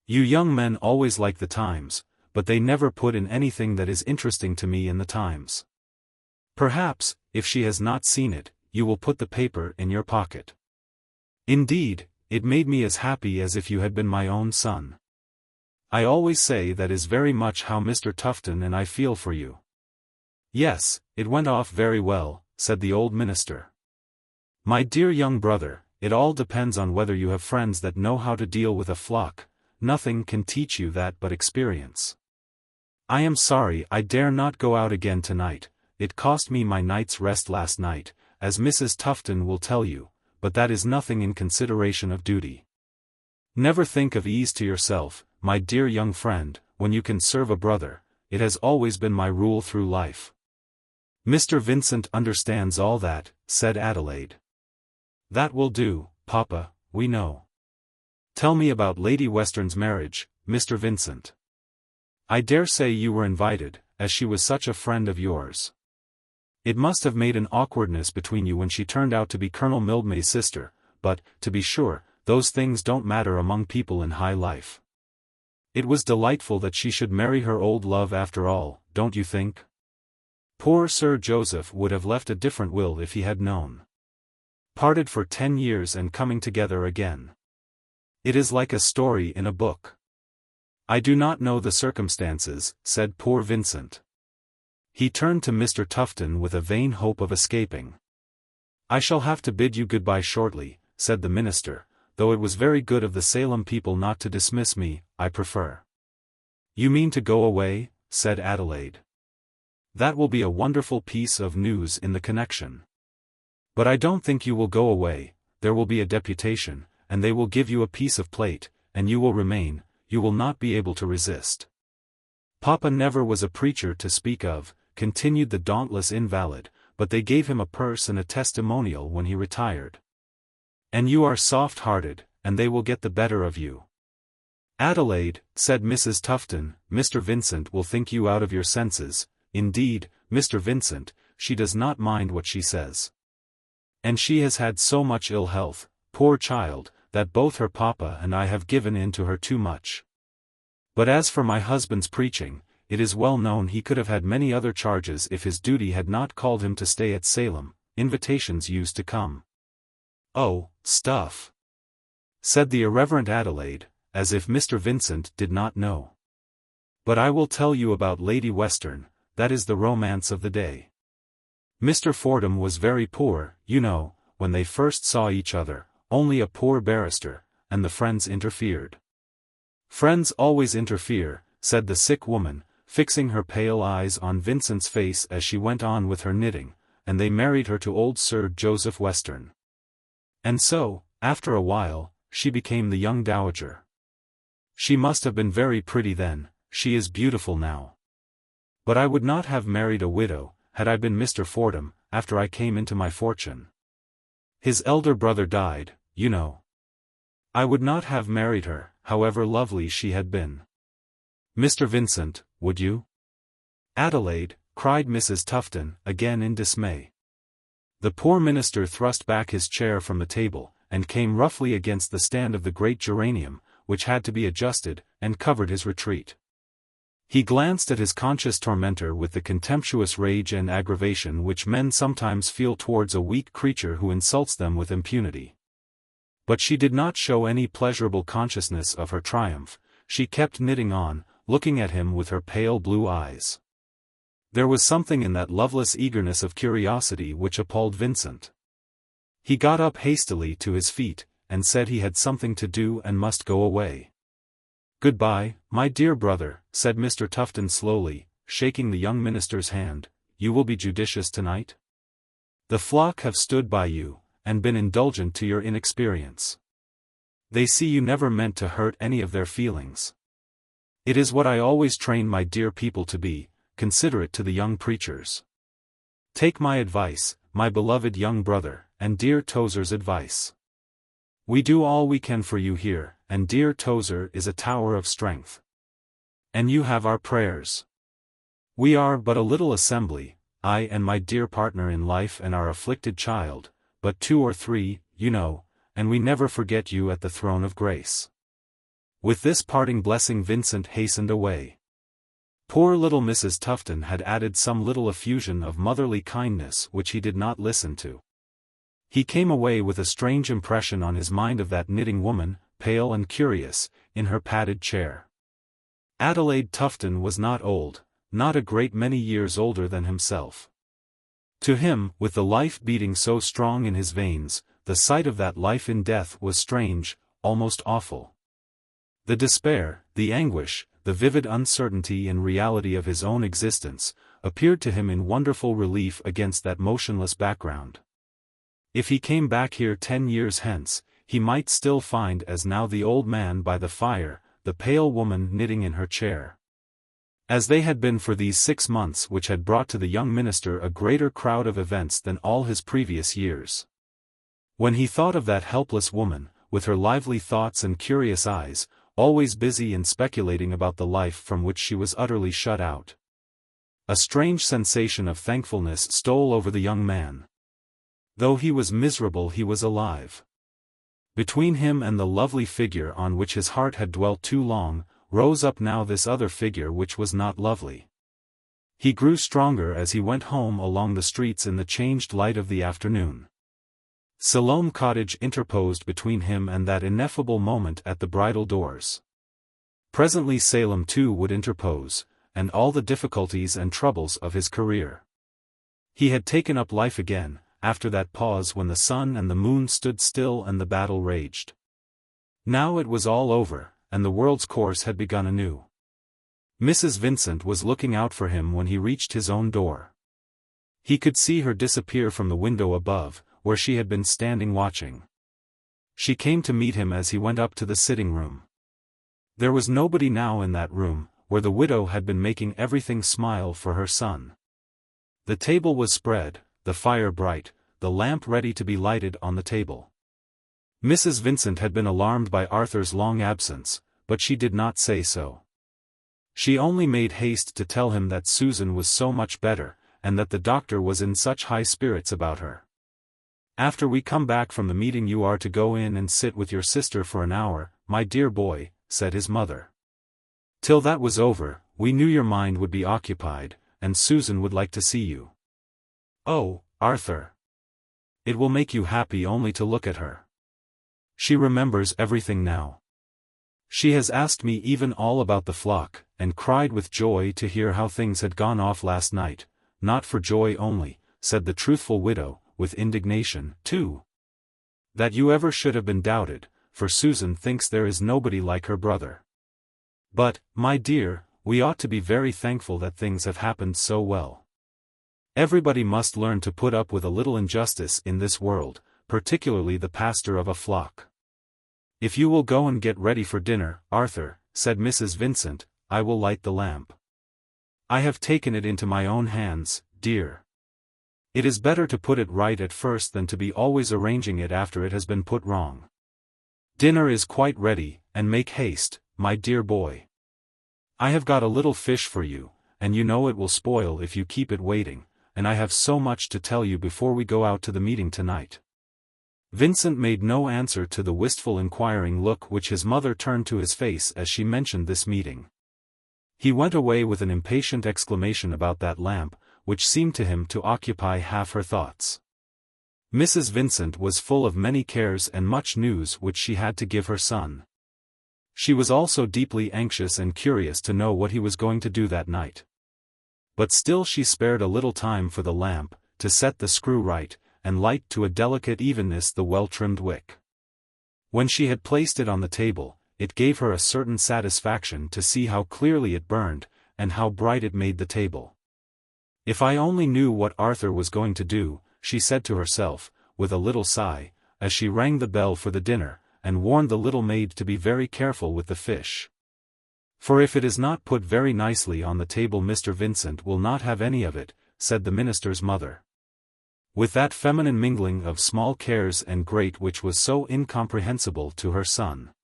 You young men always like the Times, but they never put in anything that is interesting to me in the Times. Perhaps, if she has not seen it, you will put the paper in your pocket. Indeed, it made me as happy as if you had been my own son. I always say that is very much how Mr. Tufton and I feel for you." "Yes, it went off very well," said the old minister. "My dear young brother, it all depends on whether you have friends that know how to deal with a flock. Nothing can teach you that but experience. I am sorry I dare not go out again tonight. It cost me my night's rest last night, as Mrs. Tufton will tell you, but that is nothing in consideration of duty. Never think of ease to yourself, my dear young friend, when you can serve a brother. It has always been my rule through life." "Mr. Vincent understands all that," said Adelaide. "That will do, Papa, we know. Tell me about Lady Western's marriage, Mr. Vincent. I dare say you were invited, as she was such a friend of yours. It must have made an awkwardness between you when she turned out to be Colonel Mildmay's sister, but, to be sure, those things don't matter among people in high life. It was delightful that she should marry her old love after all, don't you think? Poor Sir Joseph would have left a different will if he had known. Parted for 10 years and coming together again. It is like a story in a book. "I do not know the circumstances," said poor Vincent. He turned to Mr. Tufton with a vain hope of escaping. "I shall have to bid you goodbye shortly," said the minister, "though it was very good of the Salem people not to dismiss me, I prefer." "You mean to go away?" said Adelaide. "That will be a wonderful piece of news in the connection. But I don't think you will go away. There will be a deputation, and they will give you a piece of plate, and you will remain. You will not be able to resist." "Papa never was a preacher to speak of," continued the dauntless invalid, "but they gave him a purse and a testimonial when he retired. And you are soft-hearted, and they will get the better of you." "Adelaide," said Mrs. Tufton, "Mr. Vincent will think you out of your senses. Indeed, Mr. Vincent, she does not mind what she says. And she has had so much ill health, poor child, that both her papa and I have given in to her too much. But as for my husband's preaching, it is well known he could have had many other charges if his duty had not called him to stay at Salem. Invitations used to come." "Oh, stuff!" said the irreverent Adelaide, as if Mr. Vincent did not know. "But I will tell you about Lady Western, that is the romance of the day. Mr. Fordham was very poor, you know, when they first saw each other, only a poor barrister, and the friends interfered." "Friends always interfere," said the sick woman, fixing her pale eyes on Vincent's face as she went on with her knitting, "and they married her to old Sir Joseph Western. And so, after a while, she became the young dowager. She must have been very pretty then, she is beautiful now. But I would not have married a widow, had I been Mr. Fordham, after I came into my fortune. His elder brother died, you know. I would not have married her, however lovely she had been. Mr. Vincent, would you?" "Adelaide," cried Mrs. Tufton, again in dismay. The poor minister thrust back his chair from the table, and came roughly against the stand of the great geranium, which had to be adjusted, and covered his retreat. He glanced at his conscious tormentor with the contemptuous rage and aggravation which men sometimes feel towards a weak creature who insults them with impunity. But she did not show any pleasurable consciousness of her triumph. She kept knitting on, looking at him with her pale blue eyes. There was something in that loveless eagerness of curiosity which appalled Vincent. He got up hastily to his feet, and said he had something to do and must go away. "Goodbye, my dear brother," said Mr. Tufton slowly, shaking the young minister's hand. "You will be judicious tonight? The flock have stood by you, and been indulgent to your inexperience. They see you never meant to hurt any of their feelings. It is what I always train my dear people to be, considerate to the young preachers. Take my advice, my beloved young brother, and dear Tozer's advice. We do all we can for you here, and dear Tozer is a tower of strength. And you have our prayers. We are but a little assembly, I and my dear partner in life and our afflicted child, but 2 or 3, you know, and we never forget you at the throne of grace." With this parting blessing Vincent hastened away. Poor little Mrs. Tufton had added some little effusion of motherly kindness which he did not listen to. He came away with a strange impression on his mind of that knitting woman, pale and curious, in her padded chair. Adelaide Tufton was not old, not a great many years older than himself. To him, with the life beating so strong in his veins, the sight of that life in death was strange, almost awful. The despair, the anguish, the vivid uncertainty and reality of his own existence, appeared to him in wonderful relief against that motionless background. If he came back here 10 years hence, he might still find as now the old man by the fire, the pale woman knitting in her chair. As they had been for these 6 months which had brought to the young minister a greater crowd of events than all his previous years. When he thought of that helpless woman, with her lively thoughts and curious eyes, always busy in speculating about the life from which she was utterly shut out, a strange sensation of thankfulness stole over the young man. Though he was miserable, he was alive. Between him and the lovely figure on which his heart had dwelt too long, rose up now this other figure which was not lovely. He grew stronger as he went home along the streets in the changed light of the afternoon. Salem Cottage interposed between him and that ineffable moment at the bridal doors. Presently Salem too would interpose, and all the difficulties and troubles of his career. He had taken up life again, after that pause when the sun and the moon stood still and the battle raged. Now it was all over, and the world's course had begun anew. Mrs. Vincent was looking out for him when he reached his own door. He could see her disappear from the window above, where she had been standing watching. She came to meet him as he went up to the sitting room. There was nobody now in that room, where the widow had been making everything smile for her son. The table was spread, the fire bright, the lamp ready to be lighted on the table. Mrs. Vincent had been alarmed by Arthur's long absence, but she did not say so. She only made haste to tell him that Susan was so much better, and that the doctor was in such high spirits about her. "After we come back from the meeting you are to go in and sit with your sister for an hour, my dear boy," said his mother. "Till that was over, we knew your mind would be occupied, and Susan would like to see you." "Oh, Arthur! It will make you happy only to look at her. She remembers everything now. She has asked me even all about the flock, and cried with joy to hear how things had gone off last night, not for joy only," said the truthful widow, with indignation, too. "That you ever should have been doubted, for Susan thinks there is nobody like her brother. But, my dear, we ought to be very thankful that things have happened so well. Everybody must learn to put up with a little injustice in this world, particularly the pastor of a flock. If you will go and get ready for dinner, Arthur," said Mrs. Vincent, "I will light the lamp. I have taken it into my own hands, dear. It is better to put it right at first than to be always arranging it after it has been put wrong. Dinner is quite ready, and make haste, my dear boy. I have got a little fish for you, and you know it will spoil if you keep it waiting, and I have so much to tell you before we go out to the meeting tonight." Vincent made no answer to the wistful inquiring look which his mother turned to his face as she mentioned this meeting. He went away with an impatient exclamation about that lamp, which seemed to him to occupy half her thoughts. Mrs. Vincent was full of many cares and much news which she had to give her son. She was also deeply anxious and curious to know what he was going to do that night. But still she spared a little time for the lamp, to set the screw right, and light to a delicate evenness the well-trimmed wick. When she had placed it on the table, it gave her a certain satisfaction to see how clearly it burned, and how bright it made the table. "If I only knew what Arthur was going to do," she said to herself, with a little sigh, as she rang the bell for the dinner, and warned the little maid to be very careful with the fish. "For if it is not put very nicely on the table Mr. Vincent will not have any of it," said the minister's mother. With that feminine mingling of small cares and great which was so incomprehensible to her son.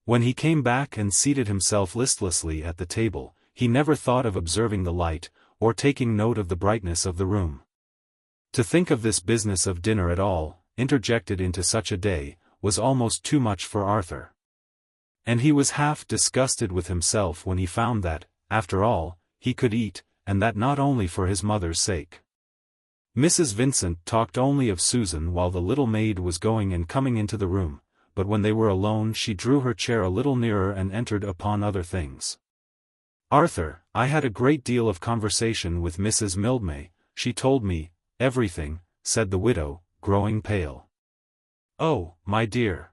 When he came back and seated himself listlessly at the table, he never thought of observing the light, or taking note of the brightness of the room. To think of this business of dinner at all, interjected into such a day, was almost too much for Arthur. And he was half disgusted with himself when he found that, after all, he could eat, and that not only for his mother's sake. Mrs. Vincent talked only of Susan while the little maid was going and coming into the room, but when they were alone she drew her chair a little nearer and entered upon other things. "Arthur, I had a great deal of conversation with Mrs. Mildmay. She told me everything," said the widow, growing pale. "Oh, my dear!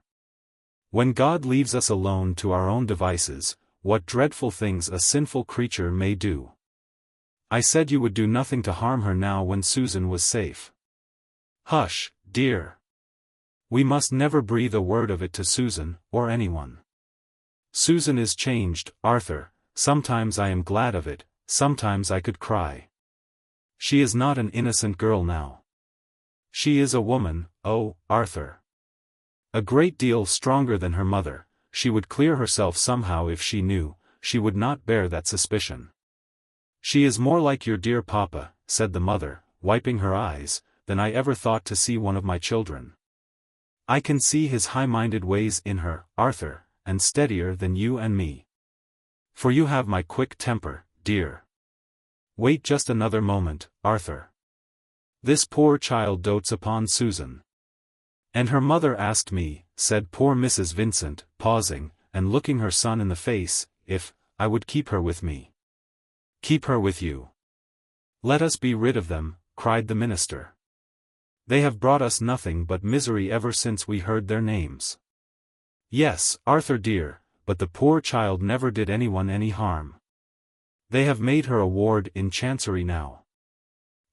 When God leaves us alone to our own devices, what dreadful things a sinful creature may do. I said you would do nothing to harm her now when Susan was safe." "Hush, dear! We must never breathe a word of it to Susan, or anyone. Susan is changed, Arthur. Sometimes I am glad of it, sometimes I could cry. She is not an innocent girl now. She is a woman, oh, Arthur. A great deal stronger than her mother. She would clear herself somehow if she knew. She would not bear that suspicion." "She is more like your dear papa," said the mother, wiping her eyes, "than I ever thought to see one of my children. I can see his high-minded ways in her, Arthur, and steadier than you and me. For you have my quick temper, dear. Wait just another moment, Arthur. This poor child dotes upon Susan. And her mother asked me," said poor Mrs. Vincent, pausing, and looking her son in the face, if I would keep her with me. Keep her with you. Let us be rid of them, cried the minister. They have brought us nothing but misery ever since we heard their names. Yes, Arthur dear, but the poor child never did anyone any harm. They have made her a ward in Chancery now.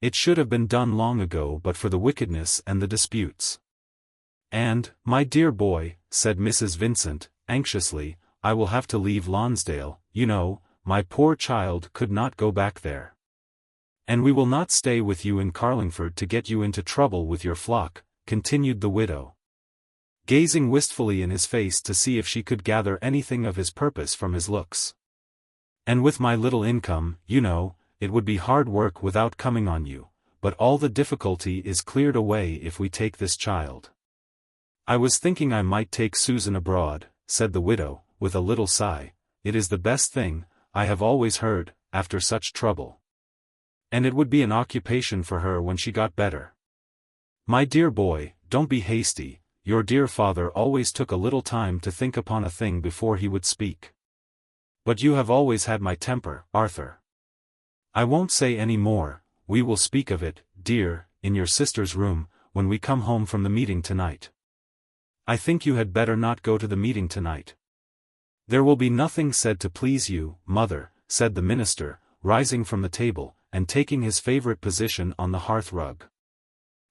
It should have been done long ago but for the wickedness and the disputes. And, my dear boy, said Mrs. Vincent, anxiously, I will have to leave Lonsdale, you know, my poor child could not go back there. And we will not stay with you in Carlingford to get you into trouble with your flock, continued the widow, gazing wistfully in his face to see if she could gather anything of his purpose from his looks. And with my little income, you know, it would be hard work without coming on you, but all the difficulty is cleared away if we take this child. I was thinking I might take Susan abroad, said the widow, with a little sigh. It is the best thing, I have always heard, after such trouble. And it would be an occupation for her when she got better. My dear boy, don't be hasty, your dear father always took a little time to think upon a thing before he would speak. But you have always had my temper, Arthur. I won't say any more, we will speak of it, dear, in your sister's room, when we come home from the meeting tonight. I think you had better not go to the meeting tonight. There will be nothing said to please you, mother, said the minister, rising from the table, and taking his favorite position on the hearth-rug.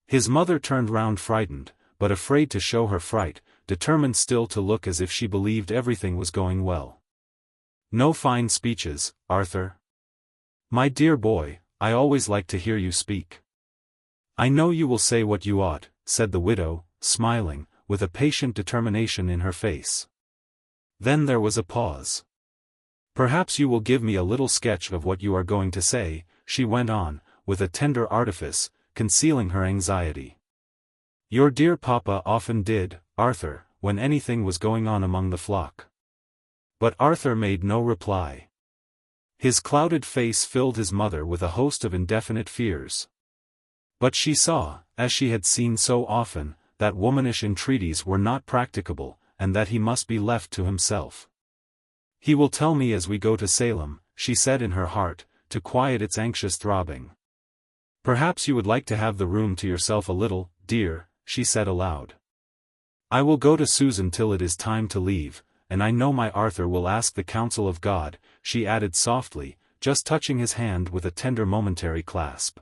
His mother turned round frightened, but afraid to show her fright, determined still to look as if she believed everything was going well. No fine speeches, Arthur. My dear boy, I always like to hear you speak. I know you will say what you ought, said the widow, smiling, with a patient determination in her face. Then there was a pause. Perhaps you will give me a little sketch of what you are going to say, she went on, with a tender artifice, concealing her anxiety. Your dear papa often did, Arthur, when anything was going on among the flock. But Arthur made no reply. His clouded face filled his mother with a host of indefinite fears. But she saw, as she had seen so often, that womanish entreaties were not practicable, and that he must be left to himself. He will tell me as we go to Salem, she said in her heart, to quiet its anxious throbbing. Perhaps you would like to have the room to yourself a little, dear, she said aloud. I will go to Susan till it is time to leave, and I know my Arthur will ask the counsel of God, she added softly, just touching his hand with a tender momentary clasp.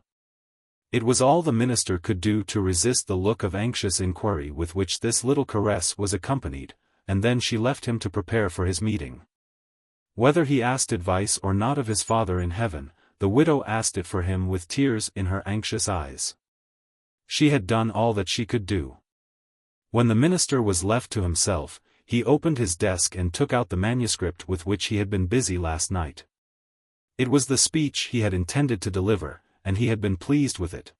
It was all the minister could do to resist the look of anxious inquiry with which this little caress was accompanied, and then she left him to prepare for his meeting. Whether he asked advice or not of his Father in heaven, the widow asked it for him with tears in her anxious eyes. She had done all that she could do. When the minister was left to himself, he opened his desk and took out the manuscript with which he had been busy last night. It was the speech he had intended to deliver, and he had been pleased with it.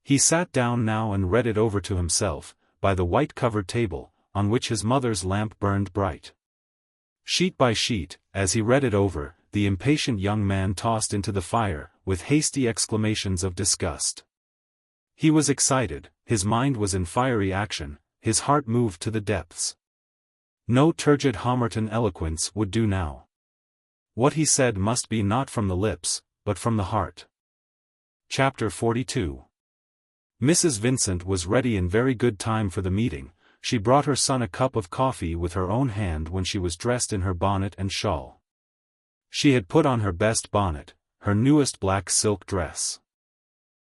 He sat down now and read it over to himself, by the white-covered table, on which his mother's lamp burned bright. Sheet by sheet, as he read it over, the impatient young man tossed into the fire, with hasty exclamations of disgust. He was excited, his mind was in fiery action, his heart moved to the depths. No turgid Homerton eloquence would do now. What he said must be not from the lips, but from the heart. Chapter 42. Mrs. Vincent was ready in very good time for the meeting. She brought her son a cup of coffee with her own hand when she was dressed in her bonnet and shawl. She had put on her best bonnet, her newest black silk dress.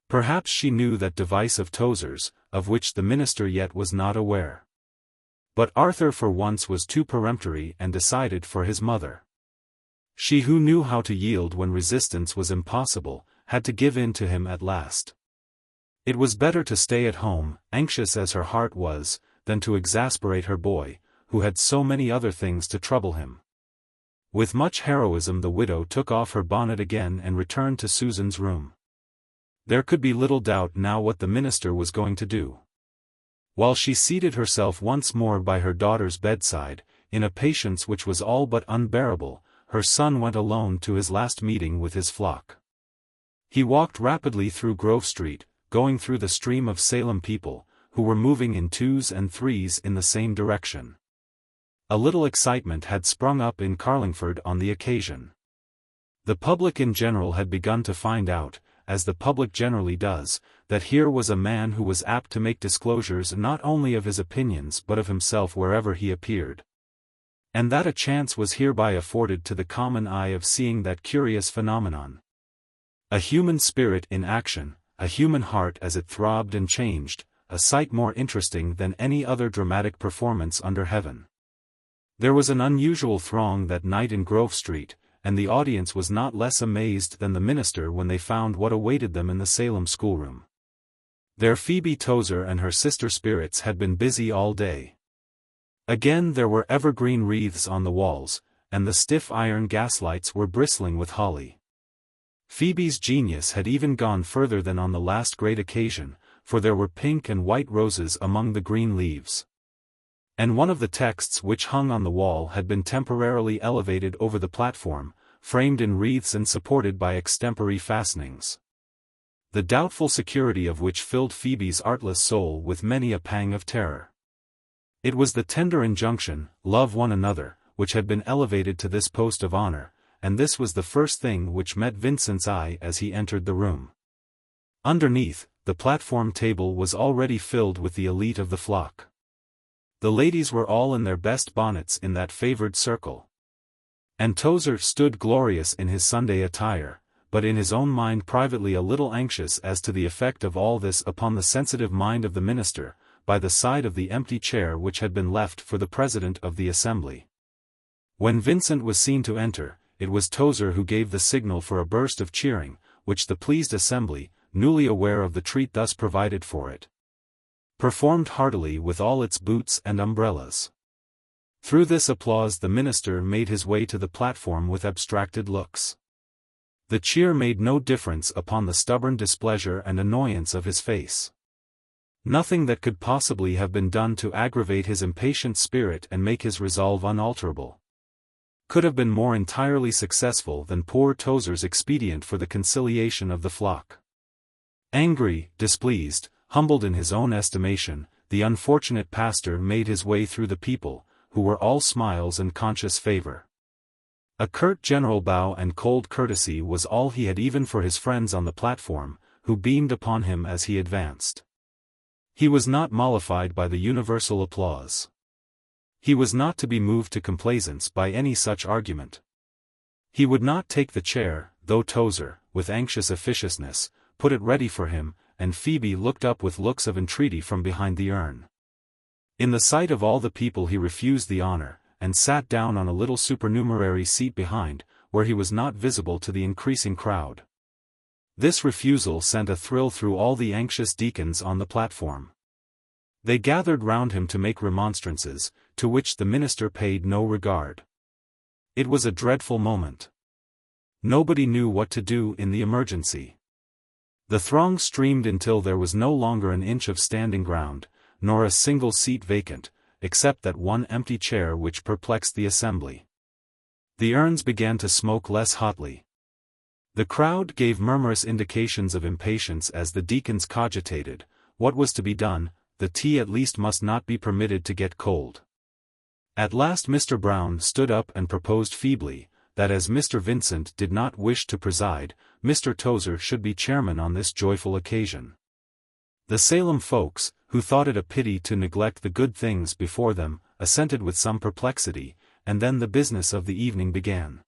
Perhaps she knew that device of Tozer's, of which the minister yet was not aware. But Arthur for once was too peremptory and decided for his mother. She who knew how to yield when resistance was impossible, had to give in to him at last. It was better to stay at home, anxious as her heart was, than to exasperate her boy, who had so many other things to trouble him. With much heroism the widow took off her bonnet again and returned to Susan's room. There could be little doubt now what the minister was going to do. While she seated herself once more by her daughter's bedside, in a patience which was all but unbearable, her son went alone to his last meeting with his flock. He walked rapidly through Grove Street, going through the stream of Salem people, who were moving in twos and threes in the same direction. A little excitement had sprung up in Carlingford on the occasion. The public in general had begun to find out, as the public generally does, that here was a man who was apt to make disclosures not only of his opinions but of himself wherever he appeared. And that a chance was hereby afforded to the common eye of seeing that curious phenomenon. A human spirit in action, a human heart as it throbbed and changed, a sight more interesting than any other dramatic performance under heaven. There was an unusual throng that night in Grove Street, and the audience was not less amazed than the minister when they found what awaited them in the Salem schoolroom. There Phoebe Tozer and her sister spirits had been busy all day. Again there were evergreen wreaths on the walls, and the stiff iron gaslights were bristling with holly. Phoebe's genius had even gone further than on the last great occasion, for there were pink and white roses among the green leaves. And one of the texts which hung on the wall had been temporarily elevated over the platform, framed in wreaths and supported by extempore fastenings. The doubtful security of which filled Phoebe's artless soul with many a pang of terror. It was the tender injunction, "Love one another," which had been elevated to this post of honor, and this was the first thing which met Vincent's eye as he entered the room. Underneath, the platform table was already filled with the elite of the flock. The ladies were all in their best bonnets in that favored circle. And Tozer stood glorious in his Sunday attire, but in his own mind privately a little anxious as to the effect of all this upon the sensitive mind of the minister, by the side of the empty chair which had been left for the president of the assembly. When Vincent was seen to enter, it was Tozer who gave the signal for a burst of cheering, which the pleased assembly, newly aware of the treat thus provided for it, performed heartily with all its boots and umbrellas. Through this applause the minister made his way to the platform with abstracted looks. The cheer made no difference upon the stubborn displeasure and annoyance of his face. Nothing that could possibly have been done to aggravate his impatient spirit and make his resolve unalterable could have been more entirely successful than poor Tozer's expedient for the conciliation of the flock. Angry, displeased, humbled in his own estimation, the unfortunate pastor made his way through the people, who were all smiles and conscious favor. A curt general bow and cold courtesy was all he had even for his friends on the platform, who beamed upon him as he advanced. He was not mollified by the universal applause. He was not to be moved to complaisance by any such argument. He would not take the chair, though Tozer, with anxious officiousness, put it ready for him, and Phoebe looked up with looks of entreaty from behind the urn. In the sight of all the people he refused the honor, and sat down on a little supernumerary seat behind, where he was not visible to the increasing crowd. This refusal sent a thrill through all the anxious deacons on the platform. They gathered round him to make remonstrances, to which the minister paid no regard. It was a dreadful moment. Nobody knew what to do in the emergency. The throng streamed until there was no longer an inch of standing ground, nor a single seat vacant, except that one empty chair which perplexed the assembly. The urns began to smoke less hotly. The crowd gave murmurous indications of impatience as the deacons cogitated, what was to be done. The tea at least must not be permitted to get cold. At last Mr. Brown stood up and proposed feebly, that as Mr. Vincent did not wish to preside, Mr. Tozer should be chairman on this joyful occasion. The Salem folks, who thought it a pity to neglect the good things before them, assented with some perplexity, and then the business of the evening began.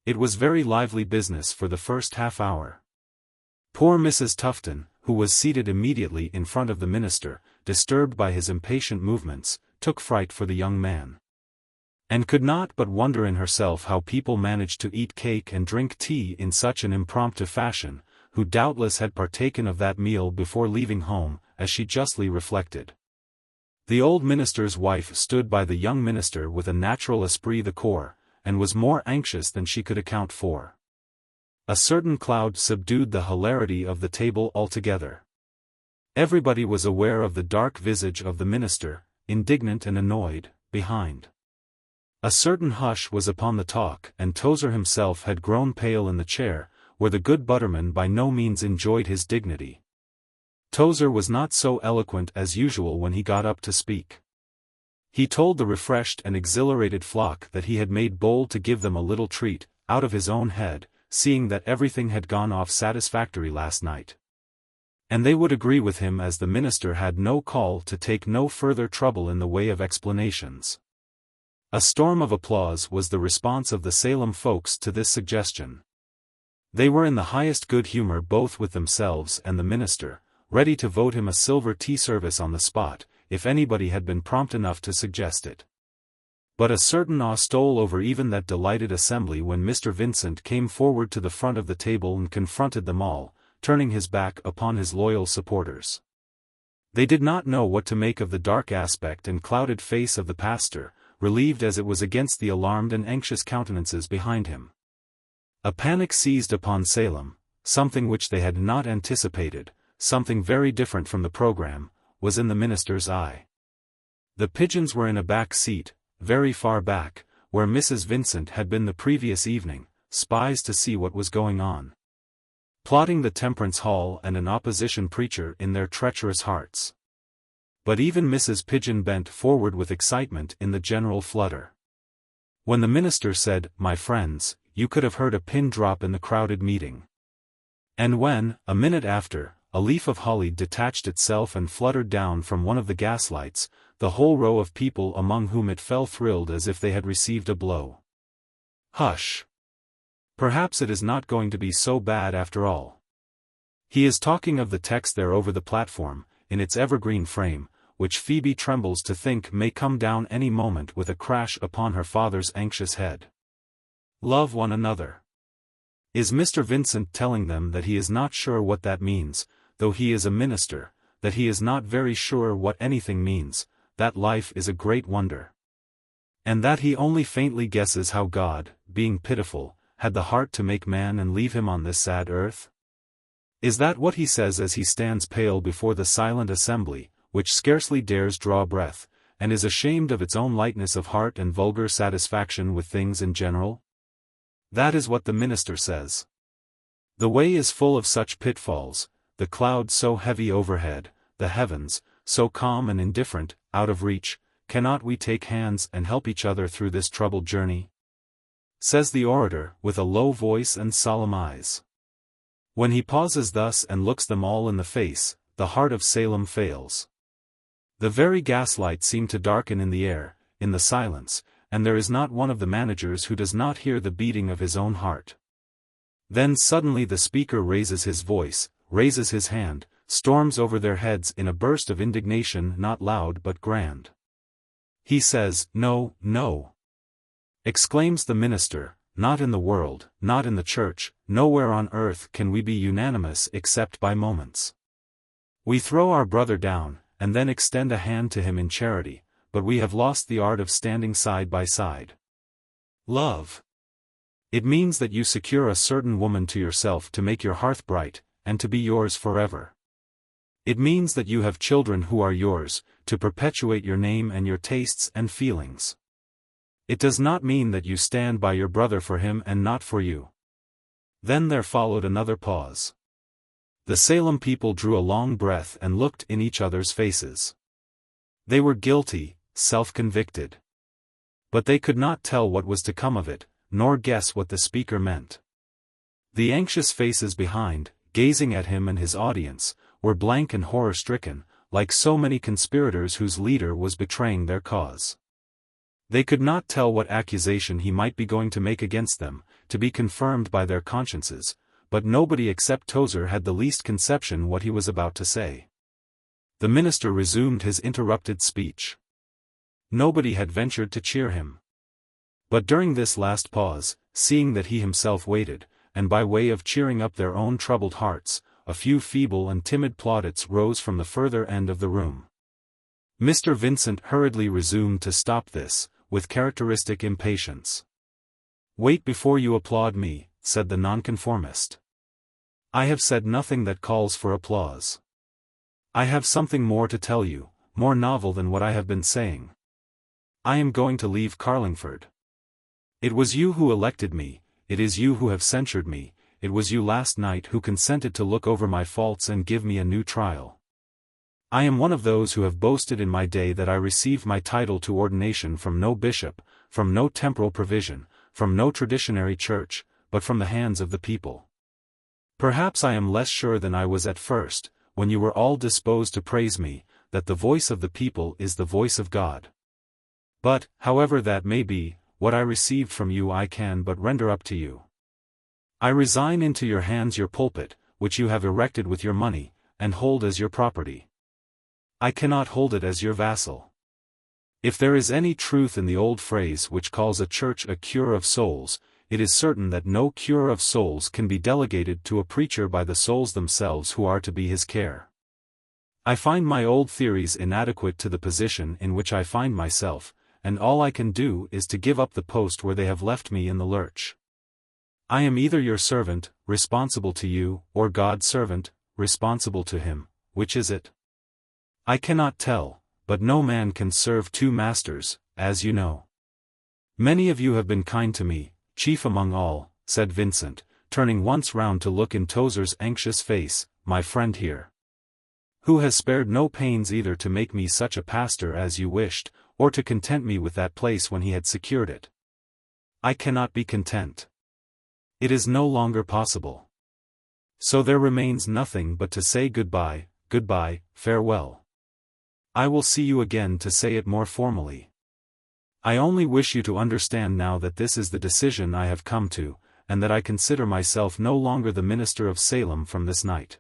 It was very lively business for the first half-hour. Poor Mrs. Tufton, who was seated immediately in front of the minister, disturbed by his impatient movements, took fright for the young man, and could not but wonder in herself how people managed to eat cake and drink tea in such an impromptu fashion, who doubtless had partaken of that meal before leaving home, as she justly reflected. The old minister's wife stood by the young minister with a natural esprit de corps, and was more anxious than she could account for. A certain cloud subdued the hilarity of the table altogether. Everybody was aware of the dark visage of the minister, indignant and annoyed, behind. A certain hush was upon the talk, and Tozer himself had grown pale in the chair, where the good butterman by no means enjoyed his dignity. Tozer was not so eloquent as usual when he got up to speak. He told the refreshed and exhilarated flock that he had made bold to give them a little treat, out of his own head, seeing that everything had gone off satisfactory last night. And they would agree with him, as the minister had no call to take no further trouble in the way of explanations. A storm of applause was the response of the Salem folks to this suggestion. They were in the highest good humor both with themselves and the minister, ready to vote him a silver tea service on the spot, if anybody had been prompt enough to suggest it. But a certain awe stole over even that delighted assembly when Mr. Vincent came forward to the front of the table and confronted them all, turning his back upon his loyal supporters. They did not know what to make of the dark aspect and clouded face of the pastor, relieved as it was against the alarmed and anxious countenances behind him. A panic seized upon Salem, something which they had not anticipated, something very different from the program, was in the minister's eye. The pigeons were in a back seat, very far back, where Mrs. Vincent had been the previous evening, spies to see what was going on. Plotting the temperance hall and an opposition preacher in their treacherous hearts. But even Mrs. Pigeon bent forward with excitement in the general flutter. When the minister said, "My friends," you could have heard a pin drop in the crowded meeting. And when, a minute after, a leaf of holly detached itself and fluttered down from one of the gaslights, the whole row of people among whom it fell thrilled as if they had received a blow. Hush! Perhaps it is not going to be so bad after all. He is talking of the text there over the platform, in its evergreen frame, which Phoebe trembles to think may come down any moment with a crash upon her father's anxious head. Love one another. Is Mr. Vincent telling them that he is not sure what that means, though he is a minister, that he is not very sure what anything means, that life is a great wonder? And that he only faintly guesses how God, being pitiful, had the heart to make man and leave him on this sad earth? Is that what he says as he stands pale before the silent assembly, which scarcely dares draw breath, and is ashamed of its own lightness of heart and vulgar satisfaction with things in general? That is what the minister says. The way is full of such pitfalls, the clouds so heavy overhead, the heavens, so calm and indifferent, out of reach. Cannot we take hands and help each other through this troubled journey? Says the orator, with a low voice and solemn eyes. When he pauses thus and looks them all in the face, the heart of Salem fails. The very gaslights seem to darken in the air, in the silence, and there is not one of the managers who does not hear the beating of his own heart. Then suddenly the speaker raises his voice, raises his hand, storms over their heads in a burst of indignation not loud but grand. He says, "No, no!" Exclaims the minister, "Not in the world, not in the church, nowhere on earth can we be unanimous except by moments. We throw our brother down, and then extend a hand to him in charity, but we have lost the art of standing side by side. Love. It means that you secure a certain woman to yourself to make your hearth bright, and to be yours forever. It means that you have children who are yours, to perpetuate your name and your tastes and feelings. It does not mean that you stand by your brother for him and not for you." Then there followed another pause. The Salem people drew a long breath and looked in each other's faces. They were guilty, self-convicted. But they could not tell what was to come of it, nor guess what the speaker meant. The anxious faces behind, gazing at him and his audience, were blank and horror-stricken, like so many conspirators whose leader was betraying their cause. They could not tell what accusation he might be going to make against them, to be confirmed by their consciences, but nobody except Tozer had the least conception what he was about to say. The minister resumed his interrupted speech. Nobody had ventured to cheer him. But during this last pause, seeing that he himself waited, and by way of cheering up their own troubled hearts, a few feeble and timid plaudits rose from the further end of the room. Mr. Vincent hurriedly resumed to stop this, with characteristic impatience. "Wait before you applaud me," said the nonconformist. "I have said nothing that calls for applause. I have something more to tell you, more novel than what I have been saying. I am going to leave Carlingford. It was you who elected me, it is you who have censured me, it was you last night who consented to look over my faults and give me a new trial. I am one of those who have boasted in my day that I received my title to ordination from no bishop, from no temporal provision, from no traditionary church, but from the hands of the people. Perhaps I am less sure than I was at first, when you were all disposed to praise me, that the voice of the people is the voice of God. But, however that may be, what I received from you I can but render up to you. I resign into your hands your pulpit, which you have erected with your money, and hold as your property. I cannot hold it as your vassal. If there is any truth in the old phrase which calls a church a cure of souls, it is certain that no cure of souls can be delegated to a preacher by the souls themselves who are to be his care. I find my old theories inadequate to the position in which I find myself, and all I can do is to give up the post where they have left me in the lurch. I am either your servant, responsible to you, or God's servant, responsible to him. Which is it? I cannot tell, but no man can serve two masters, as you know. Many of you have been kind to me, chief among all, said Vincent, turning once round to look in Tozer's anxious face, my friend here. Who has spared no pains either to make me such a pastor as you wished, or to content me with that place when he had secured it. I cannot be content. It is no longer possible. So there remains nothing but to say goodbye, goodbye, farewell. I will see you again to say it more formally. I only wish you to understand now that this is the decision I have come to, and that I consider myself no longer the minister of Salem from this night.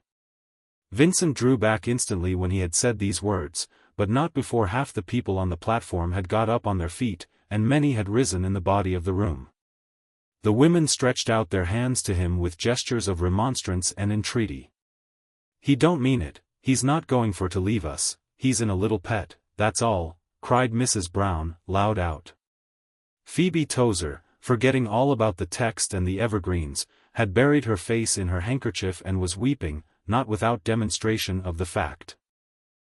Vincent drew back instantly when he had said these words, but not before half the people on the platform had got up on their feet, and many had risen in the body of the room. The women stretched out their hands to him with gestures of remonstrance and entreaty. He don't mean it, he's not going for to leave us, he's in a little pet, that's all, cried Mrs. Brown, loud out. Phoebe Tozer, forgetting all about the text and the evergreens, had buried her face in her handkerchief and was weeping, not without demonstration of the fact.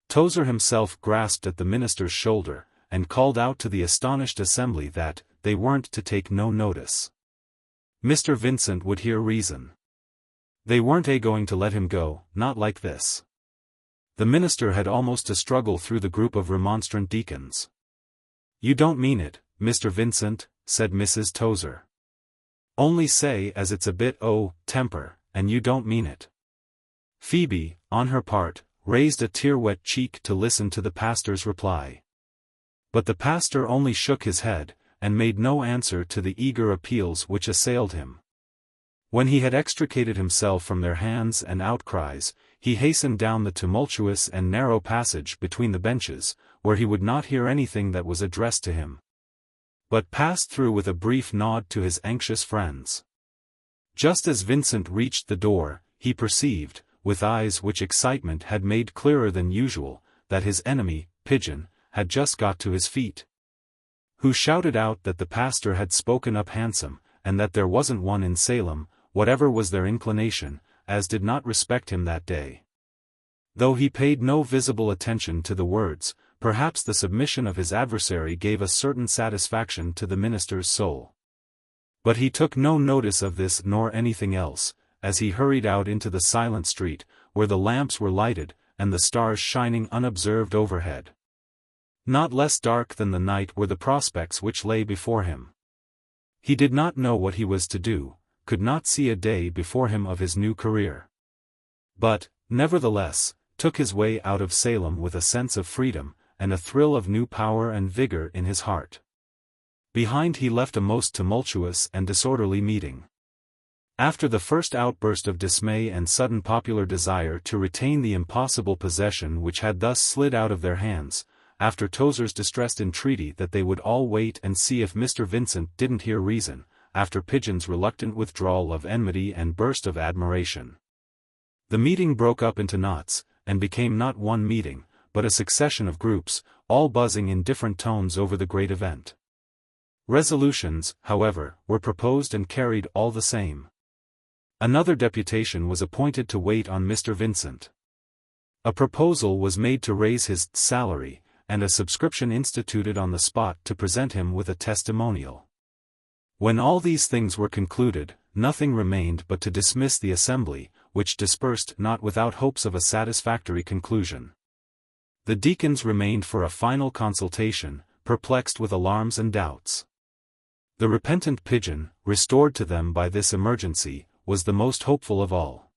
Tozer himself grasped at the minister's shoulder, and called out to the astonished assembly that they weren't to take no notice. Mr. Vincent would hear reason. They weren't going to let him go, not like this. The minister had almost to struggle through the group of remonstrant deacons. You don't mean it, Mr. Vincent, said Mrs. Tozer. Only say as it's a bit temper, and you don't mean it. Phoebe, on her part, raised a tear-wet cheek to listen to the pastor's reply. But the pastor only shook his head, and made no answer to the eager appeals which assailed him. When he had extricated himself from their hands and outcries, he hastened down the tumultuous and narrow passage between the benches, where he would not hear anything that was addressed to him, but passed through with a brief nod to his anxious friends. Just as Vincent reached the door, he perceived, with eyes which excitement had made clearer than usual, that his enemy, Pigeon, had just got to his feet. Who shouted out that the pastor had spoken up handsome, and that there wasn't one in Salem, whatever was their inclination, as did not respect him that day. Though he paid no visible attention to the words, perhaps the submission of his adversary gave a certain satisfaction to the minister's soul. But he took no notice of this nor anything else, as he hurried out into the silent street, where the lamps were lighted, and the stars shining unobserved overhead. Not less dark than the night were the prospects which lay before him. He did not know what he was to do, could not see a day before him of his new career. But, nevertheless, took his way out of Salem with a sense of freedom, and a thrill of new power and vigor in his heart. Behind he left a most tumultuous and disorderly meeting. After the first outburst of dismay and sudden popular desire to retain the impossible possession which had thus slid out of their hands, after Tozer's distressed entreaty that they would all wait and see if Mr. Vincent didn't hear reason, after Pigeon's reluctant withdrawal of enmity and burst of admiration, the meeting broke up into knots, and became not one meeting, but a succession of groups, all buzzing in different tones over the great event. Resolutions, however, were proposed and carried all the same. Another deputation was appointed to wait on Mr. Vincent. A proposal was made to raise his salary, and a subscription instituted on the spot to present him with a testimonial. When all these things were concluded, nothing remained but to dismiss the assembly, which dispersed not without hopes of a satisfactory conclusion. The deacons remained for a final consultation, perplexed with alarms and doubts. The repentant pigeon, restored to them by this emergency, was the most hopeful of all.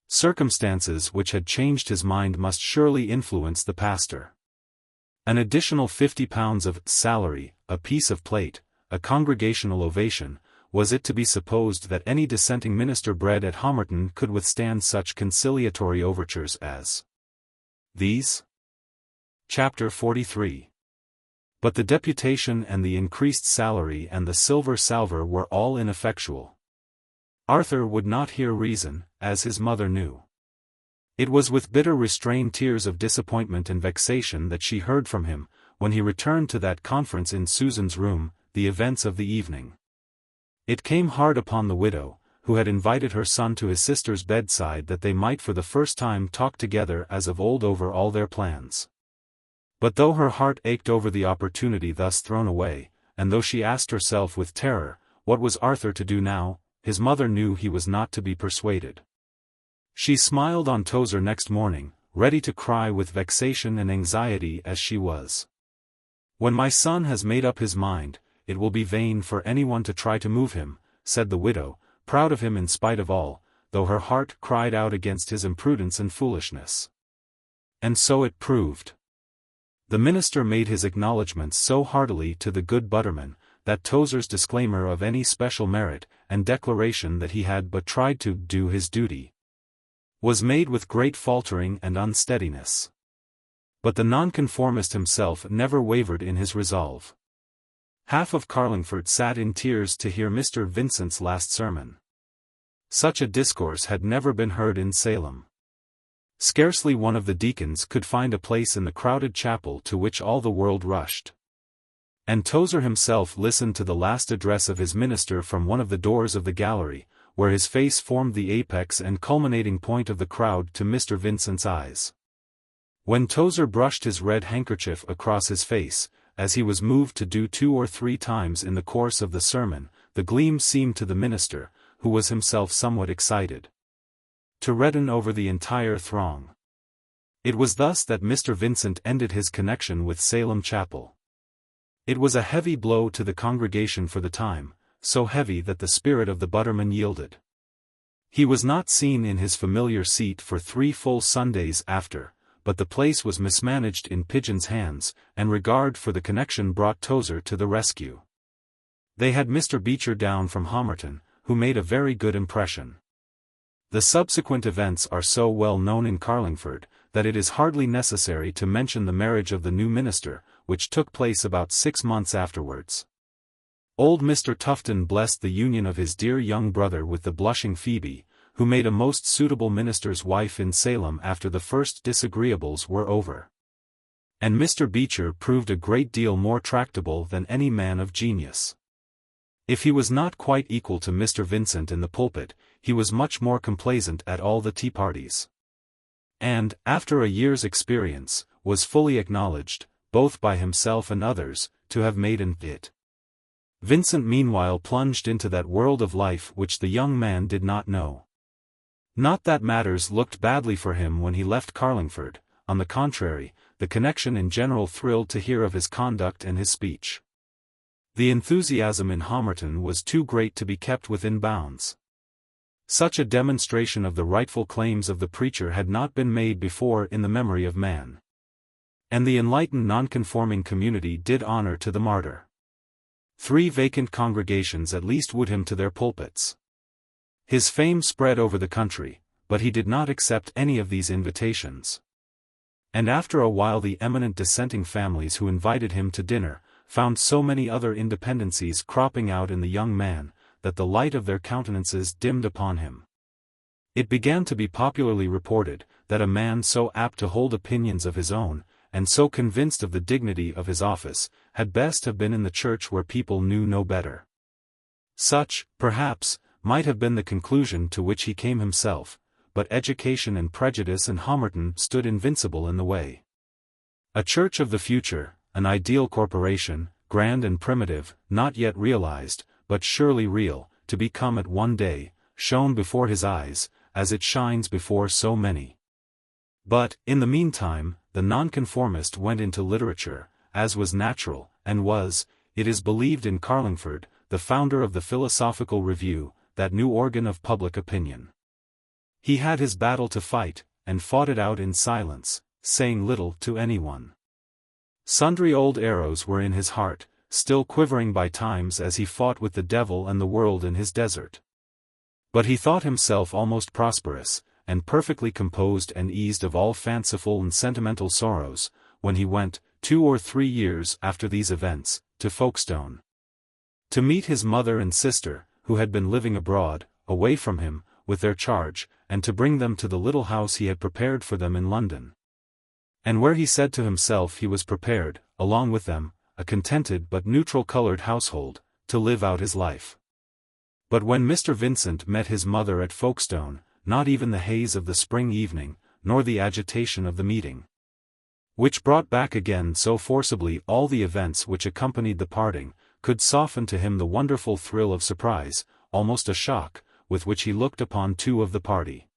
Circumstances which had changed his mind must surely influence the pastor. An additional £50 of salary, a piece of plate, a congregational ovation. Was it to be supposed that any dissenting minister bred at Homerton could withstand such conciliatory overtures as these? Chapter 43. But the deputation and the increased salary and the silver salver were all ineffectual. Arthur would not hear reason, as his mother knew. It was with bitter restrained tears of disappointment and vexation that she heard from him, when he returned to that conference in Susan's room, the events of the evening. It came hard upon the widow, who had invited her son to his sister's bedside that they might for the first time talk together as of old over all their plans. But though her heart ached over the opportunity thus thrown away, and though she asked herself with terror, what was Arthur to do now, his mother knew he was not to be persuaded. She smiled on Tozer next morning, ready to cry with vexation and anxiety as she was. "When my son has made up his mind, it will be vain for anyone to try to move him," said the widow, proud of him in spite of all, though her heart cried out against his imprudence and foolishness. And so it proved. The minister made his acknowledgments so heartily to the good butterman, that Tozer's disclaimer of any special merit, and declaration that he had but tried to do his duty, was made with great faltering and unsteadiness. But the nonconformist himself never wavered in his resolve. Half of Carlingford sat in tears to hear Mr. Vincent's last sermon. Such a discourse had never been heard in Salem. Scarcely one of the deacons could find a place in the crowded chapel to which all the world rushed. And Tozer himself listened to the last address of his minister from one of the doors of the gallery, where his face formed the apex and culminating point of the crowd to Mr. Vincent's eyes. When Tozer brushed his red handkerchief across his face, as he was moved to do 2 or 3 times in the course of the sermon, the gleam seemed to the minister, who was himself somewhat excited, to redden over the entire throng. It was thus that Mr. Vincent ended his connection with Salem Chapel. It was a heavy blow to the congregation for the time, so heavy that the spirit of the butterman yielded. He was not seen in his familiar seat for 3 full Sundays after, but the place was mismanaged in pigeons' hands, and regard for the connection brought Tozer to the rescue. They had Mr. Beecher down from Homerton, who made a very good impression. The subsequent events are so well known in Carlingford, that it is hardly necessary to mention the marriage of the new minister, which took place about 6 months afterwards. Old Mr. Tufton blessed the union of his dear young brother with the blushing Phoebe, who made a most suitable minister's wife in Salem after the first disagreeables were over. And Mr. Beecher proved a great deal more tractable than any man of genius. If he was not quite equal to Mr. Vincent in the pulpit, he was much more complaisant at all the tea parties. And, after a year's experience, was fully acknowledged, both by himself and others, to have made an it. Vincent meanwhile plunged into that world of life which the young man did not know. Not that matters looked badly for him when he left Carlingford, on the contrary, the connection in general thrilled to hear of his conduct and his speech. The enthusiasm in Homerton was too great to be kept within bounds. Such a demonstration of the rightful claims of the preacher had not been made before in the memory of man. And the enlightened nonconforming community did honor to the martyr. 3 vacant congregations at least wooed him to their pulpits. His fame spread over the country, but he did not accept any of these invitations. And after a while the eminent dissenting families who invited him to dinner, found so many other independencies cropping out in the young man, that the light of their countenances dimmed upon him. It began to be popularly reported, that a man so apt to hold opinions of his own, and so convinced of the dignity of his office, had best have been in the church where people knew no better. Such, perhaps, might have been the conclusion to which he came himself, but education and prejudice and Homerton stood invincible in the way. A church of the future, an ideal corporation, grand and primitive, not yet realized, but surely real, to become at one day, shone before his eyes, as it shines before so many. But, in the meantime, the nonconformist went into literature, as was natural, and was, it is believed in Carlingford, the founder of the Philosophical Review, that new organ of public opinion. He had his battle to fight, and fought it out in silence, saying little to anyone. Sundry old arrows were in his heart, still quivering by times as he fought with the devil and the world in his desert. But he thought himself almost prosperous, and perfectly composed and eased of all fanciful and sentimental sorrows, when he went, 2 or 3 years after these events, to Folkestone. To meet his mother and sister, who had been living abroad, away from him, with their charge, and to bring them to the little house he had prepared for them in London. And where he said to himself he was prepared, along with them, a contented but neutral-colored household, to live out his life. But when Mr. Vincent met his mother at Folkestone, not even the haze of the spring evening, nor the agitation of the meeting, which brought back again so forcibly all the events which accompanied the parting, could soften to him the wonderful thrill of surprise, almost a shock, with which he looked upon 2 of the party.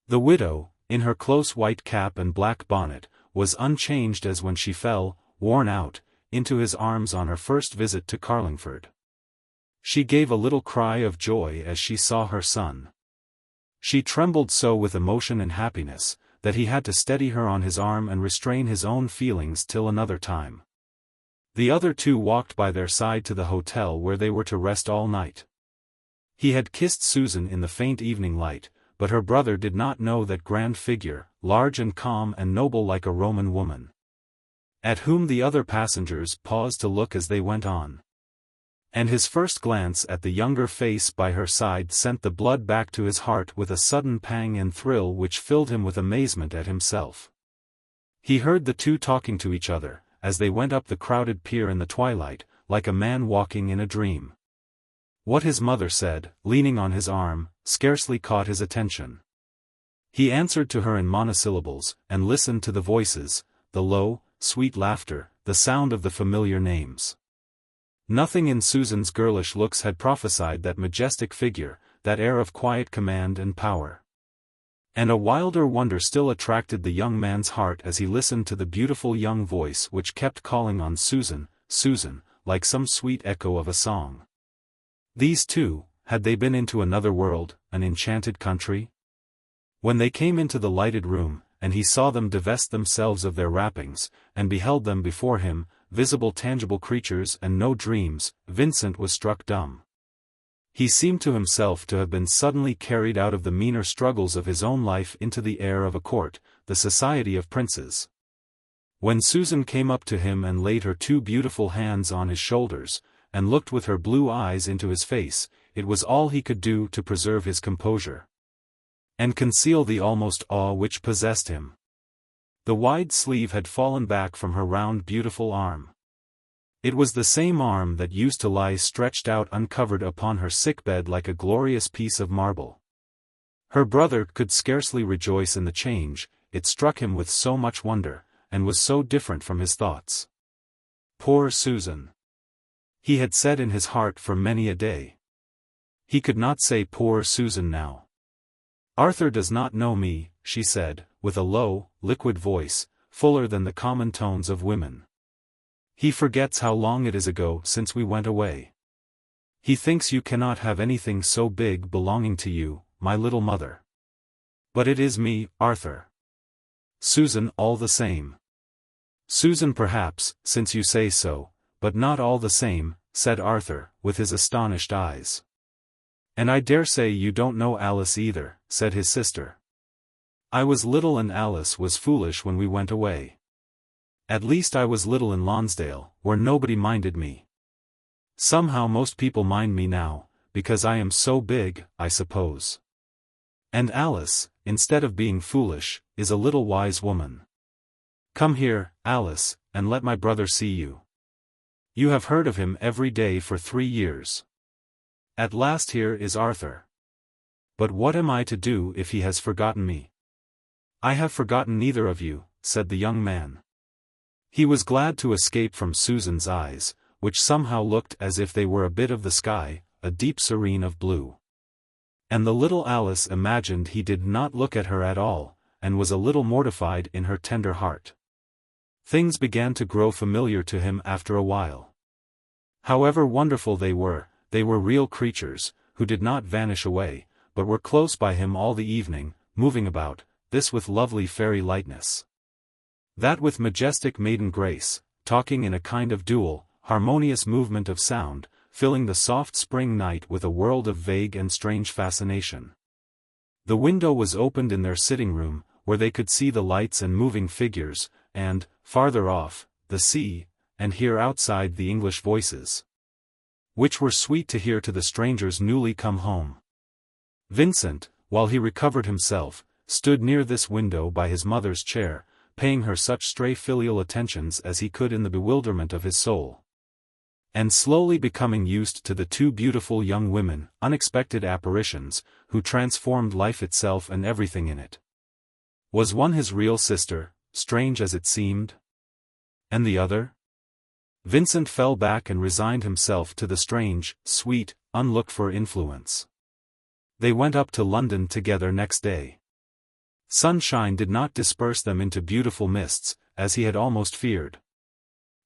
The widow, in her close white cap and black bonnet, was unchanged as when she fell, worn out, into his arms on her first visit to Carlingford. She gave a little cry of joy as she saw her son. She trembled so with emotion and happiness, that he had to steady her on his arm and restrain his own feelings till another time. The other 2 walked by their side to the hotel where they were to rest all night. He had kissed Susan in the faint evening light, but her brother did not know that grand figure, large and calm and noble like a Roman woman, at whom the other passengers paused to look as they went on. And his first glance at the younger face by her side sent the blood back to his heart with a sudden pang and thrill which filled him with amazement at himself. He heard the 2 talking to each other, as they went up the crowded pier in the twilight, like a man walking in a dream. What his mother said, leaning on his arm, scarcely caught his attention. He answered to her in monosyllables, and listened to the voices, the low, sweet laughter, the sound of the familiar names. Nothing in Susan's girlish looks had prophesied that majestic figure, that air of quiet command and power. And a wilder wonder still attracted the young man's heart as he listened to the beautiful young voice which kept calling on Susan, Susan, like some sweet echo of a song. These 2, had they been into another world, an enchanted country? When they came into the lighted room, and he saw them divest themselves of their wrappings, and beheld them before him, visible tangible creatures and no dreams, Vincent was struck dumb. He seemed to himself to have been suddenly carried out of the meaner struggles of his own life into the air of a court, the society of princes. When Susan came up to him and laid her 2 beautiful hands on his shoulders, and looked with her blue eyes into his face, it was all he could do to preserve his composure, and conceal the almost awe which possessed him. The wide sleeve had fallen back from her round beautiful arm. It was the same arm that used to lie stretched out uncovered upon her sickbed like a glorious piece of marble. Her brother could scarcely rejoice in the change, it struck him with so much wonder, and was so different from his thoughts. Poor Susan! He had said in his heart for many a day. He could not say poor Susan now. Arthur does not know me, she said, with a low, liquid voice, fuller than the common tones of women. He forgets how long it is ago since we went away. He thinks you cannot have anything so big belonging to you, my little mother. But it is me, Arthur. Susan all the same. Susan perhaps, since you say so, but not all the same, said Arthur, with his astonished eyes. And I dare say you don't know Alice either, said his sister. I was little and Alice was foolish when we went away. At least I was little in Lonsdale, where nobody minded me. Somehow most people mind me now, because I am so big, I suppose. And Alice, instead of being foolish, is a little wise woman. Come here, Alice, and let my brother see you. You have heard of him every day for 3 years. At last here is Arthur. But what am I to do if he has forgotten me? I have forgotten neither of you, said the young man. He was glad to escape from Susan's eyes, which somehow looked as if they were a bit of the sky, a deep serene of blue. And the little Alice imagined he did not look at her at all, and was a little mortified in her tender heart. Things began to grow familiar to him after a while. However wonderful they were real creatures, who did not vanish away, but were close by him all the evening, moving about, this with lovely fairy lightness, that with majestic maiden grace, talking in a kind of dual, harmonious movement of sound, filling the soft spring night with a world of vague and strange fascination. The window was opened in their sitting room, where they could see the lights and moving figures, and, farther off, the sea, and hear outside the English voices, which were sweet to hear to the strangers newly come home. Vincent, while he recovered himself, stood near this window by his mother's chair, paying her such stray filial attentions as he could in the bewilderment of his soul, and slowly becoming used to the two beautiful young women, unexpected apparitions, who transformed life itself and everything in it. Was one his real sister, strange as it seemed? And the other? Vincent fell back and resigned himself to the strange, sweet, unlooked-for influence. They went up to London together next day. Sunshine did not disperse them into beautiful mists, as he had almost feared.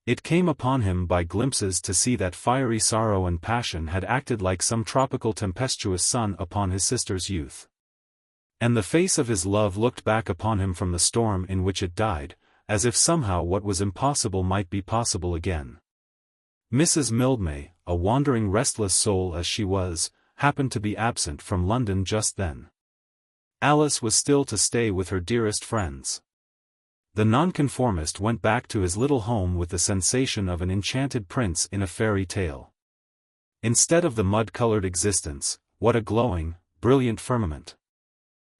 It came upon him by glimpses to see that fiery sorrow and passion had acted like some tropical tempestuous sun upon his sister's youth. And the face of his love looked back upon him from the storm in which it died, as if somehow what was impossible might be possible again. Mrs. Mildmay, a wandering restless soul as she was, happened to be absent from London just then. Alice was still to stay with her dearest friends. The nonconformist went back to his little home with the sensation of an enchanted prince in a fairy tale. Instead of the mud-colored existence, what a glowing, brilliant firmament.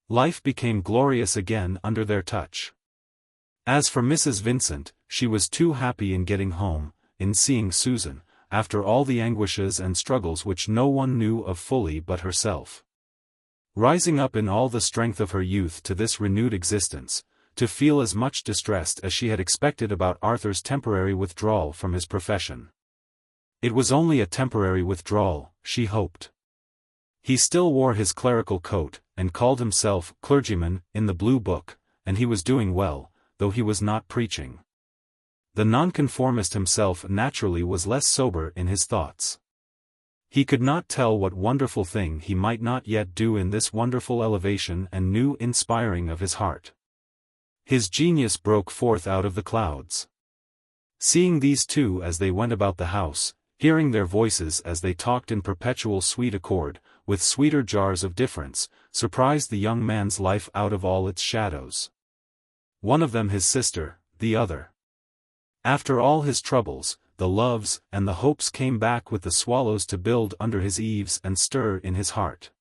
Life became glorious again under their touch. As for Mrs. Vincent, she was too happy in getting home, in seeing Susan, after all the anguishes and struggles which no one knew of fully but herself. Rising up in all the strength of her youth to this renewed existence, to feel as much distressed as she had expected about Arthur's temporary withdrawal from his profession. It was only a temporary withdrawal, she hoped. He still wore his clerical coat, and called himself clergyman in the Blue Book, and he was doing well, though he was not preaching. The nonconformist himself naturally was less sober in his thoughts. He could not tell what wonderful thing he might not yet do in this wonderful elevation and new inspiring of his heart. His genius broke forth out of the clouds. Seeing these two as they went about the house, hearing their voices as they talked in perpetual sweet accord, with sweeter jars of difference, surprised the young man's life out of all its shadows. One of them his sister, the other. After all his troubles, the loves and the hopes came back with the swallows to build under his eaves and stir in his heart.